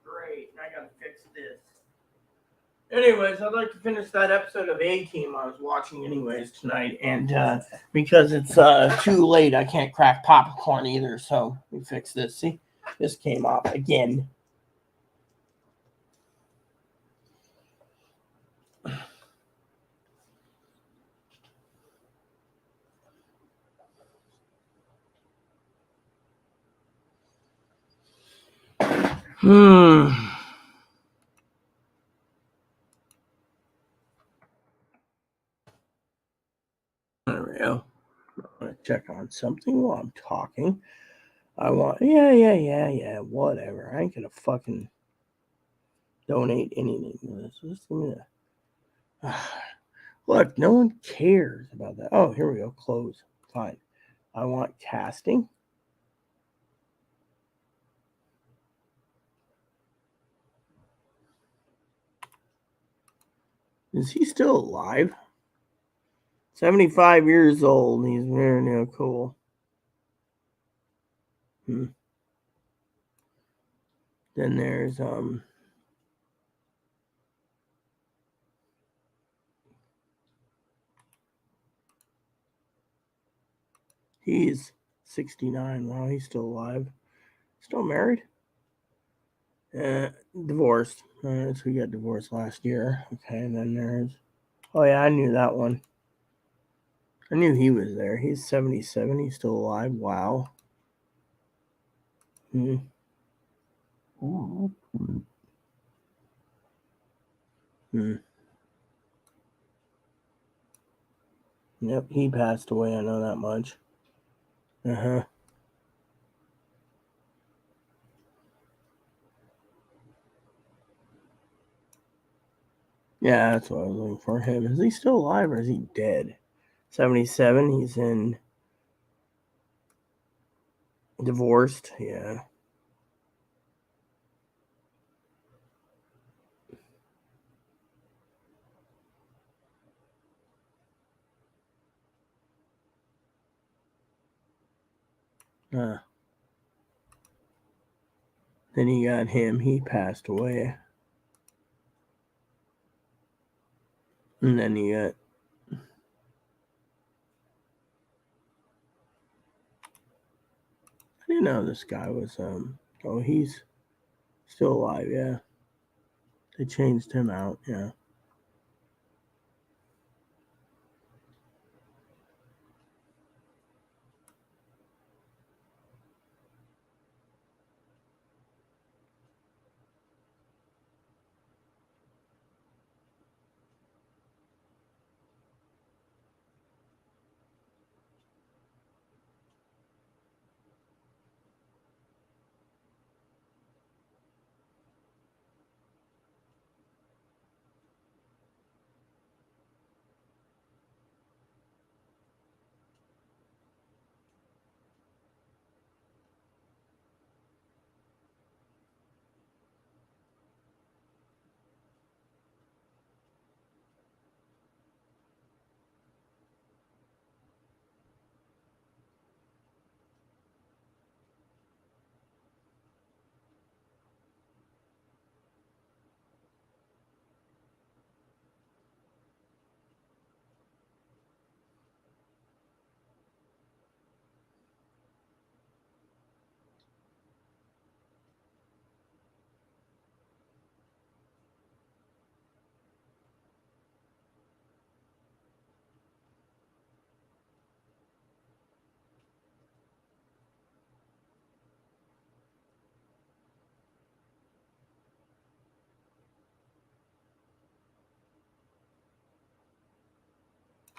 Great. I got to fix this. Anyways, I'd like to finish that episode of A-Team I was watching anyways tonight. And because it's too late, I can't crack popcorn either. So we fix this. See? This came off again. There we go. I'm going to check on something while I'm talking. Yeah, whatever. I ain't going to fucking donate anything to this. Just give me that. Look, no one cares about that. Oh, here we go. Close. Fine. I want casting. Is he still alive? 75 years old. He's very cool. Then there's he's 69. Wow, he's still alive. Still married? Divorced. So we got divorced last year. Okay, and then there's oh yeah, I knew that one. I knew he was there. He's 77. He's still alive. Wow. Yep, he passed away. I know that much. Yeah, that's what I was looking for. Him. Is he still alive or is he dead? 77. He's in divorced. Yeah. Then you got him. He passed away. And then you got I didn't know this guy was oh, he's still alive. Yeah, they changed him out. Yeah.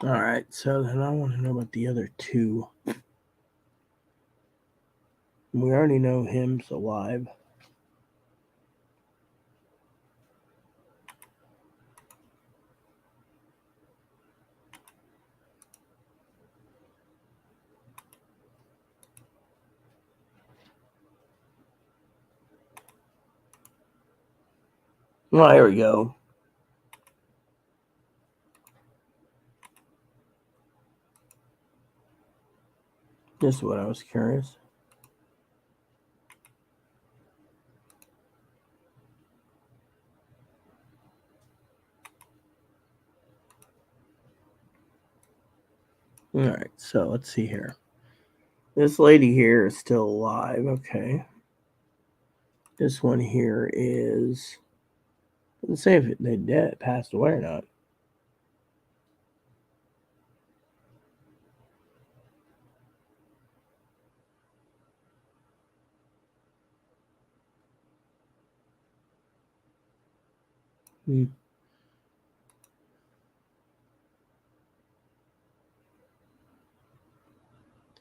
All right, so then I want to know about the other two. We already know him's alive. Well, here we go. This is what I was curious. All right, so let's see here. This lady here is still alive. Okay. This one here is. Doesn't say if they dead, passed away or not.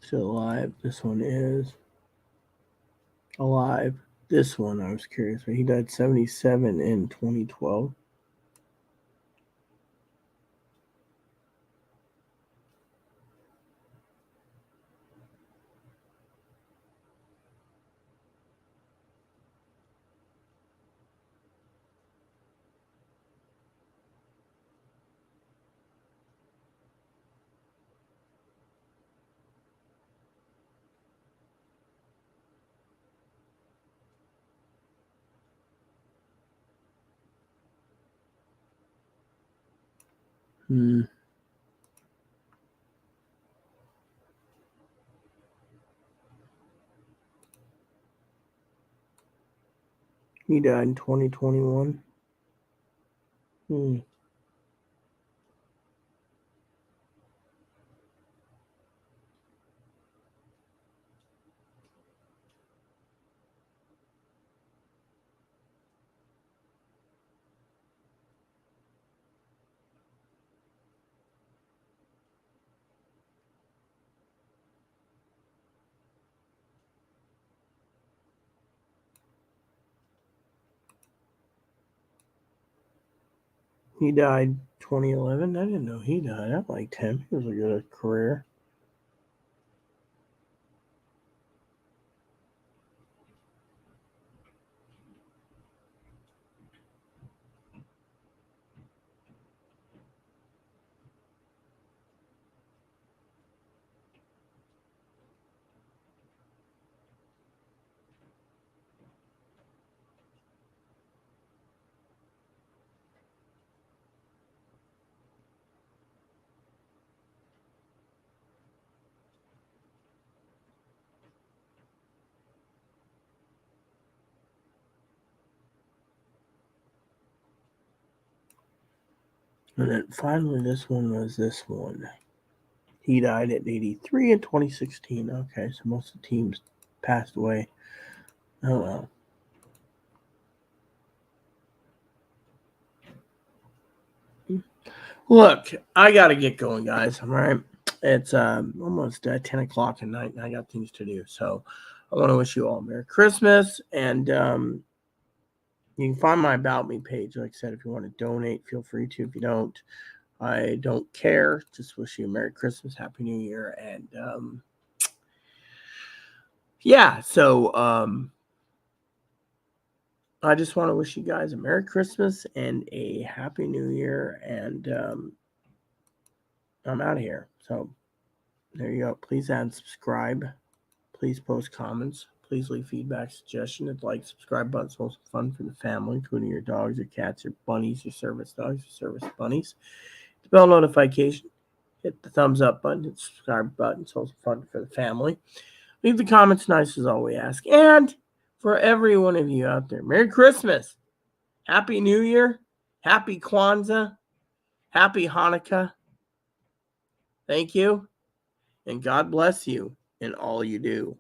Still alive. This one is alive. This one I was curious. He died 77 in 2012. He died in 2021. He died 2011. I didn't know he died. I liked him. He was a good career. And then finally, this one was this one. He died at 83 in 2016. Okay, so most of the teams passed away. Oh well. Look, I gotta get going, guys. All right, it's almost 10 o'clock at night, and I got things to do. So I want to wish you all Merry Christmas, and you can find my About Me page. Like I said, if you want to donate, feel free to. If you don't, I don't care. Just wish you a Merry Christmas, Happy New Year, and yeah. So I just want to wish you guys a Merry Christmas and a Happy New Year, and I'm out of here. So there you go. Please add and subscribe. Please post comments. Please leave feedback, suggestions. Like, subscribe buttons, most fun for the family, including your dogs, your cats, your bunnies, your service dogs, your service bunnies. The bell notification. Hit the thumbs up button. Hit the subscribe button. It's also fun for the family. Leave the comments nice is all we ask. And for every one of you out there, Merry Christmas. Happy New Year. Happy Kwanzaa. Happy Hanukkah. Thank you. And God bless you in all you do.